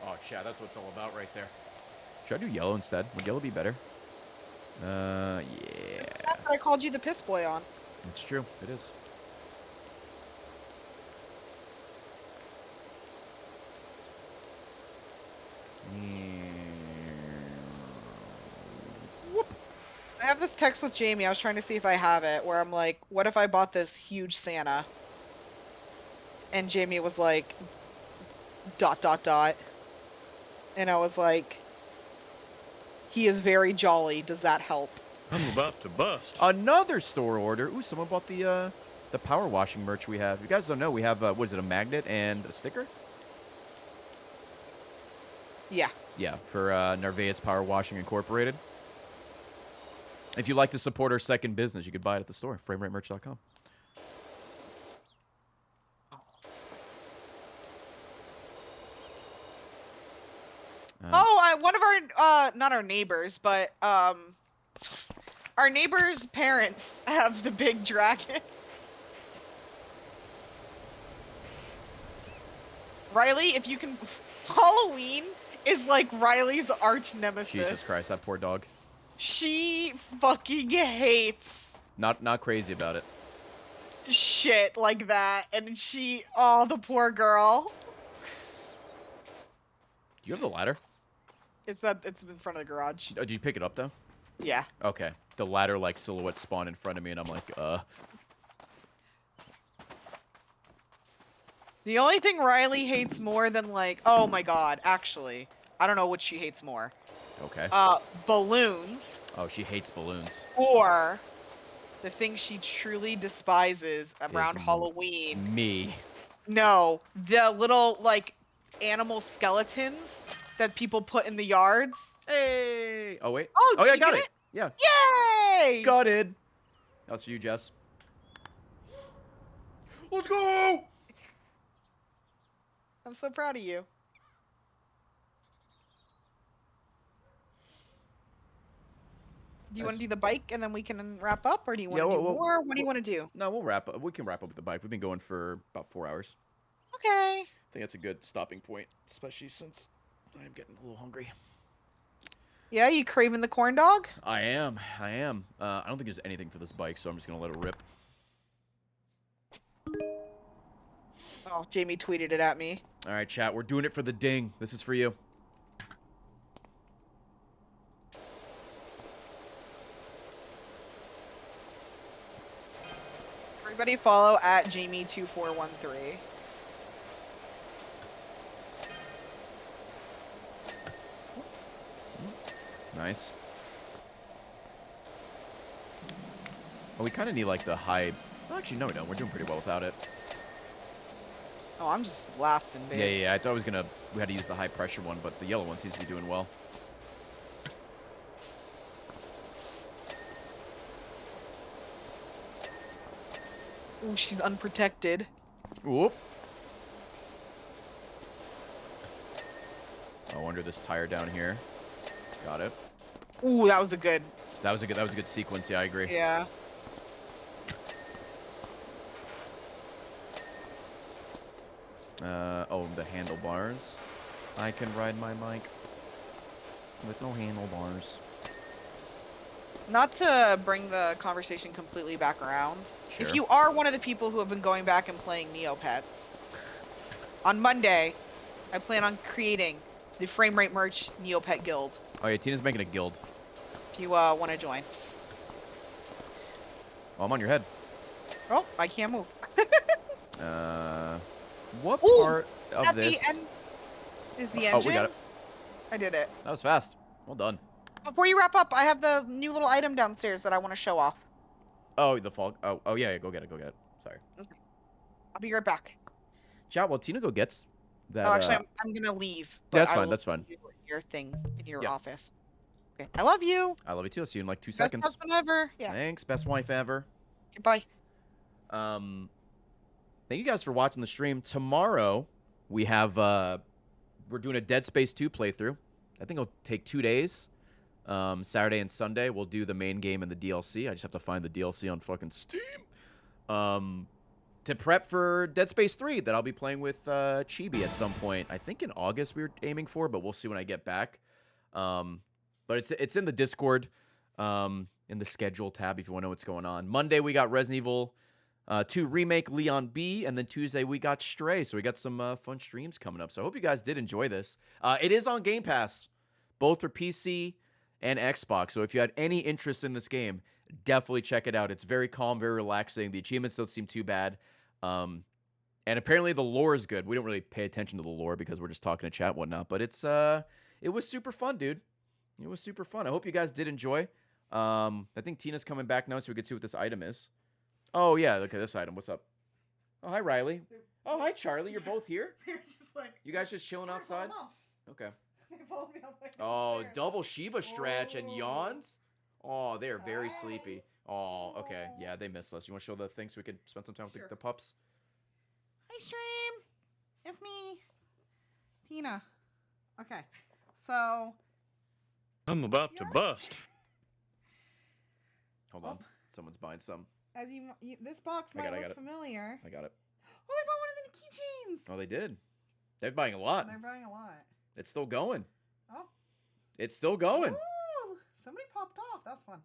Speaker 1: Oh, Chad, that's what it's all about right there. Should I do yellow instead? Would yellow be better? Yeah.
Speaker 2: That's what I called you the piss boy on.
Speaker 1: It's true. It is. Whoop.
Speaker 2: I have this text with Jamie. I was trying to see if I have it, where I'm like, what if I bought this huge Santa? And Jamie was like, ... And I was like, he is very jolly. Does that help?
Speaker 5: I'm about to bust.
Speaker 1: Another store order. Ooh, someone bought the power washing merch we have. You guys don't know, we have, what is it, a magnet and a sticker?
Speaker 2: Yeah.
Speaker 1: Yeah, for Narvaez Power Washing Incorporated. If you'd like to support our second business, you could buy it at the store, FrameRateMerch.com.
Speaker 2: One of our, not our neighbors, but, our neighbors' parents have the big dragon. Riley, if you can... Halloween is like Riley's arch nemesis.
Speaker 1: Jesus Christ, that poor dog.
Speaker 2: She fucking hates
Speaker 1: Not crazy about it.
Speaker 2: shit like that. And oh, the poor girl.
Speaker 1: Do you have the ladder?
Speaker 2: It's in front of the garage.
Speaker 1: Oh, did you pick it up, though?
Speaker 2: Yeah.
Speaker 1: Okay. The ladder, like, silhouette spawned in front of me, and I'm like,
Speaker 2: The only thing Riley hates more than, like, oh my god, actually, I don't know what she hates more.
Speaker 1: Okay.
Speaker 2: Balloons.
Speaker 1: Oh, she hates balloons.
Speaker 2: Or the thing she truly despises around
Speaker 1: Is
Speaker 2: Halloween.
Speaker 1: Me.
Speaker 2: No, the little, like, animal skeletons that people put in the yards.
Speaker 1: Hey! Oh, wait.
Speaker 2: Oh,
Speaker 1: yeah,
Speaker 2: did
Speaker 1: I
Speaker 2: you
Speaker 1: got
Speaker 2: get
Speaker 1: it. Yeah.
Speaker 2: Yay!
Speaker 1: Got it. That's for you, Jess. Let's go!
Speaker 2: I'm so proud of you. Do you want to do the bike and then we can wrap up, or do you want to do more? What do you want to do?
Speaker 1: No, we'll wrap up. We can wrap up with the bike. We've been going for about 4 hours.
Speaker 2: Okay.
Speaker 1: I think that's a good stopping point, especially since I'm getting a little hungry.
Speaker 2: Yeah, you craving the corn dog?
Speaker 1: I am. I don't think there's anything for this bike, so I'm just going to let it rip.
Speaker 2: Oh, Jamie tweeted it at me.
Speaker 1: All right, chat. We're doing it for the ding. This is for you.
Speaker 2: Everybody follow at Jamie2413.
Speaker 1: Nice. Oh, we kind of need, like, the high... Actually, no, we don't. We're doing pretty well without it.
Speaker 2: Oh, I'm just blasting, babe.
Speaker 1: Yeah. I thought we had to use the high pressure one, but the yellow one seems to be doing well.
Speaker 2: Ooh, she's unprotected.
Speaker 1: Whoop. Oh, under this tire down here. Got it.
Speaker 2: Ooh, that was a good.
Speaker 1: That was a good sequence. Yeah, I agree.
Speaker 2: Yeah.
Speaker 1: Oh, the handlebars. I can ride my bike with no handlebars.
Speaker 2: Not to bring the conversation completely back around.
Speaker 1: Sure.
Speaker 2: If you are one of the people who have been going back and playing Neopets, on Monday, I plan on creating the Frame Rate Merch Neopet Guild.
Speaker 1: Oh yeah, Tina's making a guild.
Speaker 2: If you want to join.
Speaker 1: Oh, I'm on your head.
Speaker 2: Oh, I can't move.
Speaker 1: What
Speaker 2: Ooh,
Speaker 1: part of
Speaker 2: At
Speaker 1: this?
Speaker 2: the end is the
Speaker 1: Oh,
Speaker 2: engine.
Speaker 1: we got it.
Speaker 2: I did it.
Speaker 1: That was fast. Well done.
Speaker 2: Before you wrap up, I have the new little item downstairs that I want to show off.
Speaker 1: Oh, the fog. Oh yeah, go get it. Sorry.
Speaker 2: Okay. I'll be right back.
Speaker 1: Chat while Tina go gets that.
Speaker 2: Oh, actually, I'm gonna leave. But
Speaker 1: that's
Speaker 2: I
Speaker 1: fine.
Speaker 2: will
Speaker 1: That's fine.
Speaker 2: see you in your things in your
Speaker 1: Yeah.
Speaker 2: office. Okay. I love you.
Speaker 1: I love you too. I'll see you in like 2
Speaker 2: Best
Speaker 1: seconds.
Speaker 2: husband ever. Yeah.
Speaker 1: Thanks, best wife ever.
Speaker 2: Goodbye.
Speaker 1: Thank you guys for watching the stream. Tomorrow we have we're doing a Dead Space 2 playthrough. I think it'll take 2 days. Saturday and Sunday we'll do the main game and the DLC. I just have to find the DLC on fucking Steam. To prep for Dead Space 3 that I'll be playing with Chibi at some point. I think in August we were aiming for, but we'll see when I get back. But it's in the Discord, in the schedule tab if you want to know what's going on. Monday we got Resident Evil 2 Remake Leon B, and then Tuesday we got Stray. So we got some fun streams coming up. So I hope you guys did enjoy this. It is on Game Pass, both for PC and Xbox. So if you had any interest in this game, definitely check it out. It's very calm, very relaxing. The achievements don't seem too bad. And apparently the lore is good. We don't really pay attention to the lore because we're just talking to chat and whatnot. But it was super fun, dude. It was super fun. I hope you guys did enjoy. I think Tina's coming back now so we can see what this item is. Oh, yeah, look at this item. What's up? Oh, hi, Riley. Oh, hi, Charlie. You're both here?
Speaker 6: They're just like.
Speaker 1: You guys just chilling outside? Okay.
Speaker 6: They followed me all the way
Speaker 1: Oh,
Speaker 6: downstairs.
Speaker 1: double Sheba stretch and
Speaker 6: Oh.
Speaker 1: yawns? Oh, they are very
Speaker 6: Hi.
Speaker 1: sleepy. Oh, okay. Yeah, they miss us. You want to show the thing so we could spend some time with
Speaker 6: Sure.
Speaker 1: the pups?
Speaker 6: Hi, stream. It's me, Tina. Okay, so
Speaker 5: I'm about to bust.
Speaker 1: Hold on. Someone's buying some.
Speaker 6: as you this box
Speaker 1: I
Speaker 6: might
Speaker 1: got
Speaker 6: look
Speaker 1: it.
Speaker 6: familiar.
Speaker 1: I got it.
Speaker 6: Oh, they bought one of the keychains.
Speaker 1: Oh, they did. They're buying a lot.
Speaker 6: They're buying a lot.
Speaker 1: It's still going.
Speaker 6: Oh,
Speaker 1: It's still going.
Speaker 6: Ooh, somebody popped off. That's fun.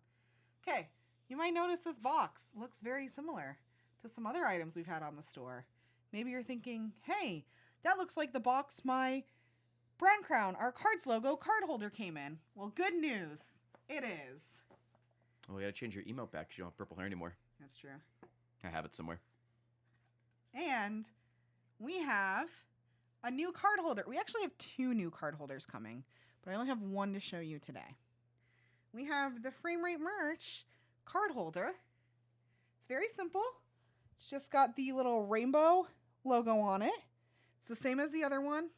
Speaker 6: Okay, you might notice this box looks very similar to some other items we've had on the store. Maybe you're thinking, hey, that looks like the box my Brown Crown, our cards logo card holder came in. Well, good news. It is.
Speaker 1: Oh, we gotta change your emote back because you don't have purple hair anymore.
Speaker 6: That's true.
Speaker 1: I have it somewhere.
Speaker 6: And we have a new card holder. We actually have 2 new card holders coming, but I only have one to show you today. We have the Frame Rate Merch card holder. It's very simple. It's just got the little rainbow logo on it. It's the same as the other one.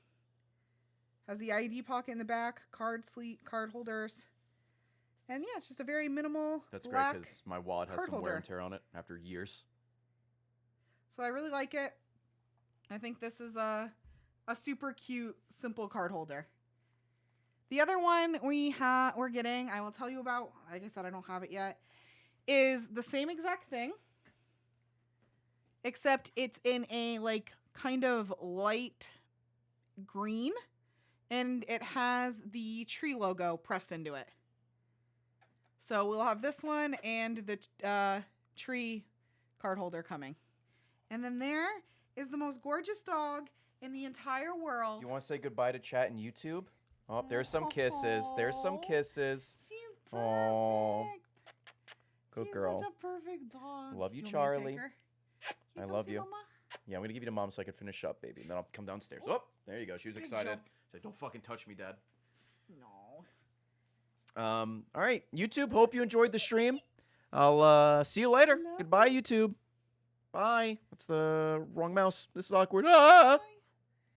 Speaker 6: Has the ID pocket in the back, card sleeve, card holders. And yeah, it's just a very minimal
Speaker 1: That's great
Speaker 6: black.
Speaker 1: because my wallet has
Speaker 6: card
Speaker 1: some wear
Speaker 6: holder.
Speaker 1: and tear on it after years.
Speaker 6: So I really like it. I think this is a super cute, simple card holder. The other one we're getting, I will tell you about, like I said, I don't have it yet, is the same exact thing, except it's in a like kind of light green, and it has the tree logo pressed into it. So we'll have this one and the tree card holder coming. And then there is the most gorgeous dog in the entire world.
Speaker 1: Do you want to say goodbye to chat and YouTube? Oh, there's some kisses. There's some
Speaker 6: Aw.
Speaker 1: kisses.
Speaker 6: She's perfect.
Speaker 1: Aw. Good
Speaker 6: She's
Speaker 1: girl.
Speaker 6: such a perfect dog.
Speaker 1: Love you,
Speaker 6: want me to
Speaker 1: Charlie.
Speaker 6: take her? Can
Speaker 1: I
Speaker 6: come
Speaker 1: love
Speaker 6: see
Speaker 1: you.
Speaker 6: Mama?
Speaker 1: Yeah, I'm gonna give you to mom so I can finish up, baby. And then I'll come downstairs. Oh, there you go. She was
Speaker 6: Big
Speaker 1: excited.
Speaker 6: jump.
Speaker 1: She's like, don't fucking touch me, Dad.
Speaker 6: No.
Speaker 1: All right, YouTube. Hope you enjoyed the stream. I'll see you later.
Speaker 6: Love
Speaker 1: Goodbye, YouTube. Bye. That's the wrong mouse. This is awkward. Ah!
Speaker 6: Bye.